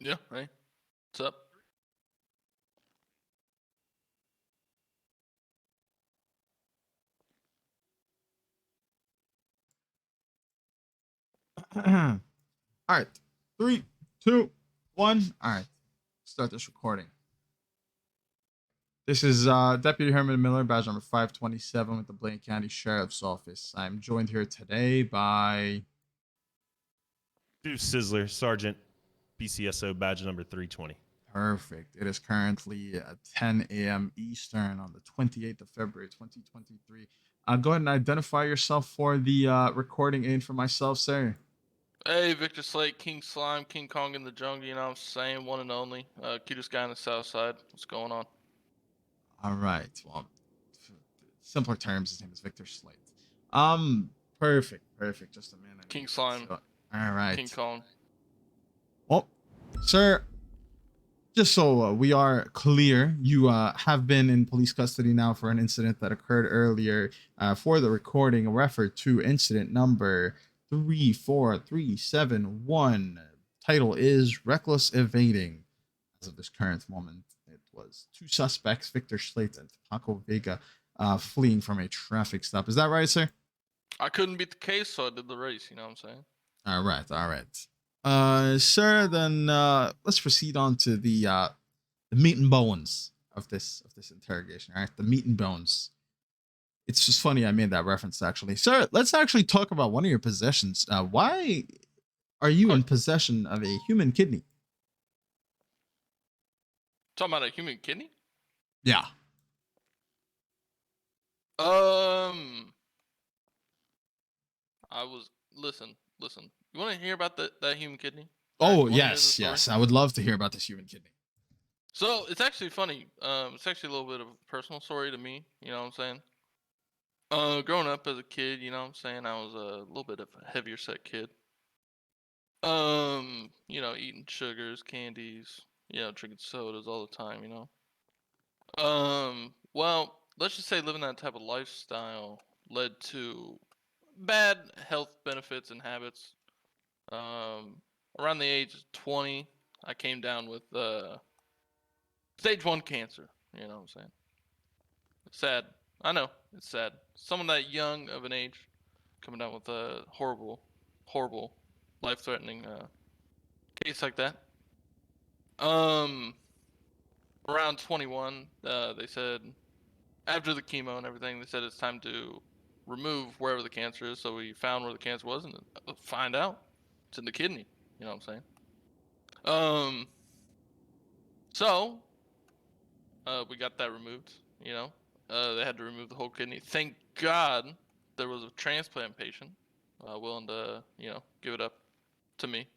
Yeah, hey, what's up? All right. 3, 2, 1. All right. Start this recording. This is Deputy Herman Miller, badge number 527 with the Blaine County Sheriff's Office. I'm joined here today by Deuce Sizzler, Sergeant, BCSO, badge number 320. Perfect. It is currently 10 a.m. Eastern on the 28th of February, 2023. Go ahead and identify yourself for the recording aid for myself, sir. Hey, Victor Slate, King Slime, King Kong in the jungle, you know what I'm saying? One and only. Cutest guy on the south side. What's going on? All right. Well, simpler terms, his name is Victor Slate. Um, perfect. Just a minute. King Slime, So, all right. King Kong. Well, sir, just so we are clear, you have been in police custody now for an incident that occurred earlier. For the recording, referred to incident number 34371. Title is Reckless Evading. As of this current moment, it was two suspects, Victor Slate and Paco Vega, fleeing from a traffic stop. Is that right, sir? I couldn't beat the case, so I did the race, you know what I'm saying? All right. Sir, then let's proceed on to the meat and bones of this interrogation. All right, the meat and bones. It's just funny I made that reference actually, sir. Let's actually talk about one of your possessions. Why are you in possession of a human kidney? Talking about a human kidney? Yeah. I was listen. You want to hear about that human kidney? Oh yes. I would love to hear about this human kidney. So it's actually funny. It's actually a little bit of a personal story to me. You know what I'm saying? Growing up as a kid, you know what I'm saying, I was a little bit of a heavier set kid. Eating sugars, candies, drinking sodas all the time, well, let's just say living that type of lifestyle led to bad health benefits and habits. Around the age of 20, I came down with stage 1 cancer, you know what I'm saying? It's sad. I know, it's sad. Someone that young of an age coming down with a horrible, life-threatening case like that. Around 21, they said after the chemo and everything, they said it's time to remove wherever the cancer is. So we found where the cancer was and find out it's in the kidney. You know what I'm saying? So we got that removed. They had to remove the whole kidney. Thank God there was a transplant patient willing to, give it up to me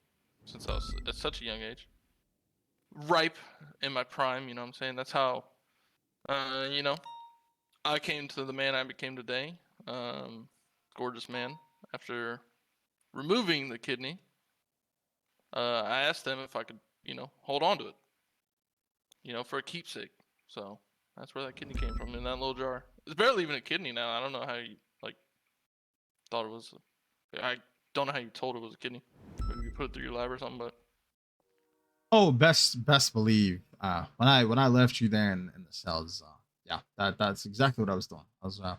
since I was at such a young age. Ripe in my prime, you know what I'm saying? That's how, I came to the man I became today. Gorgeous man. After removing the kidney, I asked them if I could, hold on to it, for a keepsake. So that's where that kidney came from, in that little jar. It's barely even a kidney now. I don't know how you, thought it was. I don't know how you told it was a kidney. Maybe you put it through your lab or something, but. Oh, best believe. When I left you there in the cells, yeah, that's exactly what I was doing. I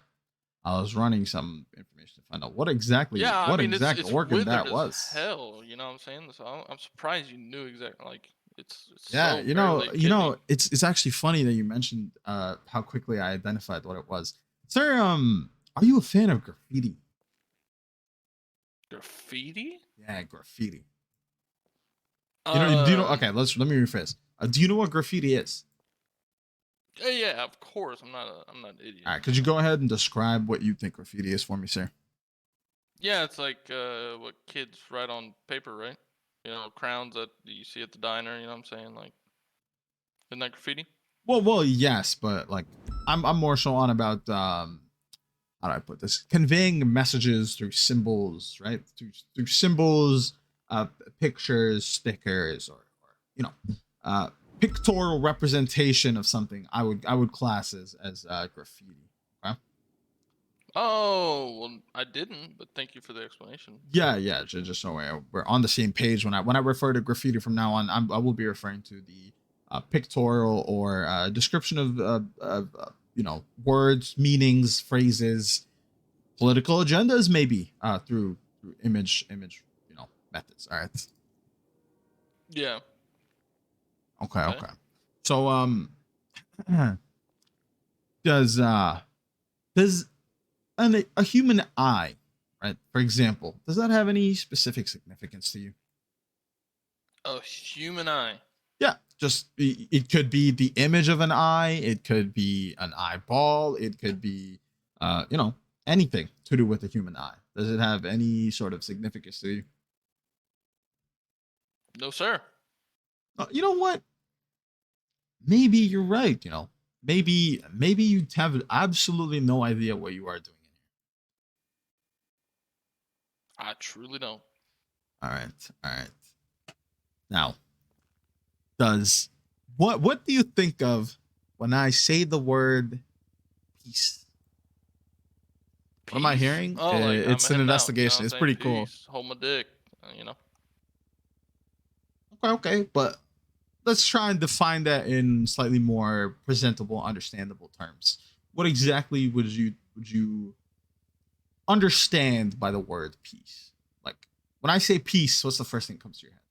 was running some information to find out what exactly It's organ withered that as was. hell. You know what I'm saying? So I'm surprised you knew exactly. Like it's Yeah, so barely a kidney. it's actually funny that you mentioned how quickly I identified what it was. Sir, are you a fan of graffiti? Graffiti? Yeah, graffiti. Do you know? Um. Okay, let me rephrase. Do you know what graffiti is? Yeah, of course. I'm not an idiot. All right, could you go ahead and describe what you think graffiti is for me, sir? Yeah, it's like what kids write on paper, right? Crowns that you see at the diner. You know what I'm saying? Like, isn't that graffiti? Well, yes, but like I'm more so on about how do I put this? Conveying messages through symbols, right? Through symbols, pictures, stickers, or pictorial representation of something. I would class as graffiti. Okay. Oh, well, I didn't, but thank you for the explanation. Yeah, yeah. Just so we're on the same page. When I refer to graffiti from now on, I will be referring to the pictorial or description of words, meanings, phrases, political agendas, maybe through image methods. All right. Yeah. Okay. Okay. Okay. So does does a human eye, right? For example, does that have any specific significance to you? A human eye. Yeah, just it could be the image of an eye, it could be an eyeball, it could be anything to do with the human eye. Does it have any sort of significance to you? No, sir. You know what? Maybe you're right, Maybe you have absolutely no idea what you are doing in here. I truly don't. All right. All right. Now, does what do you think of when I say the word peace? What am I Peace? hearing? Oh, like I'm It's an heading out. You know what investigation. I'm It's saying? pretty cool. Peace. Hold my dick. You know. Okay, but let's try and define that in slightly more presentable, understandable terms. What exactly would you understand by the word peace? Like when I say peace, what's the first thing that comes to your head?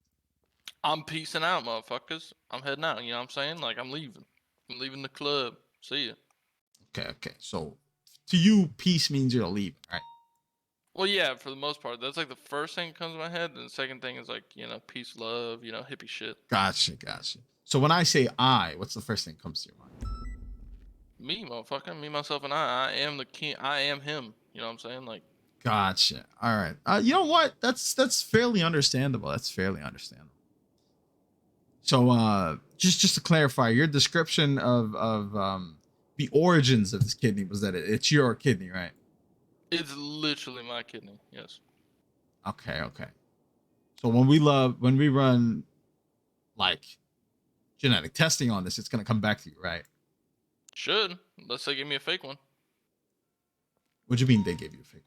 I'm peacing out, motherfuckers. I'm heading out. You know what I'm saying? Like I'm leaving. I'm leaving the club. See ya. Okay, okay. So to you, peace means you're leaving, right? Well, yeah, for the most part, that's like the first thing that comes to my head. And the second thing is like, peace, love, hippie shit. Gotcha, gotcha. So when I say I, what's the first thing that comes to your mind? Me, motherfucker. Me, myself, and I. I am the king. I am him. You know what I'm saying? Like, Gotcha. All right. You know what? That's fairly understandable. That's fairly understandable. So just to clarify, your description of the origins of this kidney was that it's your kidney, right? it's literally my kidney. Yes. Okay, okay. So when we run like genetic testing on this, it's gonna come back to you, right? Should. Unless they give me a fake one. What do you mean they gave you a fake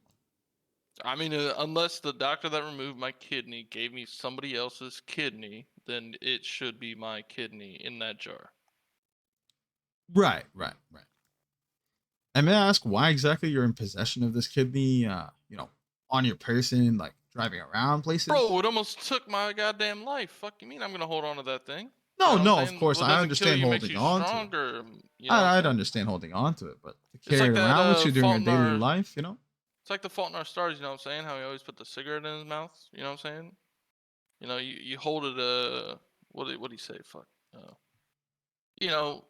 one? I mean, unless the doctor that removed my kidney gave me somebody else's kidney, then it should be my kidney in that jar. Right, right, right. And may I ask why exactly you're in possession of this kidney? On your person, like driving around places. Bro, it almost took my goddamn life. Fuck you mean I'm gonna hold on to that thing? No, You know what no, I'm of saying? course What I doesn't kill understand you makes holding you on to it. stronger. You know what I'm I'd saying? understand holding on to it, but to It's carry like it that around with you during your Fault in daily Our life, It's like the Fault in Our Stars. You know what I'm saying? How he always put the cigarette in his mouth. You know what I'm saying? You hold it. What did he say? Fuck. You know,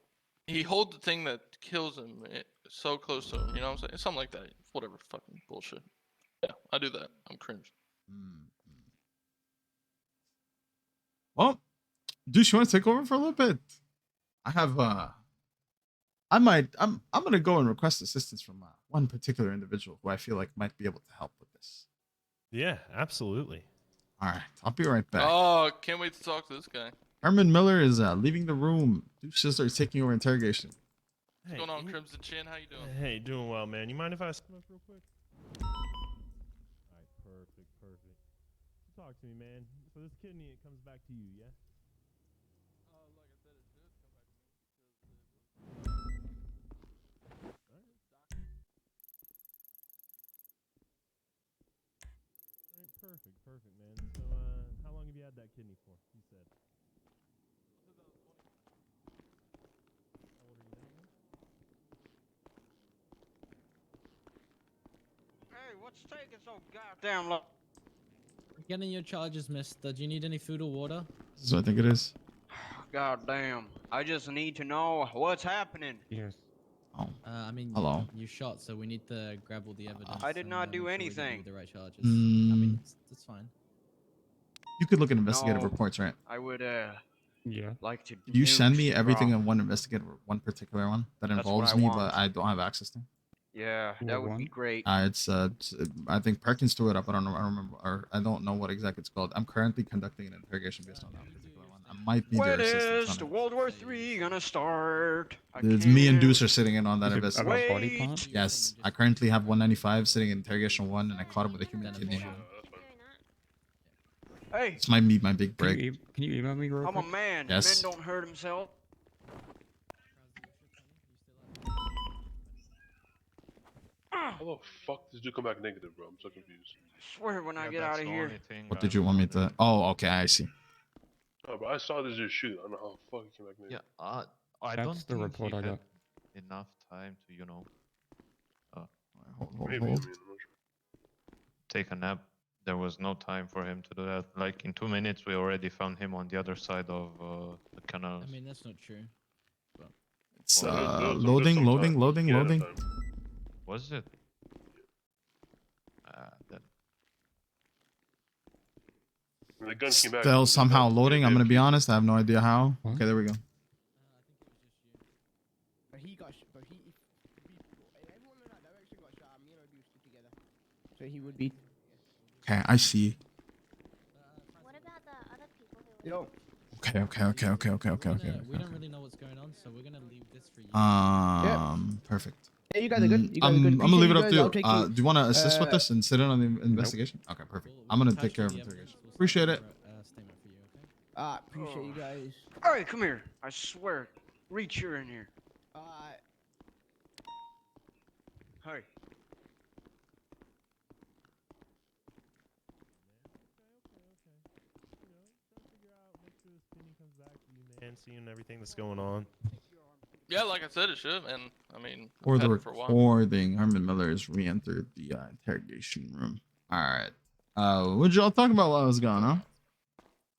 he hold the thing that kills him so close to him. You know what I'm saying? Something like that. Whatever. Fucking bullshit. Yeah, I do that. I'm cringe. Mm. Well, Deuce, you want to take over for a little bit? I have I'm gonna go and request assistance from one particular individual who I feel like might be able to help with this. Yeah, absolutely. All right, I'll be right back. Oh, can't wait to talk to this guy. Herman Miller is leaving the room. Deuce Sizzler is taking over interrogation. What's going on, Crimson Chin? How you doing? Hey, doing well, man. You mind if I come up real quick? All right, perfect, perfect. Talk to me, man. So this kidney, it comes back to you, yeah? Like I said, it should come back to me. All right, perfect, perfect, man. So, how long have you had that kidney for? You said. How old are you now, man? Hey, what's taking so goddamn long? Getting your charges, mister. Do you need any food or water? This is what I think it is. Goddamn. I just need to know what's happening. Yes. Oh, I mean, hello. you shot, so we need to grab all the evidence. I did not and, do make sure we get you anything. with the right charges. I Mm. mean, it's fine. You could look at investigative No. reports, right? I would Yeah. like to. Could you send me nuke the everything problem. in one investigative, one particular one that That's what involves I me, want. but I don't have access to? Yeah, that would be great. It's I think Perkins threw it up. I don't know. I don't remember, or I don't know what exactly it's called. I'm currently conducting an interrogation based on that particular one. I'm might be When their assistants is the on World War III gonna start? I it. It's me and can't Deuce are sitting in on that Is it investigation. about body wait. parts? Yes, I currently have 195 sitting in interrogation 1, and I caught him with a human kidney. Sure. That's fine. Hey, This might be my big Can break. can you email me real I'm a quick? man. Yes. Men don't hurt himself. How the fuck did you come back negative, bro? I'm so confused. I swear when I get out of here. What did you want me to? Oh, okay, I see. No, but I saw this dude shoot. I don't know how the fuck he came back negative. Yeah, I That's don't the think report he I had got. enough time to, Hold, Maybe. I mean, I'm not sure. take a nap. There was no time for him to do that. Like in 2 minutes, we already found him on the other side of the canals. I mean, that's not true. It's Well, there was loading, some loading, time. loading, He had loading. enough time. Was it? That I mean, the gun came back. Still It somehow was loading. I'm gonna be honest. I have no idea how. What? Okay, there we go. But he got, but he, everyone in that direction got shot. Me and Odoo stood together, so he would be. Okay, I see. What about the other people who You know, Okay, okay, okay, okay, okay, okay, okay. We don't really know what's going on, so we're gonna leave this for you. Perfect. yeah, you guys are good. You guys are I'm good. gonna leave it Appreciate up to you you. guys. I'll take Do you want to assist with uh, this and sit in on the investigation? Okay, perfect. I'm gonna take care of interrogation. Appreciate it. Statement for you, okay? Appreciate you guys. Hey, come here. I swear. Reach here in here. Hey. And seeing everything that's going on. Yeah, like I said, it should. And I mean, For I've the had it for a while. recording, Herman Miller has re-entered the interrogation room. All right. What'd y'all talk about while I was gone,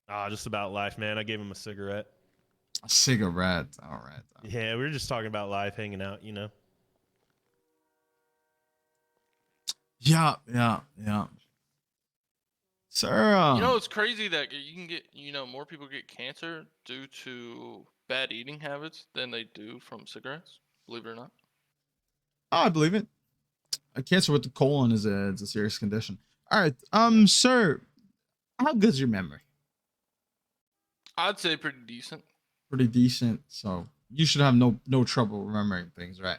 huh? Just about life, man. I gave him a cigarette. A cigarette. All right. Yeah, we were just talking about life, hanging out, you know. Yeah, yeah, yeah. Sir, You know, it's crazy that you can get, more people get cancer due to bad eating habits than they do from cigarettes. Believe it or not. oh, I believe it. Cancer with the colon is it's a serious condition. All right, sir, how good's your memory? I'd say pretty decent. Pretty decent. So you should have no trouble remembering things, right?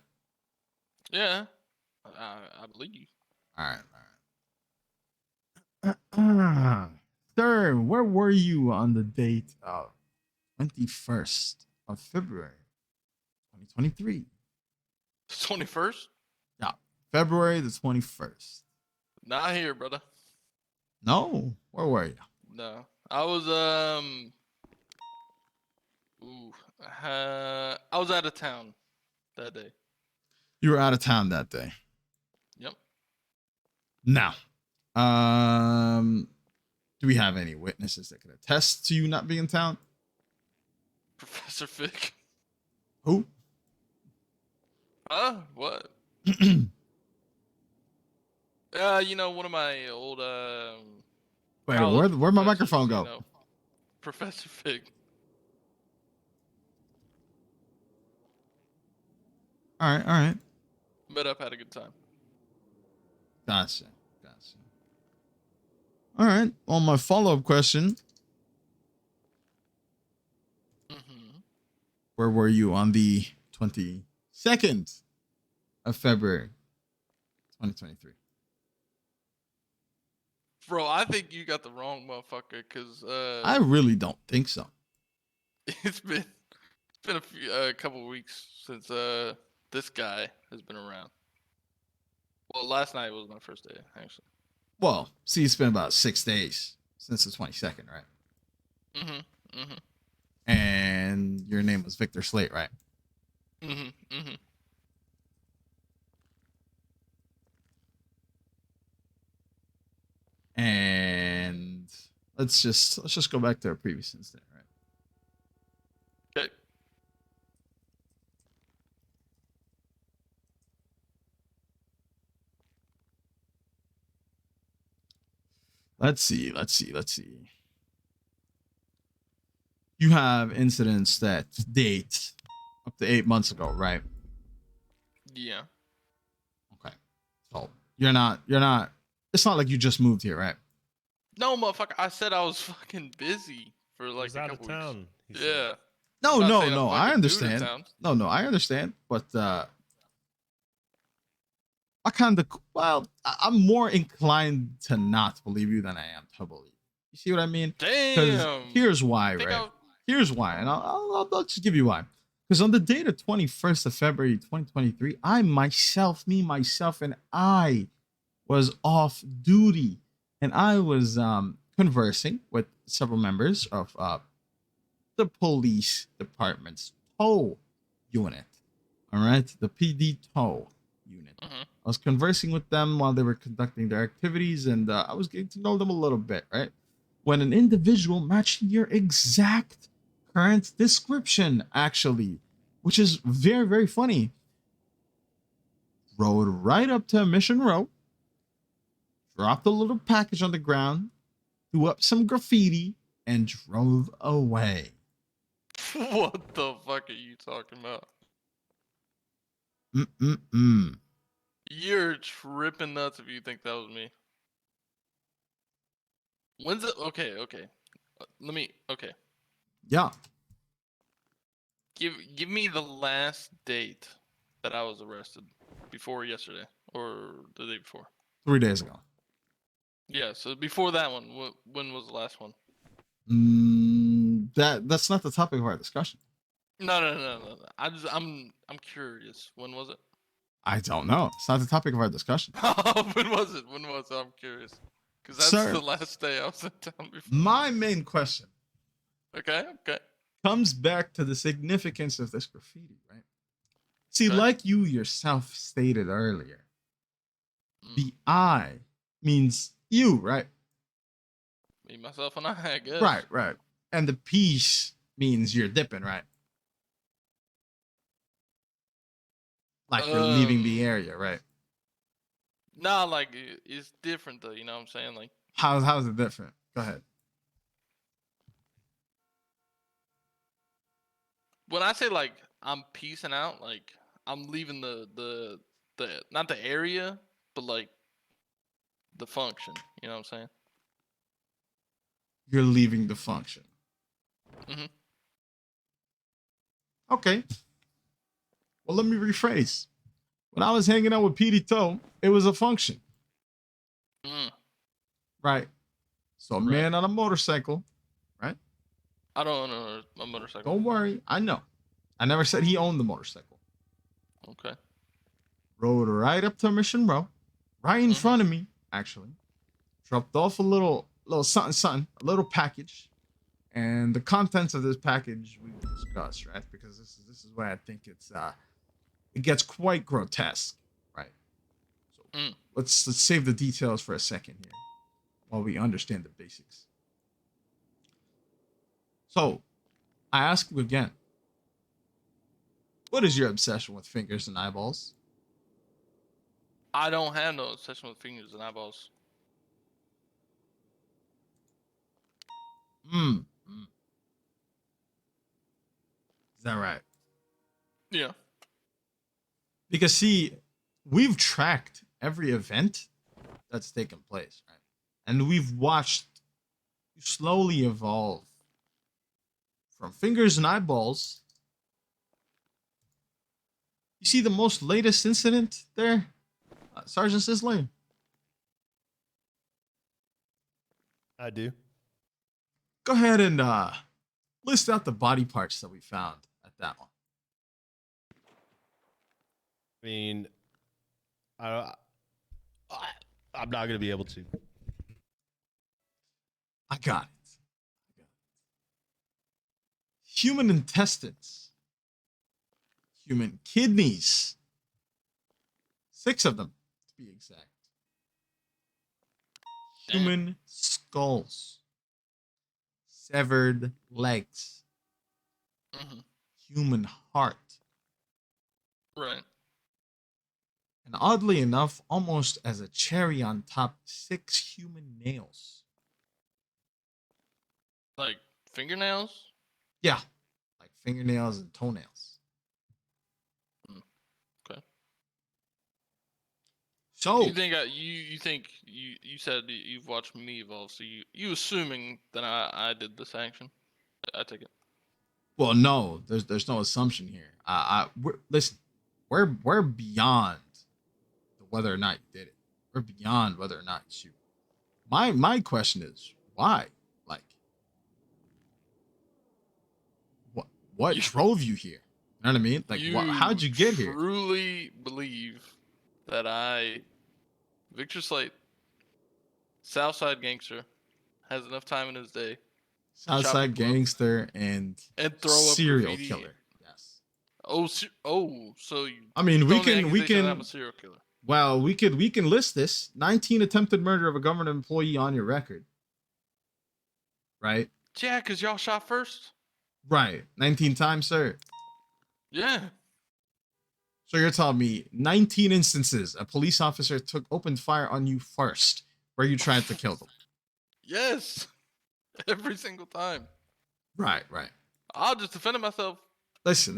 Yeah, I believe you. All right, all right. Sir, where were you on the date of 21st of February, 2023? 21st? Yeah, February the 21st. Not here, brother. No, where were you? No, I was I was out of town that day. You were out of town that day. Yep. Now, do we have any witnesses that could attest to you not being in town? Professor Fick. Who? Huh? What? One of my old Wait, college where'd my professors, microphone go? Professor Fick. All right. Met up, had a good time. Gotcha. All right. Well, my follow-up question: where were you on the 22nd of February, 2023? Bro, I think you got the wrong motherfucker, cause I really don't think so. it's been a couple weeks since this guy has been around. Well, last night was my first day, actually. Well, see, it's been about 6 days since the 22nd, right? And your name was Victor Slate, right? And let's just go back to our previous incident, right? Okay. Let's see. You have incidents that date up to 8 months ago, right? Yeah. Okay. So you're not, it's not like you just moved here, right? No, motherfucker. I said I was fucking busy for like He's a out of couple weeks. town. He said. Yeah. No, I'm not no, saying I'm no. I fucking new to understand. town. No, I understand. But I kind of, well, I'm more inclined to not believe you than I am to believe. You see what I mean? Because Damn. here's why, Think right? I'll- Here's why, and I'll just give you why. Because on the date of 21st of February 2023, myself, and I was off duty, and I was conversing with several members of the police department's tow unit. All right, the PD tow unit. Mhm. I was conversing with them while they were conducting their activities, and I was getting to know them a little bit, right? When an individual matched your exact current description, actually, which is very, very funny, rode right up to Mission Row, dropped a little package on the ground, threw up some graffiti, and drove away. What the fuck are you talking about? Mm-mm-mm. You're tripping nuts if you think that was me. When's it? Okay. Let me. Okay. Yeah. Give me the last date that I was arrested. Before yesterday or the day before. 3 days ago. Yeah. So before that one, when was the last one? That's not the topic of our discussion. No. I'm curious. When was it? I don't know. It's not the topic of our discussion. When was it? I'm curious. Because that's Sir, the last day I was in town before. my main question Okay. comes back to the significance of this graffiti, right? See, Okay. like you yourself stated earlier, the I means you, right? Me, myself, and I guess. Right. And the piece means you're dipping, right? Like you're leaving the area, right? Nah, like it's different though. You know what I'm saying? Like, How's it different? Go ahead. when I say like I'm peacing out, like I'm leaving the not the area, but like the function. You know what I'm saying? You're leaving the function. Mhm. Okay. Well, let me rephrase. When I was hanging out with PD Toe, it was a function, Mm. right? So a man on a motorcycle, right? I don't own a motorcycle. Don't worry, I know. I never said he owned the motorcycle. Okay. Rode right up to Mission Row, right in front of me, actually. Dropped off a little something, a little package. And the contents of this package we will discuss, right? Because this is where I think it gets quite grotesque, right? So let's save the details for a second here while we understand the basics. So I ask you again, what is your obsession with fingers and eyeballs? I don't have no obsession with fingers and eyeballs. Is that right? Yeah. Because see, we've tracked every event that's taken place, right? And we've watched you slowly evolve from fingers and eyeballs. You see the most latest incident there, Sergeant Sisley? I do. Go ahead and list out the body parts that we found at that one. I mean, I'm not gonna be able to. I got it. Human intestines, human kidneys, 6 of them to be exact. Human skulls, severed legs, human heart. Right. And oddly enough, almost as a cherry on top, 6 human nails. Like fingernails? Yeah, like fingernails and toenails. Okay. So You think you said you've watched me evolve, so you assuming that I did this action? I take it. Well, no, there's no assumption here. Listen, we're beyond whether or not you did it. We're beyond whether or not you. My question is why? Like, what You- drove you here? You know what I mean? Like, how'd you get here? Truly believe that Victor Slate, Southside gangster, has enough time in his day Southside people up gangster and and throw up serial graffiti. killer. Yes. So you I mean, we throwing the can accusation that I'm a serial killer. well, we can list this 19 attempted murder of a government employee on your record. Right? Yeah, because y'all shot first. Right. 19 times, sir. Yeah. So you're telling me 19 instances a police officer opened fire on you first, where you tried to kill them. Yes. Every single time. Right. I'll just defend myself. Listen.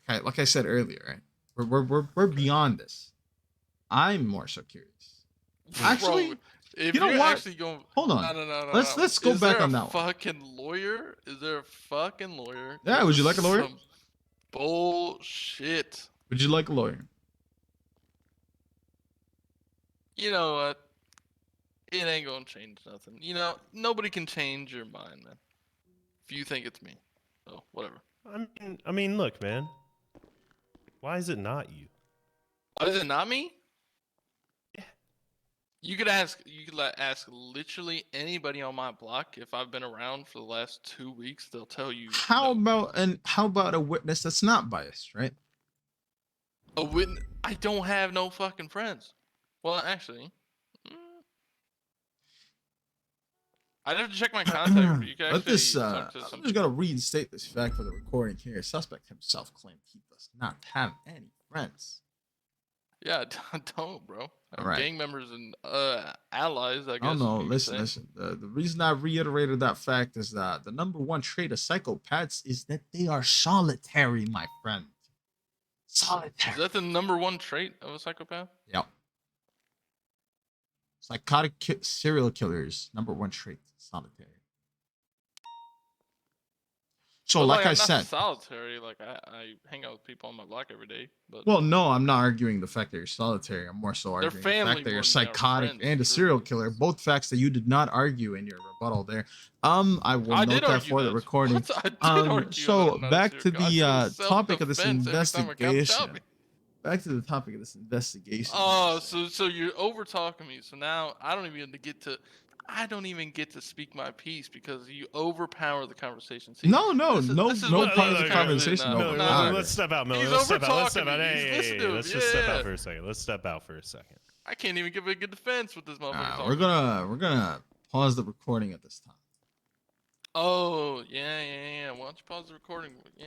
Okay, like I said earlier, right? We're beyond this. I'm more so curious. Actually, Bro, if you know you're what? actually going, Hold on. No. Let's go back on that one. Fucking lawyer? Is there a fucking lawyer? Yeah, would you like a lawyer? Some bullshit. Would you like a lawyer? You know what? It ain't gonna change nothing. You know, nobody can change your mind, man. If you think it's me, so whatever. I mean, look, man. Why is it not you? Is it not me? Yeah. You could ask literally anybody on my block if I've been around for the last 2 weeks. They'll tell you. How no. about a witness that's not biased, right? A witness? I don't have no fucking friends. Well, actually, I'd have to check my contact. But you can Let actually this. talk to I'm some just gonna reinstate this fact for the recording here. Suspect himself claimed he does not have any friends. Yeah, don't, bro. All right. Gang members and allies, I guess. Oh no, you could listen. say. The reason I reiterated that fact is that the number one trait of psychopaths is that they are solitary, my friend. Solitary. Is that the number one trait of a psychopath? Yep. Psychotic serial killers, number one trait, solitary. So, But, like I I'm said, not solitary. Like I hang out with people on my block every day. But well, no, I'm not arguing the fact that you're solitary. I'm more so They're arguing the family fact that you're more than they are psychotic friends, and a true. serial killer. Both facts that you did not argue in your rebuttal there. I will I note did that argue for the that. recording. What? I did argue that So I'm not a back serial to killer. I said the topic of this self-defense every time a cop shot investigation. me. Back to the topic of this investigation. Oh, so you're over talking me. So now I don't even get to speak my piece because you overpower the conversation. See, no this is part what of the this guy's conversation doing now. Miller, overpowered. let's step out, Miller. He's Let's step out. Let's step over-talking out. me. He's listening to Let's him. just step Yeah. out for a second. Let's step out for a second. I can't even give a good defense with this motherfucker. We're talking. gonna pause the recording at this time. Oh yeah. Why don't you pause the recording? Yeah.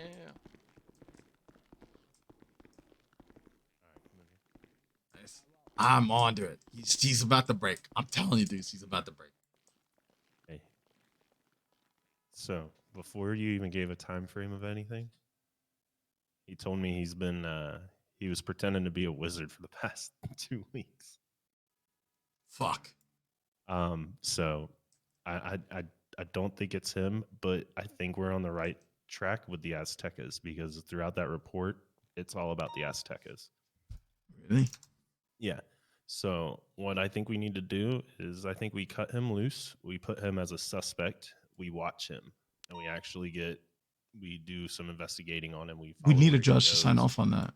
Nice. I'm onto it. He's about to break. I'm telling you, dudes, he's about to break. Hey. So before you even gave a time frame of anything, he told me he was pretending to be a wizard for the past 2 weeks. Fuck. So I don't think it's him, but I think we're on the right track with the Aztecas because throughout that report, it's all about the Aztecas. Really? Yeah. So what I think we need to do is I think we cut him loose. We put him as a suspect. We watch him, and we do some investigating on him. We follow need where a he judge to sign goes. off on that.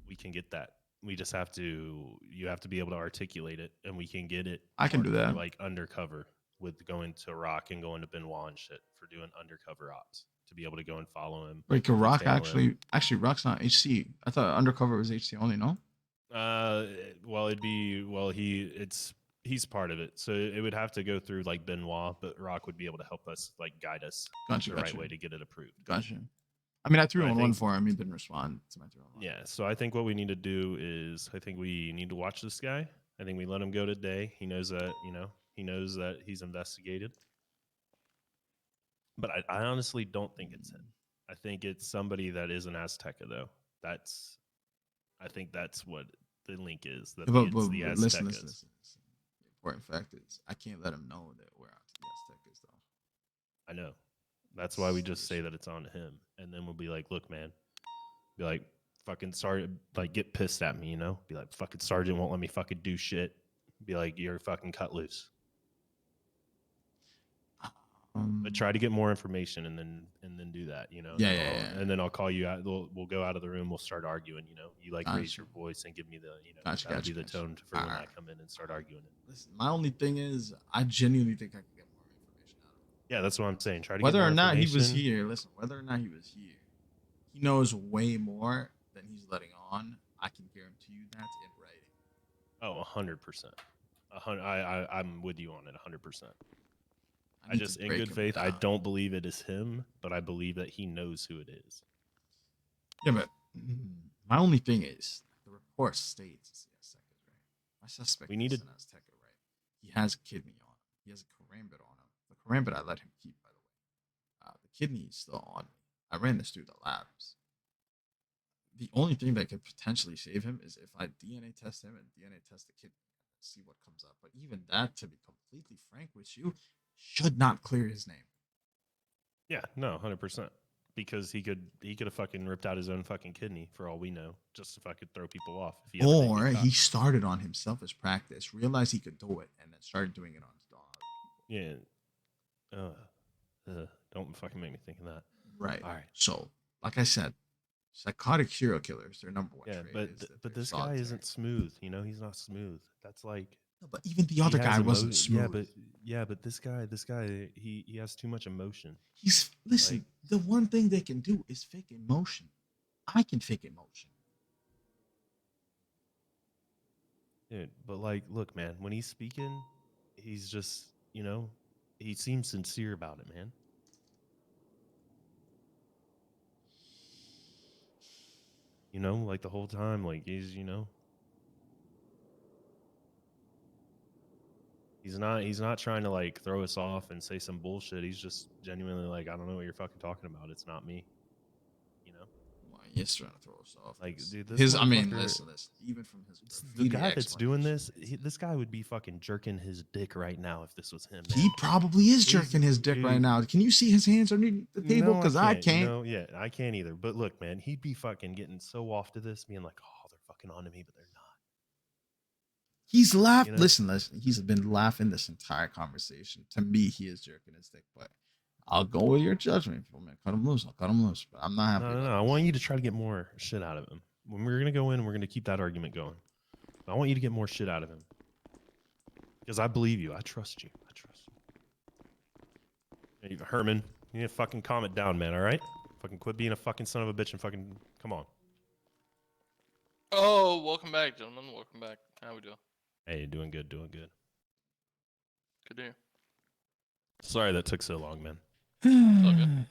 We can get that. We just have to. You have to be able to articulate it, and we can get it. I can do that. Like undercover with going to Rock and going to Benoit and shit for doing undercover ops to be able to go and follow him. Wait, could Rock detail him. actually Rock's not HC. I thought undercover was HC only. No. He's part of it, so it would have to go through like Benoit, but Rock would be able to help us, like guide us Gotcha. the right way to get it approved. Gotcha. I mean, I threw I him on one think- for him. He didn't respond to my 3-on-1. Yeah, so I think what we need to do is I think we need to watch this guy. I think we let him go today. He knows that, he knows that he's investigated. But I honestly don't think it's him. I think it's somebody that is an Azteca, though. I think that's what the link is. That But it's the listen. Aztecas. The important fact is I can't let him know that we're out to the Aztecas, though. I know. That's why we just say that it's on him, and then we'll be like, look, man, be like, fucking sergeant, like get pissed at me, you know? Be like, fucking sergeant won't let me fucking do shit. Be like, you're fucking cut loose. But try to get more information and then do that, you know. Yeah, And yeah, I'll- yeah. And then I'll call you out. We'll go out of the room. We'll start arguing. You know, you like raise Gotcha. your voice and give me the, you know, Gotcha, that'll gotcha, be the gotcha. tone for when I Alright. come in and start arguing it. Listen, my only thing is, I genuinely think I can get more information out of him. Yeah, that's what I'm saying. Try to Whether get more or not he was information. here, listen, whether or not he was here, he knows way more than he's letting on. I can guarantee you that in writing. Oh, 100%. I'm with you on it, 100%. I need just, to in break good him faith, I down. don't believe it is him, but I believe that he knows who it is. Yeah, but my only thing is, the report states he has Azteca, right? My suspect We need is to- an Azteca, right? He has a kidney on him. He has a karambit on him. The karambit I let him keep, by the way. The kidney is still on me. I ran this through the labs. The only thing that could potentially save him is if I DNA test him and DNA test the kidney and see what comes up. But even that, to be completely frank with you, should not clear his name. Yeah, no, 100%. Because he could have fucking ripped out his own fucking kidney for all we know, just if I could throw people off. If he ever did Or get he caught. started on himself as practice, realized he could do it, and then started doing it on his dog. Yeah. Don't fucking make me think of that. Right. All right. So, like I said, psychotic serial killers, their number one Yeah, trait is that but they're this guy solitary. isn't smooth. You know, he's not smooth. That's like No, but even the he other has guy wasn't Yeah, smooth. but this guy, he has too much emotion. He's listen. like- the one thing they can do is fake emotion. I can fake emotion. Dude, but like, look, man, when he's speaking, he's just, you know, he seems sincere about it, man. You know, like the whole time, like he's, you know, he's not trying to like throw us off and say some bullshit. He's just genuinely like, I don't know what you're fucking talking about. It's not me. You know, Well, he's trying to throw us off. like, dude, this his. I mean, motherfucker- listen. Even from his the graffiti guy that's doing explanation, this, this guy would be fucking jerking his dick right now if this was him. Man. he probably is He's- jerking his dick right dude. now. Can you see his hands underneath the table? Because I can't. No, yeah, I can't either. But look, man, he'd be fucking getting so off to this, being like, oh, they're fucking onto me, but they're not. He's laughed. You know? Listen. He's been laughing this entire conversation. To me, he is jerking his dick, but I'll go with your judgment. If you want me to cut him loose, I'll cut him loose. But I'm not happy. No. about I this. want you to try to get more shit out of him. When we're gonna go in, we're gonna keep that argument going. I want you to get more shit out of him because I believe you. I trust you. Hey, Herman, you need to fucking calm it down, man. All right? Fucking quit being a fucking son of a bitch and fucking come on. Oh, welcome back, gentlemen. Welcome back. How we doing? Hey, doing good, doing good. Good to hear. Sorry that took so long, man. all good.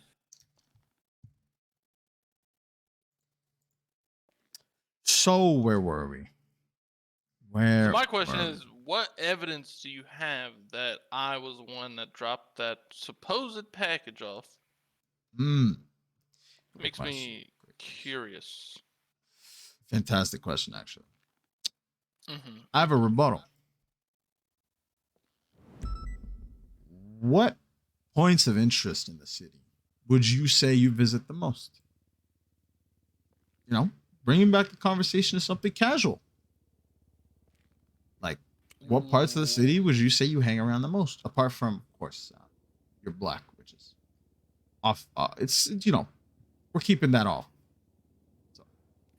So where were we? So Where? my question were is, what evidence do you have that I was the one that dropped that supposed package off? we? Hmm. Makes question. me curious. Fantastic question, actually. Mm-hmm. I have a rebuttal. What points of interest in the city would you say you visit the most? You know, bringing back the conversation to something casual. Like, what parts of the city would you say you hang around the most? Apart from, of course, your black, which is off. It's, you know, we're keeping that off.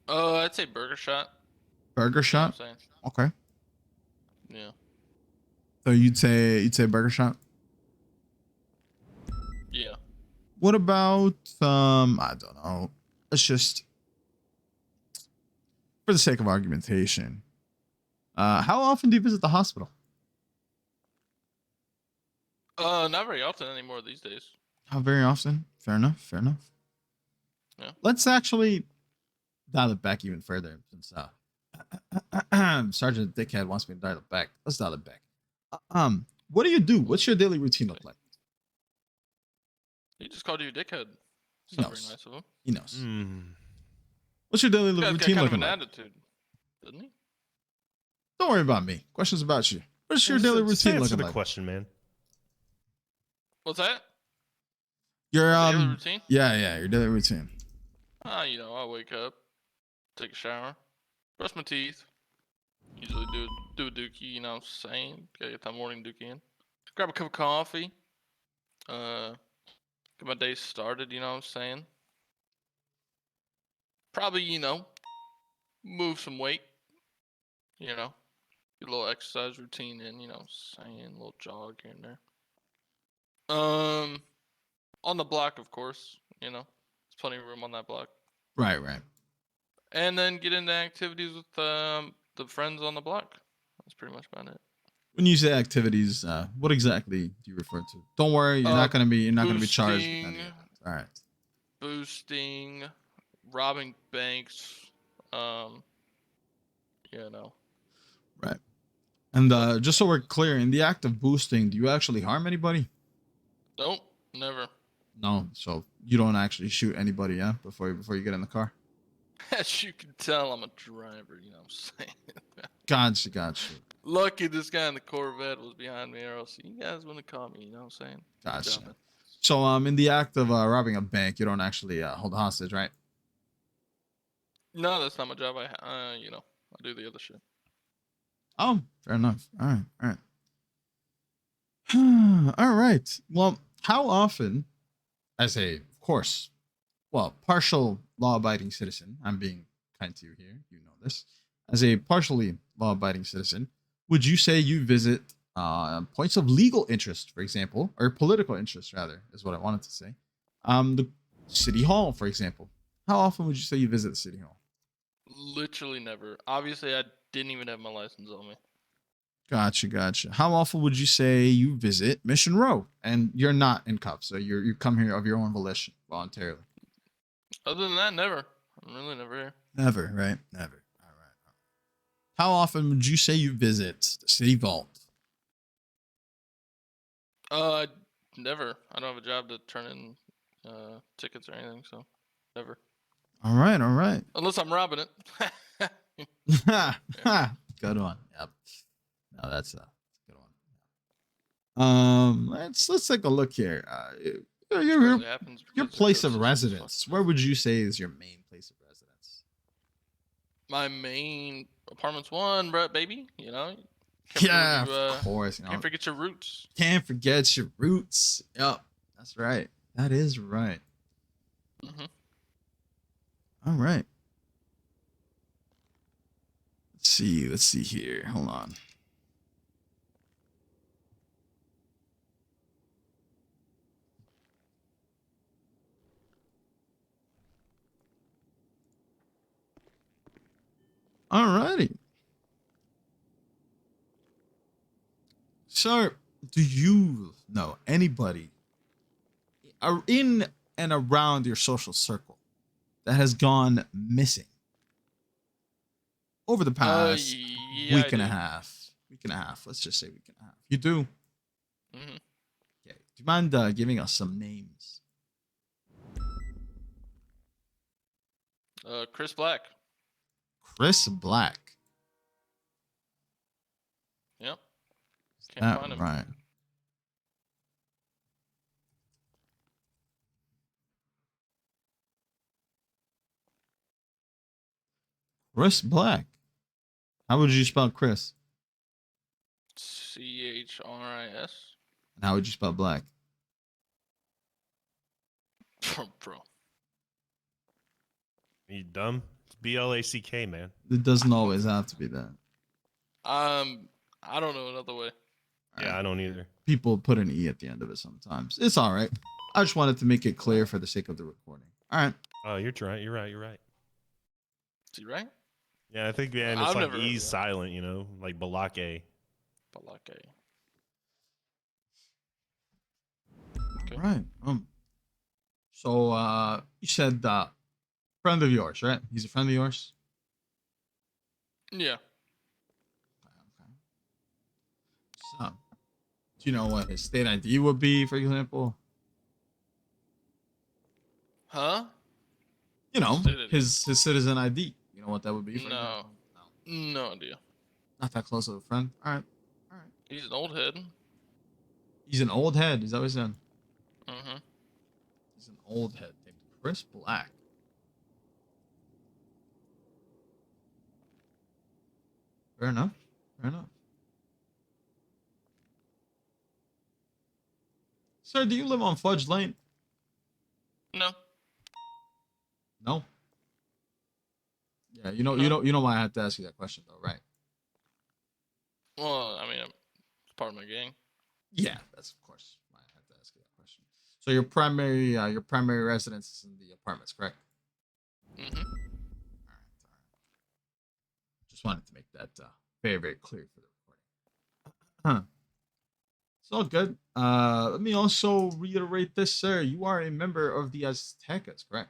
I'd say Burger Shot. Burger You know what Shop. I'm saying? Okay. Yeah. So you'd say Burger Shop. Yeah. What about I don't know. Let's just, for the sake of argumentation, how often do you visit the hospital? Not very often anymore these days. How very often? Fair enough. Fair enough. Yeah. Let's actually dial it back even further since Sergeant Dickhead wants me to dial it back. Let's dial it back. What do you do? What's your daily routine look like? He just called you a dickhead. He It's not knows. very nice of him. He knows. Hmm. What's your daily This guy's got routine kind of looking an like? attitude, doesn't he? Don't worry about me. Questions about you. What's your Just daily just routine answer looking the like? question, man. What's that? Your Daily routine? yeah, your daily routine. You know, I wake up, take a shower, brush my teeth. Usually do a dookie, you know what I'm saying? Gotta get that morning dookie in. Grab a cup of coffee. Get my day started, you know what I'm saying? Probably, you know, move some weight. You know, get a little exercise routine in, you know what I'm saying? A little jog here and there. On the block, of course, you know. There's plenty of room on that block. Right, right. And then get into activities with the friends on the block. That's pretty much about it. When you say activities, what exactly do you refer to? Don't worry, you're not gonna be charged with any of Boosting, it. All right. boosting, robbing banks, um, you know. Right. And just so we're clear, in the act of boosting, do you actually harm anybody? Nope, never. No. So you don't actually shoot anybody, yeah, before you get in the car. As you can tell, I'm a driver, you know what I'm saying? Gotcha. Lucky this guy in the Corvette was behind me, or else you guys wouldn't have caught me, you know what I'm saying? Gotcha. Jumping. So in the act of robbing a bank, you don't actually hold hostage, right? No, that's not my job. You know, I do the other shit. Oh, fair enough. All right. All right. Well, how often, as a, of course, well, partial law-abiding citizen, I'm being kind to you here, you know this, as a partially law-abiding citizen, would you say you visit points of legal interest, for example, or political interest, rather, is what I wanted to say? The city hall, for example. How often would you say you visit the city hall? Literally never. Obviously, I didn't even have my license on me. Gotcha. How often would you say you visit Mission Row? And you're not in cuffs, so you come here of your own volition, voluntarily. Other than that, never. I'm really never here. Never, right? Never. All right. How often would you say you visit the city vault? Never. I don't have a job to turn in tickets or anything, so never. All right. Unless I'm robbing it. Good one. Yep. No, that's a good one. Let's take a look here. Rarely happens Your because place of ghosts and stuff. residence. Where would you say is your main place of residence? My main apartment's one, bro, baby. You know. Yeah, of course. You know, Can't forget your roots. can't forget your roots. Yep, that's right. That is right. Mm-hmm. All right. Let's see here. Hold on. Alrighty. Sir, do you know anybody in and around your social circle that has gone missing over the past Yeah, week I and a do. half? Let's just say week and a half. You do? Mm-hmm. Okay. Do you mind giving us some names? Chris Black. Chris Black. Yep. Is Can't that find him. right? Chris Black. How would you spell Chris? CHRIS. And how would you spell Black? Bro. You dumb? It's BLACK, man. It doesn't always have to be that. I don't know another way. Yeah, I don't either. People put an E at the end of it sometimes. It's all right. I just wanted to make it clear for the sake of the recording. All right. Oh, you're right. You're right. Is he right? Yeah, I think, man, it's I've like never heard of E's that. silent, you know, like Balake. Balake. All right. So you said friend of yours, right? He's a friend of yours? Yeah. Okay. So do you know what his state ID would be, for example? Huh? You know, State ID. his citizen ID. You know what that would be, for No. example? No. No idea. Not that close of a friend. All right. He's an old head. He's an old head. Is that what he said? Mm-hmm. an old head named Chris Black. Fair enough. Fair enough. Sir, do you live on Fudge Lane? No. No. Yeah, No. you know why I had to ask you that question though, right? Well, I mean, it's part of my gang. Yeah, that's of course why I had to ask you that question. So your primary residence is in the apartments, correct? Mm-hmm. All right. Just wanted to make that very, very clear for the recording. Huh. It's all good. Let me also reiterate this, sir. You are a member of the Aztecas, correct?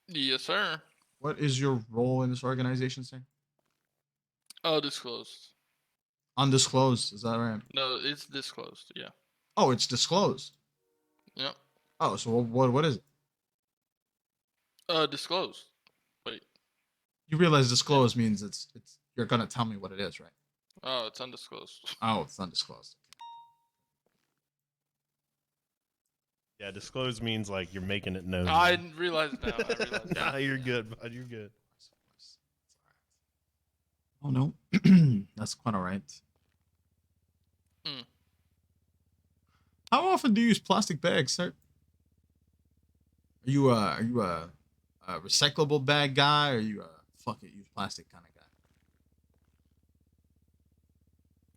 Yes, sir. What is your role in this organization, sir? Disclosed. Undisclosed, is that right? No, it's disclosed. Yeah. Oh, it's disclosed. Yep. Oh, so what is it? Disclosed. Wait. You realize disclosed means it's you're gonna tell me what it is, right? Oh, it's undisclosed. Oh, it's undisclosed. Yeah, disclose means like you're making it known. I man. realize now. I realize now. Nah, you're good, bud. You're good. Oh no, that's quite all right. Hmm. How often do you use plastic bags, sir? Are you a recyclable bag guy, or are you a fuck it use plastic kind of guy?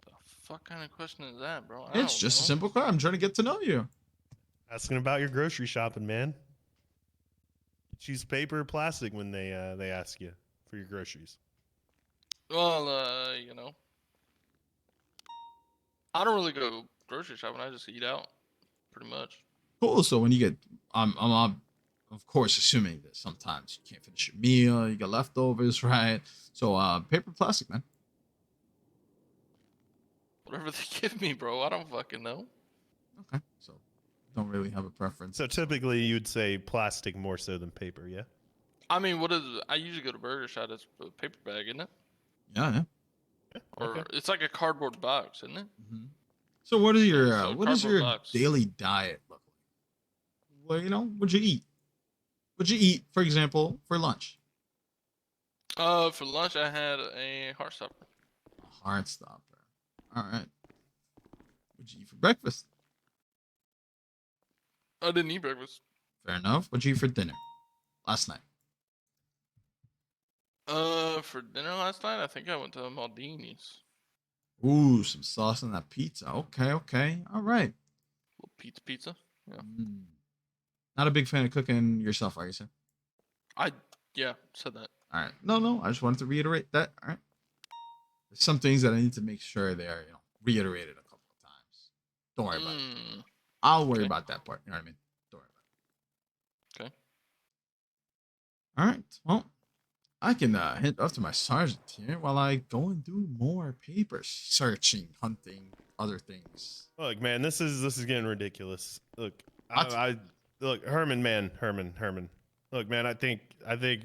The fuck kind of question is that, bro? It's just a simple question. I'm trying to get to know you. Asking about your grocery shopping, man. You choose paper or plastic when they ask you for your groceries. Well, I don't really go grocery shopping. I just eat out, pretty much. Cool. So when you get, I'm of course assuming that sometimes you can't finish your meal, you got leftovers, right? So paper, plastic, man. Whatever they give me, bro. I don't fucking know. Okay. So don't really have a preference. So typically you'd say plastic more so than paper, yeah? I mean, what is it? I usually go to Burger Shot. It's a paper bag, isn't it? Yeah. Or Okay. it's like a cardboard box, isn't it? Mm-hmm. So what is your So what does cardboard your box. daily diet look like? Well, what'd you eat? What'd you eat, for example, for lunch? For lunch I had a Heartstopper. A heart stopper. All right. What'd you eat for breakfast? I didn't eat breakfast. Fair enough. What'd you eat for dinner last night? For dinner last night, I think I went to Maldini's. Ooh, some sauce on that pizza. Okay. All right. Little pizza. Yeah. Not a big fan of cooking yourself, are you, sir? Yeah, said that. All right. No. I just wanted to reiterate that. All right. There's some things that I need to make sure they are, reiterated a couple of times. Don't worry about it. I'll worry about that part. You know what I mean? Don't worry about it. Okay. All right. Well, I can hit up to my sergeant here while I go and do more paper searching, hunting, other things. Look, man, this is getting ridiculous. Look, What? I look, Herman. Look, man, I think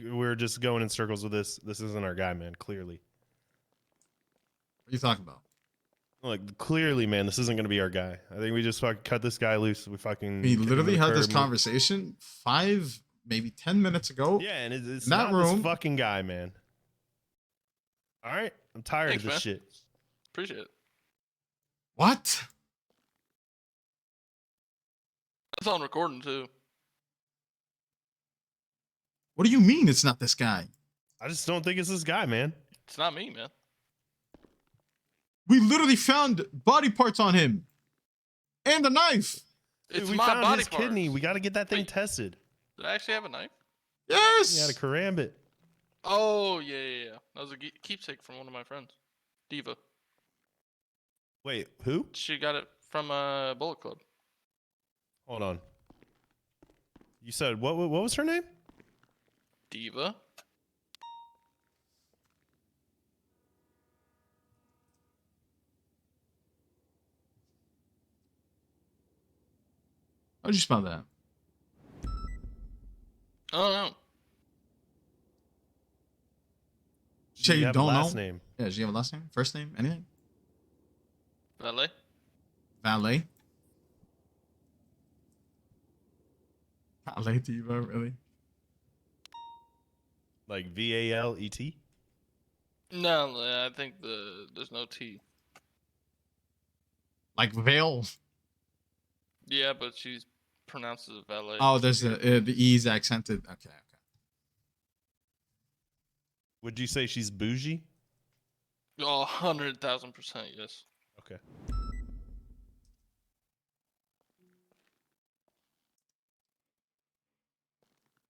we're just going in circles with this. This isn't our guy, man. Clearly. What are you talking about? Look, clearly, man, this isn't gonna be our guy. I think we just fucking cut this guy loose. We fucking. We kick him to literally the had this curb. conversation 5, maybe 10 minutes ago. Yeah, and it's in that not room. this fucking guy, man. All right, I'm tired Thanks, of this man. shit. Appreciate it. What? That's on recording too. What do you mean it's not this guy? I just don't think it's this guy, man. It's not me, man. We literally found body parts on him. And a knife. Dude, It's we my found body his kidney. parts. We got to get that thing Wait. tested. Did I actually have a knife? Yes. You had a karambit. Oh yeah. That was a keepsake from one of my friends, Diva. Wait, who? She got it from Bullet Club. Hold on. You said what was her name? Diva. How'd you spell that? Oh no. Say you have a don't last know? name. Yeah, does she have a last name? First name? Anything? Valet. Valet? Valet Diva, really? Like VALET? No, I think there's no T. Like Veil? Yeah, but she's pronounced as a valet. Oh, which is there's weird. the E's accented. Okay. Would you say she's bougie? Oh, 100,000%, yes. Okay.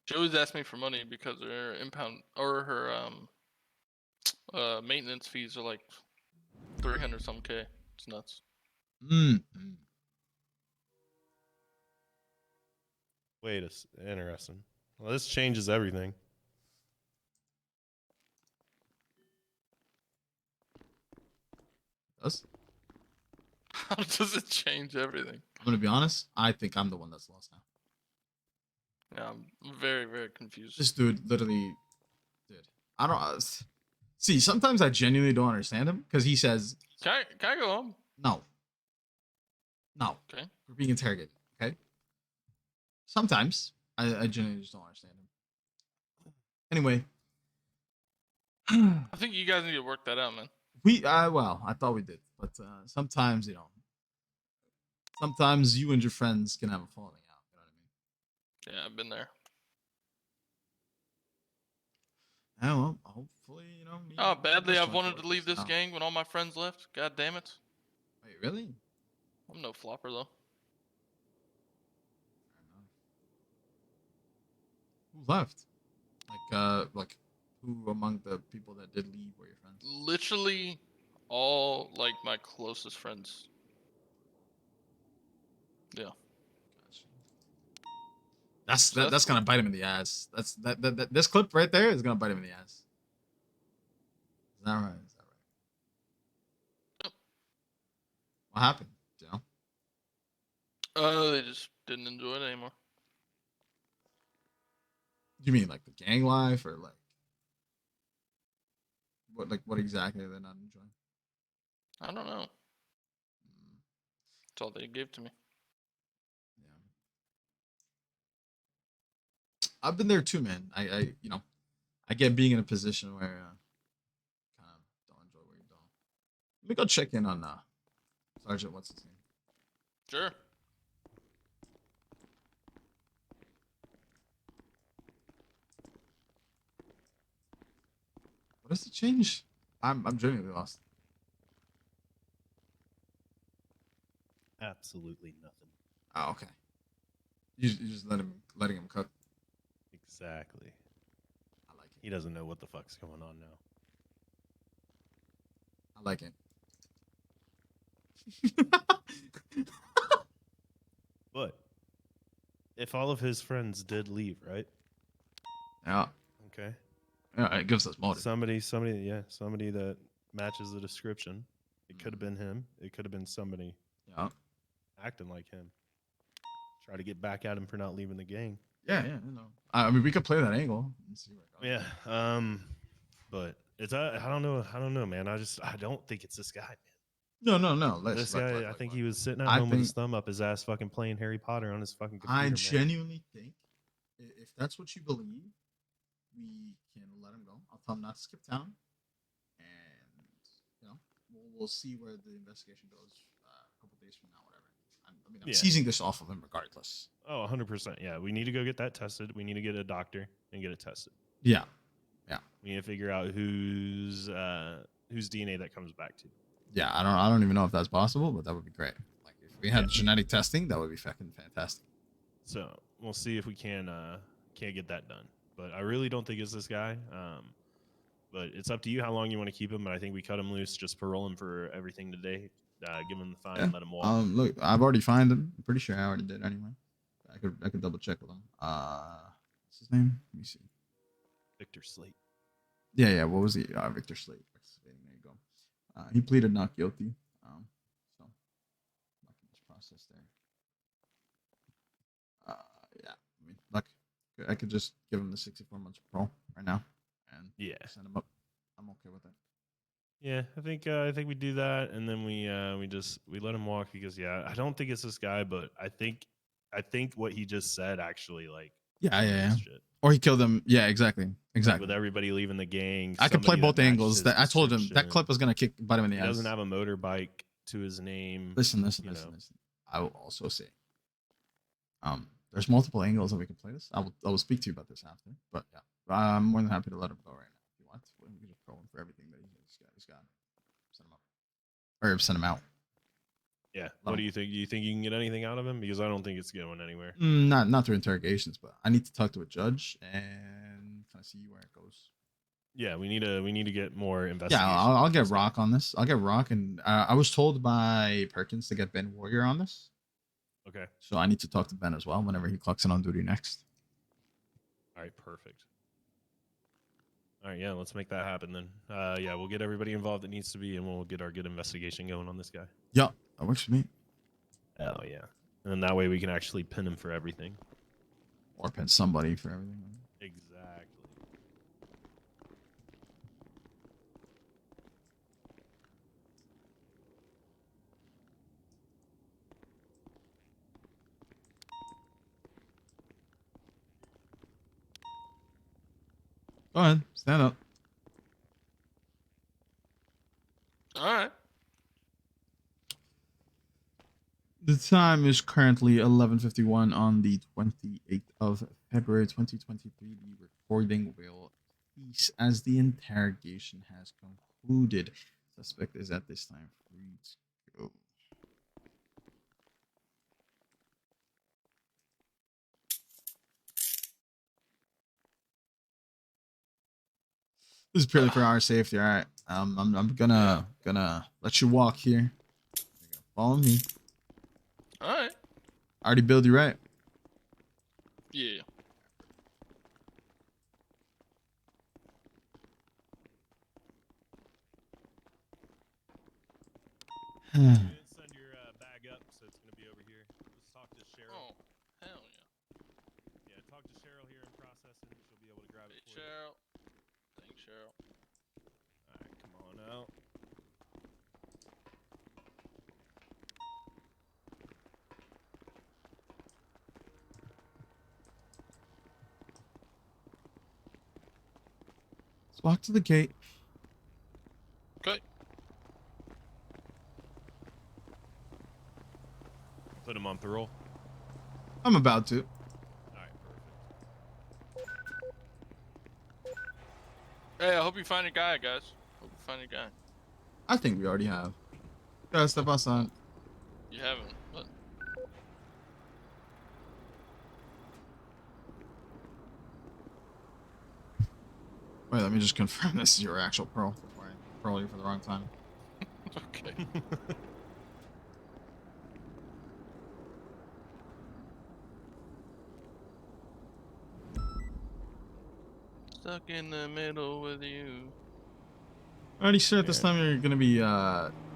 She always asks me for money because her impound or her maintenance fees are like 300 some K. It's nuts. Mm. Interesting. Well, this changes everything. Does? How does it change everything? I'm gonna be honest. I think I'm the one that's lost now. Yeah, I'm very, very confused. This dude literally, dude. I don't see. Sometimes I genuinely don't understand him because he says Can I go home? no. Okay. We're being interrogated. Okay. Sometimes I genuinely just don't understand him. Anyway, I think you guys need to work that out, man. well, I thought we did, but sometimes sometimes you and your friends can have a falling out. You know what I mean? Yeah, I've been there. Yeah, well, hopefully, me Oh, and badly this I've joint wanted work to leave this out. gang when all my friends left. God damn it. Wait, really? I'm no flopper though. Who left? Like who among the people that did leave were your friends? Literally all like my closest friends. Yeah. Gotcha. That's gonna bite him in the ass. This clip right there is gonna bite him in the ass. Is that right? Yep. What happened? They just didn't enjoy it anymore. You mean like the gang life or like what exactly are they not enjoying? I don't know. That's all they gave to me. Yeah. I've been there too, man. I get being in a position where kind of don't enjoy what you're doing. Let me go check in on Sergeant. What's his name? Sure. What does it change? I'm genuinely lost. Absolutely nothing. Oh, okay. You just letting him cook. Exactly. I like it. He doesn't know what the fuck's going on now. I like it. But if all of his friends did leave, right? Yeah. Okay. Yeah, it gives us motive. Somebody that matches the description. It could have been him. It could have been somebody Yeah. acting like him. Try to get back at him for not leaving the gang. Yeah. I mean, we could play that angle and see where it goes. Yeah. But it's I don't know, man. I don't think it's this guy, man. No. This guy, I think he was sitting at I home with his think- thumb up his ass, fucking playing Harry Potter on his fucking computer. I man. genuinely think if that's what you believe, we can let him go. I'll tell him not to skip town, and we'll see where the investigation goes a couple days from now, whatever. I'm seizing this off of him regardless. Oh, 100%. Yeah, we need to go get that tested. We need to get a doctor and get it tested. Yeah. We need to figure out whose DNA that comes back to. Yeah, I don't even know if that's possible, but that would be great. Like if we had genetic testing, that would be fucking fantastic. So we'll see if we can't get that done. But I really don't think it's this guy. But it's up to you how long you want to keep him. But I think we cut him loose, just parole him for everything today. Give him the fine, and let him walk. Look, I've already fined him. I'm pretty sure I already did anyway. I could double check with him. What's his name? Let me see. Victor Slate. Yeah. What was he? Victor Slate. There you go. He pleaded not guilty. So nothing was processed there. Yeah. I mean, look, I could just give him the 64 months parole right now, and send him up. I'm okay with that. Yeah, I think we do that, and then we let him walk because I don't think it's this guy, but I think I think what he just said actually like Yeah, yeah, yeah. shit. Or he killed them. Yeah, exactly, Like, exactly. with everybody leaving the gang. I could play somebody that both matched angles. his That I told him that description. clip was gonna kick butt him in the He ass. doesn't have a motorbike to his name. Listen. you know. I will also say, there's multiple angles that we can play this. I will speak to you about this after. But yeah, I'm more than happy to let him go right now if you want. We can just throw him for everything that he's got. Send him up, or send him out. Yeah. What do you think? Do you think you can get anything out of him? Because I don't think it's going anywhere. Not through interrogations, but I need to talk to a judge and kind of see where it goes. Yeah, we need to get more investigation. Yeah, I'll get Rock on this. I'll get Rock, and I was told by Perkins to get Ben Warrior on this. Okay. So I need to talk to Ben as well whenever he clocks in on duty next. All right, perfect. All right, yeah, let's make that happen then. Yeah, we'll get everybody involved that needs to be, and we'll get our good investigation going on this guy. Yeah, that works for me. Hell yeah. And then that way we can actually pin him for everything. Or pin somebody for everything. Exactly. Go ahead, stand up. All right. The time is currently 11:51 on the 28th of February 2023. The recording will cease as the interrogation has concluded. Suspect is at this time free to go. This is purely for our safety. All right. I'm gonna let you walk here. You're gonna follow me. All right. I already billed you right. Yeah. Send your bag up, so it's going to be over here. Let's talk to Cheryl. Oh, hell yeah. Yeah, talk to Cheryl here in processing. She'll be able to grab Hey, it for you. Cheryl. Thanks, Cheryl. All right, come on out. Let's walk to the gate. Okay. Put him on parole. I'm about to. All right, perfect. Hey, I hope you find your guy, guys. Hope you find your guy. I think we already have. Gotta step outside. You haven't, but Wait, let me just confirm this is your actual pearl before I pearl you for the wrong time. okay. Stuck in the middle with you. Already sure at this Yeah. time you're gonna be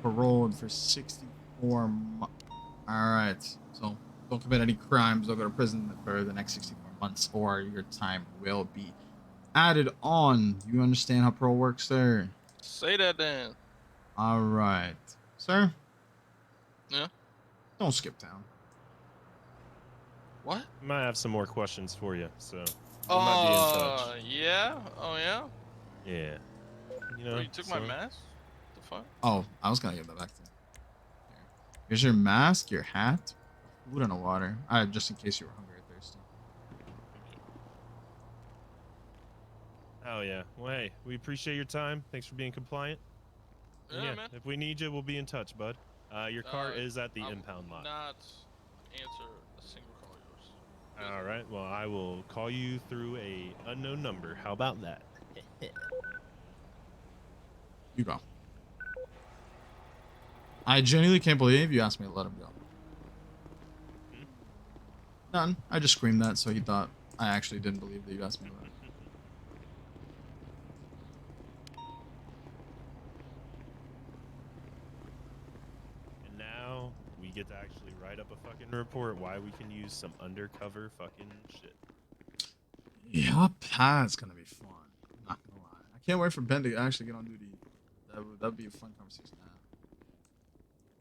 paroled for 64 months. Alright. So don't commit any crimes, don't go to prison for the next 64 months, or your time will be added on. You understand how parole works, sir? Say that then. Alright. Sir? Yeah. Don't skip town. What? Might have some more questions for you, so we might be in touch. Yeah? Oh, yeah? Yeah. You know, Oh, you took my so- mask? The fuck? Oh, I was gonna give that back to you. Here. Here's your mask, your hat, food, and a water. Alright, just in case you were hungry or thirsty. Oh yeah. Well, hey, we appreciate your time. Thanks for being compliant. And Yeah, man. If we need you, we'll be in touch, bud. Your car is at the I will impound lot. not answer a single call of yours. All right. Well, I will call you through a unknown number. How about that? You go. I genuinely can't believe you asked me to let him go. None. I just screamed that so he thought I actually didn't believe that you asked me to let him. And now we get to actually write up a fucking report why we can use some undercover fucking shit. Yup, that's gonna be fun. I'm not gonna lie. I can't wait for Ben to actually get on duty. That'd be a fun conversation to have.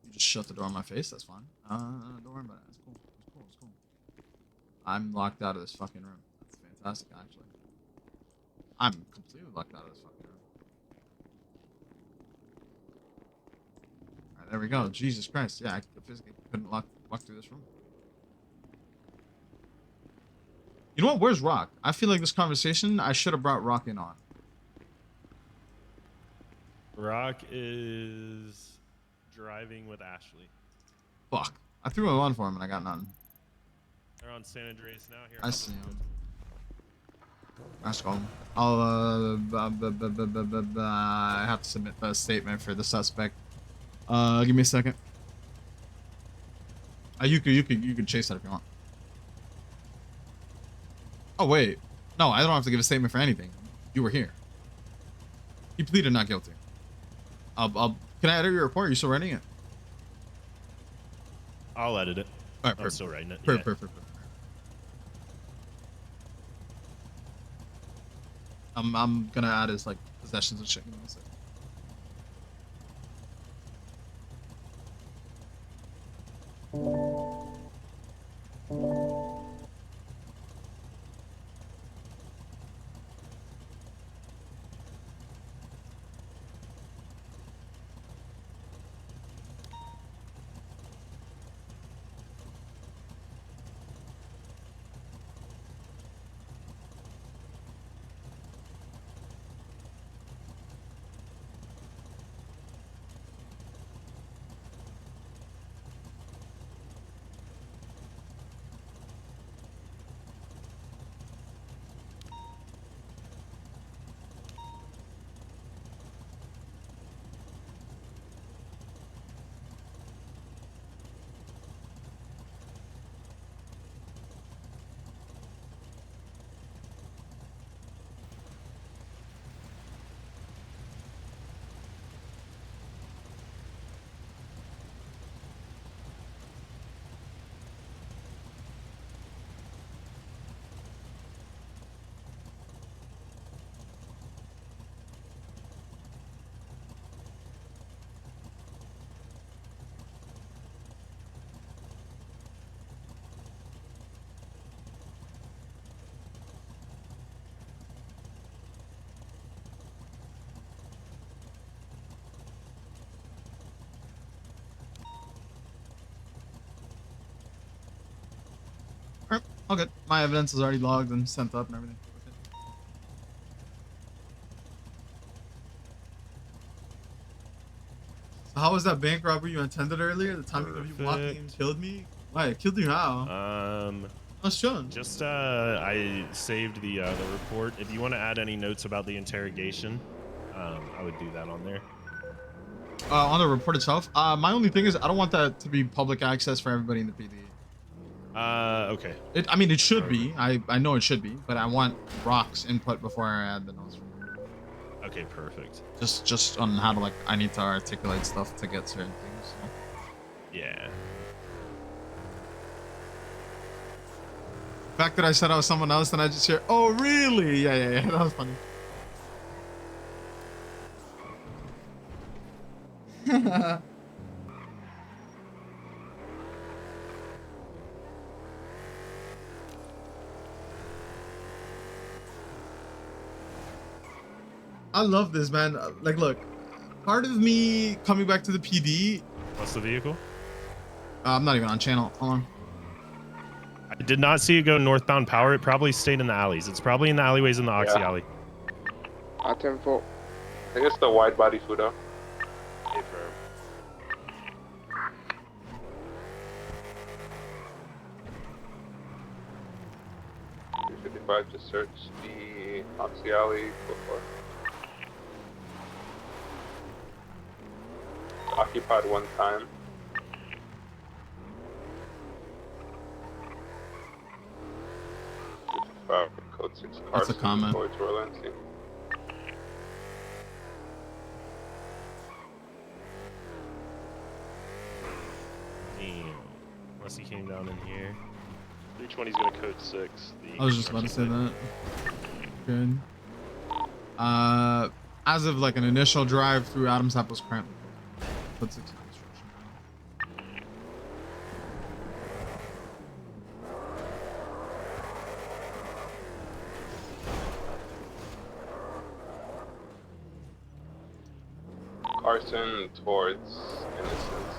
You just shut the door on my face. That's fine. Don't worry about it. It's cool. It's cool. It's cool. I'm locked out of this fucking room. That's fantastic, actually. I'm completely locked out of this fucking room. Alright, there we go. Jesus Christ. Yeah, I physically couldn't walk through this room. You know what? Where's Rock? I feel like this conversation, I should have brought Rock in on. Rock is driving with Ashley. Fuck. I threw a one for him and I got none. They're on San Andreas now. Here, I I'll see go him. to them. Let's go. I'll, I have to submit the statement for the suspect. Give me a second. You could chase that if you want. Oh, wait. No, I don't have to give a statement for anything. You were here. He pleaded not guilty. Can I edit your report? Are you still writing it? I'll edit it. All right, I'm perfect. still writing it. Yeah. Perfect. I'm gonna add his like possessions and shit. Give me one second. Alright, all good. My evidence is already logged and sent up and everything. Okay. So how was that bank robbery you attended earlier? The timing of you walking and killed me? Why? I killed you how? I was chilling. Just I saved the report. If you want to add any notes about the interrogation, I would do that on there. On the report itself, my only thing is I don't want that to be public access for everybody in the PD. Okay. I mean, it should be. I know it should be, but I want Rock's input before I add the notes. Okay, perfect. Just on how to like, I need to articulate stuff to get certain things. So. Yeah. The fact that I said I was someone else, and I just hear, "Oh, really? Yeah. That was funny." I love this, man. Like, look, part of me coming back to the PD. What's the vehicle? I'm not even on channel. Hold on. I did not see it go northbound power. It probably stayed in the alleys. It's probably in the alleyways in the Oxy alley. 10-4. I think it's the wide body Fudo. Affirm. 355 to search the Oxy Alley before. Occupied one time. Code 6 car. That's a comment. Towards Orlancy. Damn. Unless he came down in here. 320's gonna code 6. I was just about to say that. Good. As of like an initial drive through Adams Apple's currently. Put 6 in construction. Carson towards Innocence.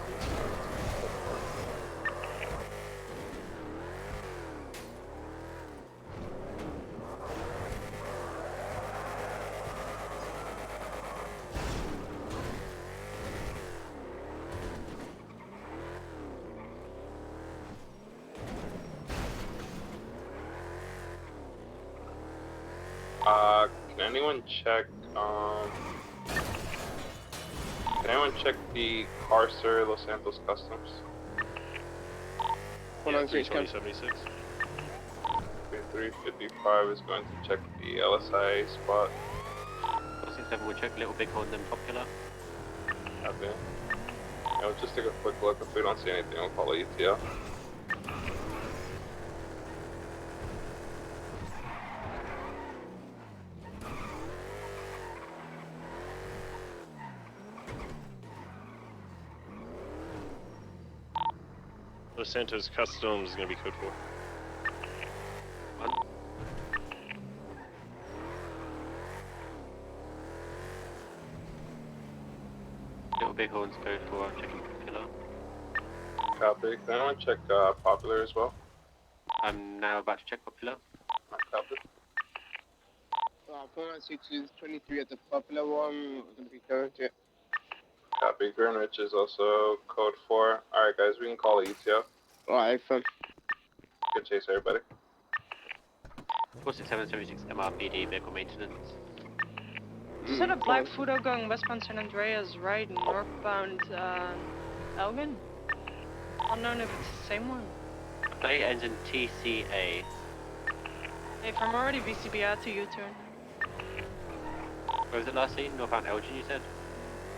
Can anyone check, the Carcer Los Santos Customs? Yeah, 32076. 355 is going to check the LSI spot. 467 will check Little Bighorn, then Popular. Okay. Yeah, we'll just take a quick look. If we don't see anything, we'll call it ETL. Los Santos Customs is going to be code 4. Little Bighorn's code 4, I'm checking Popular. Copy. Can anyone check Popular as well? I'm now about to check Popular. Copy. 496 is 23 at the popular one. Gonna be current, yeah. Copy. Greenwich is also code 4. Alright guys, we can call it ETL. Alright, fam. Good chase everybody. 46776 MRPD, vehicle maintenance. Just had a black Fudo going westbound San Andreas, right, northbound Elgin. Unknown if it's the same one. Plate ends in TCA. If I'm already VCB out to U-turn. Where was it last seen? Northbound Elgin, you said?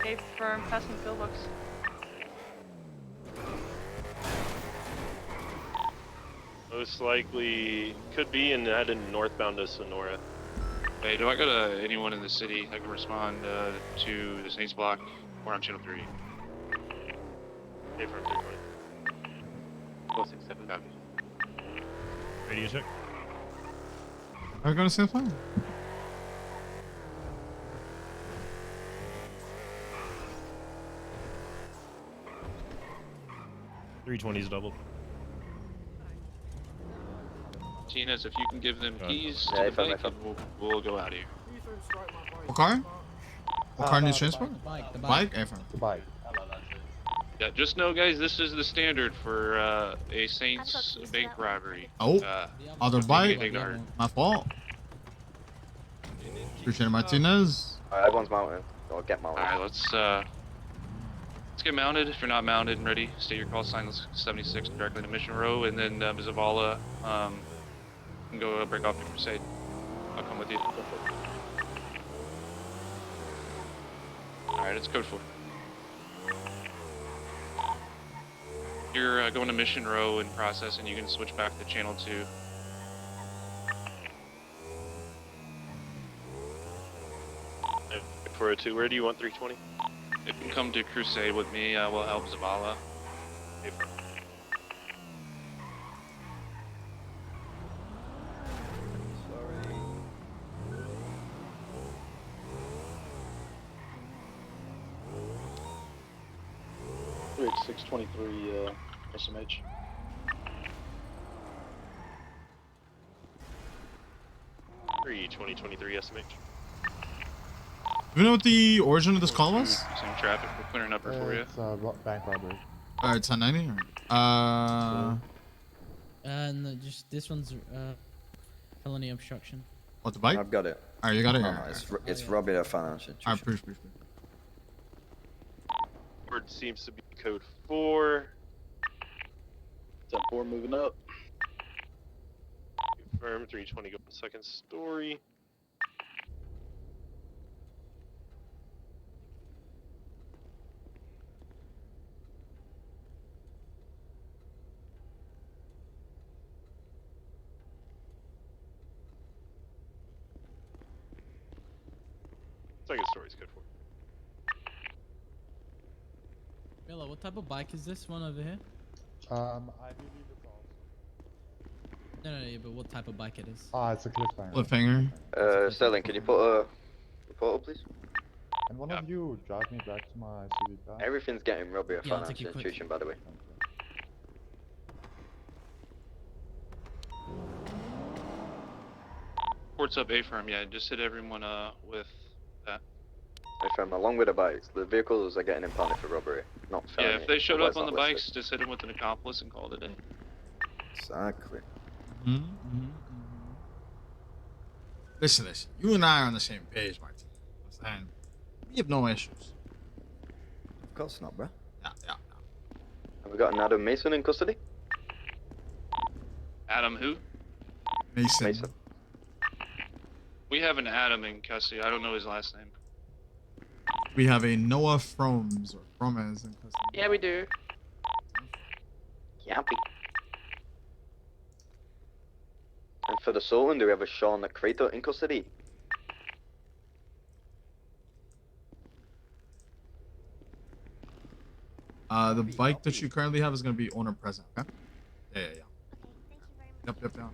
Cape firm, passing pillbox. Most likely could be and headed northbound to Sonora. Hey, do I got anyone in the city that can respond to the Saints block? We're on channel 3. Cape firm 320. 467. Radio check. Are we going to San Juan? .320's double. Martinez, if you can give them keys Yeah, to if the I'm- bike, we'll go out of here. What car? What car needs transport? The bike. The Bike? bike. Ephraim. The bike. Yeah, just know, guys, this is the standard for a I've Saints got keys to bank that one. robbery. Oh, The other other bike. Big heart. My fault. Appreciate it, Martinez. Everyone's mounted. Or get mounted. Alright, let's get mounted. If you're not mounted and ready, state your call sign 76 directly to Mission Row, and then Ms. Zavala can go break off your crusade. I'll come with you. Alright, it's code 4. You're going to Mission Row and processing. You can switch back to channel 2. For a 2, where do you want 320? If you can come to Crusade with me, we'll help Zavala. Cape firm. Sorry. 623 SMH. Three 2023 SMH. Do you know what the origin of this call was? Same traffic, we're clearing up here for you. It's bank robbery. Alright, 1090. No, just this one's felony obstruction. What, the bike? I've got it. Alright, you got it No, here. no, it's robbing a financial Alright, institution. push. Word seems to be code 4. 10-4 moving up. Confirm 320 going second story. Second story's code 4. Miller, what type of bike is this one over here? I believe it's all. No, yeah, but what type of bike it is? Ah, it's a cliffhanger. Cliffhanger. Sterling, can you put a report up, please? Can one of you drive me back to my civic car? Everything's getting robbery of Yeah, I'll take financial you quick. institution, by the way. Ports up A firm, yeah, just hit everyone with that. If I'm along with the bikes, the vehicles are getting impounded for robbery, not felony. Yeah, if they showed otherwise up on the not listed. bikes, just hit them with an accomplice and call it a day. Exactly. Listen, you and I are on the same page, Martin. And we have no issues. Of course not, bro. Yeah. Have we got an Adam Mason in custody? Adam who? Mason. We have an Adam in custody. I don't know his last name. We have a Noah Froms or Fromes in custody. Yeah, we do. Yappy. And for the Sultan, do we have a Sean Crater in custody? The bike that you currently have is going to be owner present, okay? Yeah. Okay, thank you very much. Yep.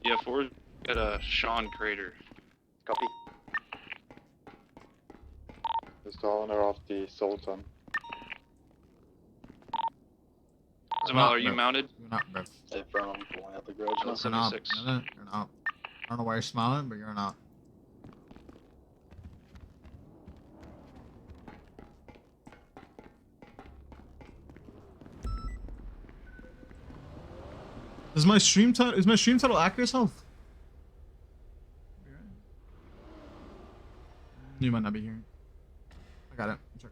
Yeah, forward at Sean Crater. Copy. It's the owner of the Sultan. Zamal, are you mounted? You're not, bro. Hey, bro, I'm pulling out the garage now. You're not. 76. You're not. I don't know why you're smiling, but you're not. Is my stream title accurate health? You might not be here. I got it. Check.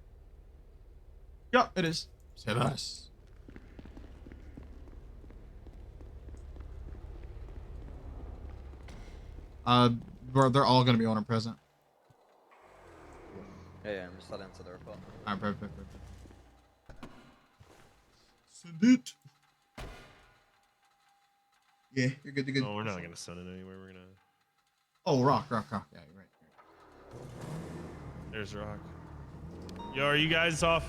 Yep, it is. Say less. Bro, they're all gonna be owner present. Yeah, I'm just heading to the report. Alright, perfect. Send it. Yeah, you're good. No, we're not gonna send it anywhere. We're gonna. Oh, rock. Yeah, you're right. There's Rock. Yo, are you guys off?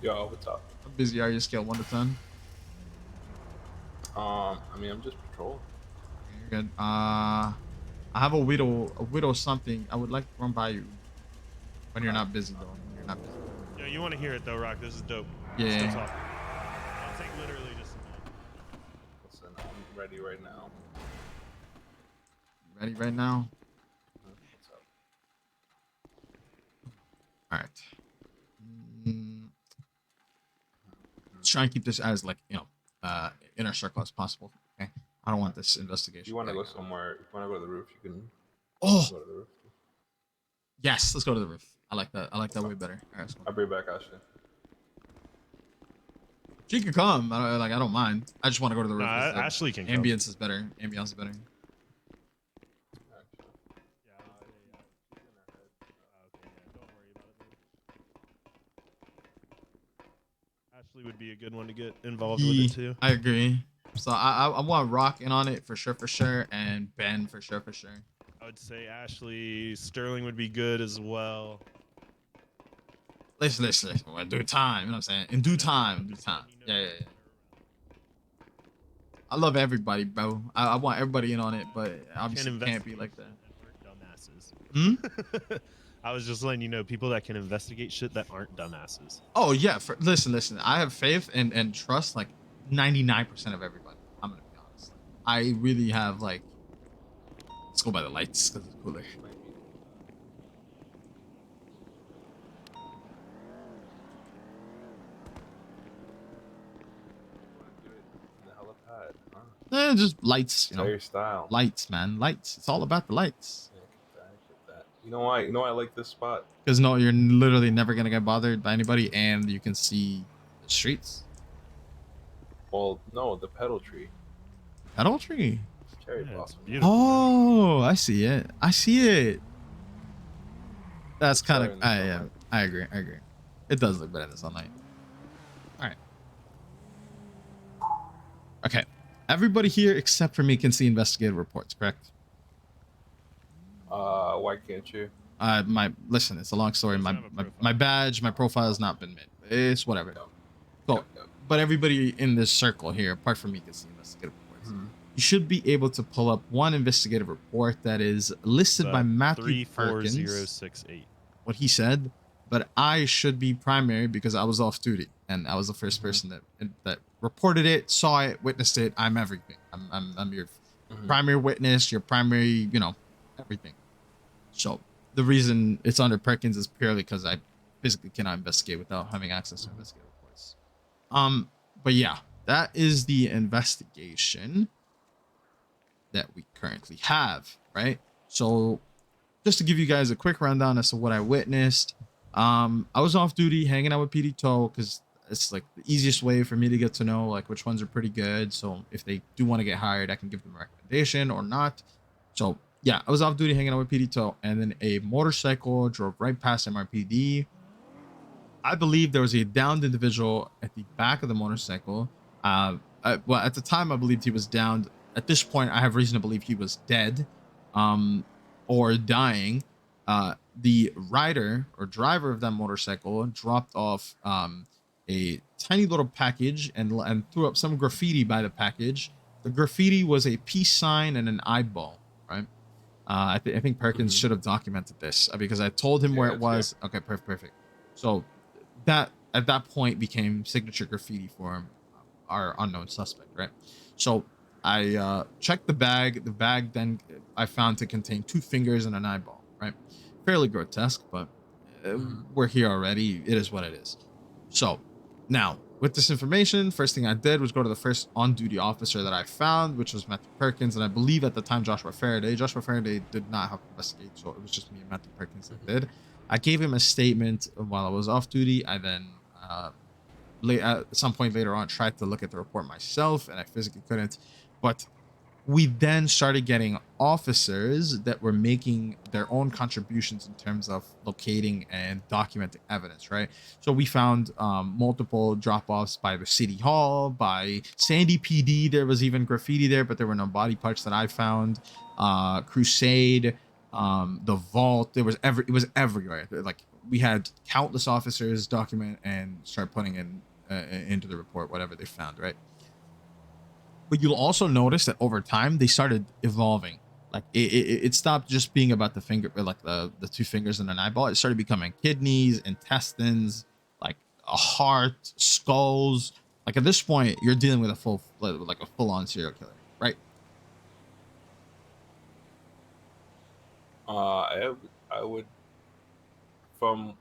Yo, what's up? How busy are you? Scale 1 to 10. I mean, I'm just patrolling. You're good. I have a widow something. I would like to run by you when you're not busy, though. When you're not busy. Yo, you want to hear it though, Rock? This is dope. Yeah. Still talk. I'll take literally just a minute. Listen, I'm ready right now. Ready right now? What's up? All right. Let's try and keep this as inner circle as possible. Okay. I don't want this investigation. If you want to go somewhere, if you want to go to the roof, you can. Oh. Go to the roof. Yes, let's go to the roof. I like that. I like that way better. All right, let's go. I'll bring back Ashley. She can come. I don't mind. I just want to go to the roof. Nah, Ashley can come. Ambience is better. Ambience is better. Ashley would be a good one to get involved with it too. I agree. So I want Rock in on it for sure, and Ben for sure. I would say Ashley, Sterling would be good as well. Listen. In due time, you know what I'm saying? In due time. Yeah. I love everybody, bro. I want everybody in on it, but obviously it can't be like that. Dumbasses. I was just letting you know, people that can investigate shit that aren't dumbasses. Oh yeah, listen. I have faith and trust like 99% of everybody. I'm gonna be honest. I really have let's go by the lights because it's cooler. Just lights, Your style. Lights, man. Lights. It's all about the lights. You know why? I like this spot. Because no, you're literally never gonna get bothered by anybody, and you can see the streets. Well, no, the pedal tree. Pedal tree. Cherry blossom. Oh, I see it. That's kind of. I agree. It does look better in the sunlight. All right. Okay. Everybody here except for me can see investigative reports, correct? Why can't you? Listen, it's a long story. My badge, my profile has not been made. It's whatever. So, but everybody in this circle here, apart from me, can see investigative reports. You should be able to pull up one investigative report that is listed by Matthew Perkins. 34068. What he said, but I should be primary because I was off duty and I was the first person that reported it, saw it, witnessed it. I'm everything. I'm your primary witness, your primary, everything. So the reason it's under Perkins is purely because I physically cannot investigate without having access to investigative reports. But yeah, that is the investigation that we currently have, right? So just to give you guys a quick rundown as to what I witnessed, I was off duty hanging out with PD Toe because it's like the easiest way for me to get to know like which ones are pretty good. So if they do want to get hired, I can give them a recommendation or not. So yeah, I was off duty hanging out with PD Toe, and then a motorcycle drove right past MRPD. I believe there was a downed individual at the back of the motorcycle. Well, at the time, I believed he was downed. At this point, I have reason to believe he was dead, or dying. The rider or driver of that motorcycle dropped off a tiny little package and threw up some graffiti by the package. The graffiti was a peace sign and an eyeball, right? I think Perkins should have documented this because I told him where it was. Okay, perfect. So that at that point became signature graffiti for our unknown suspect, right? So I checked the bag. The bag then I found to contain 2 fingers and an eyeball, right? Fairly grotesque, but we're here already. It is what it is. So now with this information, first thing I did was go to the first on-duty officer that I found, which was Matthew Perkins, and I believe at the time Joshua Faraday. Joshua Faraday did not help investigate, so it was just me and Matthew Perkins that did. I gave him a statement while I was off duty. I then at some point later on tried to look at the report myself, and I physically couldn't. But we then started getting officers that were making their own contributions in terms of locating and documenting evidence, right? So we found multiple drop-offs by the city hall, by Sandy PD. There was even graffiti there, but there were no body parts that I found. Crusade, the vault, it was everywhere. Like we had countless officers document and start putting in into the report whatever they found, right? But you'll also notice that over time they started evolving. Like it stopped just being about the finger, like the 2 fingers and an eyeball. It started becoming kidneys, intestines, like a heart, skulls. Like at this point, you're dealing with a full-on serial killer, right? I would, from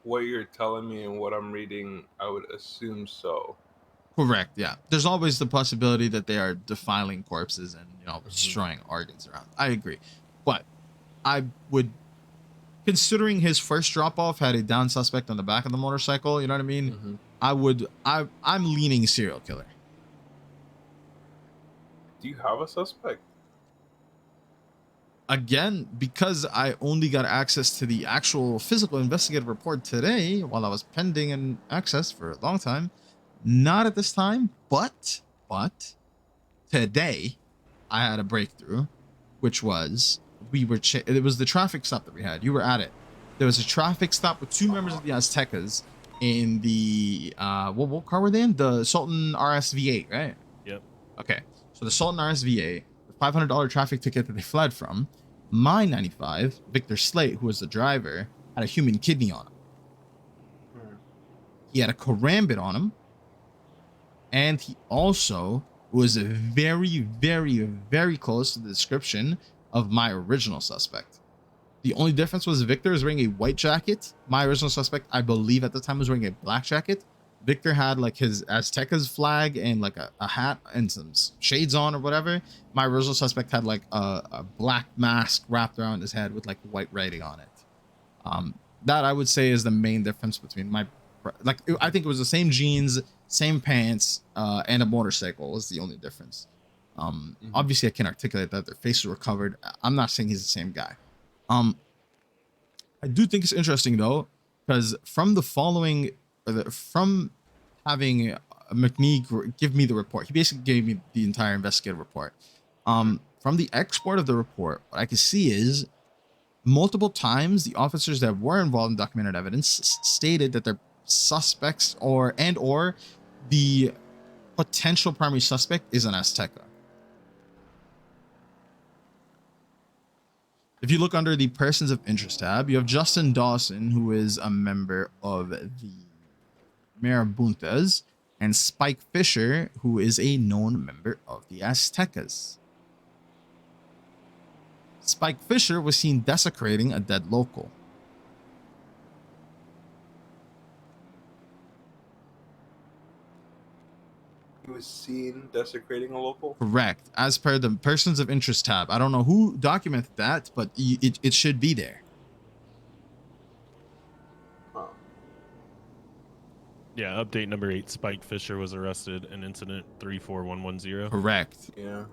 what you're telling me and what I'm reading, I would assume so. Correct. Yeah. There's always the possibility that they are defiling corpses and destroying organs around. I agree, but I would, considering his first drop off had a down suspect on the back of the motorcycle. You know what I mean? I'm leaning serial killer. Do you have a suspect? Again, because I only got access to the actual physical investigative report today while I was pending in access for a long time. Not at this time, but today I had a breakthrough, which was it was the traffic stop that we had. You were at it. There was a traffic stop with 2 members of the Aztecas in the what car were they in? The Sultan RSV8, right? Yep. Okay, so the Sultan RSV8, the $500 traffic ticket that they fled from, my 95 Victor Slate, who was the driver, had a human kidney on him. He had a karambit on him. And he also was very, very, very close to the description of my original suspect. The only difference was Victor was wearing a white jacket. My original suspect, I believe at the time, was wearing a black jacket. Victor had like his Azteca's flag and like a hat and some shades on or whatever. My original suspect had like a black mask wrapped around his head with like white writing on it. That I would say is the main difference between I think it was the same jeans, same pants, and a motorcycle was the only difference. Obviously I can articulate that their faces were covered. I'm not saying he's the same guy. I do think it's interesting though, because from having McNee give me the report, he basically gave me the entire investigative report. From the export of the report, what I can see is multiple times the officers that were involved in documented evidence stated that their suspects or the potential primary suspect is an Azteca. If you look under the persons of interest tab, you have Justin Dawson, who is a member of the Marabuntas, and Spike Fisher, who is a known member of the Aztecas. Spike Fisher was seen desecrating a dead local. He was seen desecrating a local? Correct. As per the persons of interest tab. I don't know who documented that, but it should be there. Oh. Yeah, update number 8. Spike Fisher was arrested in incident 34110. Correct. Yeah.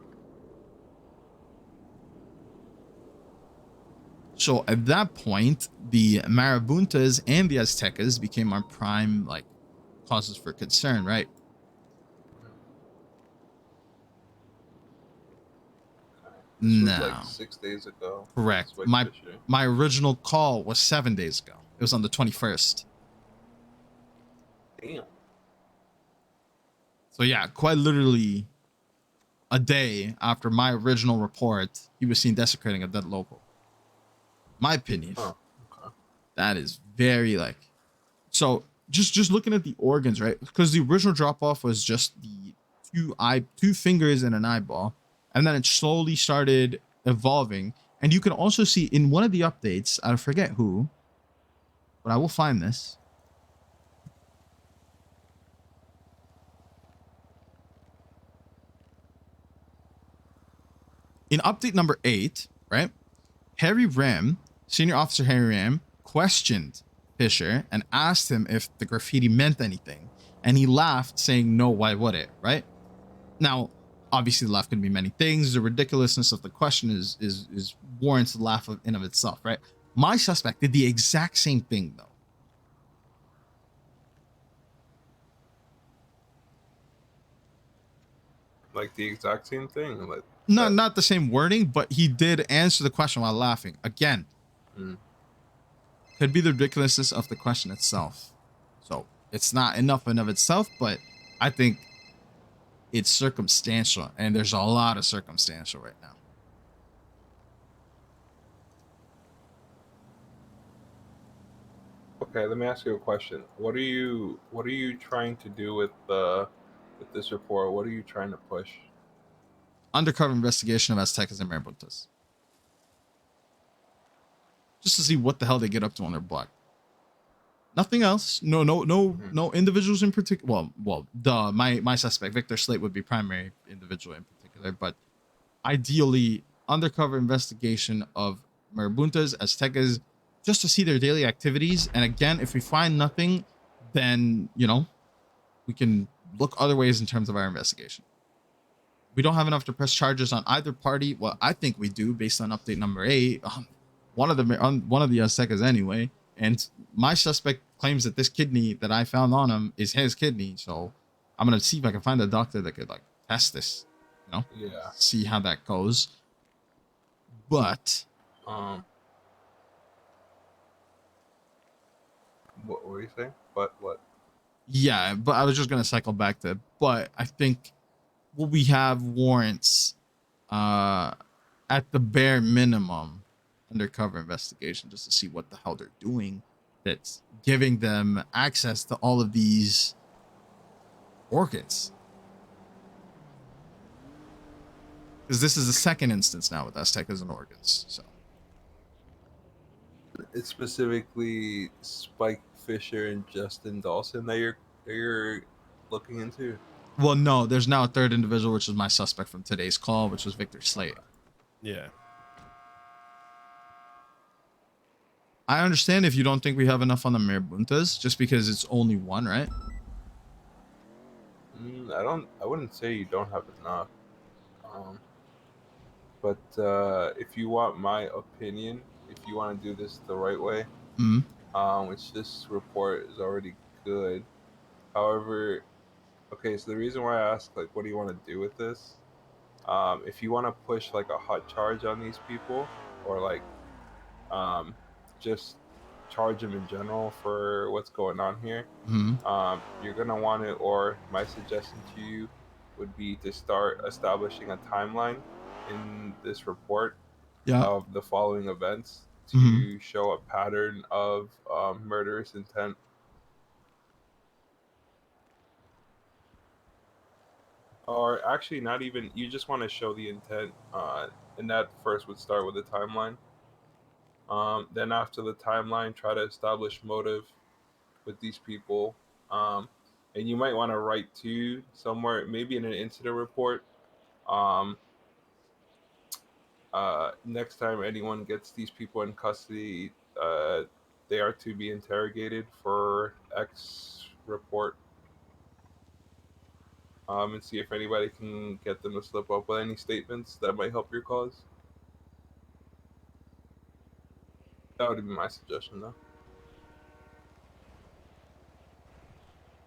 So at that point, the Marabuntas and the Aztecas became our prime like causes for concern, right? This was No. like 6 days ago. Correct. Spike Fisher. My original call was 7 days ago. It was on the 21st. Damn. So yeah, quite literally a day after my original report, he was seen desecrating a dead local. My opinion. Oh, okay. That is very like, so just looking at the organs, right? Because the original drop off was just the two fingers and an eyeball, and then it slowly started evolving. And you can also see in one of the updates, I forget who, but I will find this. In update number 8, right? Harry Ram, Senior Officer Harry Ram, questioned Fisher and asked him if the graffiti meant anything. And he laughed, saying, no, why would it, right? Now, obviously the laugh can be many things. The ridiculousness of the question is warrants the laugh in of itself, right? My suspect did the exact same thing, though. Like the exact same thing? Like, Not the same wording, but he did answer the question while laughing. Again, could be the ridiculousness of the question itself. So it's not enough in of itself, but I think it's circumstantial, and there's a lot of circumstantial right now. Okay, let me ask you a question. What are you trying to do with this report? What are you trying to push? Undercover investigation of Aztecas and Marabuntas. Just to see what the hell they get up to on their block. Nothing else. No individuals in particular. Well, my suspect, Victor Slate, would be primary individual in particular, but ideally undercover investigation of Marabuntas, Aztecas, just to see their daily activities. And again, if we find nothing, then, you know, we can look other ways in terms of our investigation. We don't have enough to press charges on either party. Well, I think we do based on update number 8. One of the Aztecas anyway. And my suspect claims that this kidney that I found on him is his kidney. So I'm going to see if I can find a doctor that could like test this, you know, Yeah. see how that goes. But, what were you saying? But what? yeah, but I was just going to cycle back to, but I think what we have warrants, at the bare minimum, undercover investigation just to see what the hell they're doing that's giving them access to all of these orchids. Because this is the second instance now with Aztecas and orchids. So It's specifically Spike Fisher and Justin Dawson that you're looking into. well, no, there's now a third individual, which is my suspect from today's call, which was Victor Slate. Yeah. I understand if you don't think we have enough on the Marabuntas, just because it's only one, right? I wouldn't say you don't have enough. But if you want my opinion, if you want to do this the right way, which this report is already good. However, okay, so the reason why I asked, like, what do you want to do with this? If you want to push like a hot charge on these people, or like just charge him in general for what's going on here, you're gonna want to, or my suggestion to you would be to start establishing a timeline in this report of the following events to show a pattern of murderous intent. Or actually, not even, you just want to show the intent, and that first would start with a timeline. Then after the timeline, try to establish motive with these people. And you might want to write to somewhere, maybe in an incident report. Next time anyone gets these people in custody, they are to be interrogated for X report. And see if anybody can get them to slip up with any statements that might help your cause. That would be my suggestion, though.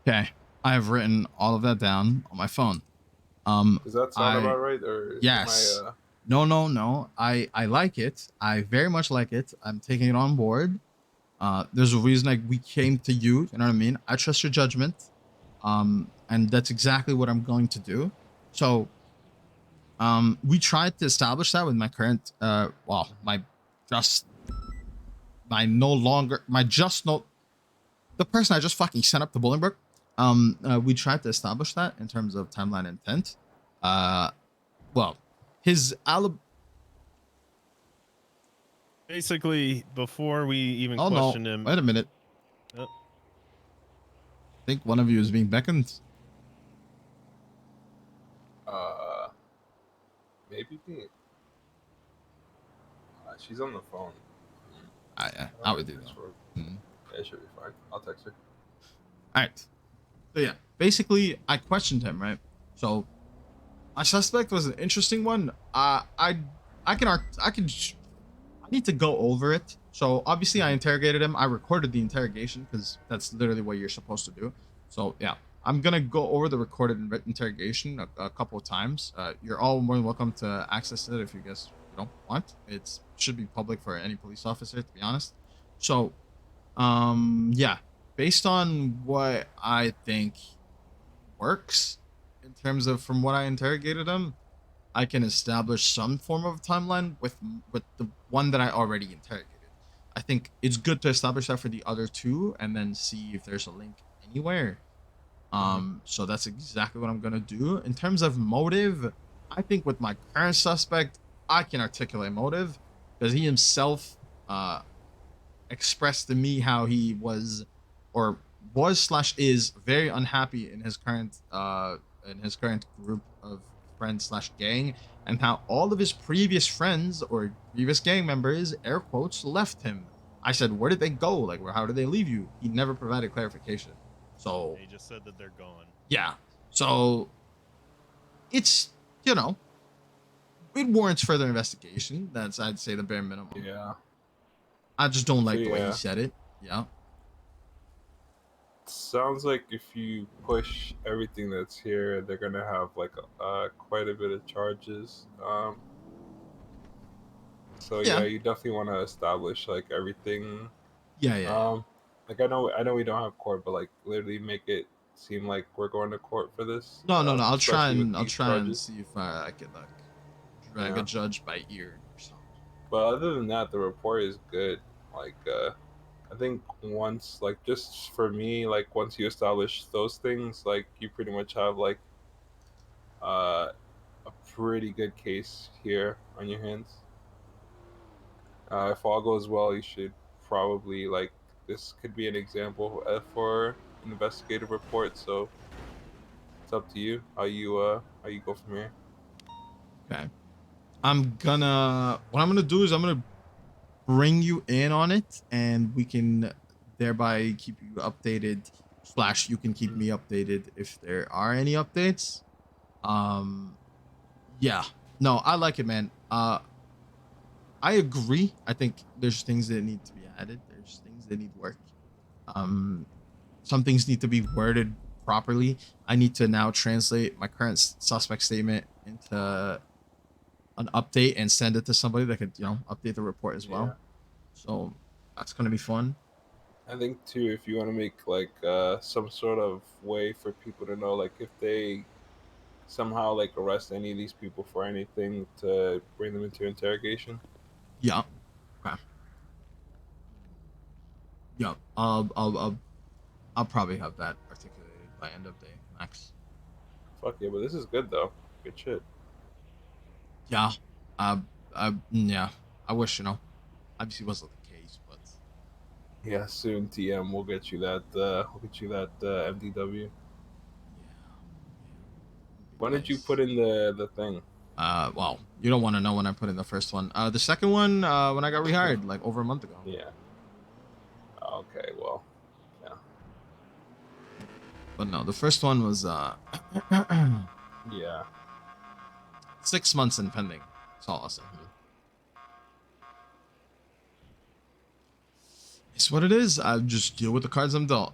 Okay, I have written all of that down on my phone. Does that sound about right, or yes? am I, No. I like it. I very much like it. I'm taking it on board. There's a reason we came to you. You know what I mean? I trust your judgment. And that's exactly what I'm going to do. So, we tried to establish that with my current, the person I just fucking sent up to Bolingbroke. We tried to establish that in terms of timeline intent. His alibi. Basically, before we even question him. Wait a minute. Oh. I think one of you is being beckoned. maybe me. She's on the phone. I would do that. Yeah, it should be fine. I'll text her. All right. So yeah, basically, I questioned him, right? So, my suspect was an interesting one. I need to go over it. So obviously, I interrogated him. I recorded the interrogation because that's literally what you're supposed to do. So yeah, I'm gonna go over the recorded and written interrogation a couple of times. You're all more than welcome to access it if you guys don't want. It should be public for any police officer, to be honest. So, yeah, based on what I think works in terms of from what I interrogated him, I can establish some form of timeline with the one that I already interrogated. I think it's good to establish that for the other two and then see if there's a link anywhere. So that's exactly what I'm gonna do. In terms of motive, I think with my current suspect, I can articulate motive because he himself expressed to me how he was / is very unhappy in his current group of friends / gang, and how all of his previous friends or previous gang members, air quotes, left him. I said, where did they go? Like, how did they leave you? He never provided clarification. So they just said that they're gone. Yeah. So it's, it warrants further investigation. That's, I'd say, the bare minimum. Yeah. I just don't like the way he said it. Yeah. Sounds like if you push everything that's here, they're gonna have like quite a bit of charges. So yeah, you definitely want to establish like everything. Yeah. Like I know we don't have court, but like literally make it seem like we're going to court for this. No. I'll try and charges. see if I can drag a judge by ear or something. But other than that, the report is good. Like I think once, like, just for me, like once you establish those things, like you pretty much have like a pretty good case here on your hands. If all goes well, you should probably, like, this could be an example for an investigative report. So it's up to you how you go from here. Okay. What I'm gonna do is I'm gonna bring you in on it, and we can thereby keep you updated / you can keep me updated if there are any updates. Yeah, no, I like it, man. I agree. I think there's things that need to be added. There's things that need work. Some things need to be worded properly. I need to now translate my current suspect statement into an update and send it to somebody that could, update the report as well. So that's going to be fun. I think too, if you want to make like some sort of way for people to know, like if they somehow like arrest any of these people for anything, to bring them into interrogation. Yeah. Okay. Yeah. I'll probably have that articulated by end of day, max. Fuck yeah, but this is good though. Good shit. Yeah. Yeah. I wish, obviously wasn't the case, but Yeah, soon TM we'll get you that. MDW. When did you put in the thing? Well, you don't want to know when I put in the first one. The second one, when I got rehired, like over a month ago. Yeah. Okay, well, yeah. But no, the first one was Yeah. 6 months in pending. That's all I'll say. It's what it is. I just deal with the cards I'm dealt.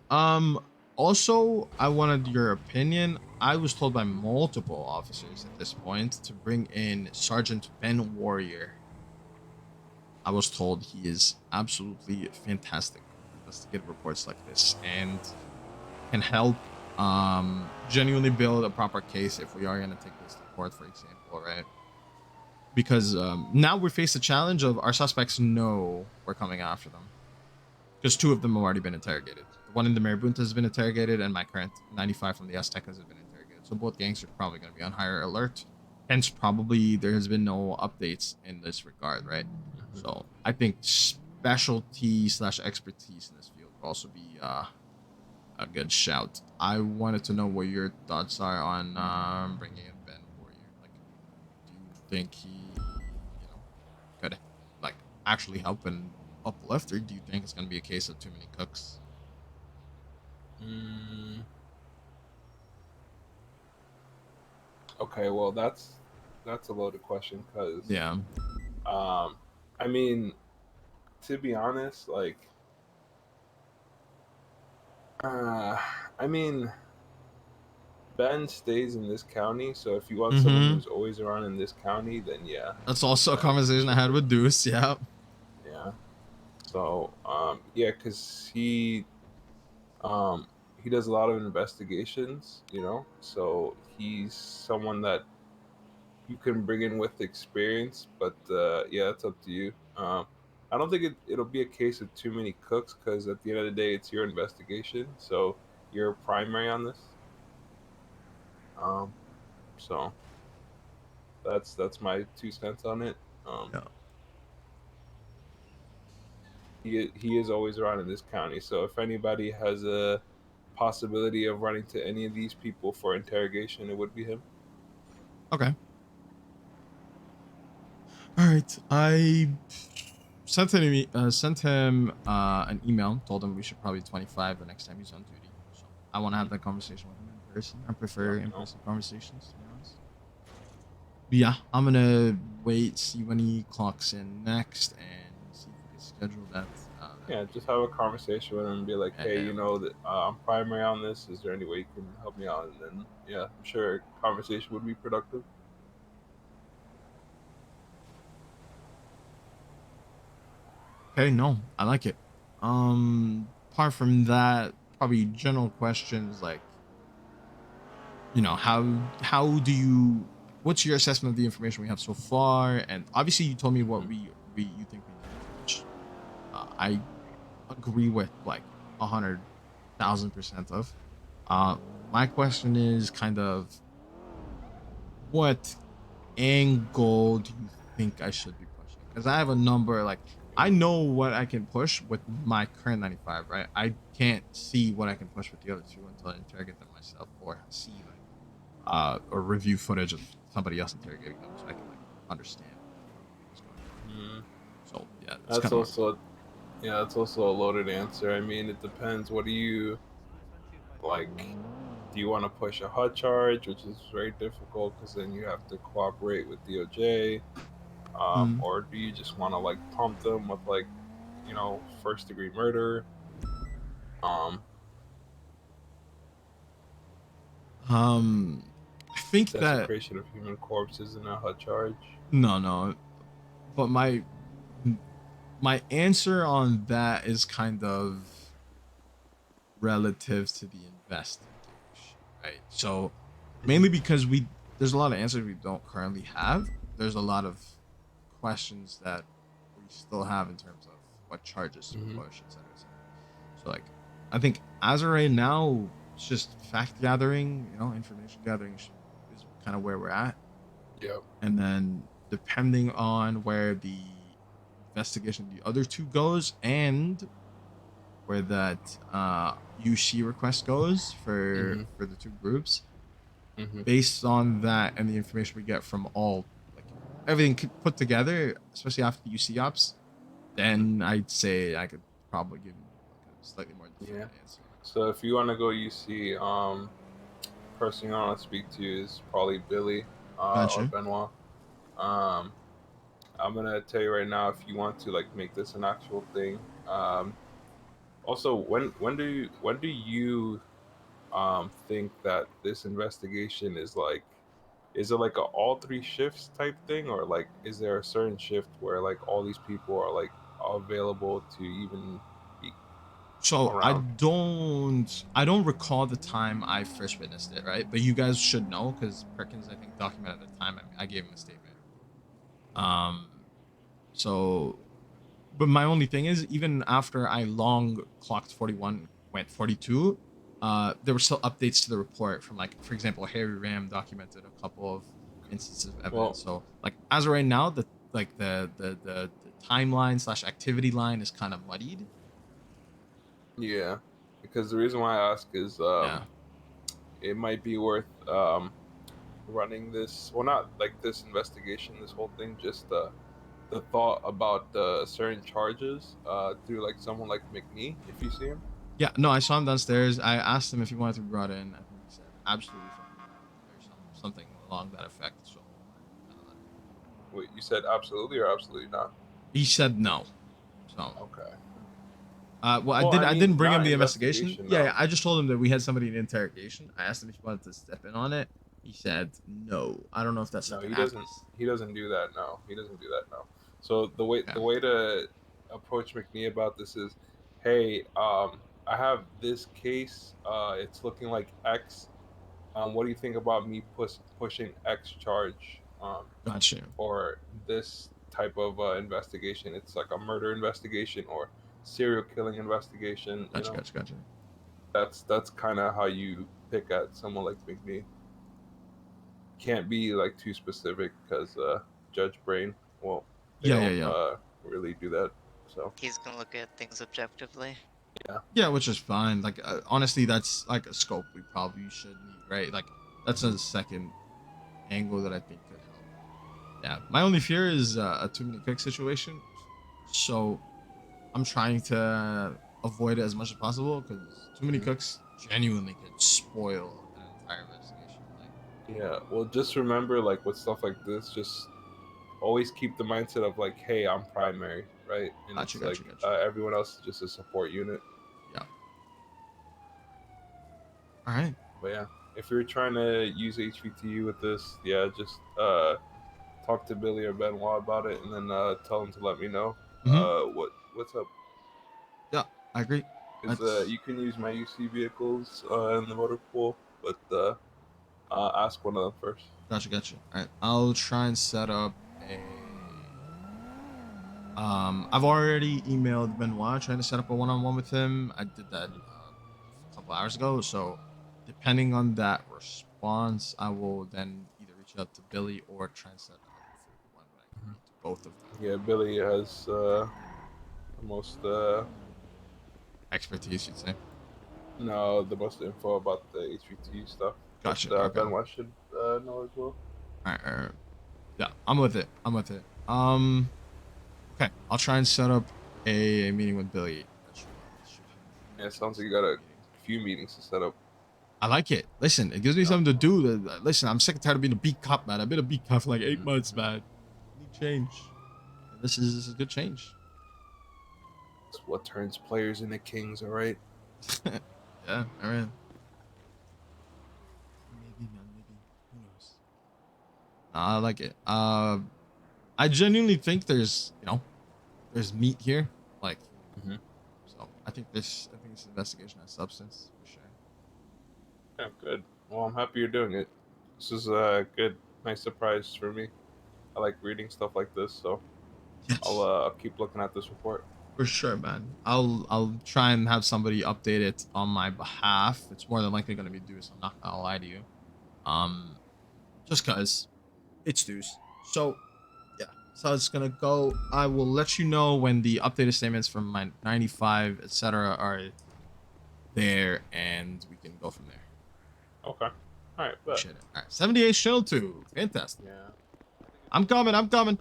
Also, I wanted your opinion. I was told by multiple officers at this point to bring in Sergeant Ben Warrior. I was told he is absolutely fantastic with investigative reports like this and can help genuinely build a proper case if we are going to take this to court, for example, right? Because now we face the challenge of our suspects know we're coming after them. Because 2 of them have already been interrogated. The one in the Marabunta has been interrogated, and my current 95 from the Aztecas has been interrogated. So both gangs are probably going to be on higher alert. Hence, probably there has been no updates in this regard, right? So I think specialty / expertise in this field will also be a good shout. I wanted to know what your thoughts are on bringing in Ben Warrior. Like, do you think he, could like actually help and uplift, or do you think it's going to be a case of too many cooks? Okay, well that's a loaded question because yeah, I mean, to be honest, like, I mean, Ben stays in this county, so if you want someone who's always around in this county, then yeah. That's also a conversation I had with Deuce. Yeah. Yeah. So yeah, because he does a lot of investigations, so he's someone that you can bring in with experience, but yeah, it's up to you. I don't think it'll be a case of too many cooks, because at the end of the day, it's your investigation, so you're primary on this. So that's my 2 cents on it. He is always around in this county, so if anybody has a possibility of running to any of these people for interrogation, it would be him. Okay. All right. I sent him an email, told him we should probably 25 the next time he's on duty. So I want to have that conversation with him in person. I prefer in-person conversations, to be honest. But yeah, I'm gonna wait, see when he clocks in next, and see if we can schedule that. Yeah, just have a conversation with him and be like, hey, that I'm primary on this. Is there any way you can help me out? And then, yeah, I'm sure a conversation would be productive. Okay, no, I like it. Apart from that, probably general questions like, how do you, what's your assessment of the information we have so far? And obviously, you told me what you think we need, which I agree with like 100,000% of. My question is kind of, what angle do you think I should be pushing? Because I have a number, like, I know what I can push with my current 95, right? I can't see what I can push with the other 2 until I interrogate them myself, or see or review footage of somebody else interrogating them, so I can like understand what's going on. So yeah, that's also a loaded answer. I mean, it depends. What do you like? Do you want to push a HUD charge, which is very difficult because then you have to cooperate with DOJ, or do you just want to like pump them with like, 1st-degree murder? I think desecration of human corpses in a HUD charge. No, but my answer on that is kind of, relative to the investigation, right? So mainly because there's a lot of answers we don't currently have. There's a lot of questions that we still have in terms of what charges to push, etc., etc. So like, I think as of right now, it's just fact gathering, information gathering is kind of where we're at. Yep. And then depending on where the investigation of the other two goes and where that UC request goes for the two groups, based on that and the information we get from all, like everything put together, especially after the UC ops, then I'd say I could probably give you like a slightly more definite answer. So if you want to go UC, person you want to speak to is probably Billy or Gotcha. Benoit. I'm gonna tell you right now, if you want to like make this an actual thing. Also, when do you think that this investigation is like? Is it like a all three shifts type thing, or like is there a certain shift where like all these people are like available to even be So around? I don't recall the time I first witnessed it, right? But you guys should know because Perkins, I think, documented the time I gave him a statement. So, but my only thing is, even after I long clocked 41, went 42, there were still updates to the report from, like, for example, Harry Ram documented a couple of instances of evidence. So, like, as of right now, the timeline / activity line is kind of muddied. Yeah, because the reason why I ask is it might be worth running this. Well, not like this investigation, this whole thing, just the thought about certain charges through like someone like McNee, if you see him. Yeah, no, I saw him downstairs. I asked him if he wanted to be brought in. I think he said absolutely fine, or something along that effect. So, Wait, you said absolutely or absolutely not? he said no. So okay. Well, I mean, didn't bring him not the investigation. investigation, Yeah, no. yeah, I just told him that we had somebody in interrogation. I asked him if he wanted to step in on it. He said no. I don't know if that's No, something he happens. doesn't. He doesn't do that. No, he doesn't do that. No. So the way to approach McNee about this is, hey, I have this case. It's looking like X. What do you think about me pushing X charge? Gotcha. Or this type of investigation. It's like a murder investigation or serial killing investigation. Gotcha. That's kind of how you pick at someone like McNee. Can't be like too specific because Judge Brain, well, they don't really do that. So he's gonna look at things objectively. Yeah, which is fine. Like, honestly, that's like a scope we probably should need, right? Like, that's a second angle that I think could help. Yeah, my only fear is a too many cook situation. So I'm trying to avoid it as much as possible because too many cooks genuinely could spoil an entire investigation. yeah, well, just remember, like with stuff like this, just always keep the mindset of like, hey, I'm primary, right? And Gotcha. Everyone else is just a support unit. Yeah. All right. But yeah, if you're trying to use HVTU with this, yeah, just talk to Billy or Benoit about it, and then tell them to let me know what's up. Yeah, I agree. Because you can use my UC vehicles in the motor pool, but ask one of them first. Gotcha. All right, I'll try and set up a. I've already emailed Benoit trying to set up a one-on-one with him. I did that a couple hours ago. So, depending on that response, I will then either reach out to Billy or try and set up a one when I can meet both of them. Yeah, Billy has the most expertise, you'd say. No, the most info about the HVT stuff. Gotcha. But, Okay. Benoit should know as well. All right. Yeah, I'm with it. Okay, I'll try and set up a meeting with Billy. Yeah, it sounds like you got a few meetings to set up. I like it. Listen, it gives me something to do. Listen, I'm sick and tired of being a beat cop, man. I've been a beat cop for like 8 months, man. I need change. And this is good change. It's what turns players into kings, all right? Yeah, all right. Maybe, man, maybe. Who knows? Nah, I like it. I genuinely think there's meat here. Like, So I think this investigation has substance for sure. Yeah, good. Well, I'm happy you're doing it. This is a good, nice surprise for me. I like reading stuff like this, so Yes. I'll keep looking at this report. For sure, man. I'll try and have somebody update it on my behalf. It's more than likely gonna be Deuce. I'm not gonna lie to you. Just cause it's Deuce. So yeah. So it's gonna go. I will let you know when the updated statements from my 95, etc. are there, and we can go from there. Okay. All right. But Appreciate it. All right. 78 Shield 2. Fantastic. yeah. I'm coming. I'm coming.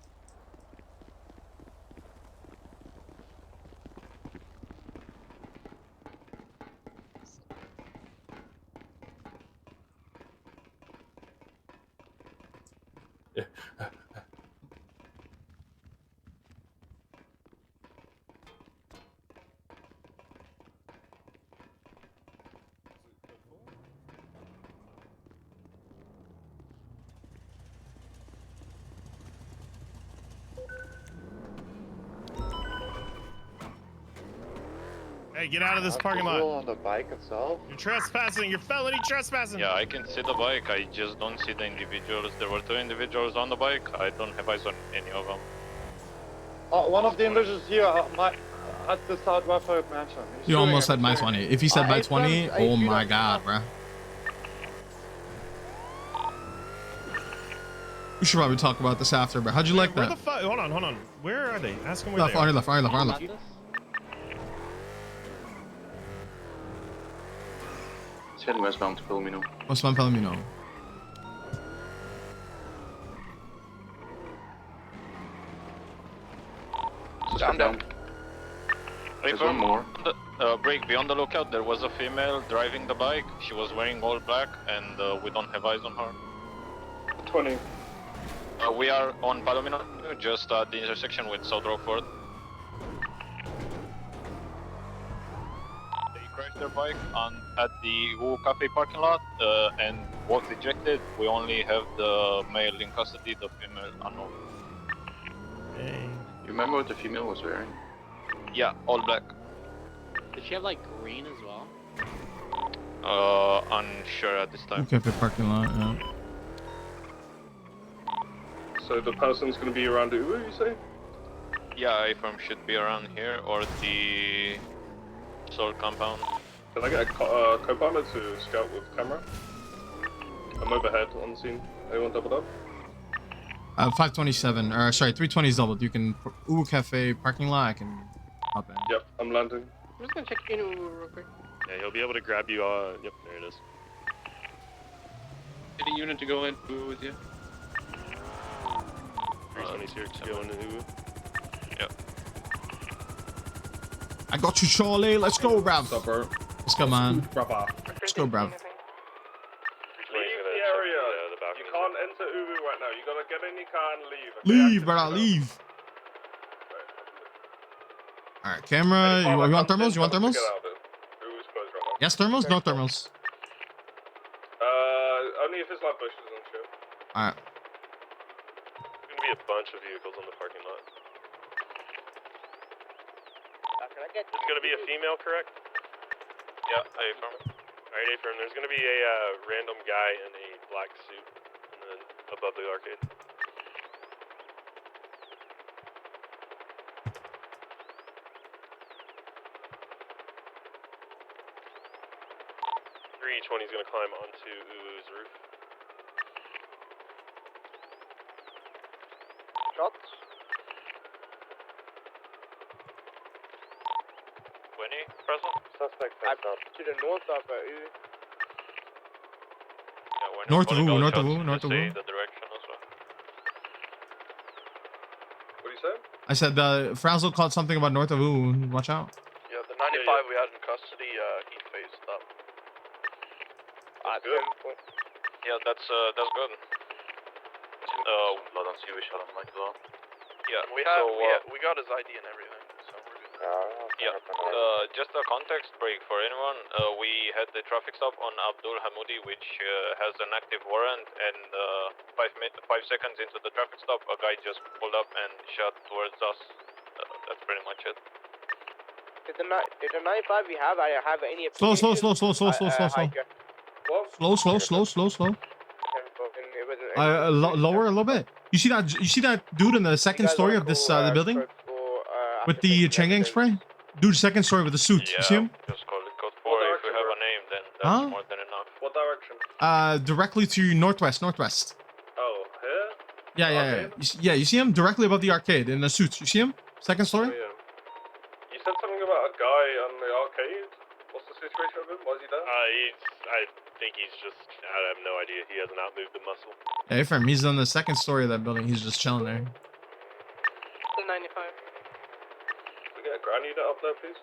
Hey, get out of this parking lot. On the bike itself? You're trespassing. You're felony trespassing. Yeah, I can see the bike. I just don't see the individuals. There were 2 individuals on the bike. I don't have eyes on any of them. Oh, one of the individuals here at the South Raphael mansion. He's You shooting almost at said the my train. 20. If he said my 20, oh my god, bro. We should probably talk about this after, bro. How'd you like Where that? the fuck? Hold on. Where are they? Ask them where Left, they are. left. It's heading westbound to Palomino. Westbound Palomino. Stand down. There's one more. Break, be on the lookout. There was a female driving the bike. She was wearing all black, and we don't have eyes on her. 20. We are on Palomino, just at the intersection with South Rockford. They crashed their bike at the Woo Cafe parking lot and was ejected. We only have the male in custody, the female unknown. Hey. You remember what the female was wearing? Yeah, all black. Did she have like green as well? Unsure at this time. Okay, for parking lot, yeah. So the person's going to be around Uber, you say? Yeah, IFM should be around here or the Soul compound. Can I get a co-pilot to scout with camera? I'm overhead on scene. Anyone doubled up? 527, or sorry, 320 is doubled. You can Ubu Cafe parking lot. I can hop in. Yep, I'm landing. I'm just gonna check in real quick. Yeah, he'll be able to grab you. Yep, there it is. Get a unit to go in with you. 320's here to go into Ubu. Yep. I got you, Charlie. Let's go, bruv. What's up, bro? Let's go, man. Brother. Let's go, bruv. Leave the area. You can't enter Ubu right now. You gotta get in your car and leave. Okay? Leave, brother, leave. All right, camera. You want thermals? You want thermals? Ubu's closed right now. Yes, thermals. No thermals. Only if it's like bushes and shit. All right. There's gonna be a bunch of vehicles in the parking lot. There's gonna be a female, correct? Yeah, IFM. Alright, A-firm, there's gonna be a random guy in a black suit above the arcade. .320's gonna climb onto Ubu's roof. Shots? 20, present? Suspect face up. To the north of Ubu. Yeah, we're North of calling Ubu, out north of shots Ubu, to north of say Ubu. the direction as well. What do you say? I said Frazzle caught something about north of Ubu. Watch out. Yeah, the 95 we had in custody, he faced up. Good. Yeah, that's good. Blood on CV shot on Mike as well. Yeah, We got his ID and everything, so we're good. Yeah, just a context break for anyone. We had the traffic stop on Abdul Hamoudi, which has an active warrant, and 5 seconds into the traffic stop, a guy just pulled up and shot towards us. That's pretty much it. Did the 95 we have, I have any Slow. application? Slow. Lower a little bit. You see that dude in the second story of this the building with the Chang'an spray? Dude, second story with the suit. You see him? Just call it code 4. If you have a name, then that's Huh? more than enough. What direction? Directly to northwest. Oh, here? Yeah, you see him directly above the arcade in the suits. You see him? Second story? Oh, yeah. You said something about a guy on the arcade. What's the situation with him? Why is he there? I think he's just, I have no idea. He hasn't outmoved the muscle. Yeah, Ephraim, he's on the second story of that building. He's just chilling there. The 95. We get a ground unit up there, please.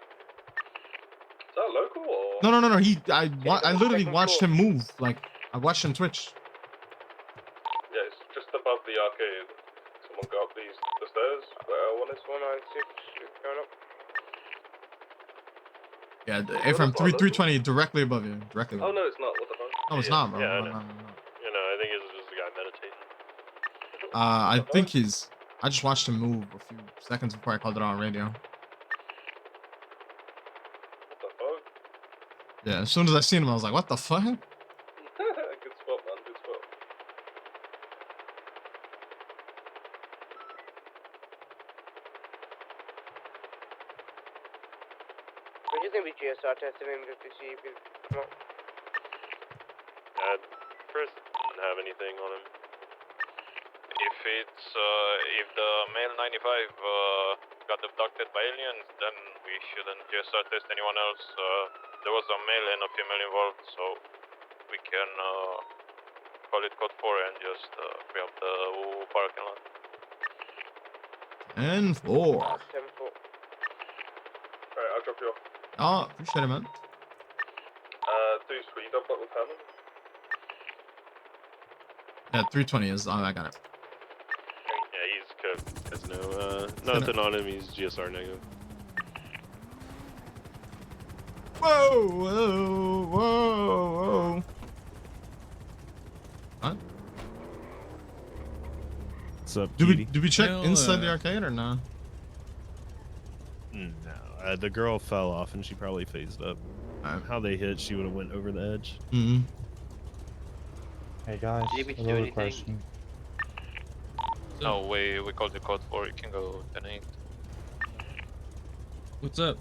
Is that local or? No. I literally watched him move. Like, I watched him twitch. Yeah, it's just above the arcade. Someone go up the stairs where one is. 196, going up. Yeah, Ephraim, 320 directly above you. Directly above. Oh, no, it's not. What the fuck? No, it's not, bro. Yeah, No. You know, I think it's just a guy meditating. I think I just watched him move a few seconds before I called it on radio. What the fuck? Yeah, as soon as I seen him, I was like, what the fuck? Good spot, man. Good spot. We're just gonna be GSR testing him just to see if he's come up. First, didn't have anything on him. If it's if the male 95 got abducted by aliens, then we shouldn't just test anyone else. There was a male and a female involved, so we can call it code 4 and just grab the parking lot. And 4. 10-4. Alright, I'll drop you off. Oh, appreciate it, man. Deuce, will you double up with Herman? Yeah, 320 is. Oh, I got it. Yeah, he's cooked. There's nothing on him. He's GSR negative. Whoa. What? What's up, Did we check No, inside the arcade or no? No, the girl fell off and she probably phased up. How they hit, she would have went over the edge. Mm-hmm. Hey guys, Did we do another anything? question. No, we called the code 4. You can go 10-8. What's up?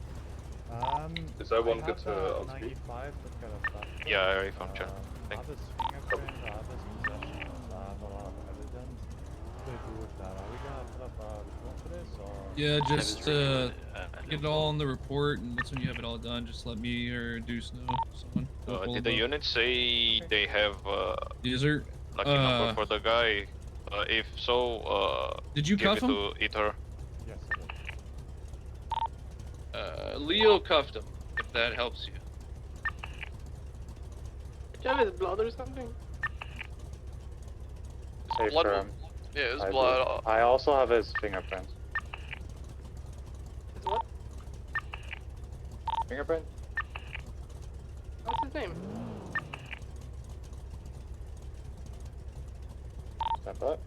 Is that one I good have to a on speed? 95 that got abducted. Yeah, I already found John. I have his fingerprint, I have his possessions, I have a lot of evidence. What do we do with that? Are we gonna put up a report for this, or? Yeah, just get it all on the report, and once when you have it all done, just let me or Deuce know. Someone. Did the unit say they have Is there? lucky number for the guy? If so, Did you give cuff it him? to Ether. Yes, Leo cuffed him, if that helps you. Do you have his blood or something? Safe Blood for will- him. Yeah, his I do. blood. I also have his fingerprints. His what? Fingerprint? What's his name? Step up.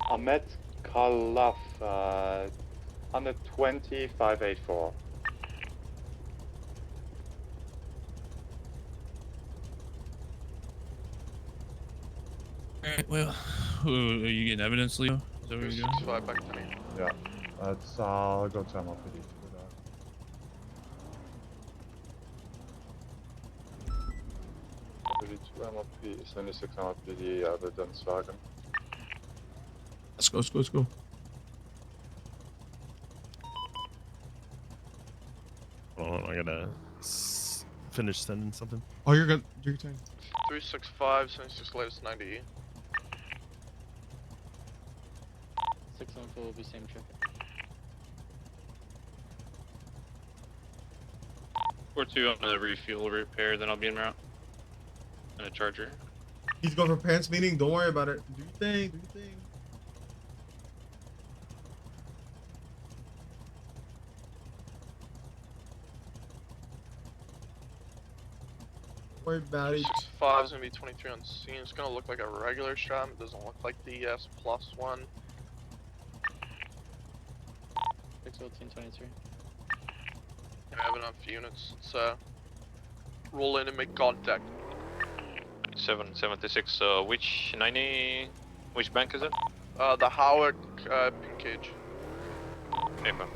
Ahmed Khalaf, 120,584. Alright, well, are you getting evidence, Leo? Is that what you're doing? 5 back to me. Yeah, that's, I'll go to MLPD. MLP, 76 MLPD, Evidenzwagen. Let's go. Hold on, I gotta finish sending something. Oh, you're good. You're good. 365, 76 latest 90. 614 will be same trip. Or 2 on the refuel repair, then I'll be en route. And a charger. He's going for parents meeting. Don't worry about it. Do your thing. Worry about it. 6-5 is gonna be 23 on scene. It's gonna look like a regular strat. It doesn't look like the S+1. 614, 23. I have enough units. Let's roll in and make contact. 776. Which 90? Which bank is it? The Howick pin cage. Herman.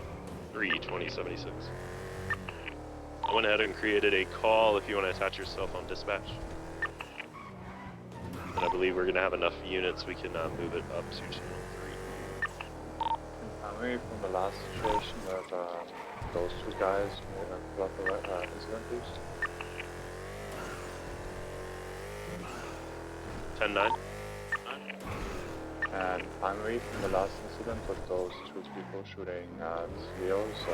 32076. I went ahead and created a call if you want to attach yourself on dispatch. And I believe we're going to have enough units we can move it up to channel 3. Primary from the last situation where those two guys brought the incident, please. 10-9. And primary from the last incident with those two people shooting CEOs,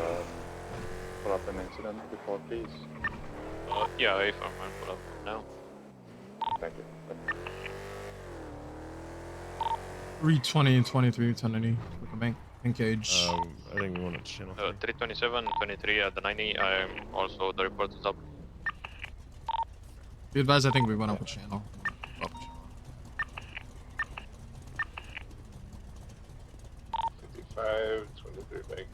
pull up an incident report, please. Yeah, if I'm pull up now. Thank you. 320 and 23, 1090. Look at bank. Cage. I think we want to channel 327, 23 at the 90. I'm also the report is up. Be advised, I think we went up a channel. Up a channel. 55, 23 bank.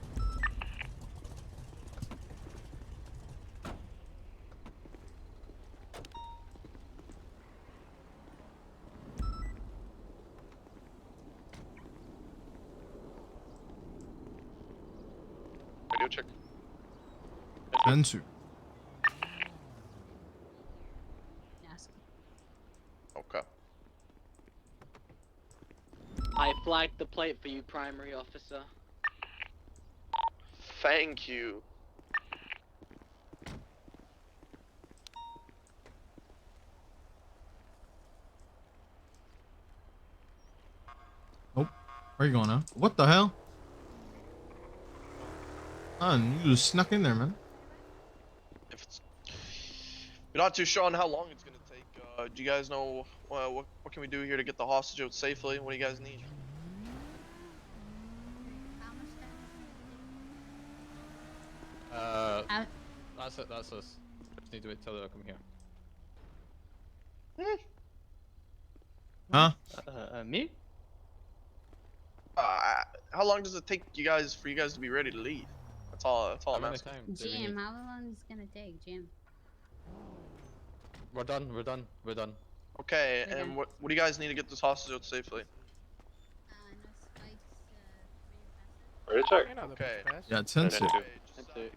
Radio check. 10-2. Okay. I flagged the plate for you, primary officer. Thank you. Nope. Where you going now? What the hell? Man, you just snuck in there, man. We're not too sure on how long it's gonna take. Do you guys know what can we do here to get the hostage out safely? What do you guys need? That's it. That's us. Just need to wait till they come here. Huh? Me? How long does it take for you guys to be ready to leave? That's all I'm asking. Jim, how long is it gonna take, Jim? We're done. We're done. We're done. Okay, Okay. and what do you guys need to get this hostage out safely? Ready to check. Okay. Yeah, 10-2. Okay,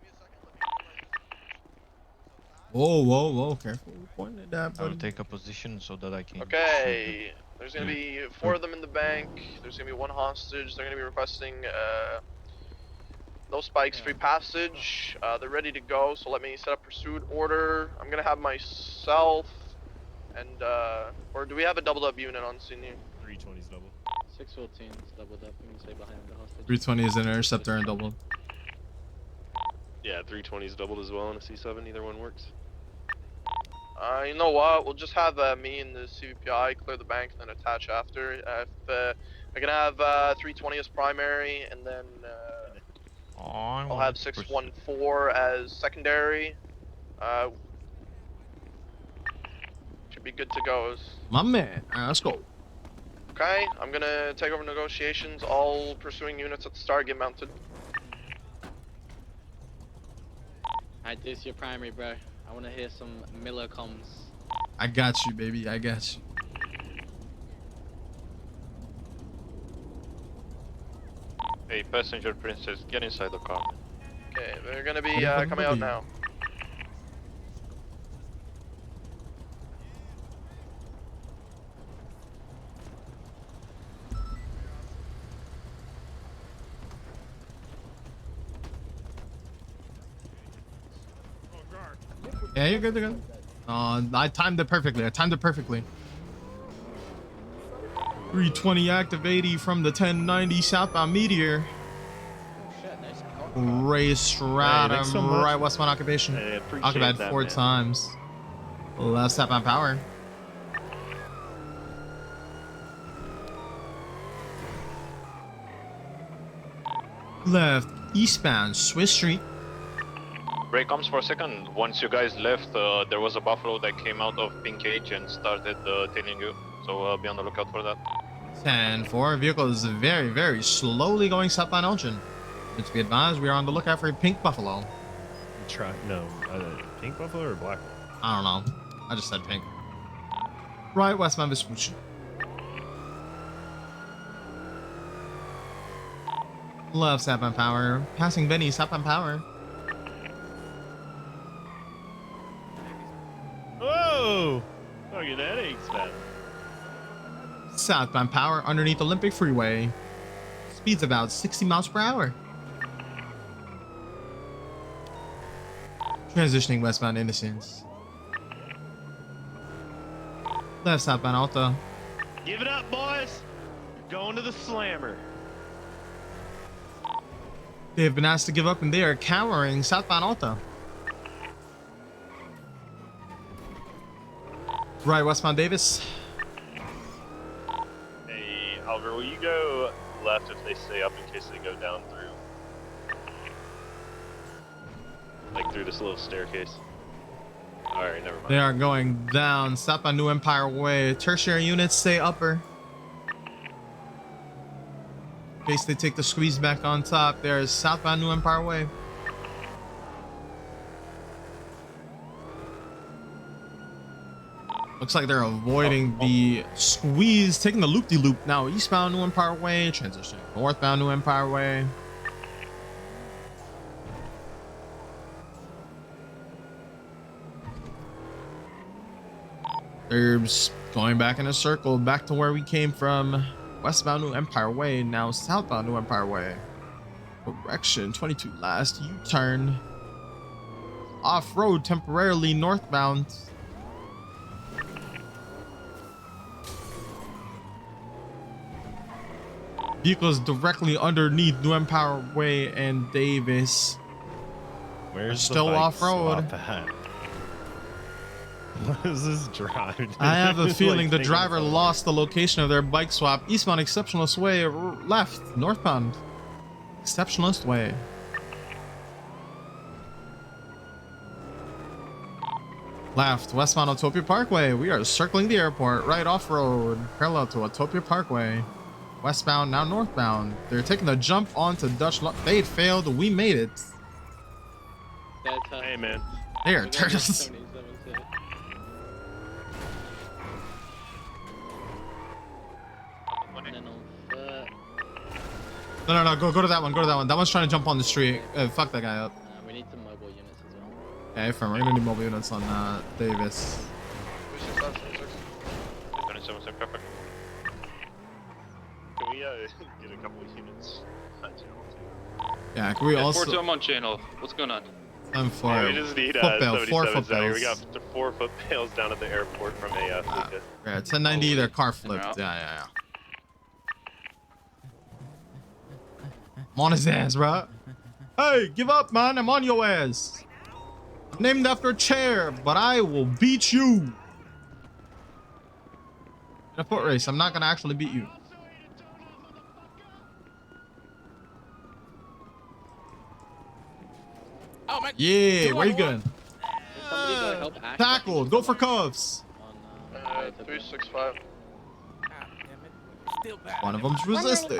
Whoa, whoa, whoa. Careful. Pointing at that, I will buddy. take a position so that I can. Okay, there's gonna be 4 of them in the bank. There's gonna be 1 hostage. They're gonna be requesting no spikes, free passage. They're ready to go, so let me set up pursuit order. I'm gonna have myself and or do we have a doubled up unit on scene here? 320's double. 614 is doubled up. We can stay behind the hostage. 320 is an interceptor and double. Yeah, 320's doubled as well on a C7. Either one works. You know what? We'll just have me and the CVPI clear the bank and then attach after. I can have 320 as primary, and then I'll have 614 as secondary. Should be good to go. My man. Alright, let's go. Okay, I'm gonna take over negotiations. All pursuing units at the start get mounted. Alright, this is your primary, bro. I wanna hear some Miller comms. I got you, baby. I got you. Hey, passenger princess, get inside the car. Okay, they're gonna be coming out now. Yeah, you're good, you're good. I timed it perfectly. 320 active 80 from the 1090 southbound Meteor. Ray Stratum, thanks so much. right westbound occupation. Hey, appreciate Occupied that, 4 man. times. Left southbound power. Left eastbound Swiss Street. break comms for a second. Once you guys left, there was a buffalo that came out of pink cage and started tailing you. So be on the lookout for that. 10-4. Vehicle is very, very slowly going southbound Elgin. It's be advised, we are on the lookout for a pink buffalo. Pink buffalo or black one? I don't know. I just said pink. Right, westbound Vespucci. Love southbound power. Passing Benny, southbound power. Whoa! Fucking headaches, man. Southbound power underneath Olympic Freeway. Speeds about 60 miles per hour. Transitioning westbound Innocence. Left southbound Alta. Give it up, boys! You're going to the slammer. They have been asked to give up and they are cowering southbound Alta. Right, westbound Davis. Hey, Oliver, will you go left if they stay up in case they go down through? Like through this little staircase. Alright, never mind. They are going down southbound New Empire Way. Tertiary units stay upper. In case they take the squeeze back on top, there's southbound New Empire Way. Looks like they're avoiding the squeeze, taking the loop-de-loop now. Eastbound New Empire Way, transitioning northbound New Empire Way. They're going back in a circle, back to where we came from. Westbound New Empire Way, now southbound New Empire Way. Correction, 22 last, U-turn. Off-road temporarily northbound. Vehicles directly underneath New Empire Way and Davis. Where's still the bike off-road? swap at? What is this drive? I have a It's feeling like the taking driver lost the location of their bike swap. Eastbound Exceptionalist Way, left, northbound. Exceptionalist Way. Left, westbound Utopia Parkway. We are circling the airport, right off-road, parallel to Utopia Parkway. Westbound, now northbound. They're taking the jump onto Dutch. They failed. We made it. Hey, man. They are turtles. No, go to that one. Go to that one. That one's trying to jump on the street. Fuck that guy up. We need some mobile units as well. Okay, firm. We're gonna need mobile units on Davis. 27 perfect. Can we get a couple of units on channel 2? Yeah, can we also? 4-2, I'm on channel. What's going on? I'm for Yeah, we just need foot bail, 4 77 foot out here. bails. We got 4 foot bails down at the airport from a fleet. Yeah, 1090. Their car flipped. Yeah. I'm on his ass, bro. Hey, give up, man. I'm on your ass. I'm named after a chair, but I will beat you. In a foot race, I'm not gonna actually beat you. Oh my. Yeah, where you going? Somebody go help Ash. Tackled. Go for cuffs. 365. One of them's resisting.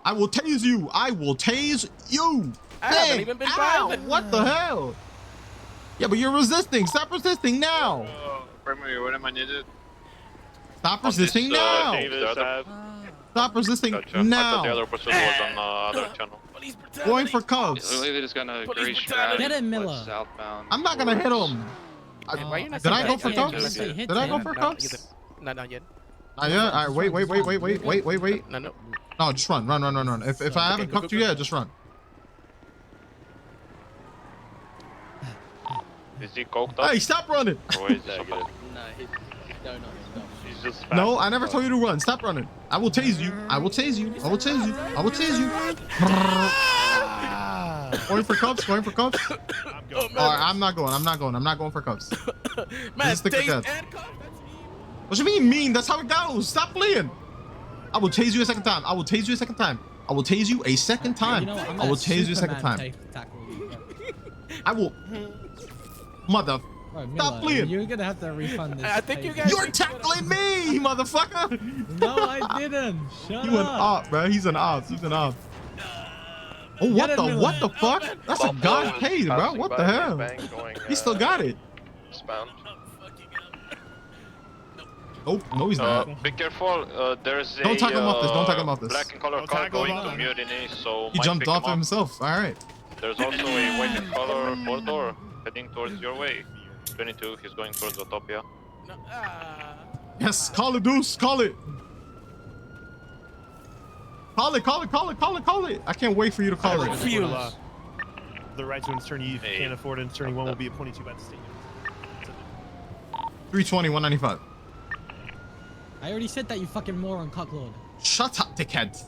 I will tase you. I will tase you. I haven't even been driving. What the hell? Yeah, but you're resisting. Stop resisting now. Primary, what am I needed? Stop resisting now. Stop resisting I thought the now. other person was on the other channel. Going for cuffs. Literally, they just got a Police gray brutality. strap. Get him, Miller. Southbound. I'm not gonna hit him. Why you not Did I saying go that? for Yeah, cuffs? yeah, Did I go for No, cuffs? No, not yet. Not yet. All right, wait. No. No, just run. If I haven't cuffed you yet, just run. Is he coked up? Hey, stop running. Or is he somebody? No, he's donut stuff. He's just No, I never told you to run. Stop running. I will tase you. I will tase you. I will tase you. I will tase you. Going for cuffs. Going for cuffs. All right, I'm not going. I'm not going for cuffs. Man, Just stick with tased that. and cuffed, that's What you mean mean? That's how it goes. Stop playing. I will tase you a second time. I will tase you a second time. I I will tase you a second time. You know what, I'm I will gonna tase you a second Superman time. tackle you, bro. I will. Mother. Bro, Stop Miller, playing. you're gonna have to refund this. I think you guys. You're tackling me, motherfucker. No, I didn't. Shut You an up. op, bro. He's an op. He's an op. Oh, what Get the it, what the fuck? That's a god paid, bro. What the hell? He still got it. Eastbound. Oh, no, he's not. Be careful. There's Don't talk him off this. Don't talk him off this. black and color car going to mutiny, so He might jumped pick off him up. himself. All right. There's also a white and color four-door heading towards your way. 22, he's going towards Utopia. Yes, call it, Deuce. Call it. Call it, call it, call it, call it, call it. I can't wait for you to call it. The right to an attorney, if you can't afford an attorney, one will be appointed to you by the state. 320, 195. I already said that, you fucking moron cucklord. Shut up, dickhead.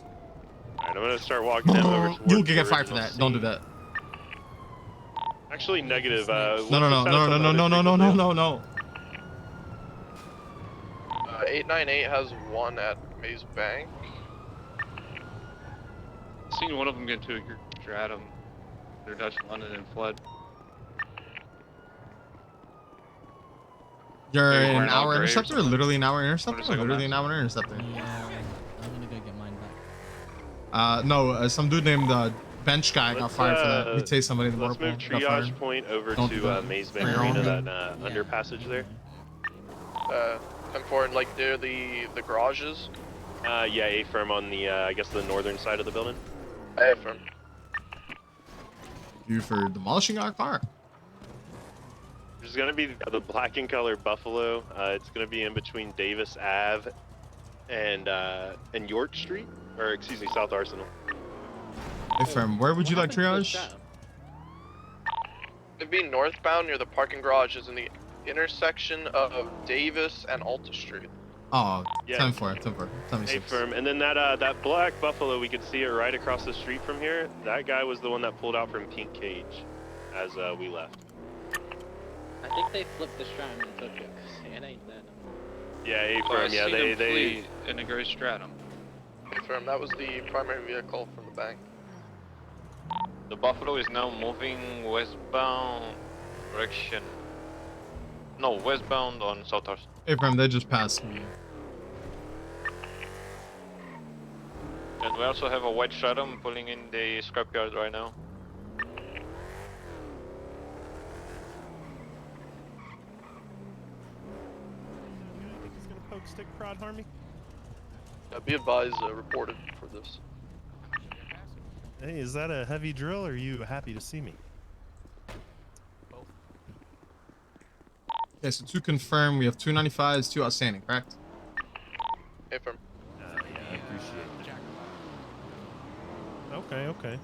Alright, I'm gonna start walking them over towards You'll the get fired for original that. Don't do scene. that. Actually, negative. No, no, no, no, no, no, no, no, no, no, no, no. 898 has one at Maze Bank. Seen one of them get into a stratum. They're Dutch London and fled. You're Maybe an wearing all hour gray or interceptor? something. Literally an hour interceptor? Motorcycle Literally mask. an hour interceptor. Yeah, I'm gonna go get mine back. No, some dude named Bench Guy got fired for that. He tased somebody in the Let's water move pool. Got fired. triage point over Don't do to that. Maze For Bank your own Arena, good. that underpassage there. Come forward, like near the garages. Yeah, A-firm on the, I guess the northern side of the building. A-firm. You for demolishing our car. There's gonna be the black and color Buffalo. It's gonna be in between Davis Ave and York Street, or excuse me, South Arsenal. Hey, firm, where would you like triage? It'd be northbound near the parking garages in the intersection of Davis and Alta Street. Oh, Yeah. 10-4, 10-4, 10-6. A-firm, and then that black Buffalo, we could see it right across the street from here. That guy was the one that pulled out from Pink Cage as we left. I think they flipped the Stratum and took it, 'cause it ain't that. Yeah, I A-firm, yeah, seen him they flee in a gray stratum. A-firm, that was the primary vehicle from the bank. The Buffalo is now moving westbound direction. No, westbound on South Arsenal. Hey, firm, they just passed me. And we also have a white stratum pulling in the scrapyard right now. He's gonna poke, stick, prod, harm me. Be advised, reported for this. Hey, is that a heavy drill, or are you happy to see me? Okay, so to confirm, we have 295s, 2 outstanding, correct? A-firm. Yeah, I appreciate that. Okay, okay.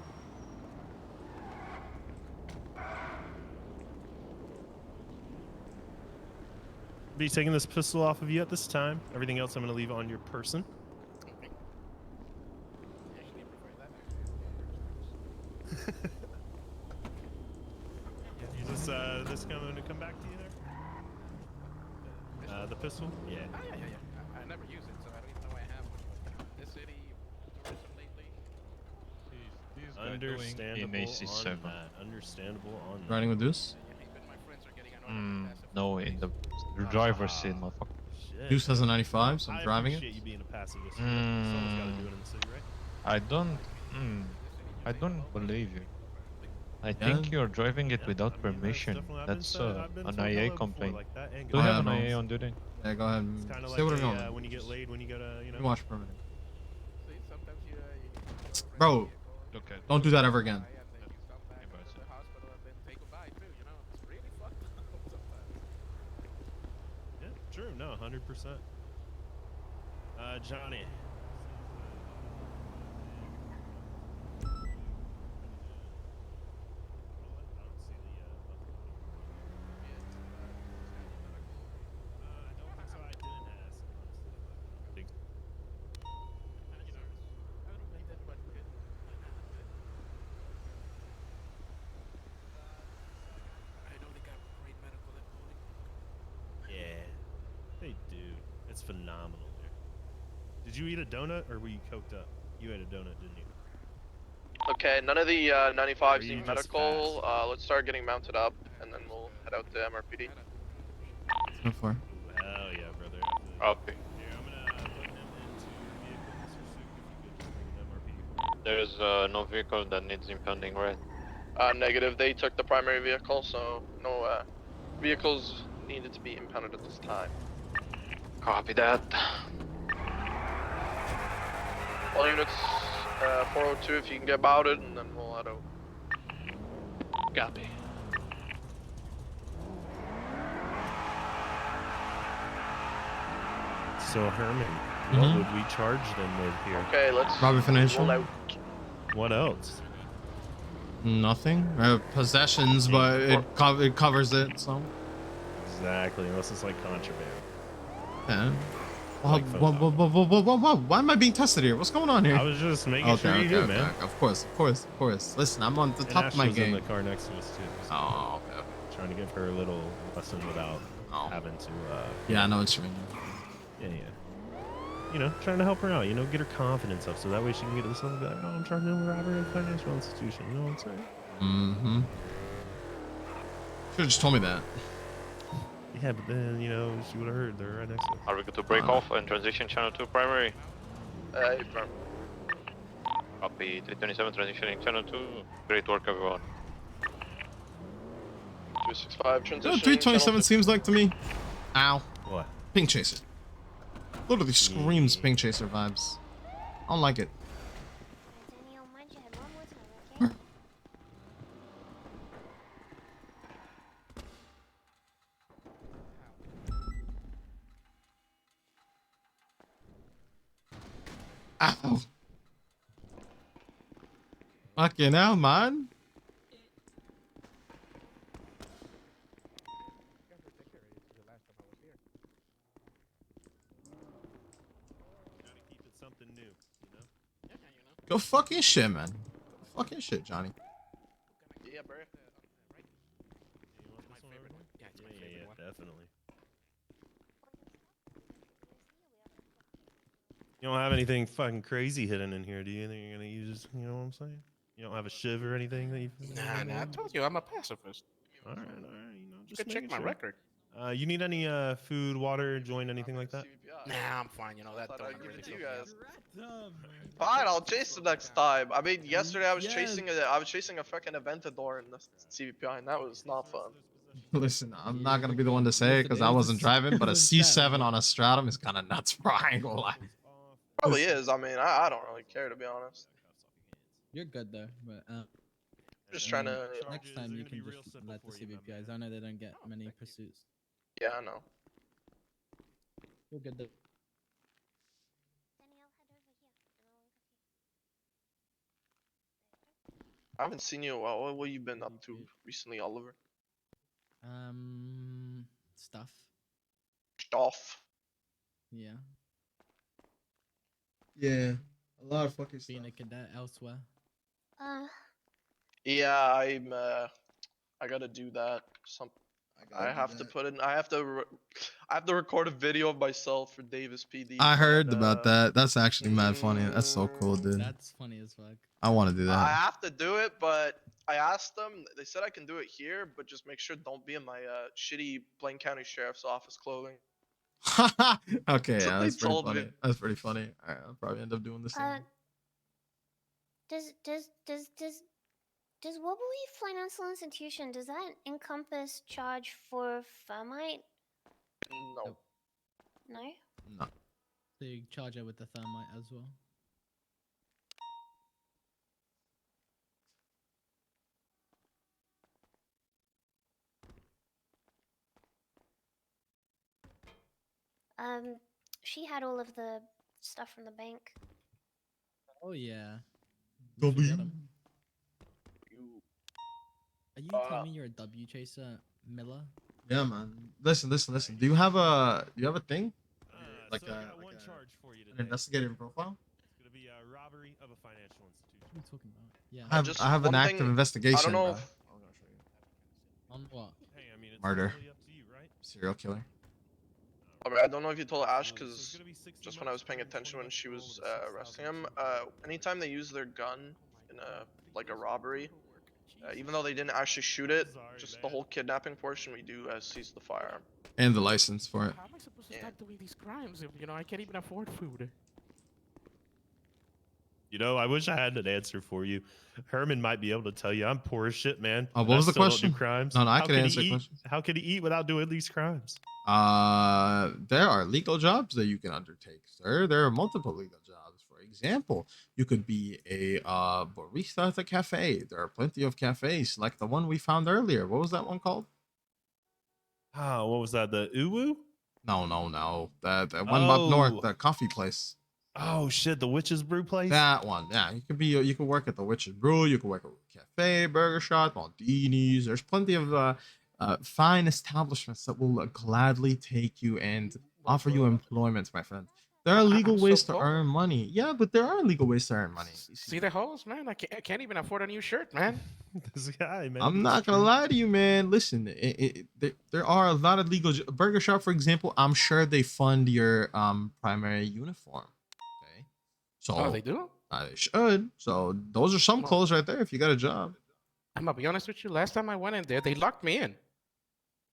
Be taking this pistol off of you at this time. Everything else I'm gonna leave on your person. Is this going to come back to you there? The pistol? Yeah. Yeah. I never use it, so I don't even know I have one. This city, tourism lately. Understandable on that. Understandable on that. Riding with Deuce? No, in the driver's seat, motherfucker. Deuce has a 95, so I'm driving it. appreciate you being a pacifist. Someone's got to do it in the city, right? I don't believe you. I think you're driving it without permission. That's an IA complaint. Do you have an IA on duty? Yeah, go ahead. It's kind of Say like whatever you want. when you get laid, when you go to, you know. You watch permanent. Bro, don't do that ever again. Yeah, true. No, 100%. Johnny. Yeah, they do. It's phenomenal there. Did you eat a donut or were you coked up? You ate a donut, didn't you? Okay, none of the 95s you need just medical. Let's start getting mounted up, and then we'll head out to MRPD. So far. Hell yeah, brother. Copy. Here, I'm gonna put him into vehicle, Mr. Suk, if you could just bring an MRP. There's no vehicle that needs impounding, right? Negative. They took the primary vehicle, so no vehicles needed to be impounded at this time. Copy that. All units, 402, if you can get about it, and then we'll head out. Copy. So Herman, Mhm. what would we charge them with here? Okay, let's Robbery financial. roll out. What else? Nothing. Possessions, but it covers it. So. Exactly, unless it's like contraband. Yeah. Like Why am I being tested here? What's going on here? I was just making sure you knew, man. Of course. Listen, I'm on the And top Ash of my was game. in the car next to us too. So Oh, okay. Trying to give her a little lesson without having to. Yeah, I know what you mean. Yeah. You know, trying to help her out. You know, get her confidence up, so that way she can get to this level. And be like, oh, I'm trying to rob her in a financial institution. You know what I'm saying? Mm-hmm. Should've just told me that. Yeah, but then, you know, she would have heard. They're right next to us. Are we good to break off and transition channel 2 primary? Copy 327 transitioning channel 2. Great work, everyone. 265 You know transition. what 327 seems like to me? Ow. What? Pink Chaser. Literally screams Pink Chaser vibes. I don't like it. Ow. Fucking hell, man. Keep it something new, you know? Go fucking shit, man. Go fucking shit, Johnny. Yeah, bro. Yeah, definitely. You don't have anything fucking crazy hidden in here, do you? Think you're gonna use, you know what I'm saying? You don't have a shiv or anything that you. Nah, I told you I'm a pacifist. All right, you know, just You can check making my sure. record. You need any food, water, joint, anything like that? Nah, I'm fine. You know that. I'd Don't give really it to you fill me up. guys. Fine, I'll chase the next time. I mean, yesterday I was chasing a fucking Aventador in the CVPI, and that was not fun. Listen, I'm not gonna be the one to say it because I wasn't driving, but a C7 on a Stratum is kind of nuts, bro. I ain't gonna lie. Probably is. I mean, I don't really care, to be honest. You're good there, but Just trying to. next time you can just let the CVPIs. I know they don't get many pursuits. Yeah, I know. You're good there. I haven't seen you in a while. What you been up to recently, Oliver? Stuff. Stuff. Yeah. Yeah, a lot of fucking Being a cadet elsewhere. Yeah, I gotta do that. I have to put in. I have to record a video of myself for Davis PD. I heard about that. That's actually mad funny. That's so cool, dude. That's funny as fuck. I want to do I that. have to do it, but I asked them. They said I can do it here, but just make sure don't be in my shitty Blaine County Sheriff's Office clothing. Okay, That's yeah, what that's they pretty told me. funny. That's pretty funny. All right, I'll probably end up doing the same. Does Wobbly Financial Institution, does that encompass charge for thermite? No. No? No. So you charge her with the thermite as well. She had all of the stuff from the bank. Oh yeah. W. Forget 'em. Are you telling me you're a W chaser, Miller? Yeah, man. Listen. Do you have a thing? Like so I a got one charge for you an today. investigative profile? It's gonna be a robbery of a financial institution. What are you talking about? Yeah. I have an active investigation. I don't know. Bro. On what? Hey, I mean, it's Murder. totally up to you, right? Serial killer. I don't know if you told Ash, because just when I was paying attention when she was arresting him, anytime they use their gun in a like a robbery. Even though they didn't actually shoot it, just the whole kidnapping portion, we do seize the firearm. And the license for it. How am I supposed to start doing these crimes if I can't even afford food? You know, I wish I had an answer for you. Herman might be able to tell you. I'm poor as shit, man. What and was the I still question? Don't do crimes. No, I How can he answer the eat? question. How can he eat without doing these crimes? There are legal jobs that you can undertake, sir. There are multiple legal jobs. For example, you could be a barista at a cafe. There are plenty of cafes, like the one we found earlier. What was that one called? Oh, what was that? The Uwu? No. The one up north, Oh. the coffee place. Oh shit, the Witch's Brew place? That one, yeah. You could work at the Witch's Brew. You could work at a cafe, burger shop, Maldini's. There's plenty of fine establishments that will gladly take you and offer you employment, my friend. There are legal ways to earn money. Yeah, but there are legal ways to earn money. See the holes, man? I can't even afford a new shirt, man. This guy, man. I'm not gonna lie to you, man. Listen, there are a lot of legal burger shop, for example. I'm sure they fund your primary uniform. Okay, so Oh, they do? They should. So those are some clothes right there. If you got a job. I'm gonna be honest with you. Last time I went in there, they locked me in.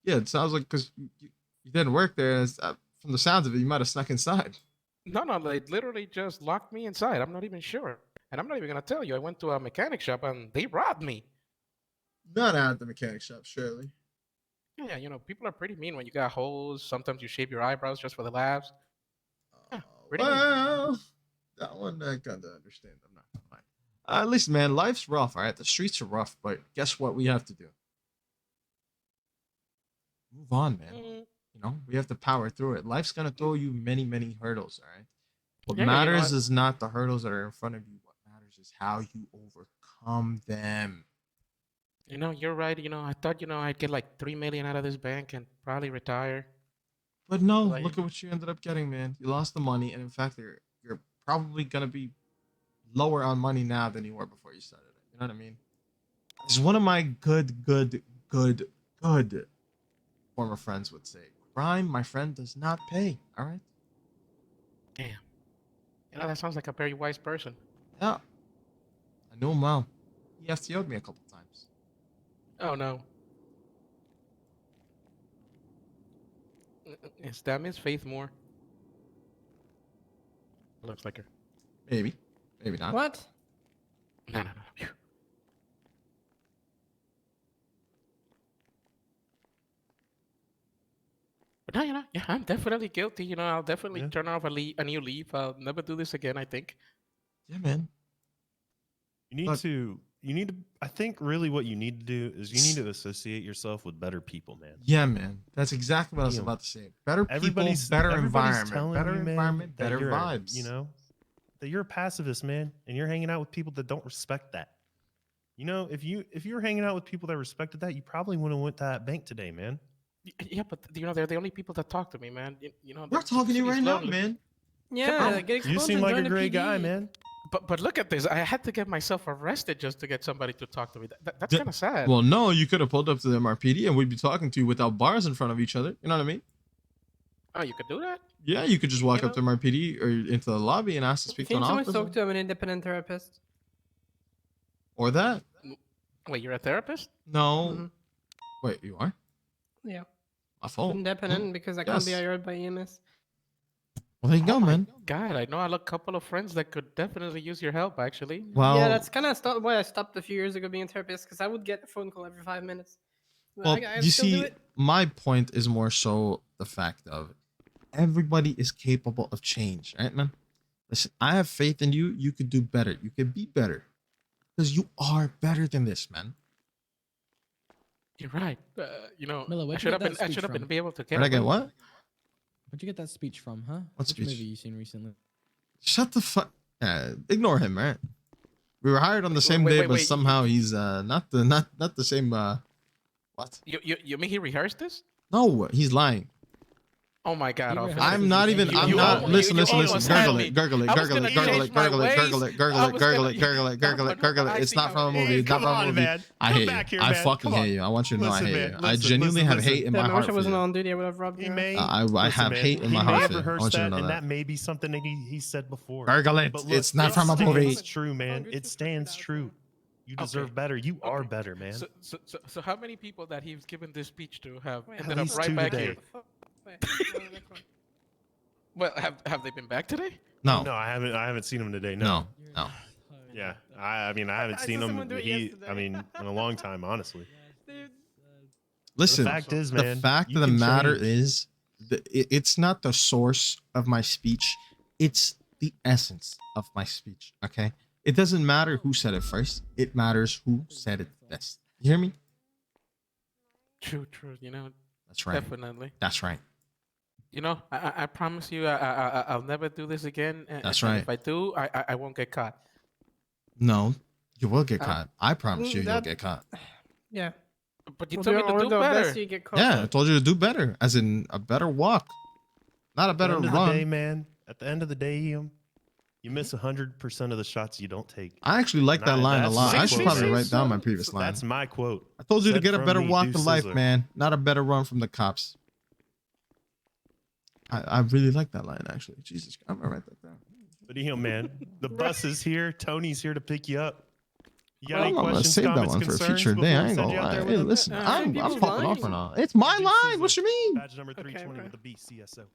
Yeah, it sounds like because you didn't work there. From the sounds of it, you might have snuck inside. No, they literally just locked me inside. I'm not even sure. And I'm not even gonna tell you. I went to a mechanic shop and they robbed me. Not at the mechanic shop, surely. Yeah, people are pretty mean when you got holes. Sometimes you shave your eyebrows just for the laughs. Yeah, pretty mean. Well, that one I kind of understand. I'm not gonna lie. Listen, man, life's rough. All right, the streets are rough, but guess what? We have to do. Move on, man. We have to power through it. Life's gonna throw you many, many hurdles. All right. What matters is not the hurdles that are in front of you. What matters is how you overcome them. You're right. I thought, I'd get like 3 million out of this bank and probably retire. But no, look at what you ended up getting, man. You lost the money, and in fact, you're probably gonna be lower on money now than you were before you started it. You know what I mean? As one of my good former friends would say, crime, my friend, does not pay. All right. Damn. That sounds like a very wise person. Yeah. I knew him well. He FTO'd me a couple times. Oh, no. Is that Miss Faith Moore? Looks like her. Maybe. Maybe not. What? No. But no, yeah, I'm definitely guilty. I'll definitely turn off a new leaf. I'll never do this again, I think. Yeah, man. You need to, I think really what you need to do is you need to associate yourself with better people, man. Yeah, man. That's exactly what I was about to say. Better people, better environment. Better environment, better vibes. That you're a pacifist, man, and you're hanging out with people that don't respect that. If you were hanging out with people that respected that, you probably wouldn't have went to that bank today, man. Yeah, but they're the only people that talk to me, man. We're talking to you right now, man. Yeah, You seem like a great guy, man. But look at this. I had to get myself arrested just to get somebody to talk to me. That's kind of sad. Well, no, you could have pulled up to the MRPD and we'd be talking to you without bars in front of each other. You know what I mean? Oh, you could do that? Yeah, you could just walk up to MRPD or into the lobby and ask to speak to an Can someone officer. talk to an independent therapist? Or that. Wait, you're a therapist? No. Wait, you are? Yeah. My fault. Independent because I can't be hired by EMS. Well, there you go, man. God, I know a couple of friends that could definitely use your help, actually. Well, yeah, that's kind of why I stopped a few years ago being a therapist, because I would get a phone call every 5 minutes. Well, I you still do see, it. my point is more so the fact of everybody is capable of change, right, man? Listen, I have faith in you. You could do better. You could be better. Because you are better than this, man. You're right. Miller, I where'd should you get have that been speech from? able to get. Where'd I get what? Where'd you get that speech from, huh? What Which speech? movie you seen recently? Shut the fuck. Ignore him, right? We were hired on the same day, but somehow he's not the same. What? You mean he rehearsed this? No, he's lying. Oh my God! I'm not even. I'm not. Listen. Gurgle it. Gurgle it. Gurgle it. Gurgle it. Gurgle it. Gurgle it. Gurgle it. Gurgle it. Gurgle it. Gurgle it. Gurgle it. It's not from a movie. It's not from a movie. I hate you. I fucking hate you. I want you to know I hate you. I genuinely have hate in my heart for you. on duty, I would have robbed you. I have hate in my heart for you. I want you to know and that. that may be something that he said before. Gurgle it. But look, It's not from a movie. It's true, man. It stands true. You deserve Okay. better. You are better, man. So how many people that he's given this speech to have At ended up least right 2 back today. here? Well, have they been back today? No. No, I haven't seen him today. No. No. Yeah, I mean, I haven't I seen saw him. someone do it yesterday. I mean, in a long time, honestly. Dude, Listen, The fact is, the man, fact you of the can matter change. is, it's not the source of my speech. It's the essence of my speech. Okay, it doesn't matter who said it first. It matters who said it best. You hear me? True. You know. That's right. Definitely. That's right. You know, I promise you, I'll never do this again. That's and right. if I do, I won't get caught. No, you will get Huh? caught. I promise you, you'll that- get caught. Yeah. But you We'll told me to do our better. best so you get caught. Yeah, I told you to do better, as in a better walk, not a better At the end run. of the day, man. At the end of the day, you miss 100% of the shots you don't take. I actually like that line a that's lot. my I should quote, probably man. write down my previous line. That's my quote. I told you to Said get a from better me, walk Deuce in life, Sizzler. man. Not a better run from the cops. I really like that line, actually. Jesus, I'm gonna write that down. But man, the bus is here. Tony's here to pick you up. You got any I'm gonna questions, save that comments, one for a concerns future day. before I we ain't send gonna you out lie. there Hey, with 'em? listen, I'm people's fucking off lines. and all. It's my line. What you mean? Badge number 320 bro. with the BCSO.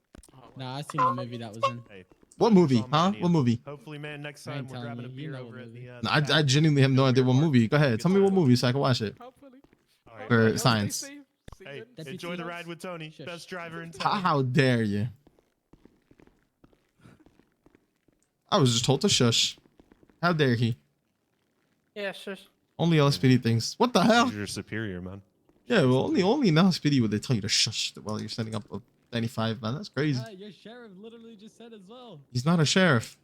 Nah, I seen the movie that was in. Hey, What movie? on my Huh? Neo. What movie? Hopefully, man, next I time ain't we're telling grabbing a you, you beer know over what at movie. the. I genuinely have no idea what movie. Go ahead, tell me what movie so I can watch it. Hopefully. All right, Or Y'all stay science. safe. See Hey, you then. enjoy the ride with Tony. Shush. Best driver in town. How dare you? I was just told to shush. How dare he? Yeah, shush. Only LSPD things. What the hell? You're superior, man. Yeah, well, only in LSPD would they tell you to shush while you're setting up a 95, man. That's crazy. Your sheriff literally just said as well. He's not a sheriff.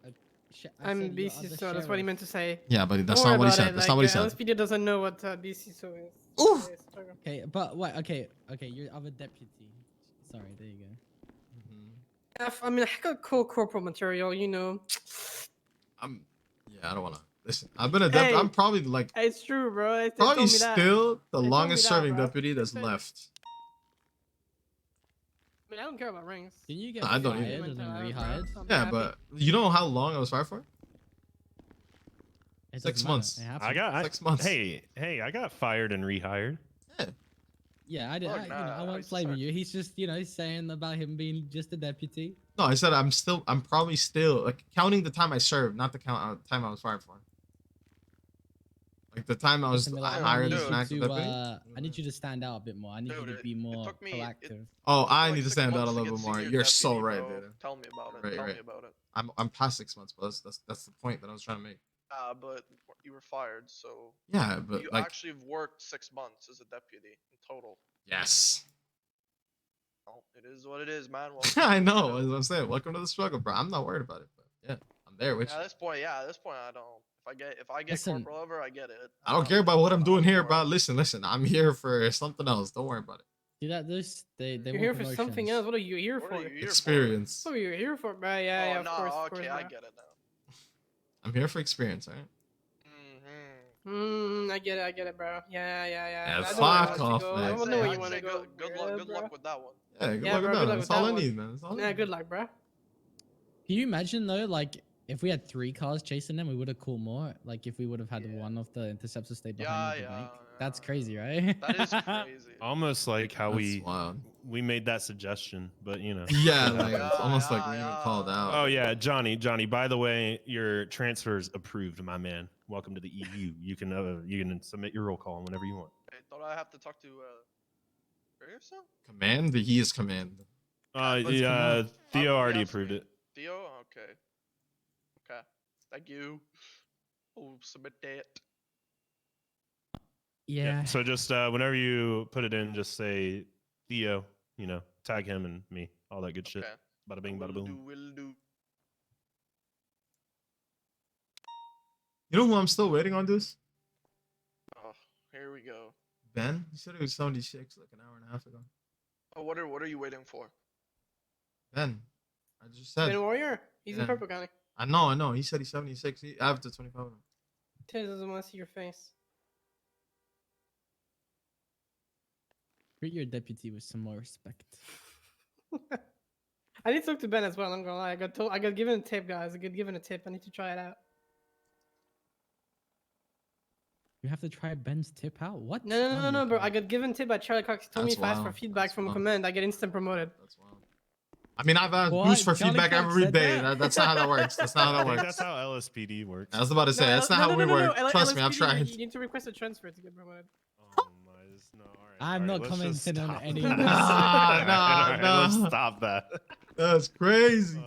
I'm said you are the BCSO. That's what he sheriff. meant to say. Yeah, but that's Don't not worry what he about said. it, That's like, not what he said. LSPD doesn't know what BCSO is. Oof. Okay, but what? Okay, you're of a deputy. Sorry, there you go. I mean, I got cool corporal material, you know. Yeah, I don't wanna listen. I've been a deputy. Hey, I'm probably like It's true, bro. They probably told me that. still the They told me longest that, serving bro. deputy that's They said- left. I mean, I don't care about ranks. Didn't you get I don't fired either. and then I'm rehired? Yeah, happy. but you know how long I was fired for? It 6 doesn't months. matter. It I happens. got 6 months. Hey, I got fired and rehired. Yeah, I did. Look, I I won't used to blame serve. you. He's just, he's saying about him being just a deputy. No, I said I'm probably still like counting the time I served, not the time I was fired for. Like the time I was Listen, Miller, hired I as need an you active to, deputy. I need you to stand out a bit more. I need you Dude, to be more took me- proactive. Oh, I like need to 6 stand out a months to little get bit more. senior You're so deputy, right, bro. dude. Tell me about it. Right, Tell right. me about it. I'm past 6 months, but that's the point that I was trying to make. But you were fired, so Yeah, but you like actually have worked 6 months as a deputy in total. yes. Well, it is what it is, man. Well, I know, as I'm saying. Welcome to the struggle, bro. I'm not worried about it, but yeah, I'm there with you. at this point, I don't. If I get Listen. corporal over, I get it. I don't care about what I'm doing here, bro. Listen, I'm here for something else. Don't worry about it. See that? They You're want here for something promotions. else. What are you here What for? are you here Experience. What are you here for, bro? Yeah, Oh, yeah, of no, course, okay, I bro. get it now. I'm here for experience, alright? I get it, bro. Yeah. Yeah, I know where you fuck want to off, go. man. I I'd don't say- know where I'd you want to say go. Good luck with that one. Yeah, good Yeah, luck bro, with good that. luck That's with all that I one. need, man. That's all I Yeah, need. good luck, bro. Can you imagine though, like if we had 3 cars chasing them, we would have caught more. Like if we would have had one of the interceptors stay behind the bank. That's crazy, right? That is crazy. Almost like how That's wild. we made that suggestion, but you know. Yeah, it like happens. it's almost like we even called out. Oh yeah, Johnny. By the way, your transfer is approved, my man. Welcome to the EU. You can submit your roll call whenever you want. Hey, don't I have to talk to Ferguson? Command? He is command. Yeah, Theo already approved it. Theo? Okay. Okay. Thank you. Oh, submit that. Yeah. So just whenever you put it in, just say Theo. You know, tag him and me. All that good shit. Okay. Bada bing, bada boom. Will do. You know who I'm still waiting on, this? Oh, here we go. Ben? He said it was 76 like an hour and a half ago. Oh, what are you waiting for? Ben. I just said. Ben Warrior? He's Yeah. in Purple County. I know. He said he's 76. I have to 25 of him. Ted doesn't want to see your face. Treat your deputy with some more respect. I need to talk to Ben as well. I'm gonna lie. I got given a tip, guys. I got given a tip. I need to try it out. You have to try Ben's tip out. What? No, bro. I got given tip by Charlie Cox. He told me That's if I ask for wild. feedback from a command, I get instant promoted. I mean, I've asked What? Goose for Charlie feedback Cox every said day. that? That's not how that works. That's not how I that think works. that's how LSPD works. I was about to say, that's not how we work. Trust me, I've LSPD, tried. You need to request a transfer to get promoted. I'm not let's just commenting on stop any that. of this. Let's Nah. stop that. That's crazy.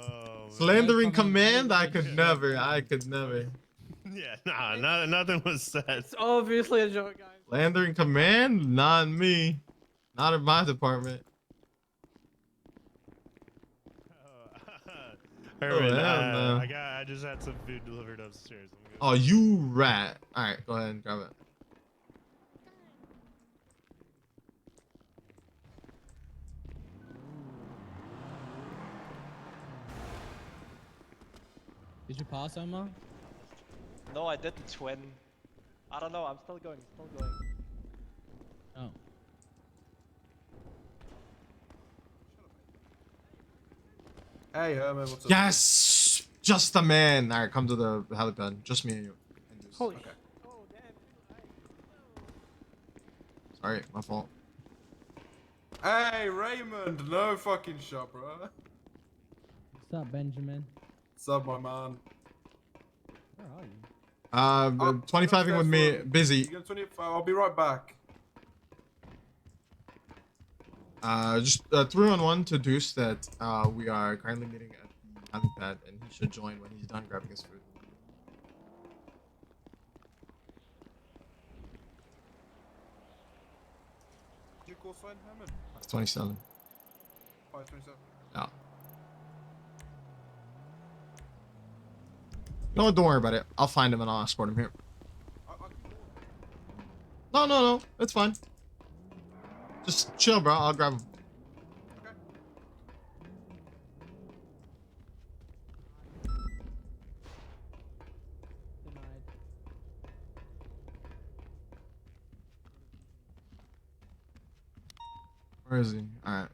Slandering No comment, command? I I could never. I could never. Yeah, nothing was said. It's obviously a joke, guys. Slandering command? Not me. Not in my department. Herman, hell no. I just had some food delivered upstairs. Let me go. Oh, you rat. All right, go ahead and grab it. Did you pass, Omar? No, I did the twin. I don't know. I'm still going. Oh. Hey, Herman, what's up? Yes! Just a man. All right, come to the helipad. Just me and you. Holy okay. Sorry, my fault. Hey, Raymond, no fucking shot, bro. What's up, Benjamin? What's up, my man? Where are you? 25ing with me. Busy. You got 25. I'll be right back. Just 3-on-1 to Deuce that we are currently meeting at the helipad, and he should join when he's done grabbing his food. Your call sign, Herman? 27. 527. Yeah. No, don't worry about it. I'll find him and I'll escort him here. No. It's fine. Just chill, bro. I'll grab him. Where is he? Alright.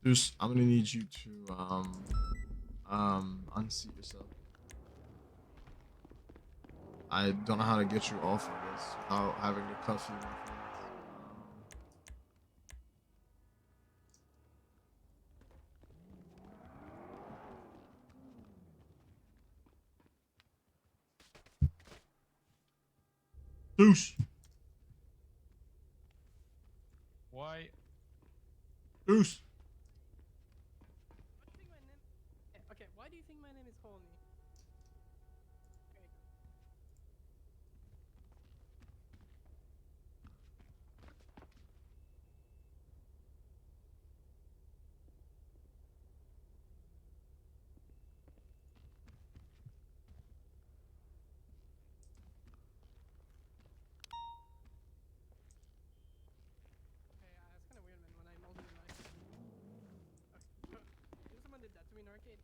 Deuce, I'm gonna need you to unseat yourself. I don't know how to get you off of this without having to cuff you. Deuce. Why? Deuce. Okay, why do you think my name is Horny? That's kind of weird, man, when I'm older than I. Someone did that to me in arcade.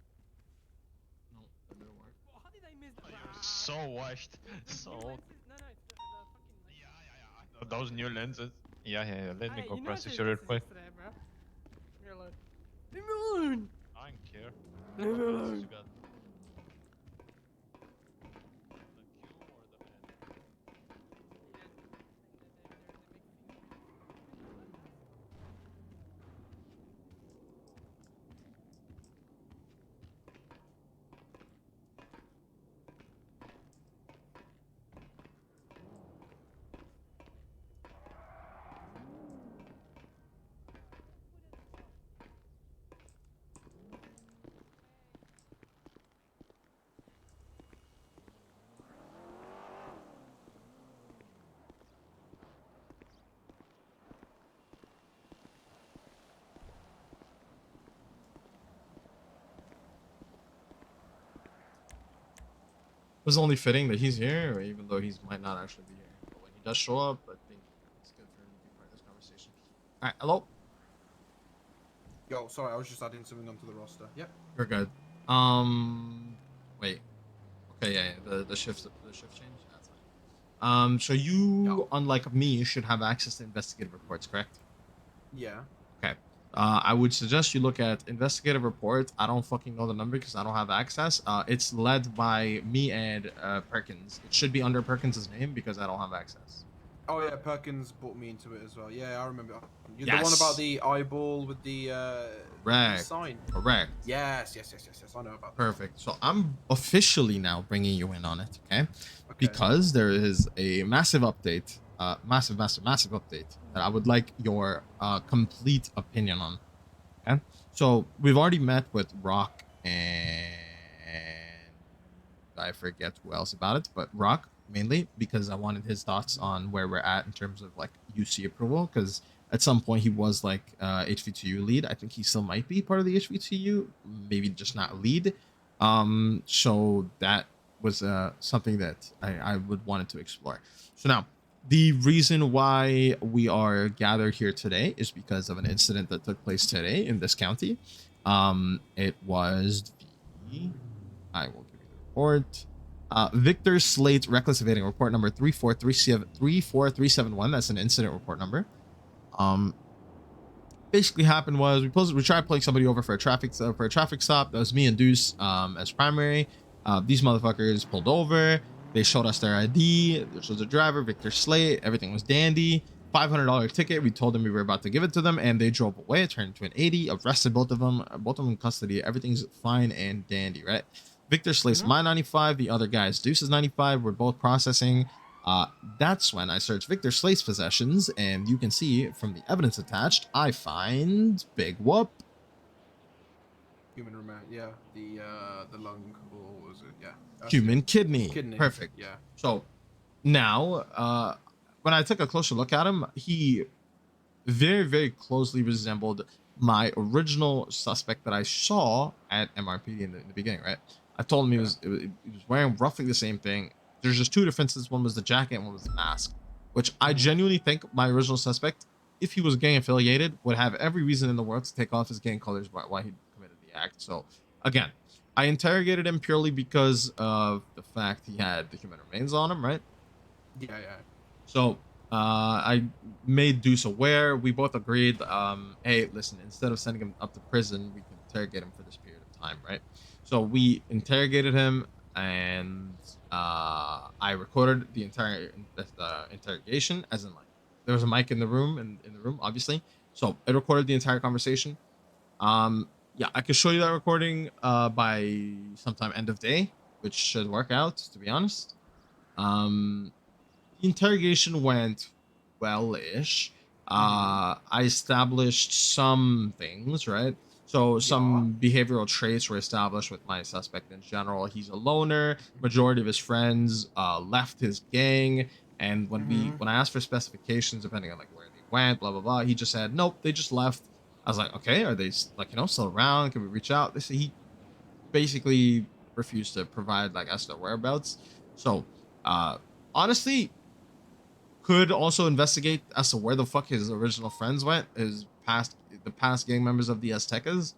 No, that didn't work. Well, how did I miss that? You're so washed. So. No, it's the fucking. Yeah. Those new lenses. Yeah. Let me go You know process it's you real quick. yesterday, bro. Leave me alone. Leave me alone. I don't care. Leave me alone. It was only fitting that he's here, even though he might not actually be here. But when he does show up, I think it's good for him to be part of this conversation. Alright, hello? Yo, sorry, I was just adding something onto the roster. Yep. You're good. Wait. Okay, yeah, the shift change? That's fine. So you, unlike me, should have access to investigative reports, correct? Yeah. Okay. I would suggest you look at investigative report. I don't fucking know the number because I don't have access. It's led by me and Perkins. It should be under Perkins's name because I don't have access. Oh yeah, Perkins brought me into it as well. Yeah, I remember. You're the one about the eyeball with the Correct. sign. Correct. Yes. I know about that. Perfect. So I'm officially now bringing you in on it, okay? Because there is a massive update, massive update that I would like your complete opinion on. Okay. So we've already met with Rock and I forget who else about it, but Rock mainly because I wanted his thoughts on where we're at in terms of like UC approval. Because at some point he was like HV2U lead. I think he still might be part of the HV2U, maybe just not lead. So that was something that I would wanted to explore. So now the reason why we are gathered here today is because of an incident that took place today in this county. It was I will give you the report. Victor Slate reckless evading report number 34371. That's an incident report number. Basically happened was we tried pulling somebody over for a traffic stop. That was me and Deuce as primary. These motherfuckers pulled over. They showed us their ID. This was the driver, Victor Slate. Everything was dandy. $500 ticket. We told them we were about to give it to them, and they drove away. It turned into an 80. Arrested both of them in custody. Everything's fine and dandy, right? Victor Slate's my 95. The other guy's Deuce's 95. We're both processing. That's when I search Victor Slate's possessions, and you can see from the evidence attached, I find big whoop. Human remain. Yeah, the lung, or what was it? Yeah. Human kidney. Perfect. Yeah. So now, when I took a closer look at him, he very, very closely resembled my original suspect that I saw at MRPD in the beginning, right? I told him he was wearing roughly the same thing. There's just two differences. One was the jacket and one was the mask, which I genuinely think my original suspect, if he was gang affiliated, would have every reason in the world to take off his gang colors while he committed the act. So again, I interrogated him purely because of the fact he had the human remains on him, right? Yeah. So I made Deuce aware. We both agreed, hey, listen, instead of sending him up to prison, we can interrogate him for this period of time, right? So we interrogated him, and I recorded the entire interrogation, as in like there was a mic in the room, obviously. So it recorded the entire conversation. Yeah, I could show you that recording by sometime end of day, which should work out, to be honest. The interrogation went well-ish. I established some things, right? So some behavioral traits were established with my suspect in general. He's a loner. Majority of his friends left his gang. And when I asked for specifications, depending on like where they went, blah, blah, blah, he just said, nope, they just left. I was like, okay, are they like, still around? Can we reach out? They said he basically refused to provide like us their whereabouts. So honestly, could also investigate as to where the fuck his original friends went, the past gang members of the Aztecas,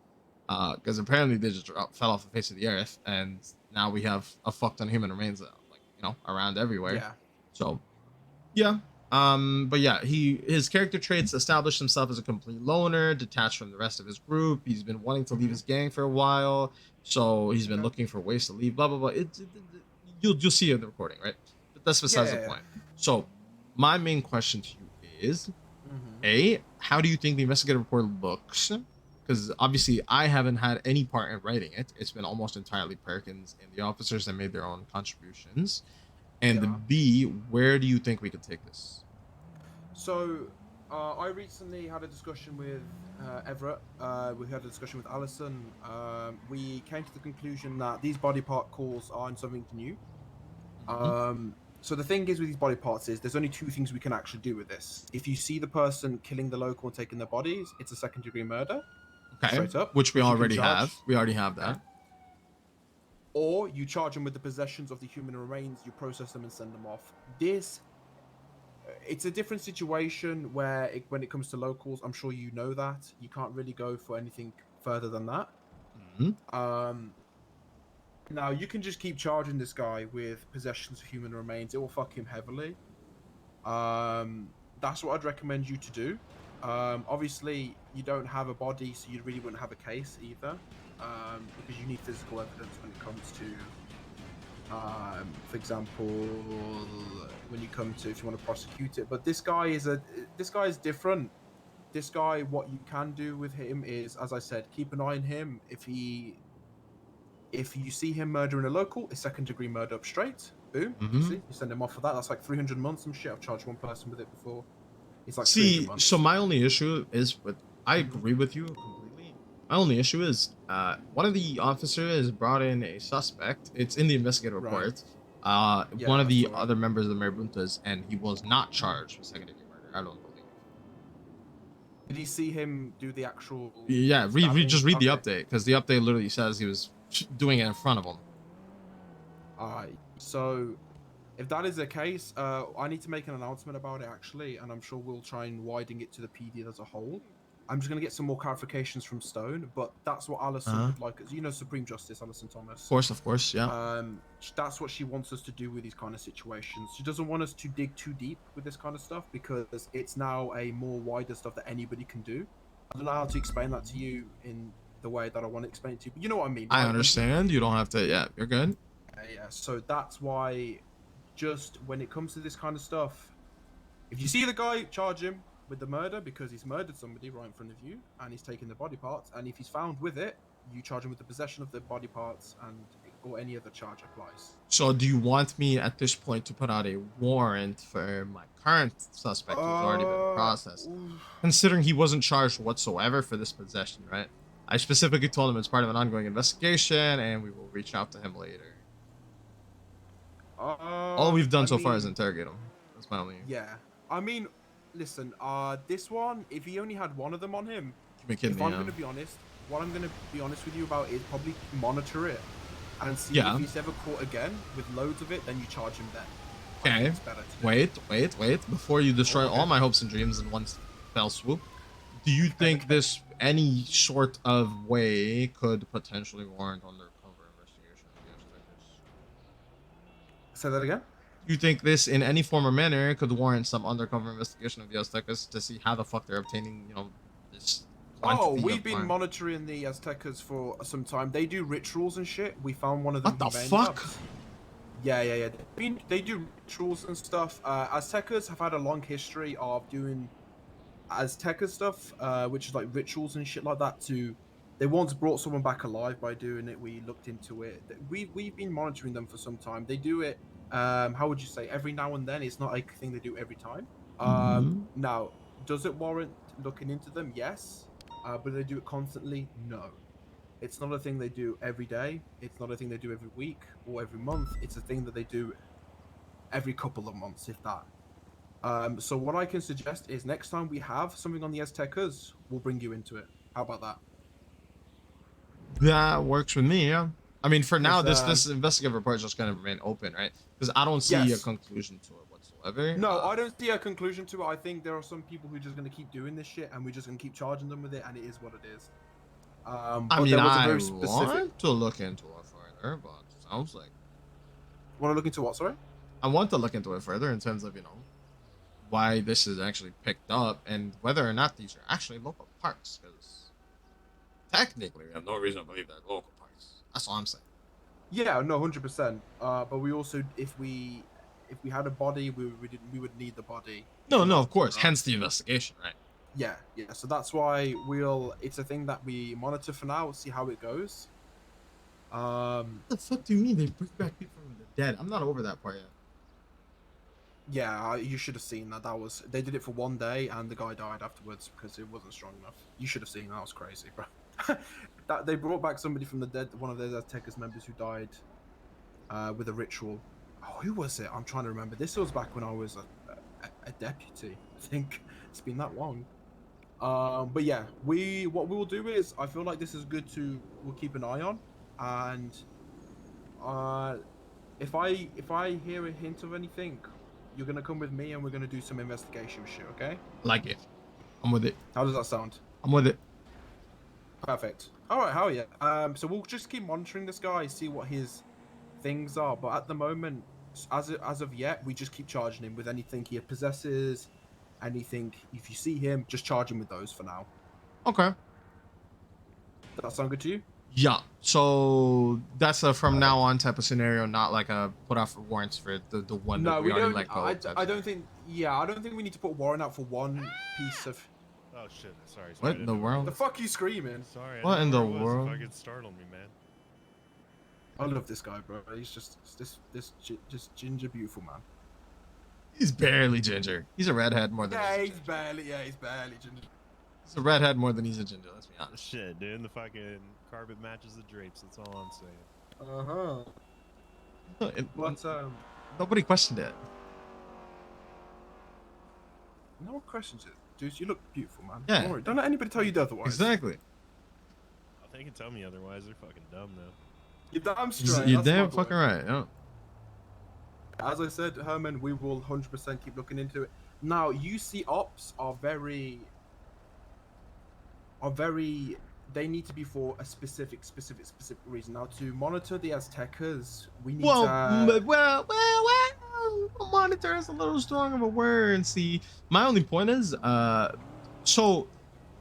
because apparently they just fell off the face of the earth, and now we have a fuck ton of human remains around everywhere. Yeah. So yeah. But yeah, his character traits established himself as a complete loner, detached from the rest of his group. He's been wanting to leave his gang for a while, so he's been looking for ways to leave, blah blah blah. You'll see it in the recording, right? But that's besides the point. So my main question to you is, A, how do you think the investigative report looks? Because obviously I haven't had any part in writing it. It's been almost entirely Perkins and the officers that made their own contributions. And B, where do you think we could take this? So, I recently had a discussion with Everett. We had a discussion with Allison. We came to the conclusion that these body part calls aren't something new. So the thing is with these body parts is there's only two things we can actually do with this. If you see the person killing the local and taking their bodies, it's a second-degree murder. Okay. Straight up. Which we you can already charge. have. We already have that. Okay. Or you charge them with the possessions of the human remains, you process them and send them off. It's a different situation where when it comes to locals, I'm sure you know that. You can't really go for anything further than that. Now, you can just keep charging this guy with possessions of human remains. It will fuck him heavily. That's what I'd recommend you to do. Obviously, you don't have a body, so you really wouldn't have a case either, because you need physical evidence when it comes to, for example, when you come to if you want to prosecute it. But this guy is different. This guy, what you can do with him is, as I said, keep an eye on him. If you see him murdering a local, it's second-degree murder up straight. Boom. You see, you send him off for that. That's like 300 months. Some shit. I've charged one person with it before. It's like 300 See, months. so my only issue is with I agree with you completely. My only issue is one of the officers brought in a suspect. It's in the investigative report. One of the other members of the Marabuntas, and he was not charged with second-degree murder. I don't believe. Did you see him do the actual? Yeah, just read the Okay. update, because the update literally says he was doing it in front of him. Alright, so if that is the case, I need to make an announcement about it actually, and I'm sure we'll try and widen it to the PD as a whole. I'm just gonna get some more clarifications from Stone, but that's what Alison would like. You know, Supreme Justice Alison Thomas. Of course, yeah. That's what she wants us to do with these kind of situations. She doesn't want us to dig too deep with this kind of stuff because it's now a more wider stuff that anybody can do. I don't know how to explain that to you in the way that I want to explain it to you, but you know what I mean. I understand. You don't have to. Yeah, you're good. Yeah, so that's why, just when it comes to this kind of stuff, if you see the guy, charge him with the murder because he's murdered somebody right in front of you and he's taken the body parts, and if he's found with it, you charge him with the possession of the body parts, and or any other charge applies. So do you want me at this point to put out a warrant for my current suspect who's already been processed? Considering he wasn't charged whatsoever for this possession, right? I specifically told him it's part of an ongoing investigation and we will reach out to him later. All we've done so far is interrogate him. That's my only... Yeah. I mean, listen, this one, if he only had one of them on him, I'm going to be honest, what I'm going to be honest with you about is probably monitor it and see if he's ever caught again with loads of it, then you charge him then. Okay, wait. Before you destroy all my hopes and dreams in one fell swoop, do you think this, any sort of way, could potentially warrant undercover investigation of the Aztecas? Say that again? Do you think this, in any form or manner, could warrant some undercover investigation of the Aztecas to see how the fuck they're obtaining, you know, this quantity we've been monitoring the Aztecas for some time. They do rituals and shit. We found one of them. What the fuck? Yeah. They do rituals and stuff. Aztecas have had a long history of doing Azteca stuff, which is like rituals and shit like that. They once brought someone back alive by doing it. We looked into it. We've been monitoring them for some time. They do it. How would you say? Every now and then. It's not like a thing they do every time. Now, does it warrant looking into them? Yes. But they do it constantly? No. It's not a thing they do every day. It's not a thing they do every week or every month. It's a thing that they do every couple of months, if that. So what I can suggest is next time we have something on the Aztecas, we'll bring you into it. How about that? That works with me, yeah. I mean, for now, this investigative report is just going to remain open, right? Because I don't see a conclusion to it whatsoever. No, I don't see a conclusion to it. I think there are some people who are just going to keep doing this shit, and we're just going to keep charging them with it, and it is what it is. I mean, I want to look into it further, but it sounds like... Want to look into what, sorry? I want to look into it further in terms of, you know, why this is actually picked up, and whether or not these are actually local parks, because technically we have no reason to believe they're local parks. That's all I'm saying. Yeah, no, 100%. But we also, if we had a body, we would need the body. No, of course. Hence the investigation, right? Yeah. So that's why it's a thing that we monitor for now. See how it goes. What the fuck do you mean they bring back people from the dead? I'm not over that part yet. Yeah, you should have seen that. They did it for one day, and the guy died afterwards because it wasn't strong enough. You should have seen that. Was crazy, bro. That they brought back somebody from the dead, one of their Aztecas members who died with a ritual. Oh, who was it? I'm trying to remember. This was back when I was a deputy. I think it's been that long. But yeah, what we will do is, I feel like this is good we'll keep an eye on, and if I hear a hint of anything, you're gonna come with me and we're gonna do some investigation shit, okay? Like it. I'm with it. How does that sound? I'm with it. Perfect. Alright, hell yeah. So we'll just keep monitoring this guy, see what his things are, but at the moment, as of yet, we just keep charging him with anything he possesses, anything, if you see him, just charge him with those for now. Okay. Does that sound good to you? Yeah. So that's a from now on type of scenario, not like a put out for warrants for the one No, that we we already don't. let go. I don't think. Yeah, I don't think we need to put a warrant out for one piece of. Oh shit! Sorry. What in the world? The fuck you screaming? Sorry. What in the world? It fucking startled me, man. I love this guy, bro. He's just this ginger beautiful man. He's barely ginger. He's a redhead more than He's barely ginger. he's a redhead more than he's a ginger. Let's be honest. Shit, dude. The fucking carpet matches the drapes. That's all I'm saying. But Nobody questioned it. no one questions it, dude. You look beautiful, man. Yeah. Don't worry. Don't let anybody tell you otherwise. Exactly. Oh, they can tell me otherwise. They're fucking dumb though. You're damn straight. You're that's my damn boy. fucking right. Yeah. As I said, Herman, we will 100% keep looking into it. Now, UC ops are very. They need to be for a specific reason. Now, to monitor the Aztecas, we need to. Well, monitor is a little strong of a word. See, my only point is, so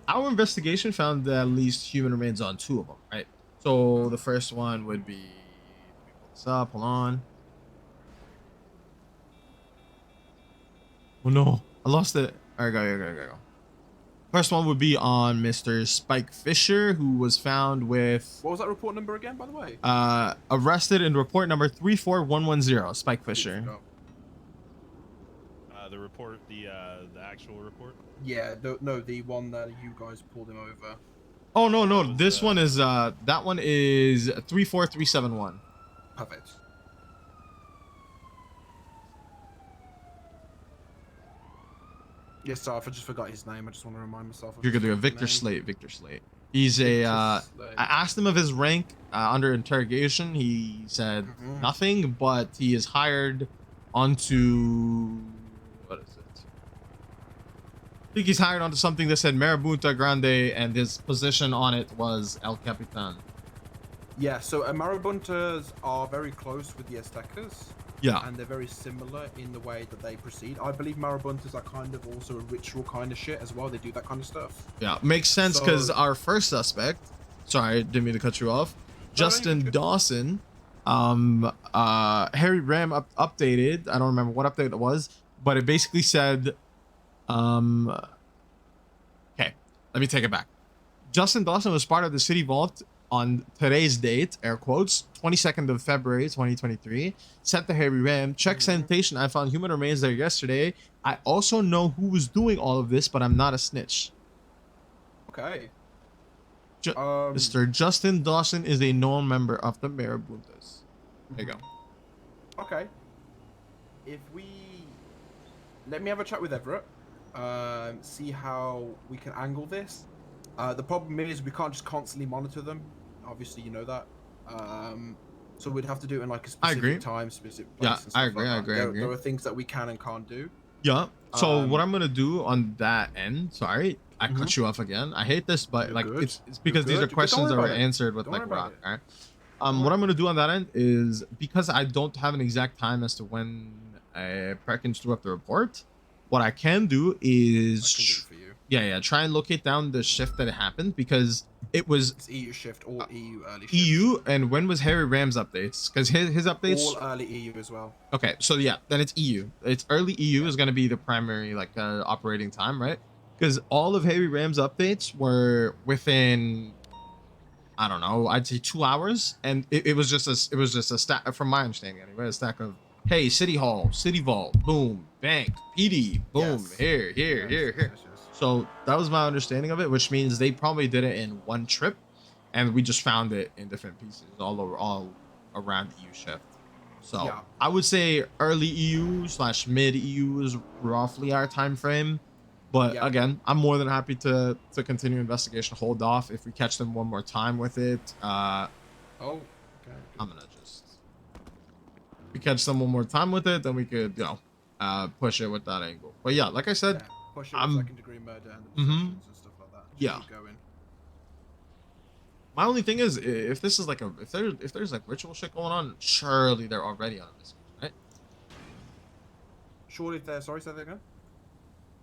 our investigation found that at least human remains on 2 of them, right? So the first one would be, what's up? Hold on. Oh no, I lost it. All right, go. First one would be on Mr. Spike Fisher, who was found with. What was that report number again, by the way? Arrested in report number 34110. Spike Fisher. The report, the actual report. Yeah, the one that you guys pulled him over. Oh no, this one is that one is 34371. Perfect. Yes, sir. I just forgot his name. I just want to remind myself of You're his gonna do fucking Victor name. Slate. Victor Slate. He's a. I asked him of his rank under interrogation. He said nothing, but he is hired onto. What is it? I think he's hired onto something that said Marabunta Grande, and his position on it was El Capitan. Yeah, so Marabuntas are very close with the Aztecas. Yeah. And they're very similar in the way that they proceed. I believe Marabuntas are kind of also a ritual kind of shit as well. They do that kind of stuff. Yeah, makes sense because So- our first suspect, sorry, didn't mean to cut you off, Justin Dawson, Harry Ram updated. I don't remember what update it was, but it basically said, okay, let me take it back. Justin Dawson was part of the city vault on today's date, air quotes, 22nd of February, 2023, sent to Harry Ram, check sanitation. I found human remains there yesterday. I also know who was doing all of this, but I'm not a snitch. Okay. Mr. Justin Dawson is a known member of the Marabuntas. There you go. Okay. Let me have a chat with Everett, see how we can angle this. The problem is we can't just constantly monitor them. Obviously, you know that. So we'd have to do it in like a specific time, specific place. Yeah, and stuff I agree, like I that. agree. There are things that we can and can't do. Yeah. So what I'm gonna do on that end, sorry, I Mm-hmm. cut you off again. I hate this, but You're like good. it's because these You're are good. Don't questions worry that were about it. answered with Don't like worry about rock. it. All right. What I'm gonna do on that end is because I don't have an exact time as to when Perkins drew up the report. What I can do is try and locate down the shift that it happened because it was It's EU shift or EU early shift. EU. And when was Harry Ram's updates? Because his updates. All early EU as well. Okay, so yeah, then it's EU. It's early EU is going to be the primary like operating time, right? Because all of Harry Ram's updates were within, I don't know, I'd say 2 hours, and it was just a stack from my understanding anyway, a stack of hey, City Hall, City Vault, boom, bank, PD, boom, here. So that was my understanding of it, which means they probably did it in one trip, and we just found it in different pieces all around EU shift. So Yeah. I would say early EU/mid EU is roughly our time frame. But again, I'm more than happy to continue investigation. Hold off if we catch them one more time with it. Okay. I'm gonna just if we catch them one more time with it, then we could push it with that angle. But yeah, like I said, Push it with second degree murder and the Mhm. possessions and stuff like that. Just Yeah. keep going. My only thing is if this is like if there's like ritual shit going on, surely they're already on this, right? Surely if they're sorry, say that again.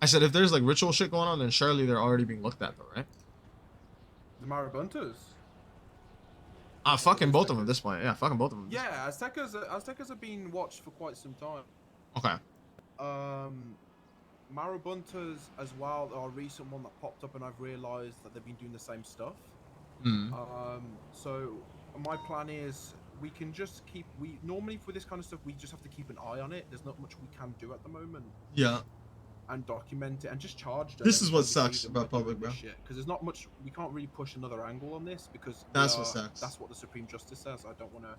I said if there's like ritual shit going on, then surely they're already being looked at, though, right? The Marabuntas. Fucking both of them at this point. Yeah, fucking both of them. Yeah, Aztecas have been watched for quite some time. Okay. Marabuntas as well are a recent one that popped up, and I've realised that they've been doing the same stuff. Mm. So my plan is we can just keep. We normally for this kind of stuff we just have to keep an eye on it. There's not much we can do at the moment. Yeah. And document it and just charge them. This is what sucks about public, bro. Because there's not much. We can't really push another angle on this because that's what sucks. That's what the Supreme Justice says. I don't want to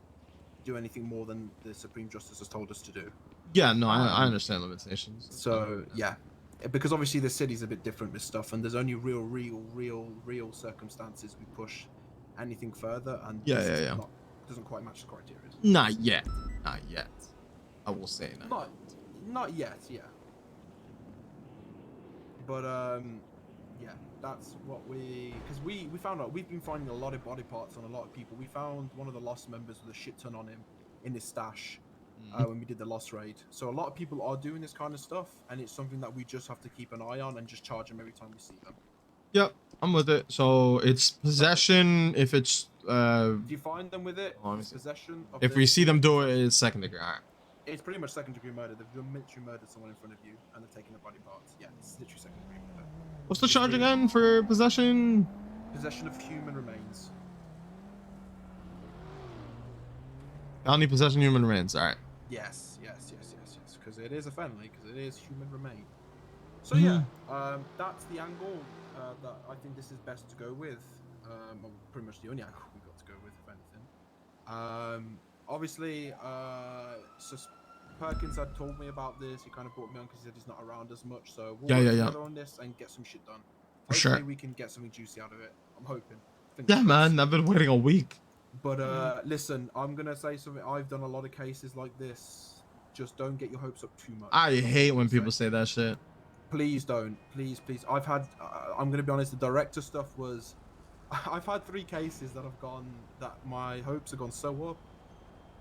do anything more than the Supreme Justice has told us to do. Yeah, no, I understand limitations. So yeah, because obviously the city's a bit different with stuff, and there's only real circumstances we push anything further, and doesn't quite match the criteria. Not yet. I will say Not yet. Yeah. But yeah, that's what because we found out we've been finding a lot of body parts on a lot of people. We found one of the Lost members with a shit ton on him in his stash when we did the Lost raid. So a lot of people are doing this kind of stuff, and it's something that we just have to keep an eye on and just charge them every time we see them. Yep, I'm with it. So it's possession if it's Do you find them with it? It's possession. If we see them do it, it's second degree. All right. It's pretty much second degree murder. They've literally murdered someone in front of you, and they're taking their body parts. Yeah, it's literally second degree murder. What's the charge again for possession? Possession of human remains. Felony possession of human remains. All right. Yes. Because it is a felony. Because it is human remain. So yeah, that's the angle that I think this is best to go with. Pretty much the only angle we got to go with, if anything. Obviously, Perkins had told me about this. He kind of brought me on because he said he's not around as much. So we'll work together on this and get some shit done. Hopefully we can get something juicy out of it. I'm hoping. Yeah, man. I've been waiting a week. But listen, I'm gonna say something. I've done a lot of cases like this. Just don't get your hopes up too much. I hate when people say that shit. Please don't. Please. I've had. I'm gonna be honest. The director stuff was. I've had 3 cases that have gone. That my hopes have gone so up.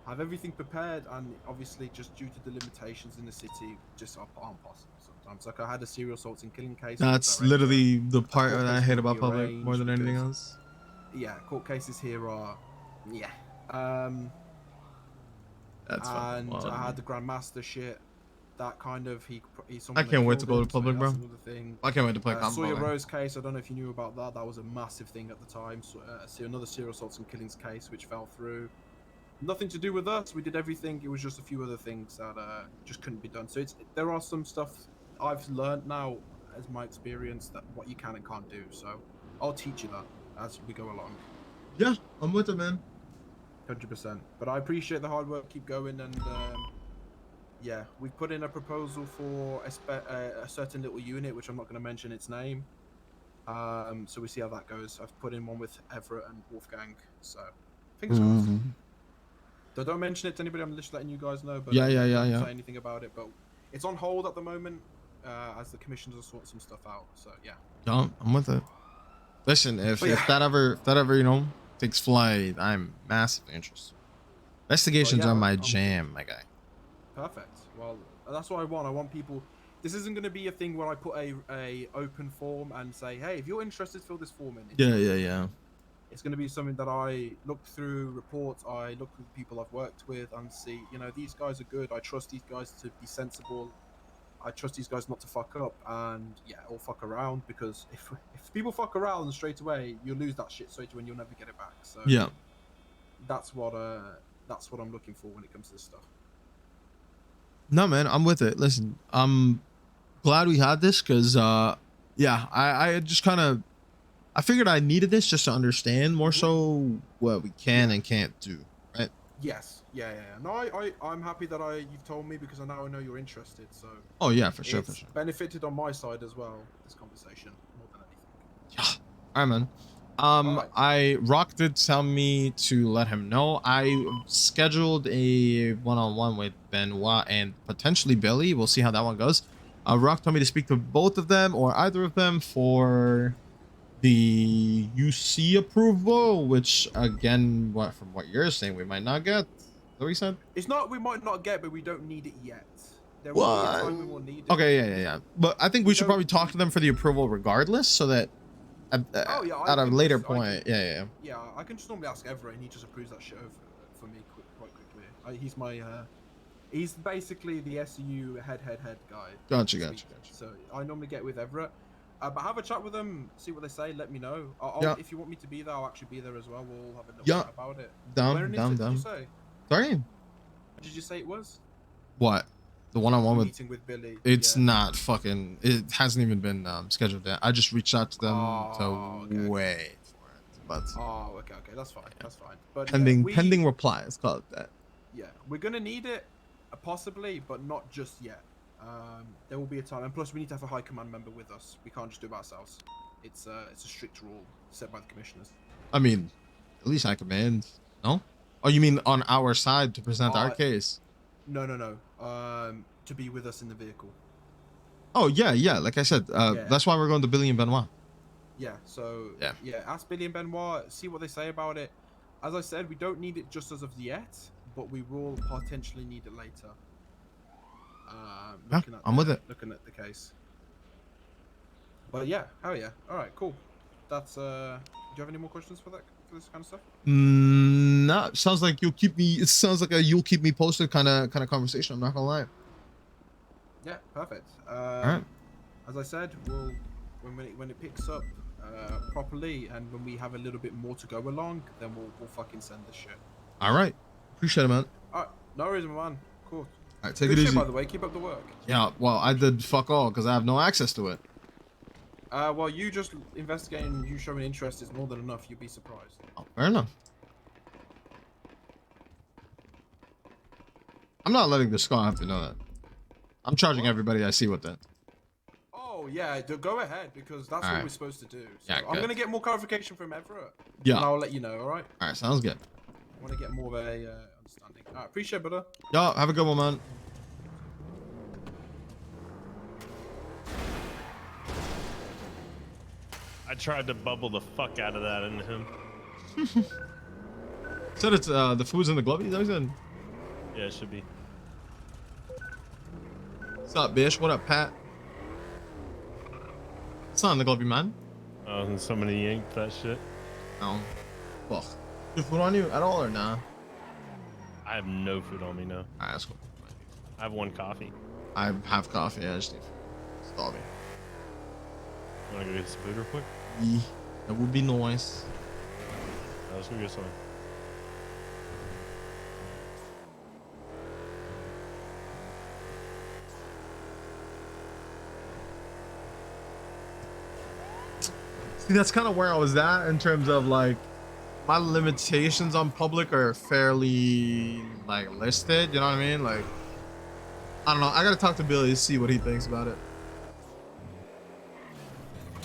I have everything prepared, and obviously, just due to the limitations in the city, just aren't possible sometimes. Like I had a serial assaults and killing case. That's literally the part that I hate about public more than anything else. Yeah, court cases here are. Yeah. That's and fun. I had the Grandmaster shit. That kind of he's I can't wait to go to public, bro. I can't wait to play Sawyer Rose case. I don't know if you knew about that. That was a massive thing at the time. So, another serial assaults and killings case which fell through. Nothing to do with us. We did everything. It was just a few other things that just couldn't be done. So there are some stuff I've learned now as my experience that what you can and can't do. So I'll teach you that as we go along. Yeah, I'm with it, man. 100%. But I appreciate the hard work. Keep going, and yeah, we've put in a proposal for a certain little unit, which I'm not going to mention its name. So we see how that goes. I've put in one with Everett and Wolfgang. So fingers crossed. So don't mention it to anybody. I'm just letting you guys know. But Yeah. Don't say anything about it. But it's on hold at the moment as the commissioners are sorting some stuff out. So yeah. No, I'm with it. Listen, if that ever takes flight, I'm massively interested. Investigations are my jam, my guy. Perfect. Well, that's what I want. I want people. This isn't going to be a thing where I put a open form and say, hey, if you're interested, fill this form in. Yeah. It's going to be something that I look through reports, I look through the people I've worked with and see, these guys are good. I trust these guys to be sensible. I trust these guys not to fuck up and or fuck around, because if people fuck around straight away, you lose that shit straight away and you'll never get it back. So yeah, that's what I'm looking for when it comes to this stuff. No, man, I'm with it. Listen, I'm glad we had this because I just kind of I figured I needed this just to understand more so what we can and can't do, right? Yes. Yeah. No, I'm happy that you've told me, because now I know you're interested. So. Oh yeah, for sure. Benefited on my side as well. This conversation more than anything. Yeah. All right, man. Rock did tell me to let him know. I scheduled a one-on-one with Benoit and potentially Billy. We'll see how that one goes. Rock told me to speak to both of them or either of them for the UC approval, which again, from what you're saying, we might not get. Is that what you said? It's not. We might not get, but we don't need it yet. There will be a What? time when we'll need it. Okay, yeah. But I think we should probably talk to them for the approval regardless, so that at a later point, yeah. Yeah, I can just normally ask Everett, and he just approves that shit over for me quite quickly. He's my he's basically the SU head guy. Gotcha. So I normally get with Everett. But have a chat with them, see what they say, let me know. Yeah. If you want me to be there, I'll actually be there as well. We'll have a little Yeah. chat about it. Down. Did you say? Sorry? Did you say it was? What? The one-on-one with meeting with Billy. It's not fucking. It hasn't even been scheduled yet. I just reached out to them to wait for it, but. Oh, okay, that's fine. That's fine. But pending reply. Let's call it that. Yeah, we're gonna need it, possibly, but not just yet. There will be a time, and plus we need to have a high command member with us. We can't just do it ourselves. It's a strict rule set by the commissioners. I mean, at least I command. No? Oh, you mean on our side to present our case? No. To be with us in the vehicle. Oh yeah. Like I said, that's why we're going to Billy and Benoit. Yeah. So yeah. Ask Billy and Benoit. See what they say about it. As I said, we don't need it just as of yet, but we will potentially need it later. I'm with it. Looking at the case. But yeah, hell yeah. All right, cool. That's do you have any more questions for this kind of stuff? No, it sounds like you'll keep me. It sounds like a you'll keep me posted kind of conversation. I'm not gonna lie. Yeah, perfect. All right. As I said, we'll when it picks up properly, and when we have a little bit more to go along, then we'll fucking send this shit. All right. Appreciate it, man. All right, no worries, man. Cool. All right, take Good it shit, easy. by the way, keep up the work. Yeah. Well, I did fuck all because I have no access to it. Well, you just investigating, you showing interest is more than enough. You'd be surprised. Oh, fair enough. I'm not letting the squad have to know that. I'm charging everybody I see with that. Oh yeah, go ahead because that's what we're supposed to do. So Yeah, I'm good. gonna get more clarification from Everett. Yeah. And I'll let you know. All right. All right, sounds good. I want to get more of a understanding. All right, appreciate it, brother. Yo, have a good one, man. I tried to bubble the fuck out of that into him. Said it's the food's in the glove. Is that Yeah, it should be. What's up, bitch? What up, Pat? It's not in the glove, man. Oh, and somebody yanked that shit. No. Well, you food on you at all or nah? I have no food on me now. Alright, that's cool. I have one coffee. I have coffee. I just need food. Starving. You wanna go get some food real quick? Yeah, that would be nice. Let's go get some. See, that's kind of where I was at in terms of like my limitations on public are fairly like listed. You know what I mean? Like, I don't know. I gotta talk to Billy to see what he thinks about it.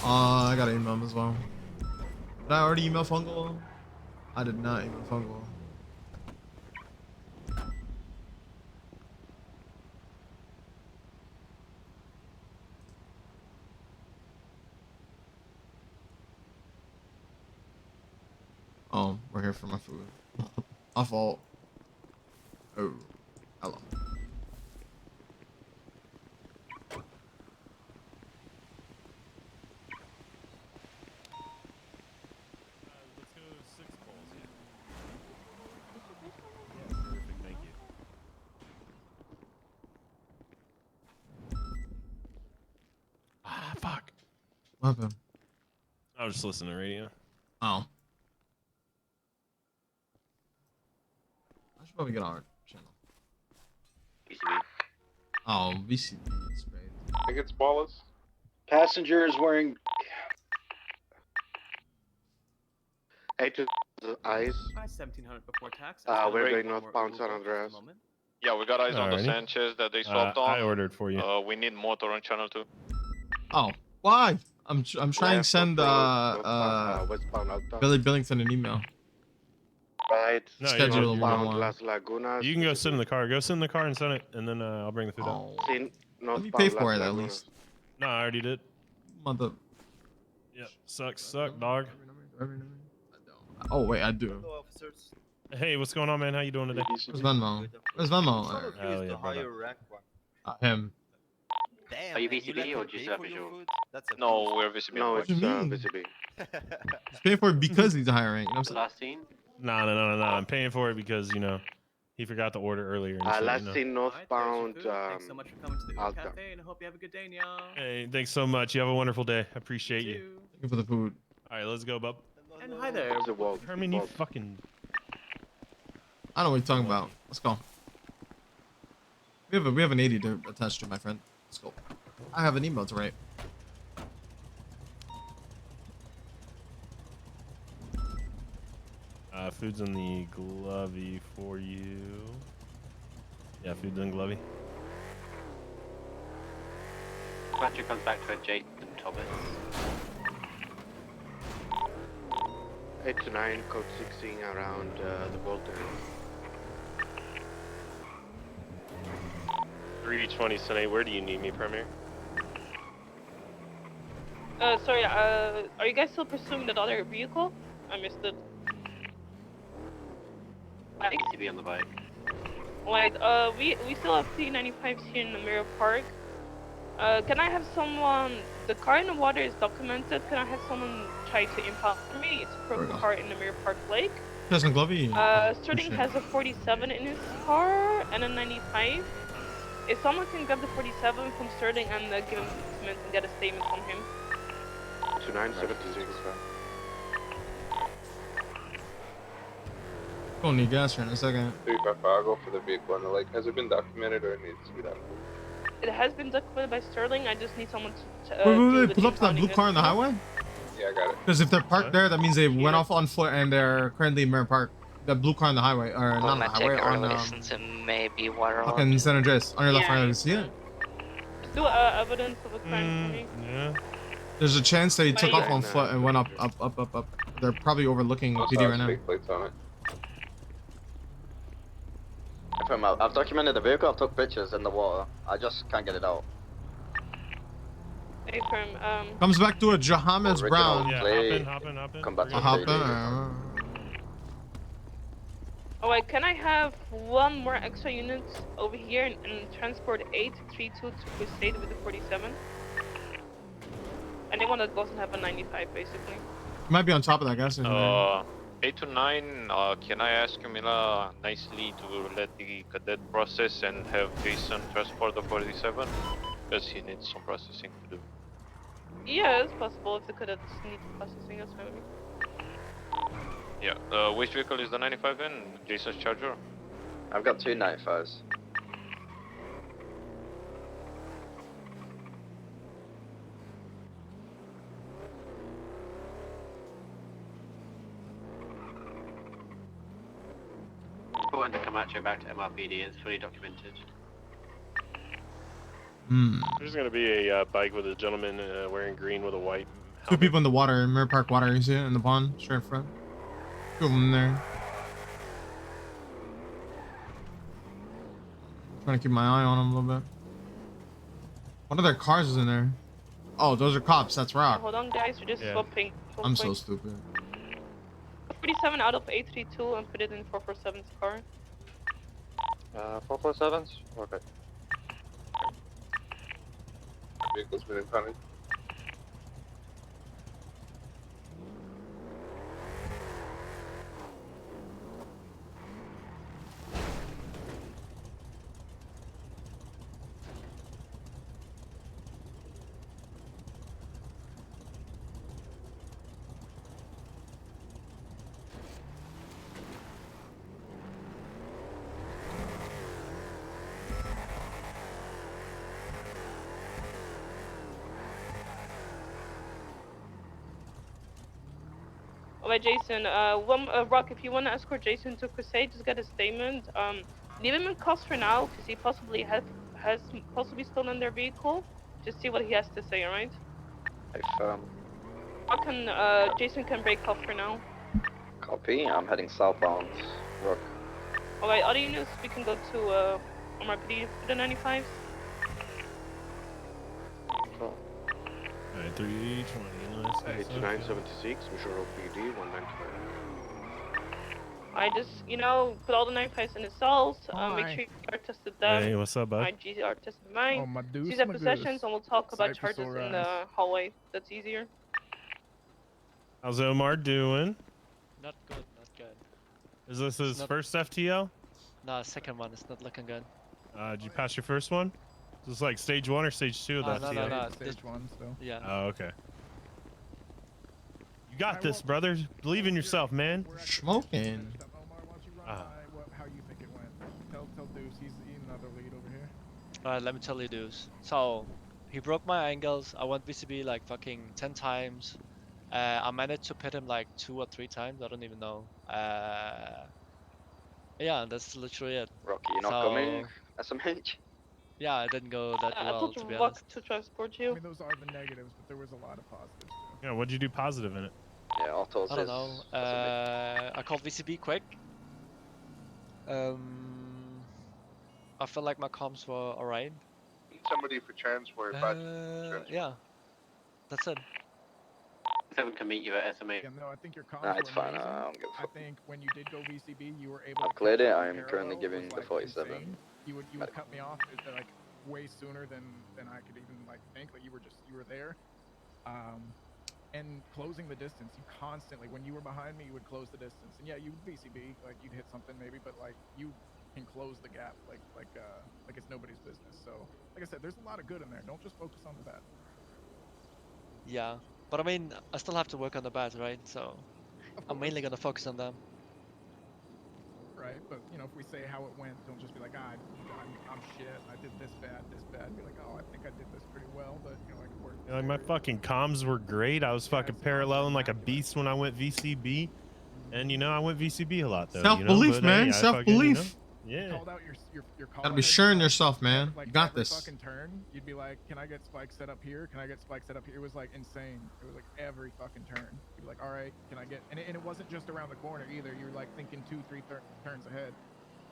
I gotta email him as well. Did I already email Fungal? I did not email Fungal. Oh, we're here for my food. My fault. Oh, hello. Let's go 6 balls, yeah. Perfect, thank you. Ah, fuck. What happened? I was just listening to radio. Oh. I should probably get on our channel. Oh, VCD. That's great. I think it's Wallace. Passengers wearing eyes. 1700 before tax. We're going northbound San Andreas. Yeah, we got eyes on the Alrighty. Sanchez that they swapped on. I ordered for you. We need motor on channel 2. Oh, why? I'm trying to send westbound Alta. Billy Billington an email. Right. No, Schedule you, one-on-one. Las Lagunas. you can go sit in the car. Go sit in the car and send it, and then I'll bring the food Oh. out. Let me pay for it at least. No, I already did. Mother. Yep. Suck, dog. Oh wait, I do. Hey, what's going on, man? How you doing today? Where's Venmo? Where's Venmo? Hell yeah, brother. Him. Damn. Are you and let VCB or him just pay a for your visual? food? That's a No, we're VCB. No, What it's do you mean? VCB. He's paying for it because he's a higher rank. You know what I'm saying? Last scene? No. I'm paying for it because he forgot to order earlier and shit. Last seen northbound. Thanks so much for coming to the Uber Alta. Cafe, and I hope you have a good day, y'all. Hey, thanks so much. You have a wonderful day. I appreciate you. Thank you for the food. All right, let's go, bub. And hi there. It's a wall. Herman, you fucking. I don't know what you're talking about. Let's go. We have an 80 to attach to, my friend. Let's go. I have an email to write. Food's in the glovey for you. Yeah, food's in glovey. Patrick comes back to a Jason Thomas. 8 to 9, code 16 around the Bolton. 320 Sunday, where do you need me, Premier? Sorry, are you guys still pursuing that other vehicle? I missed it. VCB on the bike. Right, we still have T95s here in the Mirror Park. Can I have someone, the car in the water is documented, can I have someone try to impound me? It's a purple car in the Mirror Park Lake. Doesn't Glovey? Sterling has a 47 in his car and a 95. If someone can grab the 47 from Sterling and give him a statement and get a statement from him. 2976. Don't need gas here in a second. 355, I'll go for the vehicle on the lake. Has it been documented or it needs to be documented? It has been documented by Sterling, I just need someone to Wait, pull up to that blue car on the highway? Yeah, I got it. Because if they're parked there, that means they went off on foot and they're currently in Mirror Park. The blue car on the highway, or not on the highway, on maybe water. fucking San Andreas. On your left, right, you see it? do evidence of a crime for me. Yeah. There's a chance they took off on Nah, foot and went up. They're probably overlooking PD right now. Big plates on it. I've documented the vehicle, I've took pictures in the water. I just can't get it out. Hey, Comes back to a Jahames Brown. Yeah, hop in. Come back to Hop the in. Alright, can I have one more extra unit over here and transport 832 to Crusade with the 47? Anyone that doesn't have a 95, basically. Might be on top of that gas station. 8 to 9, can I ask you, Mila, nicely to let the cadet process and have Jason transport the 47? Because he needs some processing to do. Yeah, it's possible if the cadets need processing, that's fine with me. Yeah, which vehicle is the 95 in? Jason's Charger? I've got 2 95s. Going to Camacho back to MRPD, it's fully documented. There's going to be a bike with a gentleman wearing green with a white Two helmet. people in the water, in Mirror Park water. You see it in the pond, straight in front. Two of them in there. Trying to keep my eye on them a little bit. One of their cars is in there. Oh, those are cops. That's rock. Hold on, guys, we're just swapping. I'm so stupid. 47 out of 832 and put it in 447's car. 447s? Okay. Vehicle's been impounded. Alright, Jason, Rock, if you want to escort Jason to Crusade, just get a statement. Leave him in cuffs for now, because he possibly has possibly stolen their vehicle. Just see what he has to say, alright? Jason can break cuff for now. Copy, I'm heading southbound. Rook. Alright, other units, we can go to MRPD for the 95s. Alright, 320. 8976, Mission Road PD, 199. I just, you know, put all the 95s in the cells. Make sure you are tested them. Hey, what's up, bud? My GR tested mine. Oh, my deuce, Seize at my possessions, goose. and we'll talk about Cypress charges or in the hallway. That's easier. How's Omar doing? Not good, not good. Is this his not- first FTL? No, second one is not looking good. Did you pass your first one? Is this like stage 1 or stage 2 of the FTL? No. Stage 1 still. Yeah. Oh, okay. You got this, brother. Believe in yourself, man. Smoking. How you think it went? Tell Deuce, he's another lead over here. Alright, let me tell you this. So, he broke my ankles. I went VCB like fucking 10 times. I managed to pit him like 2 or 3 times. I don't even know. Yeah, that's literally it. Rocky, you're not coming? SMH? Yeah, it didn't go that I well, told to be Rock honest. to transport you. I mean, those are the negatives, but there was a lot of positives too. Yeah, what'd you do positive in it? Yeah, Otto I don't know. I called VCB quick. I felt like my comms were alright. Somebody for transport. Yeah, that's it. Seven can meet you at SMA. Yeah, no, I think your comms Nah, it's were fine. amazing. I don't give a I think when you did go VCB, you were able I've to cleared catch it. up I in am currently parallel giving was, the like, 47. insane. You would cut me off like way sooner than I could even like think. Like you were there. And closing the distance, you constantly, when you were behind me, you would close the distance. And yeah, you would VCB, like you'd hit something maybe, but like you can close the gap like it's nobody's business. So like I said, there's a lot of good in there. Don't just focus on the bad. Yeah, but I mean, I still have to work on the bad, right? So I'm mainly gonna focus on them. Right, but you know, if we say how it went, don't just be like, I'm shit. I did this bad. Be like, oh, I think I did this pretty well, but you know, I could work. Like my fucking comms were great. I was fucking paralleling like a beast when I went VCB, and you know I went VCB a lot though. Self-belief, you know? man. Hey, Self-belief. Yeah. Called out your call Gotta be sure in yourself, man. Like You got every this. fucking turn, you'd be like, can I get spikes set up here? Can I get spikes set up here? It was like insane. It was like every fucking turn. You'd be like, all right, can I get? And it wasn't just around the corner either. You were like thinking 2-3 turns ahead.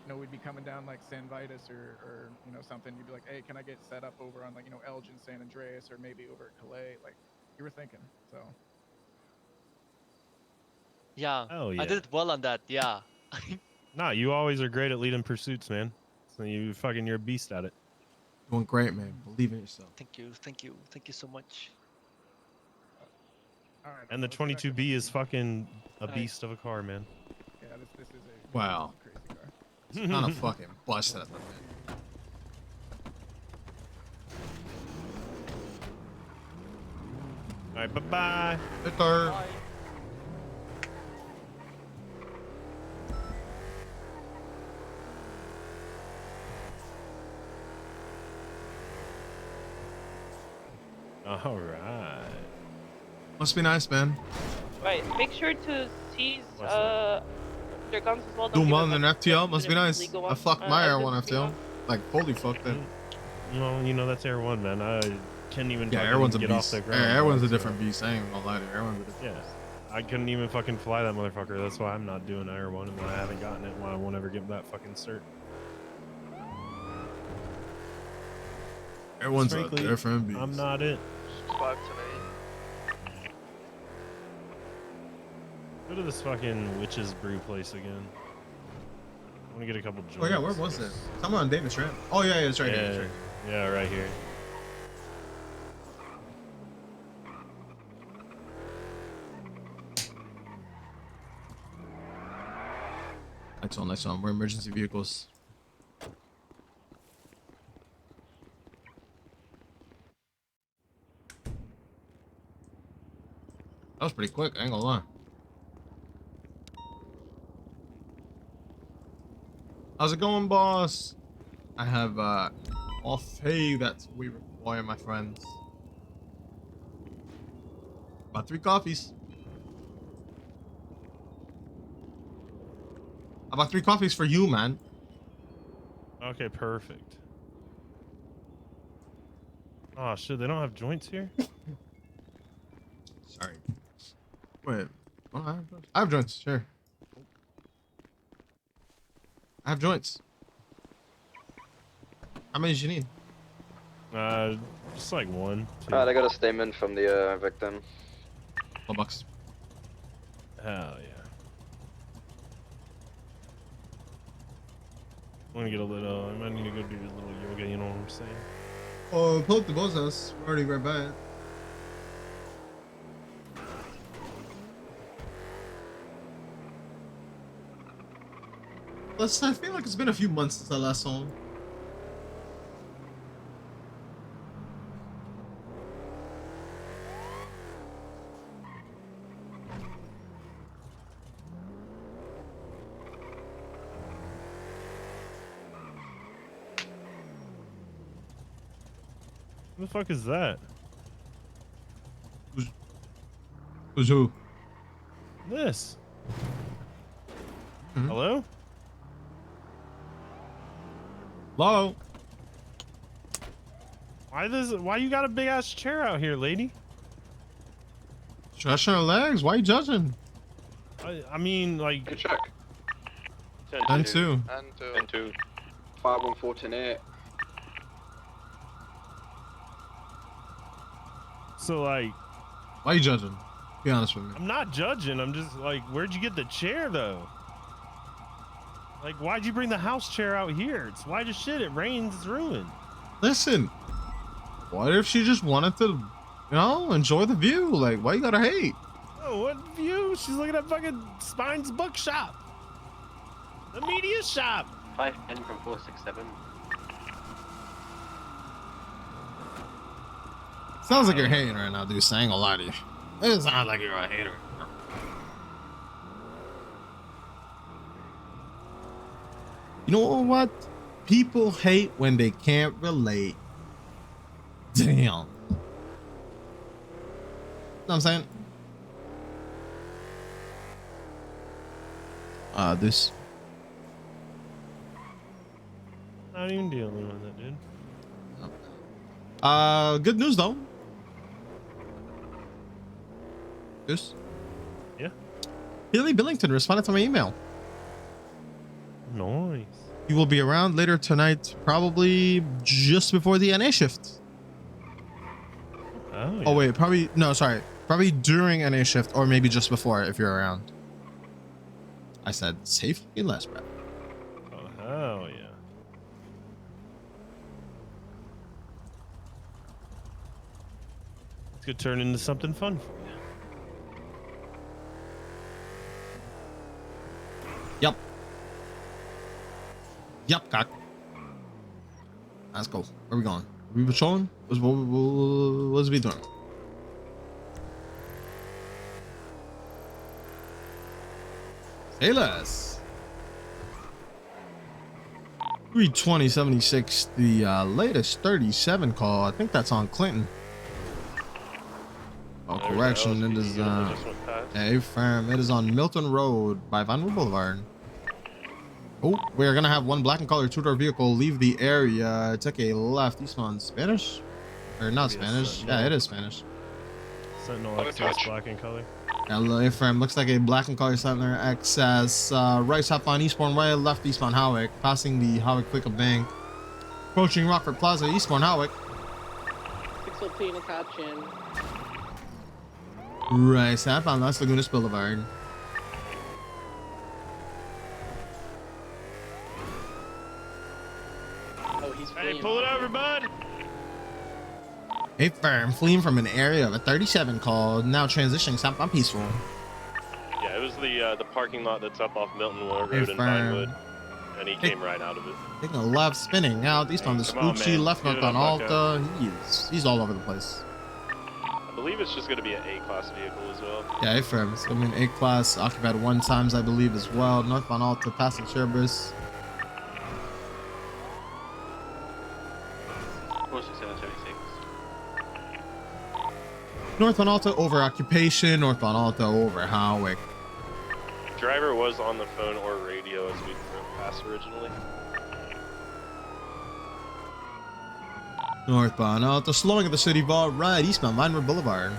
You know, we'd be coming down like San Vitus or you know something. You'd be like, hey, can I get set up over on like you know Elgin, San Andreas, or maybe over at Calais? Like you were thinking. So. Yeah, Oh, yeah. I did well on that. Yeah. Nah, you always are great at leading pursuits, man. So you're a beast at it. Doing great, man. Believe in yourself. Thank you so much. All right. And the 22B is fucking a beast of a car, man. Yeah, this is a Wow. crazy car. It's not a fucking bust at the man. All right, bye-bye. Later. All right. Must be nice, man. Right, make sure to seize their guns as well. Doing give well them, in an like, FTL must be nice. legal I ones. fucked my Air did 1 legal FTL. ones. Like, holy fuck that. Well, you know, that's Air 1, man. I couldn't even Yeah, fucking Air 1's a get beast. off the ground. Air 1's a so- different beast. I ain't even gonna lie to you. Air 1's a different Yeah. I couldn't even fucking fly that motherfucker. That's why I'm not doing Air 1 and why I haven't gotten it, why I won't ever get that fucking cert. Air 1's a Frankly, different beast. I'm not it. 5 to 8. Go to this fucking Witch's Brew place again. I want to get a couple joints. Oh, yeah, where was it? Somewhere on Davis, right? Oh, yeah, it's right yeah, here. It's right here. Yeah, right here. Nice one, nice one. We're emergency vehicles. That was pretty quick, I ain't gonna lie. How's it going, boss? I have all faith that we require, my friends. About 3 coffees. About 3 coffees for you, man. Okay, perfect. Oh shit, they don't have joints here? Sorry. Wait. Oh, I have joints, sure. I have joints. How many do you need? Just like 1, 2. Alright, I got a statement from the victim. $12. Hell yeah. I want to get a little. I might need to go do a little yoga. You know what I'm saying? Oh, pull up the boss house. We're already right by it. Plus, I feel like it's been a few months since I last saw him. Who the fuck is that? Who's who? This. Mhm. Hello? Hello? Why you got a big ass chair out here, lady? Stretching her legs? Why you judging? I mean, like. Good check. 10-2. 10-2. 514-8. So like. Why you judging? Be honest with me. I'm not judging. I'm just like, where'd you get the chair though? Like, why'd you bring the house chair out here? It's white as shit. It rains. It's ruined. Listen, what if she just wanted to, you know, enjoy the view? Like, why you gotta hate? Oh, what view? She's looking at fucking Spine's bookshop. The media shop. 510 from 467. Sounds like you're hating right now, dude. I ain't gonna lie to you. It sounds like you're a hater. You know what? People hate when they can't relate. Damn. You know what I'm saying? This. Not even dealing with it, dude. Good news though. This. Yeah. Billy Billington responded to my email. Nice. He will be around later tonight, probably just before the NA shift. Oh, yeah. Oh wait, probably no, sorry. Probably during NA shift or maybe just before if you're around. I said safely less, bro. Oh, hell yeah. This could turn into something fun for you. Yep. Yep, cock. Let's go. Where we going? Are we patrolling? What's we doing? Say less. 32076, the latest 37 call. I think that's on Clinton. Oh, correction. It is a firm. It is on Milton Road by Vanwood Boulevard. Oh, we're gonna have one black and colored two-door vehicle leave the area. Take a left eastbound. Spanish? Or not Spanish? Yeah, it is Spanish. Sentinel XS black and color. LA firm. Looks like a black and colored Sentinel XS. Right southbound eastbound way, left eastbound Howick. Passing the Howick Pickup Bank. Approaching Rockford Plaza, eastbound Howick. 615 attaching. Right southbound Las Lagunas Boulevard. Oh, he's Hey, fleeing. pull it over, bud. A firm fleeing from an area of a 37 call, now transitioning southbound Peaceful. Yeah, it was the parking lot that's up off Milton Road in firm. Vinewood, and he came right out of it. Taking a left, spinning out eastbound the Come on, Scoochie, man. left Get it northbound up, Bucko. Alta. He's all over the place. I believe it's just going to be an A-class vehicle as well. Yeah, A firm. It's gonna be an A-class, occupied 1 times, I believe, as well. Northbound Alta, passing Sherbus. 46776. Northbound Alta over Occupation, northbound Alta over Howick. Driver was on the phone or radio as we drove past originally. Northbound Alta, slowing at the City Vault, right eastbound Vinewood Boulevard.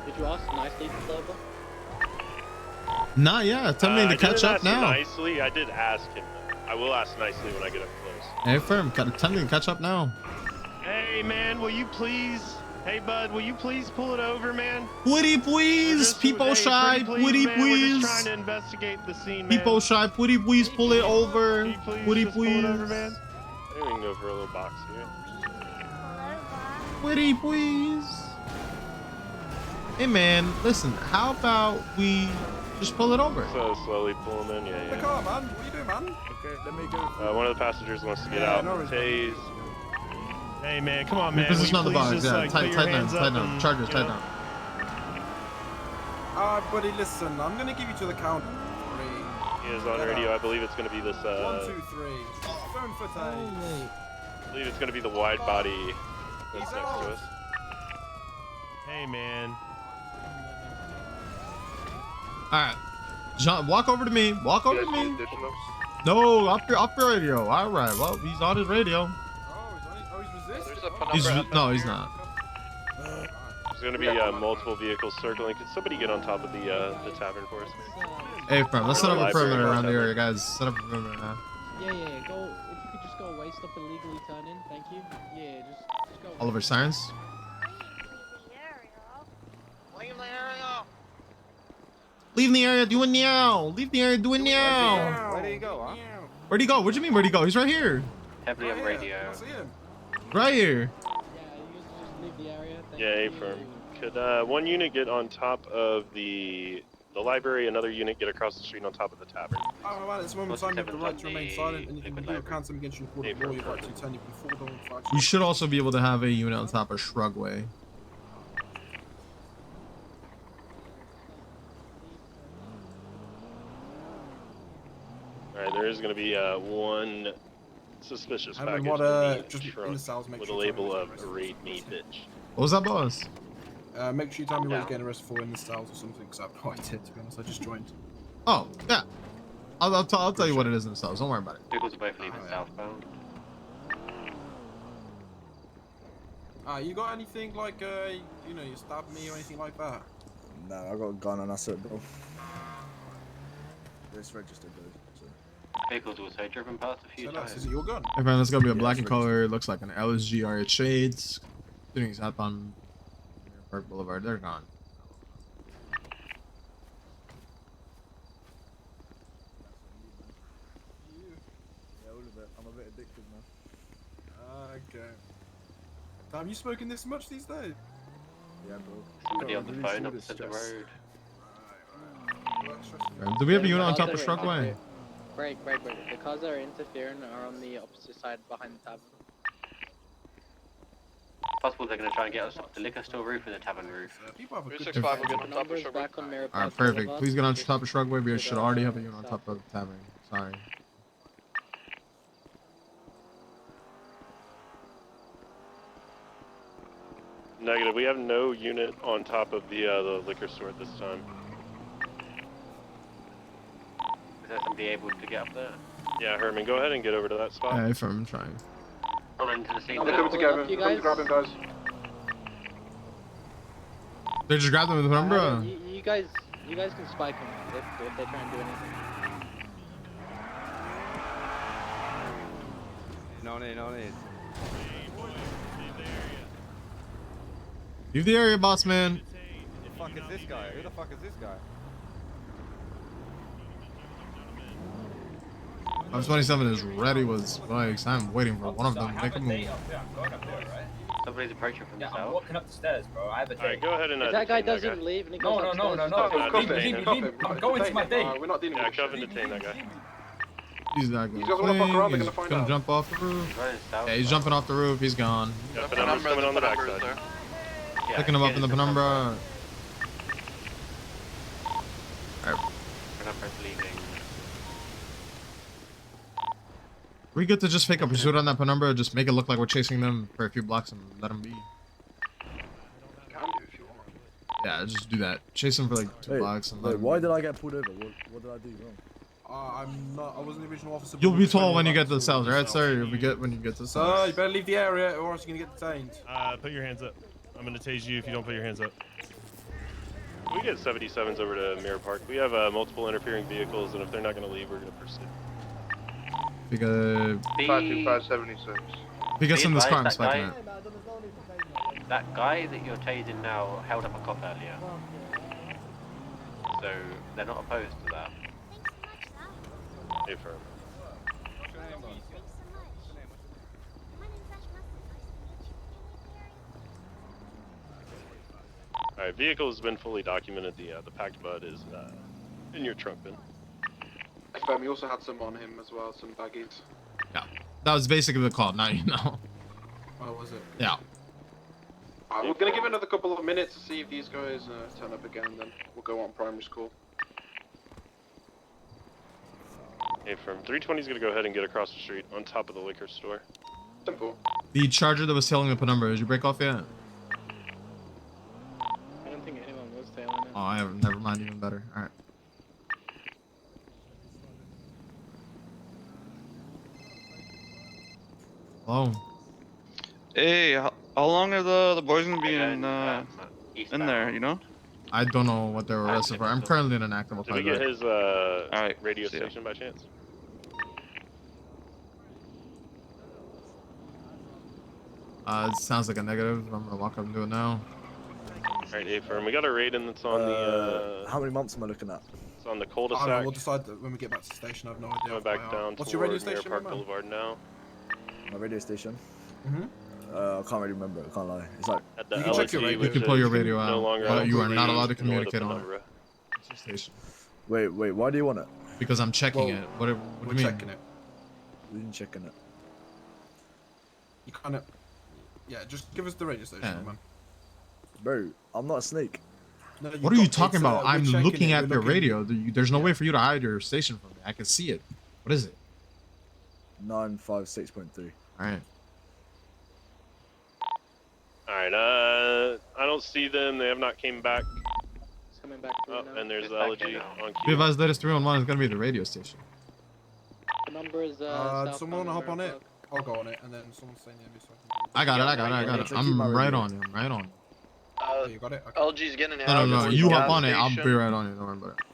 Did you ask nicely, Clover? Not yet. Attempting to I catch didn't up ask now. Nicely, I did ask him. I will ask nicely when I get up close. A firm, attempting to catch up now. Hey, man, will you please Hey, bud, will you please pull it over, man? Woody, please. People shy. Woody, man. We're just please. trying to investigate the scene, man. People shy. Woody, please pull it over. Can you please Woody, just pull it over, please. man? Maybe we can go for a little box here. Woody, please. Hey, man, listen. How about we just pull it over? So slowly pull him in, The car, man. What are you doing, man? Okay, let me go. One of the passengers wants to get Yeah, out. no worries, Tase. Hey, man, come on, man. Position Will on the you please box. just, Yeah, like, put tight your down, hands tight up down. and, Chargers, you tight know. down. Alright, buddy, listen. I'm gonna give you to the count. He is on radio. I believe it's going to be this. 1, 2, 3. Phone footage. I believe it's going to be the wide body that's next to us. Hey, man. All right, John, walk over to me. Walk over to me. No, off your radio. All right. Well, he's on his radio. He's no, he's not. There's going to be multiple vehicles circling. Could somebody get on top of the tavern for us? Hey, friend, let's set up a perimeter around the area, guys. Set up a perimeter now. Yeah. Go. If you could just go away, stop illegally turning. Thank you. Yeah, just go. All of our sirens. Leave the area, doing now. Leave the area, doing now. Where did he go, huh? Where'd he go? What do you mean, where'd he go? He's right here. Heavily on radio. Right here. Yeah, firm. Could one unit get on top of the library, another unit get across the street on top of the tavern? Oh, man, it's a moment in time you have the right to remain silent. Anything you do or cancel against you in court of law, you've got to turn. You can fall down for action. We should also be able to have a unit on top of Shrugway. Alright, there is going to be one suspicious Herman, package what, in the just in trunk the cells, make with sure a you label tell of me "Raid Me, bitch." What was that, boss? Make sure you tell me what he's getting arrested for in the cells or something, because I have no idea, to be honest. I just joined. Oh, yeah. I'll tell you what it is in themselves. Don't worry about it. Vehicles are both leaving southbound. You got anything like, you know, you stabbed me or anything like that? No, I got a gun and that's it, bro. It's registered, though. So. Vehicles also driven past a few times. Is it your gun? Hey, man, it's gonna be a Yeah, black it's and color. It looks like an LSG RH shades. Doing southbound Park Boulevard. They're gone. Yeah, all of it. I'm a bit addicted now. Okay. Damn, you smoking this much these days? Yeah, bro. Somebody on the phone opposite the road. Do we have a unit on top of Shrugway? Break. The cars that are interfering are on the opposite side behind the tavern. Possible they're going to try and get us off the liquor store roof and the tavern roof. 365 will get on top of Shrugway. Alright, perfect. Please get on top of Shrugway. We should already have a unit on top of the tavern. Sorry. Negative. We have no unit on top of the liquor store at this time. Is there somebody able to get up there? Yeah, Herman, go ahead and get over to that spot. Yeah, if I'm trying. Roll into the scene. They're coming to grab him. Come to grab him, guys. They just grabbed them with the penumbra. You guys can spike them if they try and do anything. No need. Leave the area, boss man. Who the fuck is this guy? Who the fuck is this guy? 527 is ready. Was like I'm waiting for one of them to make a move. Somebody's approaching from the I'm south. walking up the stairs, bro. I have a date. Alright, go ahead and If that guy doesn't leave and he goes No. upstairs, I'm going to my date. We're not dealing Yeah, with cuff and detain that guy. He's not You gonna guys wanna fuck around, they're He's gonna find gonna out. jump off the roof. Running south. Yeah, he's jumping off the roof. He's gone. Yeah, penumbra's coming on the backside. Yeah, Picking him up in the penumbra. Penumbra's leaving. We get to just fake a pursuit on that penumbra. Just make it look like we're chasing them for a few blocks and let them be. Yeah, just do that. Chase them for like 2 blocks and let them Why did I get pulled over? What did I do wrong? I wasn't the original officer. You'll be told when you get to the cells, right, sir? You'll be good when you get to the Sir, cells. you better leave the area or else you're gonna get detained. Put your hands up. I'm gonna tase you if you don't put your hands up. We get 77s over to Mirror Park. We have multiple interfering vehicles, and if they're not going to leave, we're going to pursue. Because 52576. if he gets in this car, I'm spiking it. That guy that you're tasing now held up a cop earlier. So they're not opposed to that. Hey, firm. All right, vehicle has been fully documented. The packed bud is in your trunk bin. We also had some on him as well, some baggies. Yeah, that was basically the call. Now you know. Oh, was it? Yeah. We're gonna give it another couple of minutes to see if these guys turn up again, then we'll go on primary school. Hey, firm. 320 is gonna go ahead and get across the street on top of the liquor store. Simple. The charger that was tailing the penumbra, did you break off yet? I don't think anyone was tailing it. Oh, I have. Never mind. Even better. All right. Hello. Hey, how long are the boys gonna be in there? You know? I don't know what they were arrested for. I'm currently in an active Did we get his radio station by chance? It sounds like a negative. I'm gonna walk up and do it now. Alright, hey, firm. We got a rating that's on the. How many months am I looking at? It's on the I don't cul-de-sac. know, we'll decide that when we get back to the station. I have no idea. Going back down What's your radio toward Mirror station, Park man? Boulevard now. My radio station? Mm-hmm. I can't really remember. I can't lie. It's like At the You can check your LSE, radio. You can pull your radio out, no longer but you are not operating allowed to north of communicate on it. Penumbra. It's your station. Wait, why do you want it? Because I'm checking it. What do We're you mean? checking it. We're checking it. You kind of. Yeah, just give us the radio station, Yeah. man. Bro, I'm not a snake. No, What are you talking about? I'm looking at your looking- radio. There's no way for you to hide your station from me. I can see it. What is it? 956.3. All right. Alright, I don't see them. They have not came back. It's coming back through Oh, now. and there's It's the back LG now. on Be cue. advised, latest 311 is gonna be the radio station. The number is someone wanna hop on it? I'll go on it, and then someone's saying yeah, so I got it. I'm right on you. I'm right on you. Oh, you got it? Okay. LG's getting No. towards You the hop gas on it. I'll station. be right on you. Don't worry about it.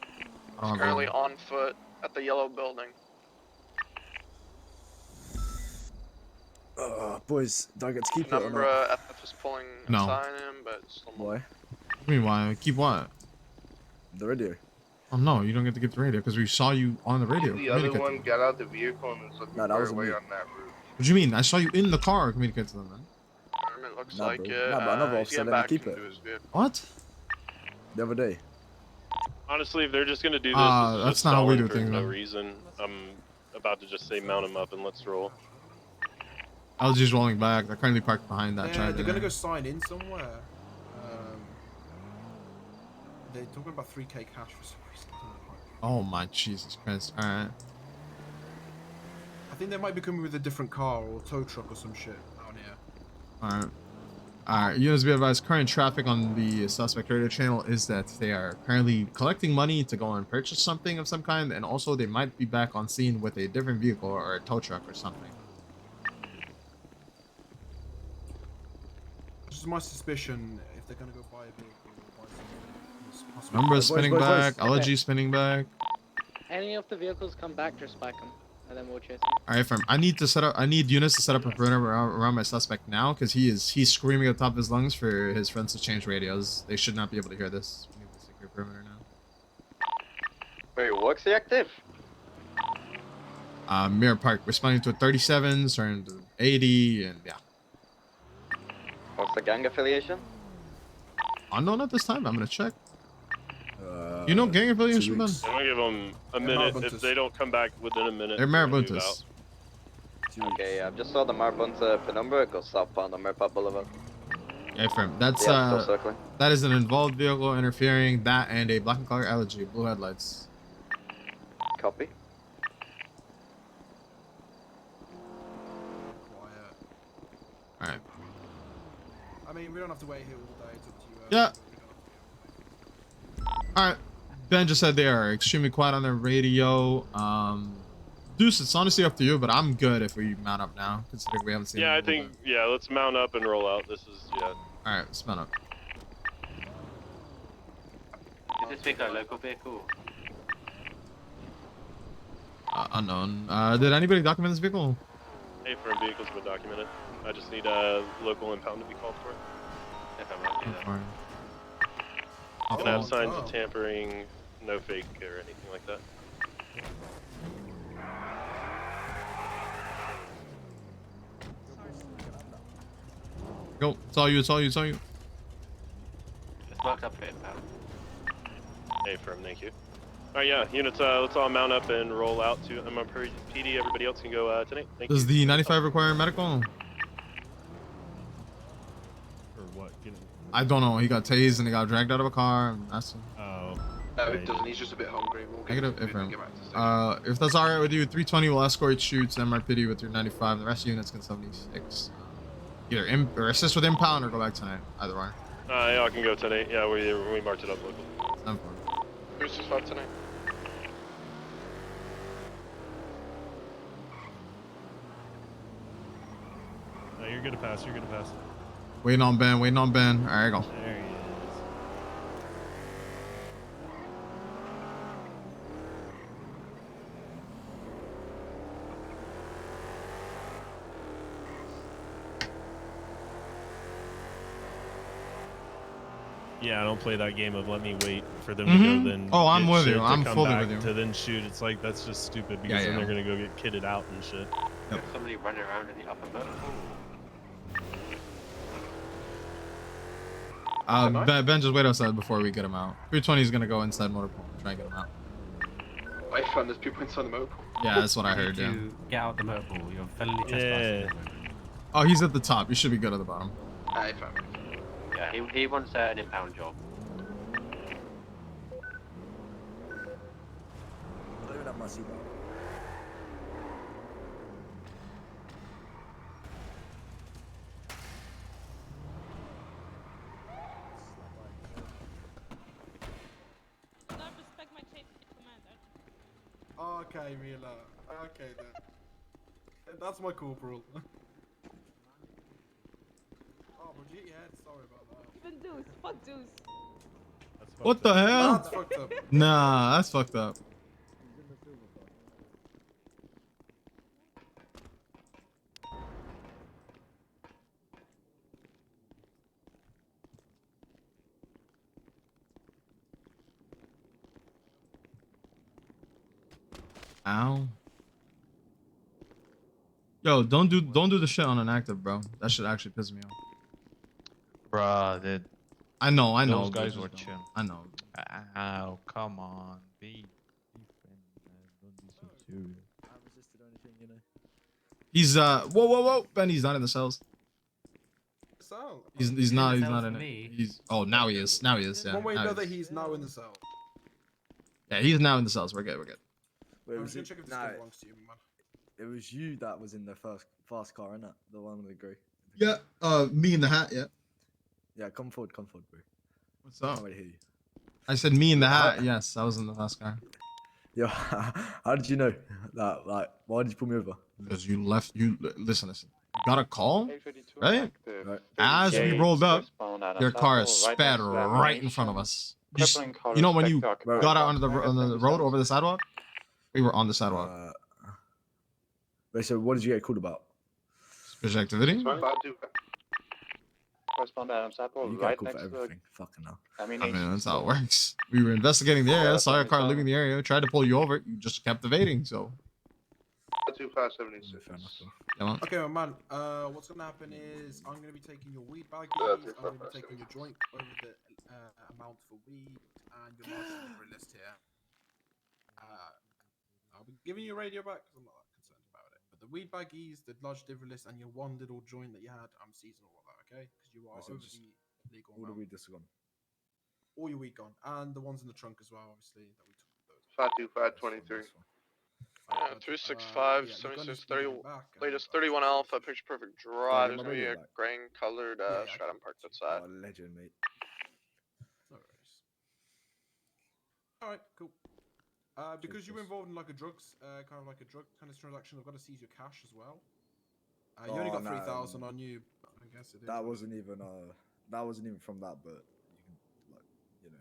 I don't have Currently radio. on foot at the yellow building. Boys, do I get to keep it or Number not? FF is pulling No. inside him, but still Why? What do you mean why? Keep what? The radio. Oh no, you don't get to keep the radio because we saw you on the radio. The other communicate one to them. got out the vehicle and was looking Nah, that for a wasn't way me. on that route. What do you mean? I saw you in the car communicate to them, man. It looks Nah, like bro. it. Nah, but another He's officer getting let me back keep into it. his vehicle. What? The other day. Honestly, if they're just gonna do this, That's just not how we stalling do for things, no man. reason. I'm about to just say mount them up and let's roll. LG's rolling back. They're currently parked behind that Yeah, charger. they're gonna go sign in somewhere. They're talking about 3K cash for some reason. I don't know why. Oh my Jesus Christ! All right. I think they might be coming with a different car or tow truck or some shit down here. All right. All right. Units, be advised. Current traffic on the suspect radio channel is that they are currently collecting money to go and purchase something of some kind, and also they might be back on scene with a different vehicle or a tow truck or something. This is my suspicion. If they're gonna go buy a vehicle or buy something, it's possible. Number spinning boys. back. Okay. LG spinning back. Any of the vehicles come back, just spike them, and then we'll chase them. All right, firm. I need units to set up a perimeter around my suspect now because he's screaming at the top of his lungs for his friends to change radios. They should not be able to hear this. We need to secure perimeter now. Wait, what's the active? Mirror Park responding to a 37, starting to 80, and yeah. What's the gang affiliation? Unknown at this time. I'm gonna check. You know gang affiliation, man? I'm gonna give them a minute. If they don't come back within a minute, They're we're gonna move Marabuntas. out. Okay, I just saw the Marbunta Penumbra go southbound on Mirror Boulevard. Yeah, firm. That's Yeah, still circling. that is an involved vehicle interfering. That and a black and color LG, blue headlights. Copy. All right. I mean, we don't have to wait here all day. It's up to you. Yeah. All right. Ben just said they are extremely quiet on their radio. Deuce, it's honestly up to you, but I'm good if we mount up now, considering we haven't seen. Yeah, I them in a think let's mount up and roll out. This is All right, let's mount up. Is this vehicle a local vehicle? Unknown. Did anybody document this vehicle? Hey, for vehicles been documented. I just need a local impound to be called for. Gonna have signs of tampering, no fake or anything like that. Go. It's all you. It's all you. It's all you. It's marked up for inbound. Hey, firm, thank you. Alright, yeah, units, let's all mount up and roll out to MRPD. Everybody else can go tonight. Thank you. Does the 95 require medical? Or what? I don't know. He got tased and he got dragged out of a car. And that's Oh. No, it doesn't. He's just a bit hungry. We'll get negative. him food and get back to the station. If that's alright with you, 320 will escort you to MRPD with your 95. The rest of units can 76. Either or assist with impound or go back tonight. Either way. Yeah, I can go tonight. Yeah, we marked it up locally. 365 tonight. No, you're gonna pass. You're gonna pass. Waiting on Ben. Waiting on Ben. All right, go. There he is. Yeah, I don't play that game of let me wait for them to go then. Oh, I'm get with shit you. to I'm come fully back with you. To then shoot, it's like that's just stupid because Yeah, then yeah. they're gonna go get kitted out and shit. Yep. Somebody running around in the upper motor pool. Ben, just wait outside before we get him out. 320 is gonna go inside motor pool. Try and get him out. I found there's people inside the motor pool. Yeah, that's what I heard. Yeah. Get out the motor pool. You're felony trespassing. Oh, he's at the top. You should be good at the bottom. I found it. Yeah, he wants an impound job. I don't even have my seatbelt. Okay, Mila. Okay then. That's my corporal. Oh, Brigitte, yeah, sorry about that. Even Deuce. Fuck Deuce. What the hell? That's fucked up. Nah, that's fucked up. Ow. Yo, don't do the shit on an active, bro. That should actually piss me off. Bruh, I know. those but guys just were don't. chill. I know. Ow, come on. Be friendly, man. Don't be so serious. I haven't resisted or anything, you know. He's whoa. Ben, he's not in the cells. So He's not in cells it. for me. Now he is. Yeah. one way or now another, he is. he's now in the cell. Yeah, he's now in the cells. We're good. Wait, I'm was just gonna check it? if this Nah, guy belongs to you, man. it was you that was in the fast car, innit? The one with the grey. Yeah, me in the hat, yeah. Yeah, come forward, bro. What's up? I can't wait to hear you. I said me in the hat. Yes, I was in the last car. Yo, how did you know that? Like, why did you pull me over? Because you left. Listen. You got a call, right? As we Jay, rolled up, westbound your car Anasato, sped right next to that right in mansion. front of us. Crippling color You know when you spectacular got out occupied on the by road over the sidewalk? We were on the sidewalk. Wait, so what did you get called about? Suspicious activity? Westbound Anasato, You right got called next for to the everything. Fucking hell. I mean, that's how it works. We were investigating the area, saw your car leaving the area, tried to pull you over. You just kept evading, so. 2576. Come on. Okay, man. What's gonna happen is I'm gonna be taking your weed bag. I'm gonna be taking your joint over the amount for weed and your marshal list here. I'll be giving you a radio back because I'm not that concerned about it. But the weed baggies, the large diver list, and your one little joint that you had, I'm seizing all of that. Okay? Because you are over the legal All the amount. weed that's gone. All your weed gone, and the ones in the trunk as well, obviously that we took. 52523. 365, 76, 30, latest 31 Alpha, picture perfect drive. There's gonna be a grain colored Stratum parked outside. Oh, legend, mate. No worries. Alright, cool. Because you were involved in like a drugs, kind of like a drug kind of transaction, I've got to seize your cash as well. You only got 3,000 on you, but I guess it is. That wasn't even from that, but you can like, you know.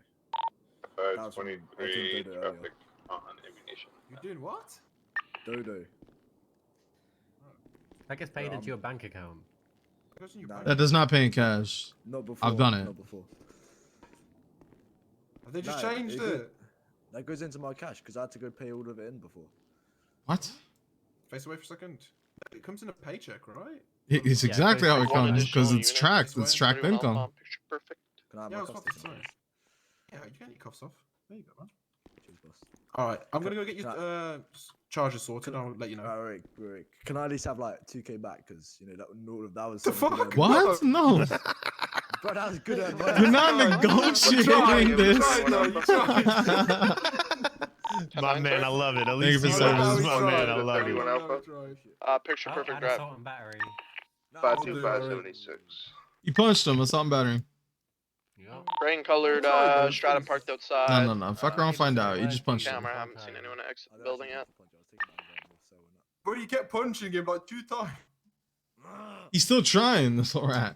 That was from- I was doing Dodo earlier. On ammunition. You're doing what? Dodo. That gets paid into your bank account. goes in your Nah, bank. That does not pay in cash. Not before. I've done it. Not before. Have they just Nah, changed go- it? That goes into my cash because I had to go pay all of it in before. What? Face away for a second. It comes in a paycheck, right? It's exactly how it comes because it's tracked. It's tracked Everyone else income. on picture perfect. Can I have Yeah, I my was about customs to say. please? Yeah, you get your cuffs off. There you go, man. Cheers, boss. All right, I'm gonna Can- go get your can I- charges sorted. I'll let you know. Wait. Can I at least have like 2K back? Because you know that was. The some good fuck? earnings. What? No. Bro, that was good. You're not negotiating this. My man, I love it. At Thank least you for he service. knows, my man, I love it. Picture perfect and grab. assault and battery. 52576. You punched him. Assault and battery. Green colored Stratum parked outside. No. Fuck around, find out. You just punched him. Camera, I haven't seen anyone exit the building yet. Bro, you kept punching him like 2 times. He's still trying. That's all right.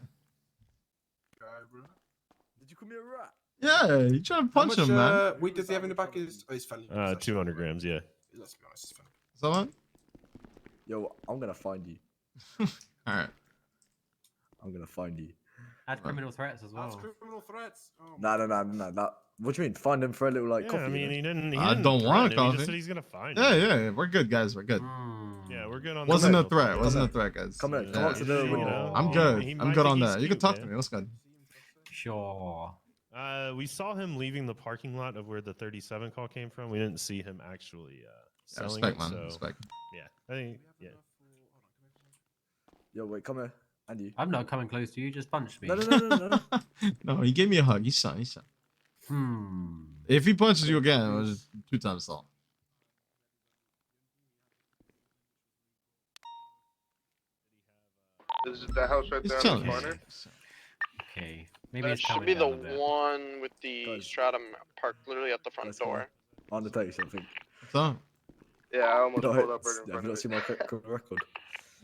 Did you call me a rat? Yeah, you trying to How punch much him, man. weight does he have in the back? Is it's felony. 200 grams, yeah. Let's be honest, it's felony. Someone? Yo, I'm gonna find you. All right. I'm gonna find you. Add criminal threats as That's well. criminal threats. Oh, No. What do you mean? Find him for a little like Yeah, coffee? I mean, you he know? didn't. He I didn't don't want threaten him, He coffee. just said he's gonna find Yeah, him. yeah, we're good, guys. We're good. Yeah, we're good on. Wasn't that. a threat. Wasn't a threat, guys. Come Yeah. up to the window. I'm He good. might I'm good on think that. he's You can cute, talk to man. me. That's good. Sure. We saw him leaving the parking lot of where the 37 call came from. We didn't see him actually selling respect, it. man. So, Respect. yeah, I think yeah. Yo, wait, come here. And you. I'm not coming close to you. Just punch me. No. No, he gave me a hug. He's fine. He's fine. If he punches you again, it was 2 times assault. This is the house right He's there chilling. in the corner. Okay. Maybe That it's should coming be the down a bit. one with the Stratum parked literally at the front door. I want to tell you something. What's up? Yeah, I almost You know, pulled up right in have front you of not seen my criminal record?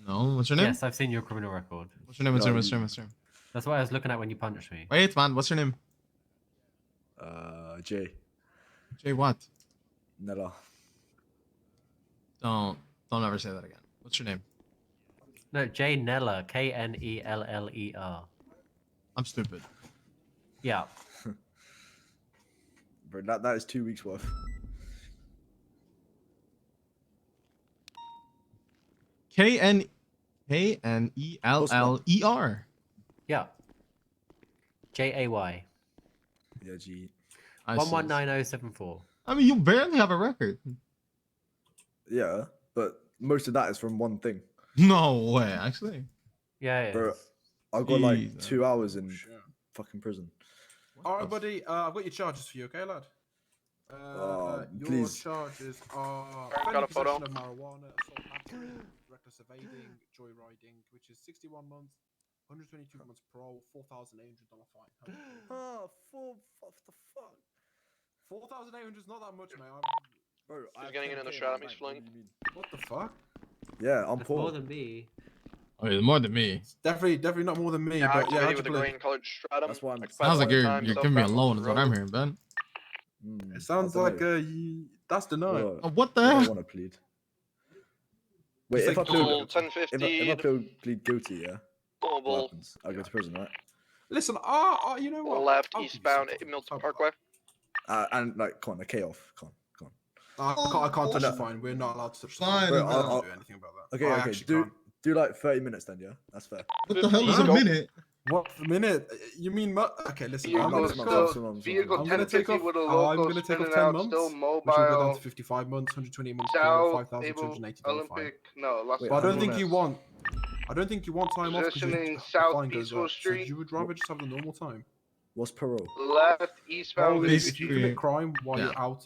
No. What's your name? Yes, I've seen your criminal record. What's your name? What's your name? What's your name? What's your name? That's what I was looking at when you punched me. Wait, man. What's your name? Jay. Jay what? Nella. Don't ever say that again. What's your name? No, Jay Neller. Kneller. I'm stupid. Yeah. Bro, that is 2 weeks worth. Knelleller. Yeah. Jay. Yeah, G. I see. 119074. I mean, you barely have a record. Yeah, but most of that is from one thing. No way, actually. Yeah, it Bro, is. I got like Jesus. 2 hours in fucking prison. All right, buddy. I've got your charges for you, okay, lad? Your please. charges are Got a felony photo? possession of marijuana, assault, battery, reckless evading, joyriding, which is 61 months, 122 months parole, $4,800 fine. Oh, what the fuck? 4,800 is not that much, mate. Bro, He's getting it in the Stratum. He's flying. What the fuck? Yeah, I'm That's poor. more than me. Oh, yeah, more than me. Definitely not more than me. Yeah, But yeah, activity with the green colored Stratum. That's why I'm. Sounds like you're Time, giving me a self-grab loan, on is the what I'm road. hearing, Ben. it sounds like that's denied. What the I hell? want to plead. Wait, It's if like I plead, Cool, if I 1050. plead guilty, yeah, what Global. happens? I go to prison, right? Listen, you know what? Left I'll give you eastbound something. Milton Parkway. And like, come on, the K off, come on. I can't touch the fine. We're not allowed to touch the Fine, fine. bro, I I'll- can't do anything about that. I Okay, actually do can't. do like 30 minutes then, yeah, that's fair. What the hell is a Go. minute? What the minute? You mean okay? Listen, I'm Vehicle gonna, still, vehicle I'm gonna take 1050 off. with a I'm local gonna take off spinning 10 out, months, still which will go down mobile. to 55 months, 120 months, South, $5,280 fine. Olympic, no, Las Wait, But I don't Angeles. think you want. I don't think you want time off Positioning because South the fine goes Peaceful up. So Street. you would rather just have the normal time. What's parole? Left eastbound Well, if Basically, you commit crime while yeah. you're out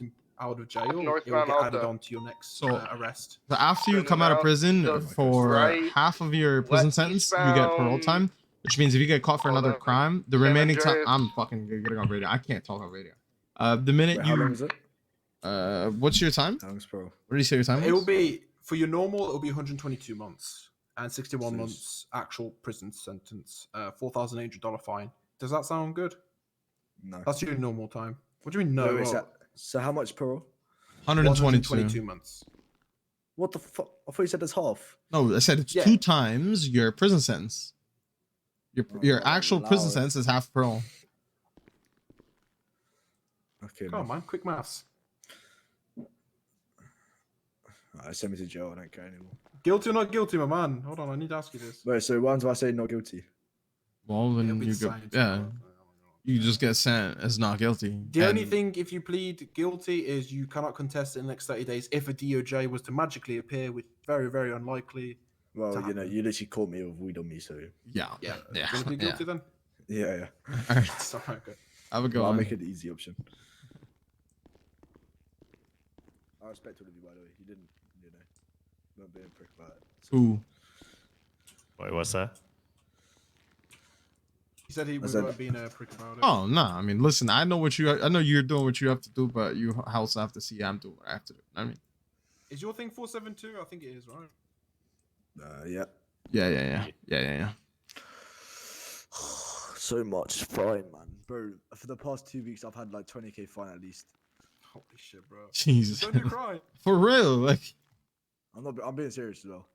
of jail, it will northbound get added Alta. on to your next So- arrest. So after you come out of prison for right, half of your prison left sentence, you get parole eastbound. time, which means if you get caught for Hold another on. crime, the San remaining time. Andreas. I'm fucking getting on radio. I can't talk on radio. The minute Wait, how long you. is it? What's your time? How long's parole? What did you say your time was? It will be for your normal. It will be 122 months and 61 Jeez. months actual prison sentence. $4,800 fine. Does that sound good? No. That's your normal time. What do you mean no? Wait, so how much parole? 122. months. What the fuck? I thought you said it's half. No, I said it's Yeah. 2 times your prison sentence. Your actual prison sentence is half parole. Okay, Come on, man. Quick maths. Alright, send me to jail. I don't care anymore. Guilty or not guilty, my man? Hold on, I need to ask you this. Wait, so when do I say not guilty? Well, then It'll be you the go. same, Yeah. You just get sent as not guilty. The only thing, if you plead guilty, is you cannot contest it in the next 30 days if a DOJ was to magically appear, which is very, very unlikely. Well, you know, you literally caught me with weed on me, so Yeah. Yeah. You gonna plead guilty then? Yeah. All right. It's alright, good. Have a go. I'll make it the easy option. I respect all of you, by the way. You didn't, you know, weren't being a prick about it. Who? Wait, what's that? He said he was being a prick about it. Oh no! I mean, listen. I know you're doing what you have to do, but you also have to see I'm doing what I have to do. I mean, Is your thing 472? I think it is, right? Yeah. Yeah. So much fine, man, bro. For the past 2 weeks, I've had like 20k fine at least. Holy shit, bro. Jesus. Don't do cry. For real, like. I'm being serious though.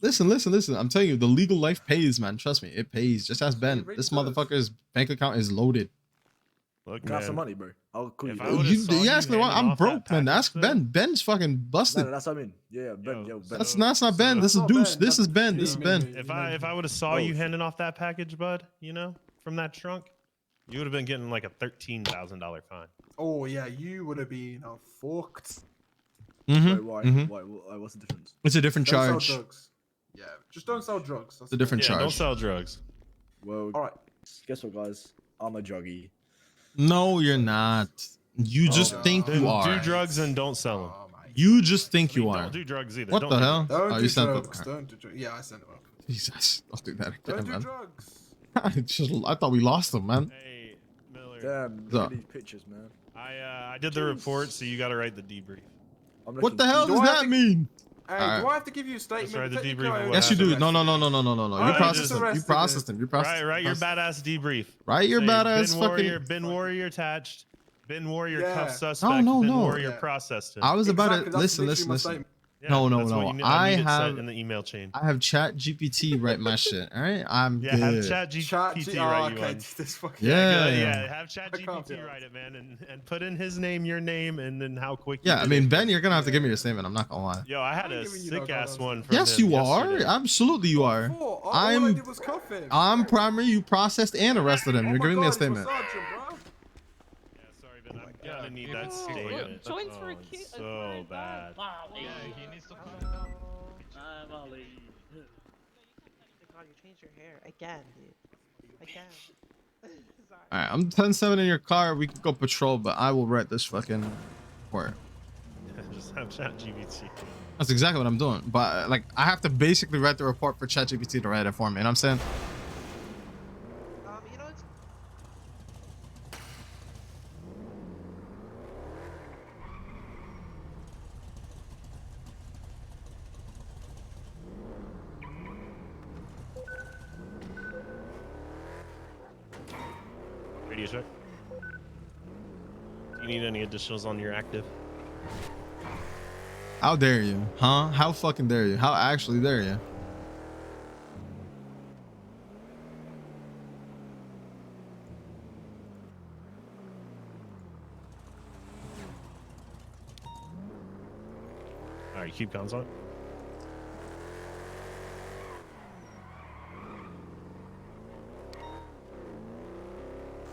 Listen. I'm telling you, the legal life pays, man. Trust me, it pays. Just ask Ben. really This does. motherfucker's bank account is loaded. Look, Can I have some money, bro? I'll call you. You ask me why I'm broke, man. Ask Ben. Ben's fucking busted. No, that's what I mean. Yeah, Ben. Yo, Ben. That's not Ben. This is Deuce. This is Ben. This is Ben. If I would have saw you handing off that package, bud, you know, from that trunk, you would have been getting like a $13,000 fine. Oh yeah, you would have been fucked. Wait, why? What's the difference? It's a different Don't charge. sell drugs. Yeah, just don't sell drugs. That's It's a different charge. Don't sell drugs. Well, all right. Guess what, guys? I'm a druggie. No, you're not. You just think Then you are. do drugs and don't sell them. You just think you are. Don't do drugs either. What Don't the do hell? drugs. Don't you do sent drugs. them. Don't do drugs. Yeah, I sent them up. Jesus, don't do that again, Don't do man. drugs. I thought we lost them, man. Hey, Miller. Damn, What's look up? at these pictures, man. I did the report, so you got to write the debrief. What the hell does that mean? Hey, Alright. do I have to give you a statement? Just write the Technically, debrief I of would what Yes, you have do. to No. arrest You I processed just them. You arrested processed them. You processed Write your them. badass debrief. Write your Say, badass Ben fucking. Warrior, Ben Warrior attached. Ben Warrior Yeah. cuff suspect. No. Ben Warrior processed him. I was about Exactly, to that's listen. literally my Listen. statement. Yeah, No. that's what you need- I need it set have in the email chain. I have Chat GPT write my shit. All right, I'm Yeah, good. have Chat GPT write you one. This fucking Yeah. Have Chat I can't GPT do it. write it, man, and put in his name, your name, and then how quick. Yeah, you I did mean, it. Ben, you're gonna have to give me your statement. I'm not gonna lie. Yo, I had a giving you no sick ass dollars. one from Yes, him you are. yesterday. Absolutely, you are. All I I'm did was cuff him. I'm primary. You processed and arrested him. Oh You're my giving me a God, he's my statement. sergeant, bro. Yeah, sorry, Ben. I'm gonna need that statement. Joints for a Oh, kid. it's so bad. Yeah, he needs to. Molly. God, you changed your hair again, dude. Again. Sorry. All right, I'm 10-7 in your car. We can go patrol, but I will write this fucking report. Just have Chat GPT. That's exactly what I'm doing. But like, I have to basically write the report for ChatGPT to write it for me. You know what I'm saying? You know, it's Radio check. Do you need any additionals on your active? How dare you? Huh? How fucking dare you? How actually dare you? All right, keep guns on.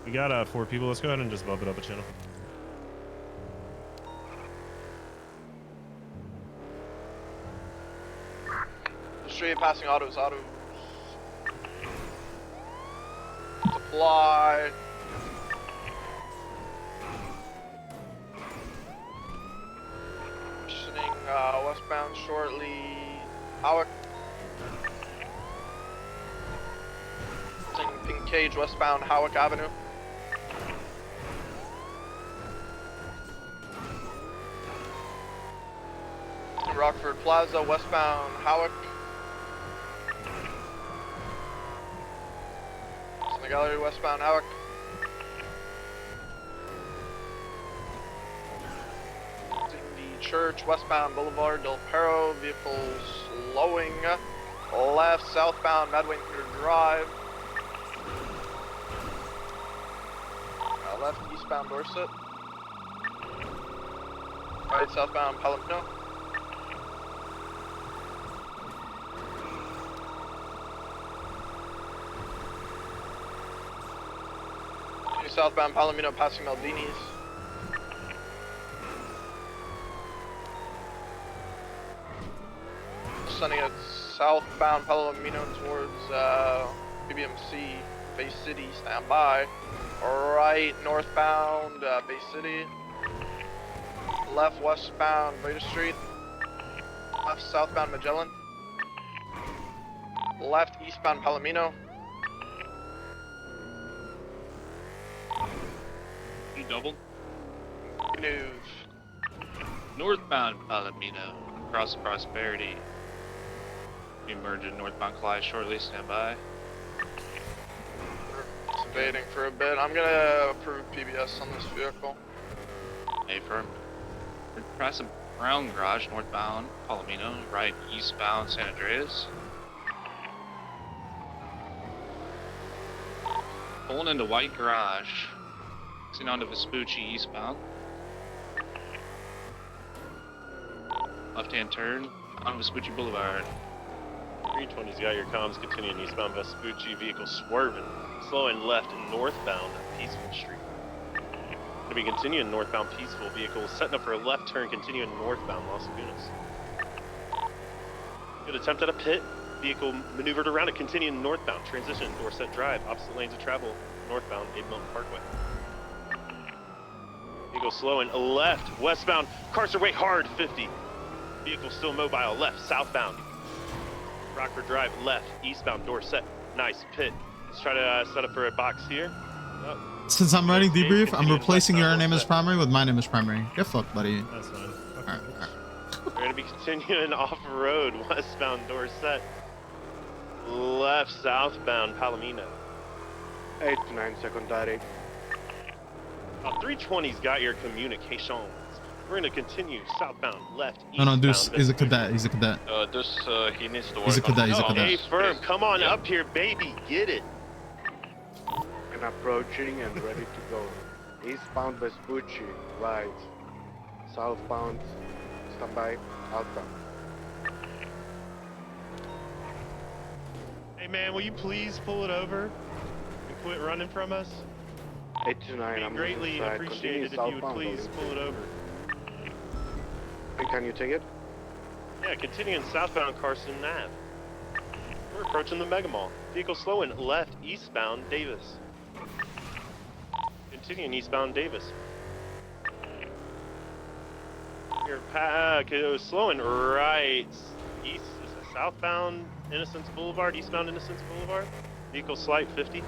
We got 4 people. Let's go ahead and just bump it up a channel. Straight passing autos. Supply. Positioning westbound shortly. Howick. Pink Cage westbound Howick Avenue. Rockford Plaza westbound Howick. In the gallery westbound Howick. The church westbound Boulevard Del Perro, vehicles slowing. Left southbound Madwinter Drive. Left eastbound Dorset. Right southbound Palomino. Southbound Palomino passing Maldini's. Sending it southbound Palomino towards BBMC, Bay City, stand by. Right northbound Bay City. Left westbound Vader Street. Left southbound Magellan. Left eastbound Palomino. You doubled. Move. Northbound Palomino, across Prosperity. Emerge in northbound Clyde shortly, stand by. Waiting for a bit. I'm gonna approve PBS on this vehicle. Affirm. We're passing Brown Garage, northbound Palomino, right eastbound San Andreas. Pulling into White Garage. Mixing onto Vespucci eastbound. Left-hand turn on Vespucci Boulevard. 320's got your comms continuing eastbound Vespucci, vehicle swerving, slowing left and northbound Peaceful Street. Gonna be continuing northbound Peaceful, vehicle setting up for a left turn continuing northbound Los Lagunas. Good attempt at a pit, vehicle maneuvered around it continuing northbound, transition Dorset Drive, opposite lanes of travel, northbound Abe Milton Parkway. Vehicle slowing left, westbound, Carcer Way hard 50. Vehicle still mobile, left, southbound. Rockford Drive, left, eastbound, Dorset. Nice pit. Let's try to set up for a box here. Oh. Since I'm writing debrief, I'm replacing your name as primary with my name as primary. Get fucked, buddy. That's fine. Alright. We're gonna be continuing off-road, westbound Dorset. Left, southbound Palomino. 8-9 secondary. 320's got your communications. We're gonna continue southbound, left, No, eastbound. Deuce, he's a cadet. He's a cadet. He needs to work. He's a cadet. He's a Oh, cadet. hey, firm, come on up here, baby, get it. And approaching and ready to go. Eastbound Vespucci, right. Southbound, standby, outbound. Hey man, will you please pull it over and quit running from us? 8-9, I'm Greatly inside. appreciated if you would please pull it over. Can you take it? Yeah, continuing southbound Carson Nav. We're approaching the Mega Mall. Vehicle slowing left, eastbound Davis. Continuing eastbound Davis. You're slowing right, east, southbound Innocence Boulevard, eastbound Innocence Boulevard. Vehicle slight 50.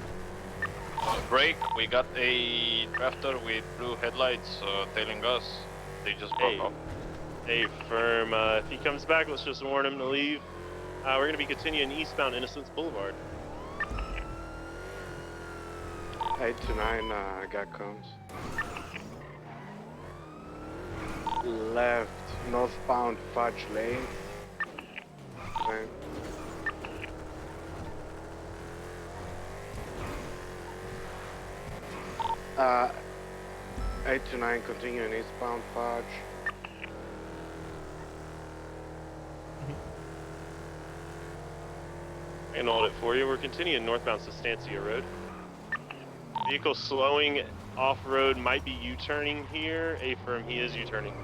Break, we got a drafter with blue headlights tailing us. They just broke off. Hey, firm, if he comes back, let's just warn him to leave. We're gonna be continuing eastbound Innocence Boulevard. 8-9, I got cones. Left, northbound Fudge Lane. Okay. 8-9, continuing eastbound Fudge. I can hold it for you. We're continuing northbound Sustancia Road. Vehicle slowing off-road, might be U-turning here. A-firm, he is U-turning.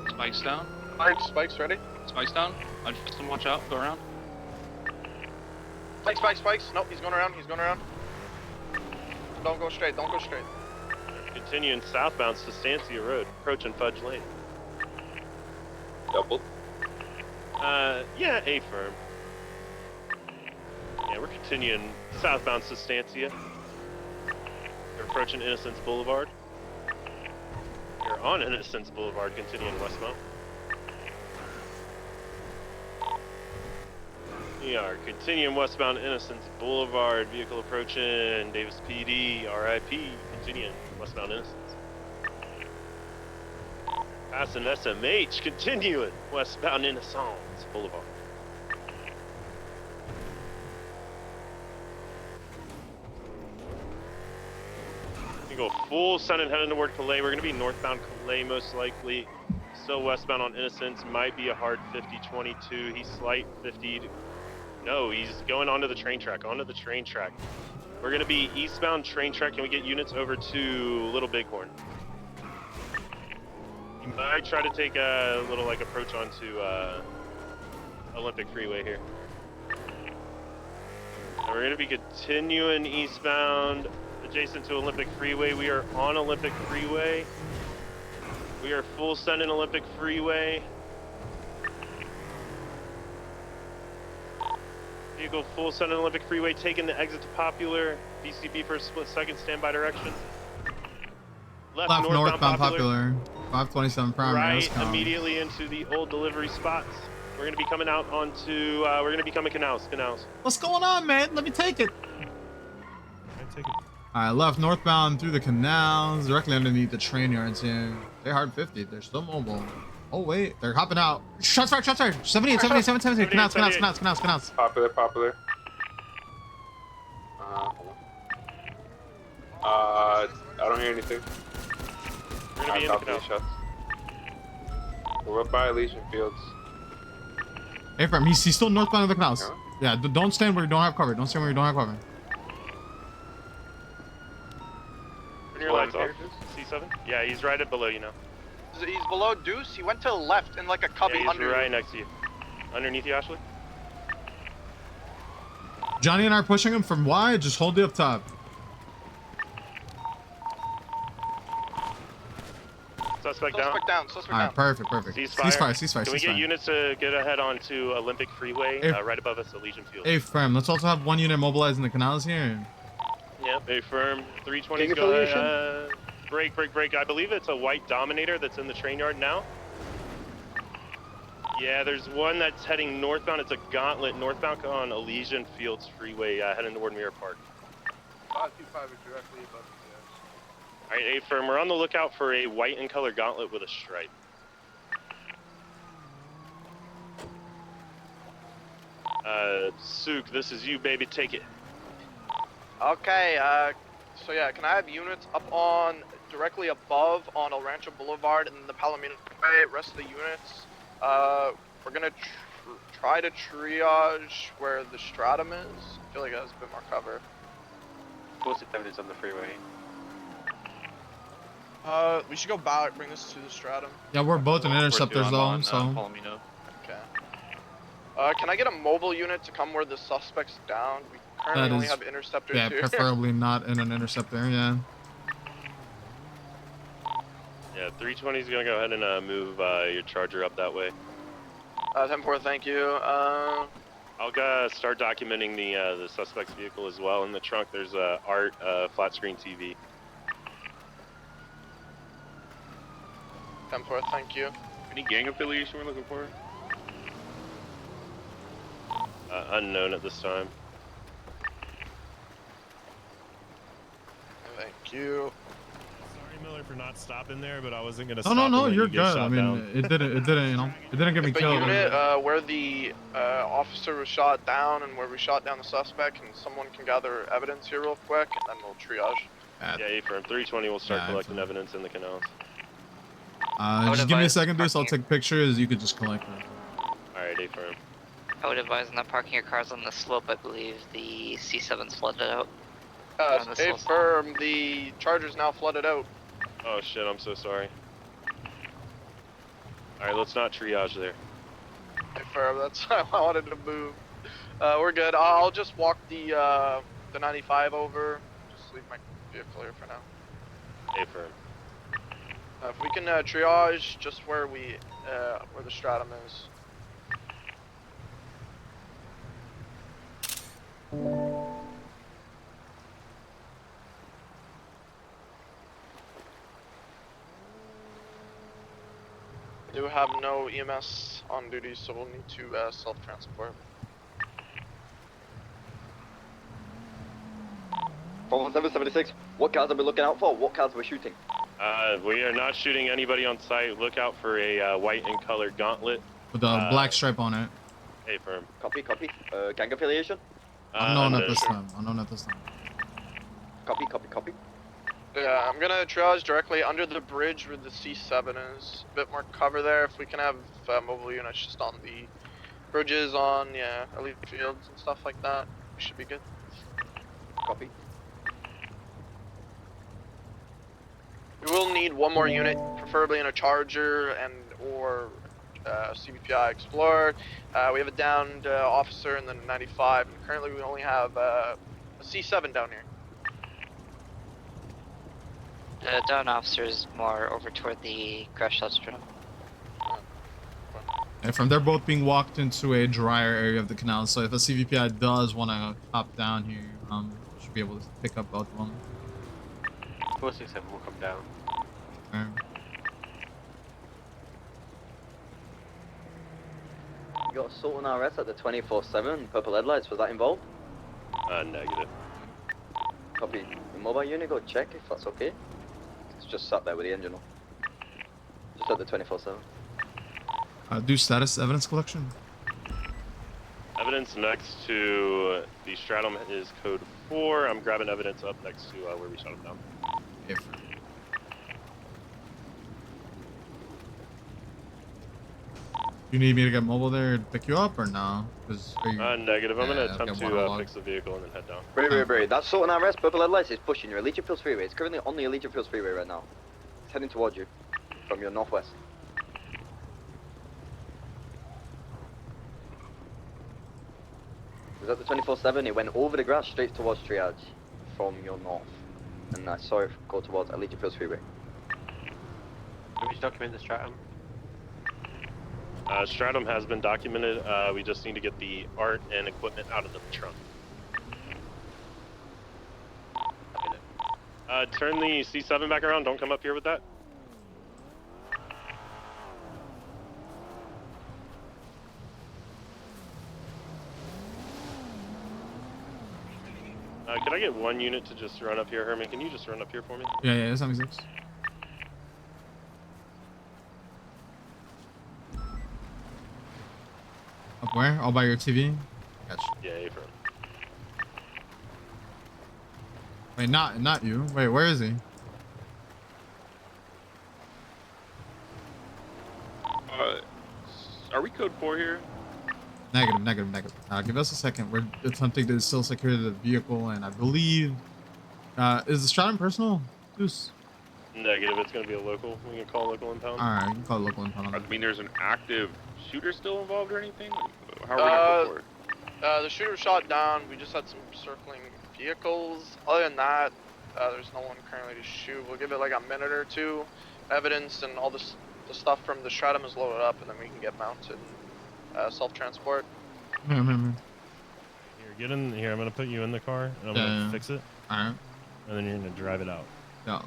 Spikes down. Spikes ready. Spikes down. Justin, watch out. Go around. Spikes. Nope, he's going around. Don't go straight. Continuing southbound Sustancia Road, approaching Fudge Lane. Doubled. Yeah, A-firm. Yeah, we're continuing southbound Sustancia. We're approaching Innocence Boulevard. You're on Innocence Boulevard, continuing westbound. We are continuing westbound Innocence Boulevard, vehicle approaching Davis PD, RIP, continuing westbound Innocence. Passing SMH, continuing westbound Innocence Boulevard. You go full send and heading toward Calais. We're going to be northbound Calais most likely. Still westbound on Innocence. Might be a hard 50-22. He's slight 50. No, he's going onto the train track. We're going to be eastbound train track. Can we get units over to Little Bighorn? You might try to take a little like approach onto Olympic Freeway here. And we're going to be continuing eastbound adjacent to Olympic Freeway. We are on Olympic Freeway. We are full send in Olympic Freeway. Vehicle full send in Olympic Freeway, taking the exit to Popular. BCB for a split second, standby direction. Left northbound Popular. 527 primary. Right immediately into the old delivery spots. We're going to be coming out onto, we're going to be coming canals. What's going on, man? Let me take it. All right, left northbound through the canals, directly underneath the train yards here. They're hard 50. They're still mobile. Oh, wait. They're hopping out. Shots fired. 78. Canals. Popular. I don't hear anything. We're going to be in the canal. Shots. We're up by Elysian Fields. Hey, Herman, he's still northbound of the canals. Yeah, don't stand where you don't have cover. Don't stand where you don't have cover. Turn your lights off. C7? Yeah, he's right up below you now. He's below Deuce. He went to the left in like a cubby he's under. Right next to you. Underneath you, Ashley. Johnny and I are pushing him from wide. Just hold it up top. Suspect down. All right, perfect. Ceasefire. Can we get units to get ahead onto Olympic Freeway, right above us at Legion Field? Hey, firm. Let's also have one unit mobilized in the canals here. Yep. Hey, firm. 320's go ahead. Break. I believe it's a white Dominator that's in the train yard now. Yeah, there's one that's heading northbound. It's a Gauntlet northbound on Elysian Fields Freeway, heading toward Mirror Park. 525 is directly above you. All right, A firm, we're on the lookout for a white and color Gauntlet with a stripe. Sook, this is you, baby. Take it. Okay, so yeah, can I have units up on, directly above on El Rancho Boulevard and the Palomino Way, rest of the units? We're gonna try to triage where the stratum is. I feel like it has a bit more cover. Explosive evidence on the freeway. We should go back, bring this to the stratum. Yeah, we're both in interceptors though, so. Palomino. Okay. Can I get a mobile unit to come where the suspect's down? We currently only have interceptors here. Yeah, preferably not in an interceptor, yeah. Yeah, 320's gonna go ahead and move your Charger up that way. 10-4, thank you. I'll start documenting the suspect's vehicle as well. In the trunk, there's a Art flat screen TV. 10-4, thank you. Any gang affiliation we're looking for? Unknown at this time. Thank you. Sorry, Miller, for not stopping there, but I wasn't gonna. No, you're good. I mean, it didn't, you know, it didn't get me killed. Unit, where the officer was shot down and where we shot down the suspect, and someone can gather evidence here real quick, and then we'll triage. Yeah, A-firm. 320 will start collecting evidence in the canals. Just give me a second, Deuce. I'll take pictures. You could just collect them. Alright, A-firm. I would advise not parking your cars on the slope. I believe the C7's flooded out. A-firm, the Charger's now flooded out. Oh shit, I'm so sorry. Alright, let's not triage there. A-firm, that's how I wanted to move. We're good. I'll just walk the 95 over. Just leave my vehicle here for now. A-firm. If we can triage just where where the stratum is. We do have no EMS on duty, so we'll need to self-transport. 4776, what cars are we looking out for? What cars are we shooting? We are not shooting anybody on site. Look out for a white and colored Gauntlet. With a black stripe on it. A-firm. Copy. Gang affiliation? Unknown at this time. Copy. Yeah, I'm gonna triage directly under the bridge where the C7 is. A bit more cover there. If we can have mobile units just on the bridges on, yeah, elite fields and stuff like that, we should be good. Copy. We will need one more unit, preferably in a Charger and or CVPI Explorer. We have a downed officer in the 95, and currently we only have a C7 down here. The down officer is more over toward the crash substrate. And from they're both being walked into a drier area of the canal, so if a CVPI does want to hop down here, should be able to pick up both of them. 467 will come down. Okay. You got assault on RS at the 24/7, purple headlights, was that involved? Negative. Copy. The mobile unit, go check if that's okay. It's just sat there with the engine on. Just at the 24/7. Do status evidence collection. Evidence next to the stratum is code 4. I'm grabbing evidence up next to where we shot him down. If you need me to get mobile there to pick you up or no? Negative. I'm gonna attempt to fix the vehicle and then head down. Brave. That assault on RS, purple headlights is pushing your Allegiant Fields Freeway. It's currently on the Allegiant Fields Freeway right now. It's heading towards you from your northwest. It was at the 24/7, it went over the grass straight towards triage from your north. And I saw it go towards Allegiant Fields Freeway. Can we just document the stratum? Stratum has been documented. We just need to get the art and equipment out of the trunk. Turn the C7 back around. Don't come up here with that. Can I get one unit to just run up here, Herman? Can you just run up here for me? Yeah, that makes sense. Up where? All by your TV? Gotcha. Yeah, April. Wait, not you. Wait, where is he? Are we code 4 here? Negative. Give us a second. We're attempting to still secure the vehicle, and I believe is the stratum personal? Deuce. Negative. It's gonna be a local. We can call local impound. All right, you can call local impound. I mean, there's an active shooter still involved or anything? How are we gonna report? The shooter shot down. We just had some circling vehicles. Other than that, there's no one currently to shoot. We'll give it like a minute or two. Evidence and all this, the stuff from the stratum is loaded up, and then we can get mounted. Self-transport. Here, get in here. I'm gonna put you in the car, and I'm gonna fix it. All right. And then you're gonna drive it out. Yeah.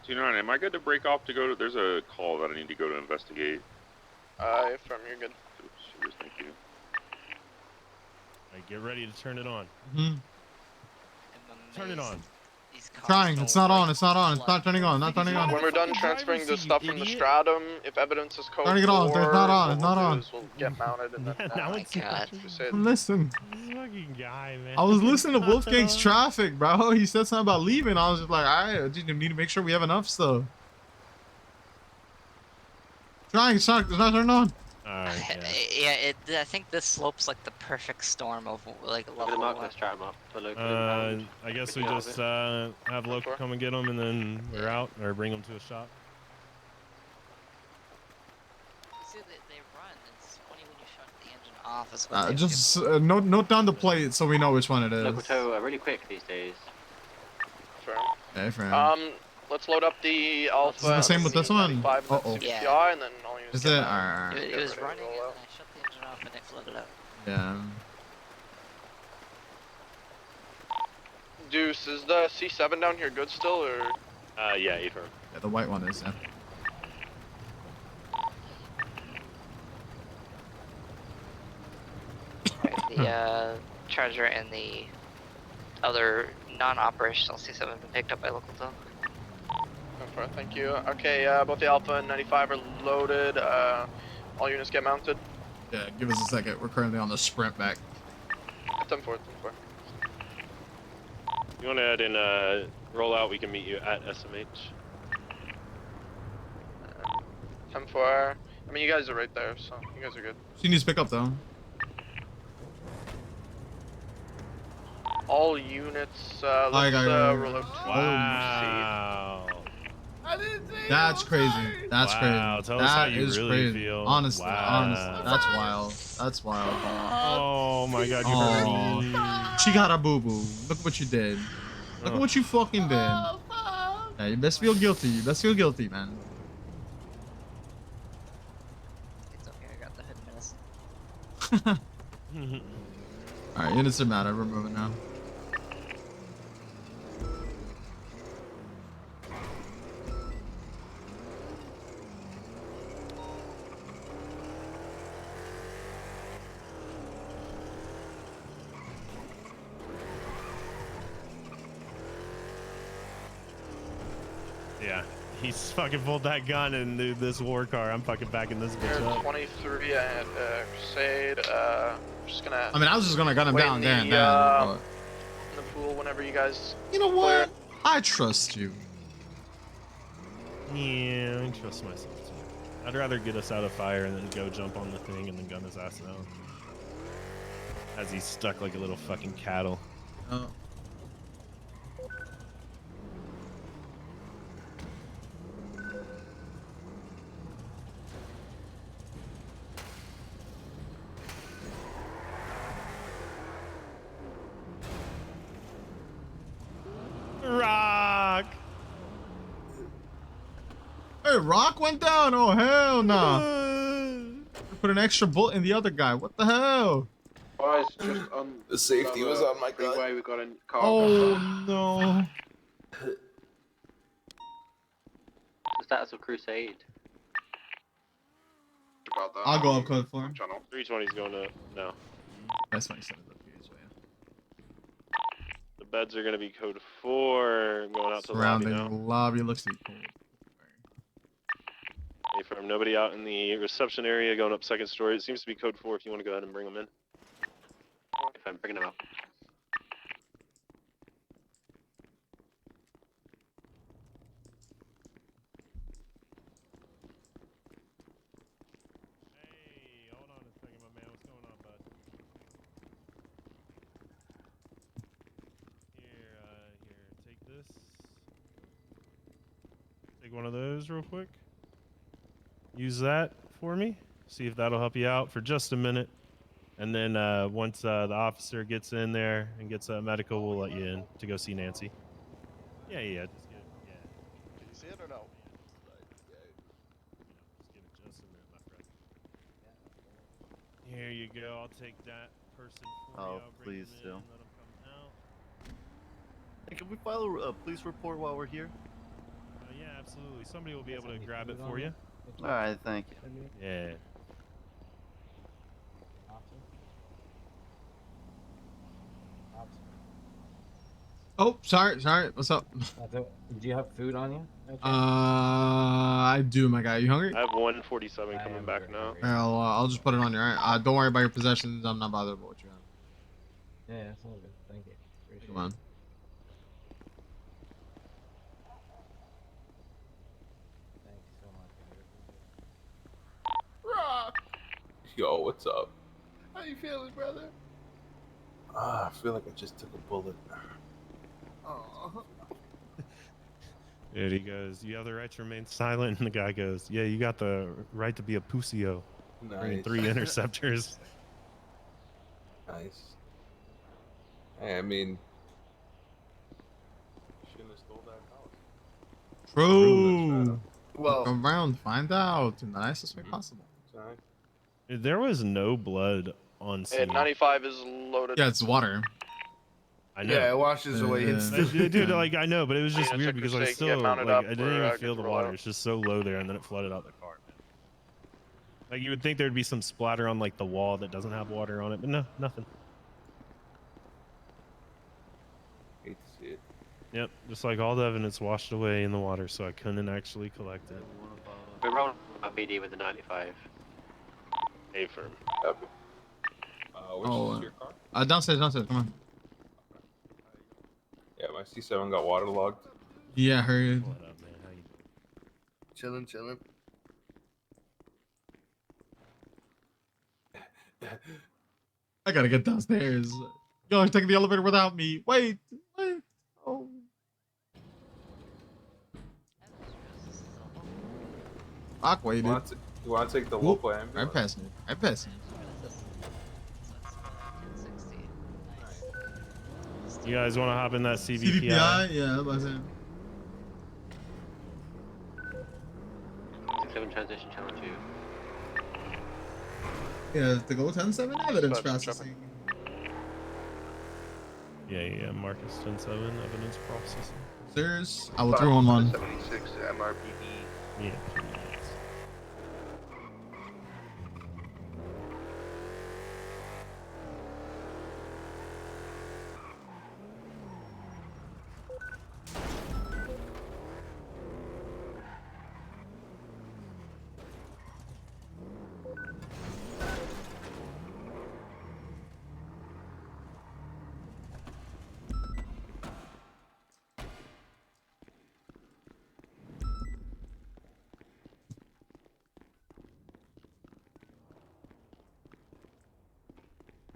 29, am I good to break off to go to? There's a call that I need to go to investigate. From you're good. Cheers, thank you. Alright, get ready to turn it on. Turn it on. Trying. It's not on. It's not turning on. When we're done transferring the stuff from the stratum, if evidence is code 4, turning it on. It's not on. It's not on. We'll get mounted and then. Oh my god. Listen. This fucking guy, man. I was listening to Wolfgang's traffic, bro. He said something about leaving. I was just like, all right, I just need to make sure we have enough stuff. Trying. It's not turned on. Yeah, I think this slope's like the perfect storm of like level 1. I guess we just have local come and get them, and then we're out, or bring them to a shop. See, they run. It's funny when you shut the engine off. Is when they Just note down the plate so we know which one it is. Local tow really quick these days. Okay, friend. Let's load up the Alpha. Is it the same with this one? Uh-oh. Yeah. And then all you Is it? Alright. It was running, and then I shut the engine off, and it flooded out. Yeah. Deuce, is the C7 down here good still, or? Yeah, April. Yeah, the white one is, yeah. The Charger and the other non-operational C7 have been picked up by local tow. Thank you. Okay, both the Alpha and 95 are loaded. All units get mounted. Yeah, give us a second. We're currently on the sprint back. 10-4, 10-4. You want to add in roll out? We can meet you at SMH. 10-4. I mean, you guys are right there, so you guys are good. She needs to pick up though. All units, let's roll out to Wow. That's crazy. That's Wow, crazy. tell us how That you is really crazy. feel. Honestly, Wow. that's wild. That's wild. Oh my god, you hurt me. She got a boo boo. Look what you did. Look at what you fucking did. Yeah, you best feel guilty. You best feel guilty, man. It's okay, I got the hood miss. Alright, units are mad. We're moving now. Yeah, he's fucking pulled that gun and this war car. I'm fucking backing this bitch Air up. 23 at Crusade. Just gonna. I mean, I was just gonna gun him wait down in there the, and then. But... in the pool whenever you guys. You know what? I trust you. Yeah, I trust myself too. I'd rather get us out of fire and then go jump on the thing and then gun his ass down. As he's stuck like a little fucking cattle. Oh. Rock! Hey, Rock went down. Oh, hell no. Put an extra bullet in the other guy. What the hell? Guys, just on The safety was on my gun. freeway. We got a car. Oh, no. The status of Crusade. About that. I'll go up code for him. 320's going up now. That's why you set it up here. The beds are going to be code 4. Going out to Surrounding lobby the now. lobby looks to be cold. Hey, from nobody out in the reception area going up second story. It seems to be code 4 if you want to go ahead and bring them in. If I'm bringing them up. Hey, hold on a second, my man. What's going on, bud? Here, take this. Take one of those real quick. Use that for me. See if that'll help you out for just a minute. And then once the officer gets in there and gets medical, we'll let you in to go see Nancy. Yeah, just get it. Yeah. Did you see it or no? Just get it just a minute, my friend. Here you go. I'll take that person for you. I'll bring please them in do. and let them come out. Hey, can we file a police report while we're here? Yeah, absolutely. Somebody will be able to grab it for you. All right, thank you. Yeah. Oh, sorry. What's up? Do you have food on you? I do, my guy. You hungry? I have 147 coming back now. I'll just put it on you, alright? Don't worry about your possessions. I'm not bothered about what you have. Yeah, it's all good. Thank you. Appreciate Come on. Thank you so much. Rock! Yo, what's up? How you feeling, brother? I feel like I just took a bullet. Oh. There he goes. You have the right to remain silent. And the guy goes, yeah, you got the right to be a pussyo. Bringing Nice. 3 interceptors. Nice. Hey, I mean, shouldn't have stole that house. True. Well, Come around, find out in the nicest way possible. Sorry. There was no blood on Yeah, scene. 95 is loaded. Yeah, it's water. I know. yeah, it washes away instantly. Dude, like I know, but it was just Units weird at because I Crusade, still get like mounted I up didn't for, even good feel the roll water. out. It's just so low there, and then it flooded out the car, man. Like you would think there'd be some splatter on like the wall that doesn't have water on it, but no, nothing. Hate to see it. Yep, just like all the evidence washed away in the water, so I couldn't actually collect it. We're rolling my BD with the 95. A firm. Copy. Which is your car? Downstairs, come on. Yeah, my C7 got waterlogged. Yeah, I heard. What up, man? How you Chilling, chilling. I gotta get downstairs. Y'all are taking the elevator without me. Wait. Oh. Fuck, waited. You want to take the Whoop. local ambulance? I'm passing it. I'm passing it. You guys want to hop in that CVPI? CVPI? Yeah, that's it. 6-7 transition channel 2. Yeah, to go 10-7 evidence processing. Yeah, Marcus 10-7, evidence processing. Sirs, I will throw on one. 76 MRPD. Yeah, please.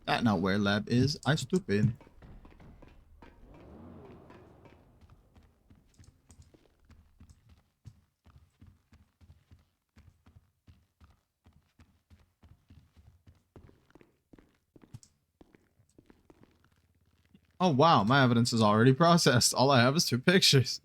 That not where lab is. I stupid. Oh wow, my evidence is already processed. All I have is 2 pictures.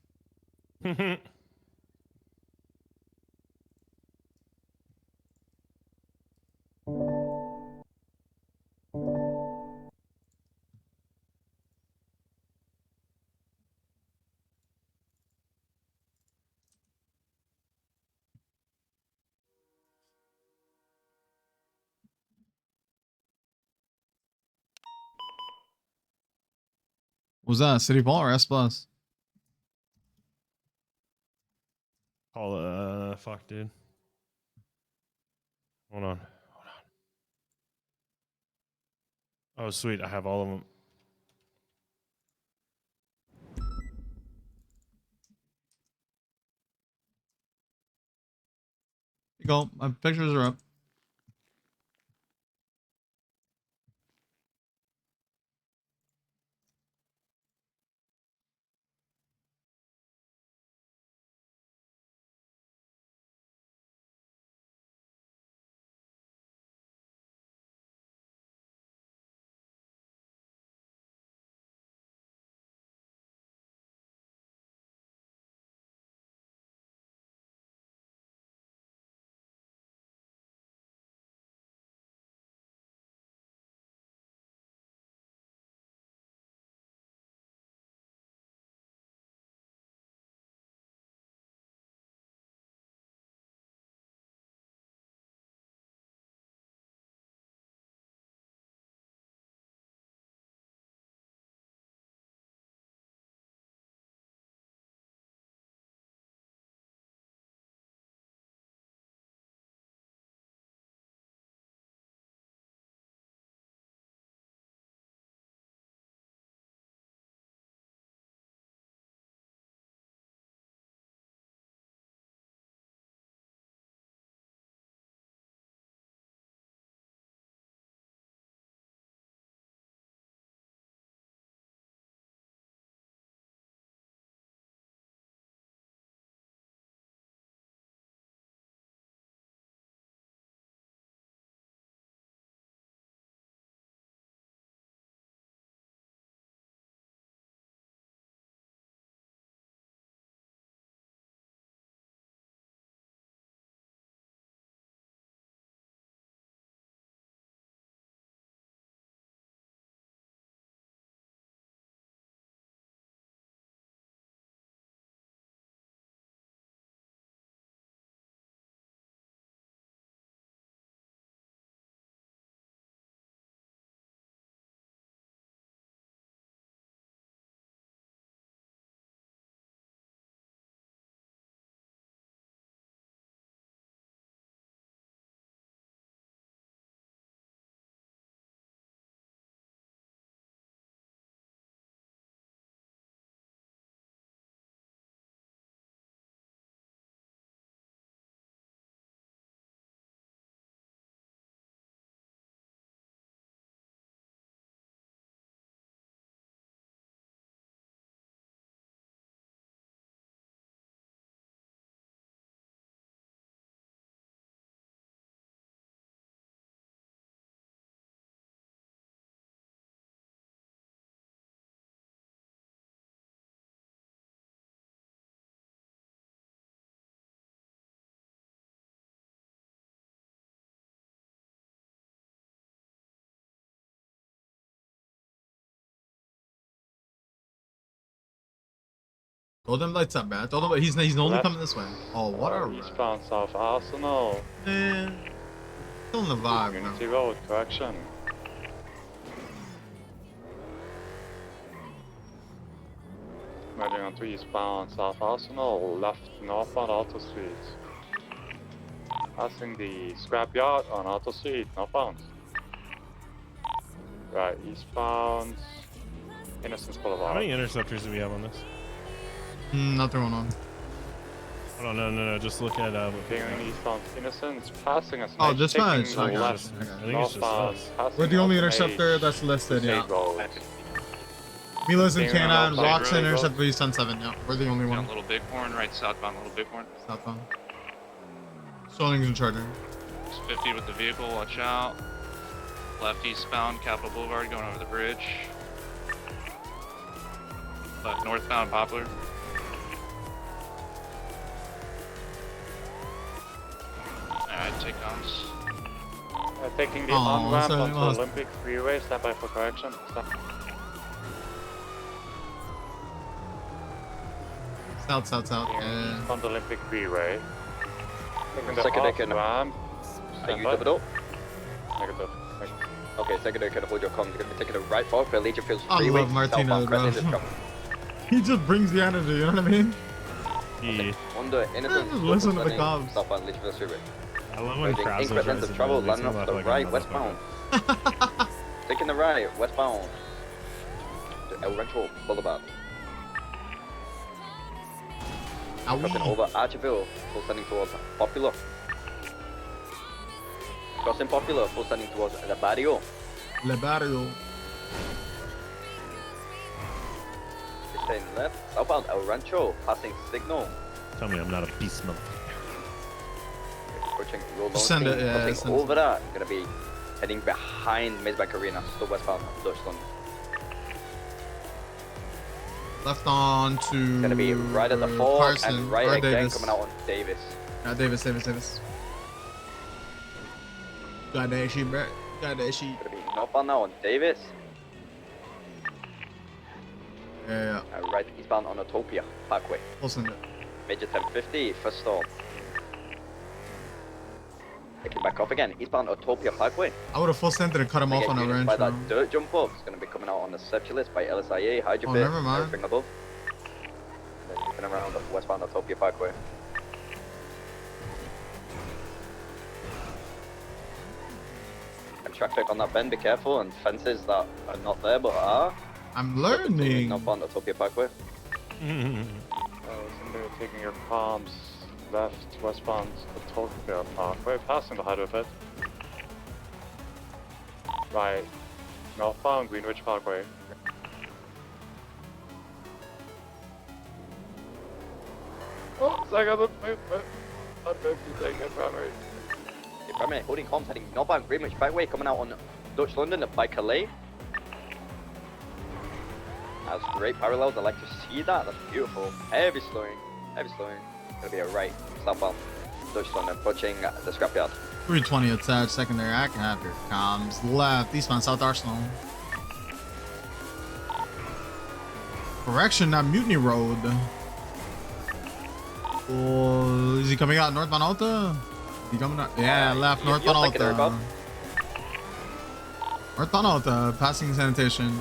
Was that City Ball or S Plus? Fuck, dude. Hold on. Oh, sweet. I have all of them. You go. My pictures are up. Throw them lights up, man. Throw them. He's only coming this way. Oh, what a eastbound South Arsenal. man. Still in the vibe, Unity bro. Road, correction. Merging onto eastbound South Arsenal, left northbound Auto Street. Passing the scrapyard on Auto Street, northbound. Right, eastbound Innocence Boulevard. How many interceptors do we have on this? Nothing going on. Oh, no. Just look at Continuing eastbound Innocence, passing us. Oh, this taking match. the Okay. left I think it's just northbound, us. passing We're the only us interceptor that's listed, yeah. Road. Mila's and Continuing Canine, northbound Rocks Road. and intercept for Sun 7, yeah. We're the only Down one. Little Bighorn, right southbound Little Bighorn. Southbound. Stollings and Charger. 50 with the vehicle, watch out. Left eastbound Capitol Boulevard going over the bridge. Left northbound Poplar. Alright, take downs. Taking the Oh, on-ramp sorry, onto lost. Olympic Freeway, stand by for correction. South. Yeah. On the Olympic Freeway. Taking the Second, I can- off-ramp. Are Stand you by. doubled up? Negative. Okay, secondary, can hold your comms. You're gonna be taking a right forward for Legion Fields I Freeway. love Martino, southbound bro. Crescent District. He just brings the energy, you know what I mean? Yeah. Under Innocence. Just listen to the Descending comms. Southbound Legion Fields Freeway. I love when Merging crowds increments of travel, landing off to the right, westbound. Taking the right, westbound. To El Rancho Boulevard. Crossing over Archville, full sending towards Popular. Crossing Popular, full sending towards the Barrio. Le Barrio. Staying left, southbound El Rancho, passing Signal. Tell me I'm not a beast mother. Approaching Roll Send it, yeah, crossing send it. over that. Gonna be heading behind Mazebank Arena, still westbound Deutschland. Left on to. Gonna be right at the fort Carson, and right or again Davis. coming out on Davis. Davis. Got that shit, bro. Got that shit. Gonna be northbound now on Davis. Yeah. Right eastbound on Utopia Parkway. We'll send it. Major 1050, first stall. Taking back off again, eastbound Utopia Parkway. I would have full sent it and cut him off on a ranch. By bro. that dirt jump up, it's gonna be coming out on the Sepulist by LSIA, Hydra Oh, Bit, never mind. everything above. Then moving around up westbound Utopia Parkway. And traffic on that bend, be careful, and fences that are not there but are. I'm learning. Northbound Utopia Parkway. Somebody taking your palms left, westbound Utopia Parkway, passing the Hydro Pit. Right, northbound Greenwich Parkway. Oh, second, taking primary. The primary holding comms heading northbound Greenwich Parkway, coming out on Dutch London by Calais. That's great parallels, I like to see that, that's beautiful. Heavy slowing. Gonna be a right, southbound Dutch London, approaching the scrapyard. 320 attached, secondary. I can have your comms. Left, eastbound, South Arsenal. Correction, not Mutiny Road. Oh, is he coming out northbound Alta? Is he coming out? Yeah, left, northbound Alta. Northbound Alta, passing sanitation.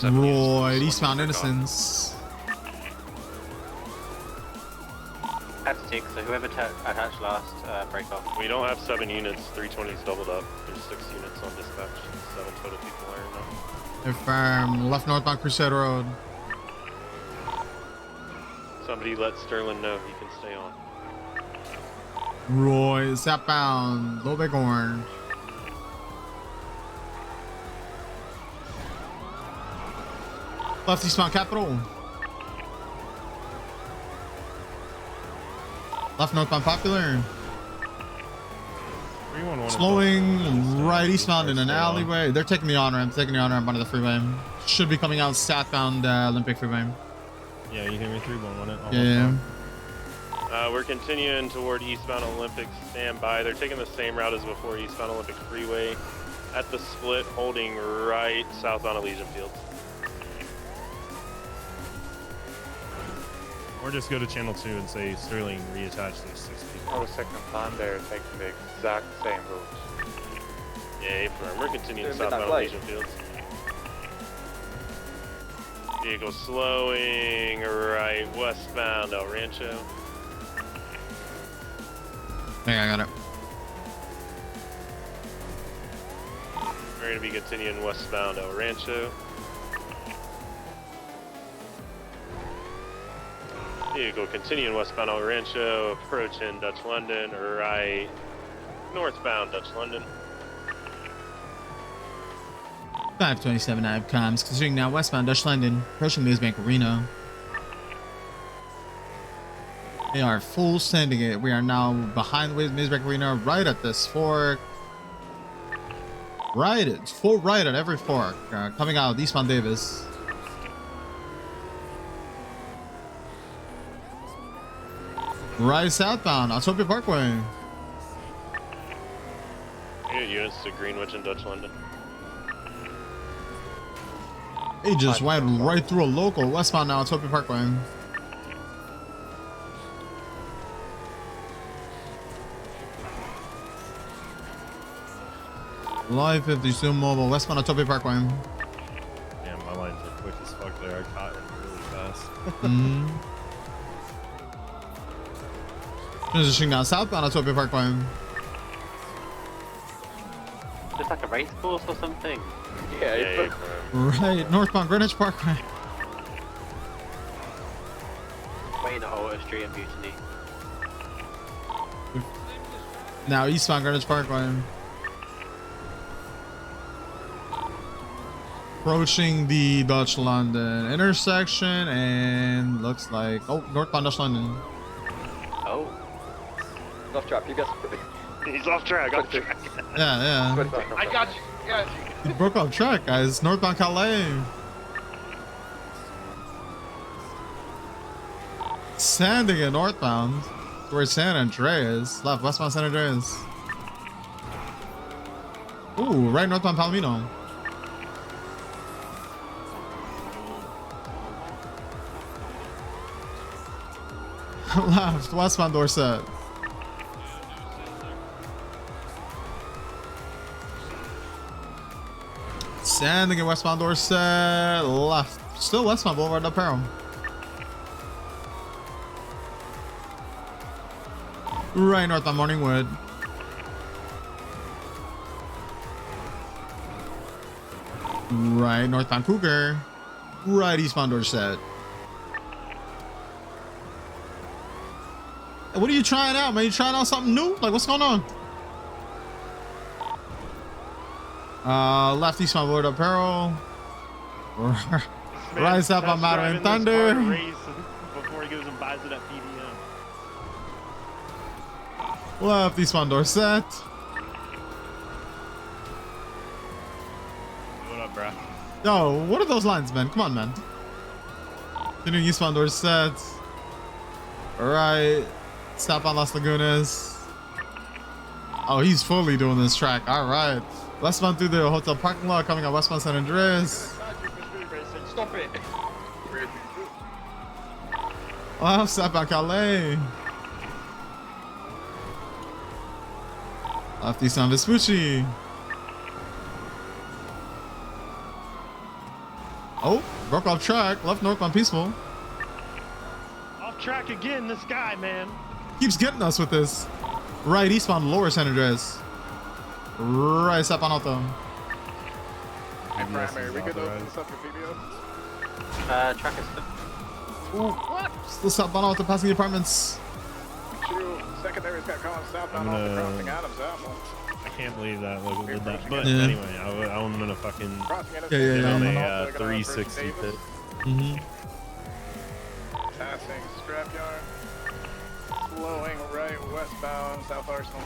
Roy, eastbound Innocence. Had to take, so whoever attached last, break off. We don't have 7 units, 320's doubled up. There's 6 units on dispatch, 7 total people are now. Affirm, left northbound Crusade Road. Somebody let Sterling know he can stay on. Roy, southbound, Low Bighorn. Left eastbound Capital. Left northbound Popular. 311 Slowing right eastbound in an alleyway. They're taking the on-ramp, onto the freeway. Should be coming out southbound Olympic Freeway. Yeah, you hear me? 311 it. Yeah. We're continuing toward eastbound Olympic. Stand by. They're taking the same route as before, eastbound Olympic Freeway. at the split, holding right south on Elysian Fields. Or just go to channel 2 and say Sterling reattach those 6 people. Oh, second plan, they're taking the exact same route. Yeah, firm. We're continuing They're southbound midnight Elysian Fields. Vehicle slowing right westbound El Rancho. Hey, I got it. We're going to be continuing westbound El Rancho. Vehicle continuing westbound El Rancho, approaching Dutch London, right northbound Dutch London. 527 Ave comms, considering now westbound Dutch London, approaching Mazebank Arena. They are full sending it. We are now behind the Mazebank Arena, right at this fork. Right, it's full right at every fork. Coming out of eastbound Davis. Right southbound, Autopia Parkway. Units to Greenwich and Dutch London. He just went right through a local westbound now, Autopia Parkway. Live 50 Zoom Mobile, westbound Autopia Parkway. Damn, my lines are quick as fuck there. I caught it really fast. Transitioning now southbound Autopia Parkway. Just like a race course or something. Yeah, Right, northbound Greenwich Parkway. Waiting at Alta Street and Mutiny. Now eastbound Greenwich Parkway. Approaching the Dutch London intersection and looks like, oh, northbound Dutch London. Oh. Off track, you guys. He's off track, off track. Yeah. I got you. He broke off track, guys. Northbound Calais. Sanding it northbound towards San Andreas. Left, westbound San Andreas. Ooh, right northbound Palomino. Left, westbound Dorset. Sanding in westbound Dorset. Left, still westbound Boulevard Del Perro. Right northbound Morningwood. Right northbound Cougar. Right eastbound Dorset. What are you trying out, man? You trying out something new? Like, what's going on? Left eastbound Boulevard Del Perro. Right southbound Matter and Thunder. Before he goes and buys it at PDM. Left eastbound Dorset. What up, bro? Yo, what are those lines, man? Come on, man. Continuing eastbound Dorset. Alright. Stop on Las Lagunas. Oh, he's fully doing this track. Alright. Westbound through the hotel parking lot, coming out westbound San Andreas. Stop it. Oh, southbound Calais. Left eastbound Vespucci. Oh, broke off track. Left northbound Peaceful. Off track again, this guy, man. Keeps getting us with this. Right eastbound Lower San Andreas. Right up on Alto. Hey, primary, we could open this up for PBO? Track is still. Ooh, what? Still southbound Alto, passing the apartments. Shoot, secondary's got calling southbound off the Crossing Adams Apple. I can't believe that local did that. But Yeah. anyway, I'm gonna fucking Yeah. get on a 360 pit. Passing scrapyard. Slowing right westbound South Arsenal.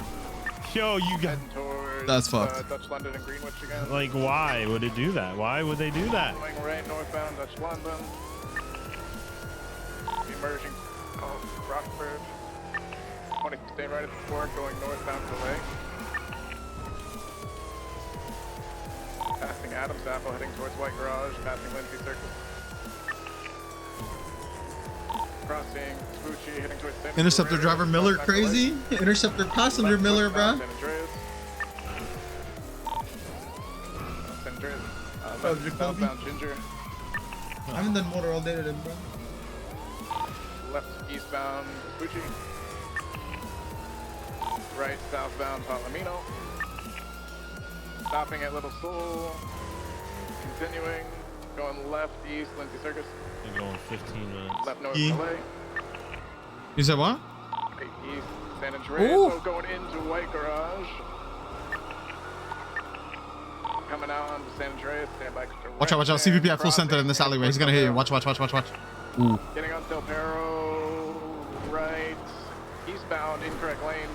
Yo, you got. Heading towards That's fucked. Dutch London and Greenwich again. Like, why would it do that? Why would they do that? Slowing right northbound Dutch London. Emerging Rockford. 20 stay right at the fork going northbound to the lake. Adams Apple heading towards White Garage, passing Lindsay Circus. Crossing Spoochie, heading towards San Interceptor Andreas, driver Miller crossing Apple crazy. Interceptor passenger Left Miller, westbound bruh. San Andreas. San Andreas. Oh, Left Jacoby? southbound Ginger. I haven't done motor all day today, bro. Left eastbound Spoochie. Right southbound Palomino. Stopping at Little Soul. Continuing. Going left east Lindsay Circus. You're going 15 minutes. Left north E. LA. You said what? Right east San Andreas. Ooh. So going into White Garage. Coming out onto San Andreas. Stand by. Watch out, watch out. CVP at full center in this alleyway. He's gonna hit you. Watch, watch, watch, watch, watch. Ooh. Getting on Del Perro. Right. Eastbound. Incorrect lanes.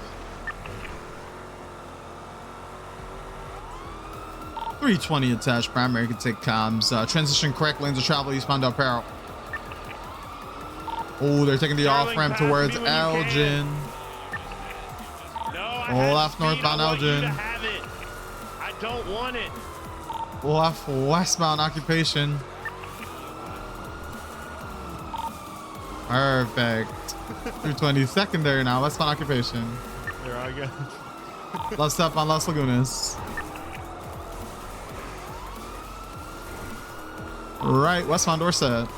320 attached primary can take comms. Transition correct lanes of travel eastbound Del Perro. Oh, they're taking the off ramp towards Elgin. Left northbound Elgin. I don't want it. Left westbound occupation. Perfect. 320 secondary now. Westbound occupation. There I go. Left step on Las Lagunas. Right, westbound Dorset.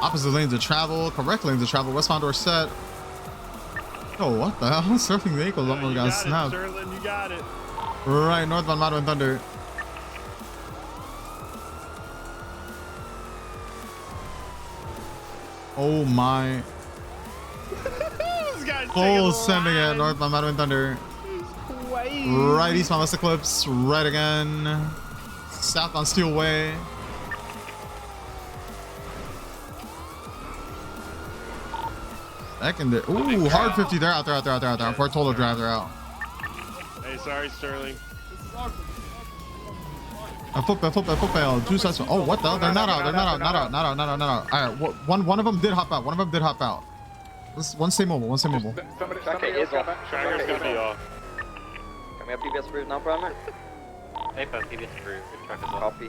Opposite lanes of travel, correct lanes of travel, westbound Dorset. Oh, what the hell? Surfing vehicles almost got snapped. Sterling, you got it. Right, northbound Motto and Thunder. Oh my. Full sending it, northbound Motto and Thunder. Right eastbound West Eclipse, right again. Southbound Steelway. Secondary. Ooh, hard 50. They're out. They're out. Portola Drive, they're out. Hey, sorry, Sterling. A football. Two sides. Oh, what the hell? They're not out. Not out. All right, one of them did hop out. One stay mobile. Somebody is off. Tracker's gonna be off. Can we have PBS approved now, Primer? Paper, PBS approved. Tracker's off. Copy.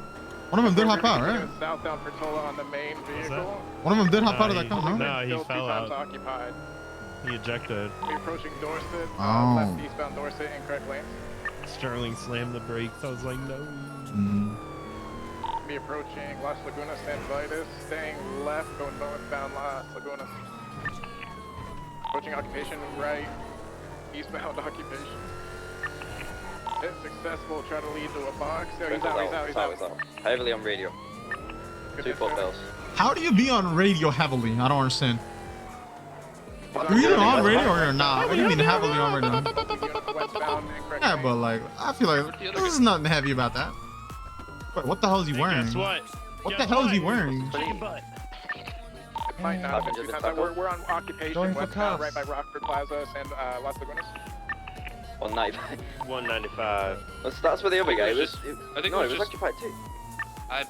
One of them did hop out, right? Southbound Portola on the main vehicle. One of them did hop out of that car, no? No, he Still fell 2 times out. occupied. He ejected. We're approaching Dorset. Oh. Left eastbound Dorset, incorrect lanes. Sterling slammed the brakes. I was like, no. Be approaching Las Lagunas, San Vitus. Staying left, going northbound Las Lagunas. Approaching occupation right. Eastbound occupation. Hit successful. Try to lead to a box. Oh, he's out. Heavily on radio. 2 footbells. How do you be on radio heavily? I don't understand. You're either on radio or you're not. What do you mean heavily on radio? Yeah, but like, I feel like there's nothing heavy about that. Wait, what the hell is he wearing? Guess what? What the hell is he wearing? It might not have been 2 times. We're on occupation westbound, right by Rockford Plaza, Las Lagunas. 195. 195. That's where the other guy was. I think No, it it was was occupied too. I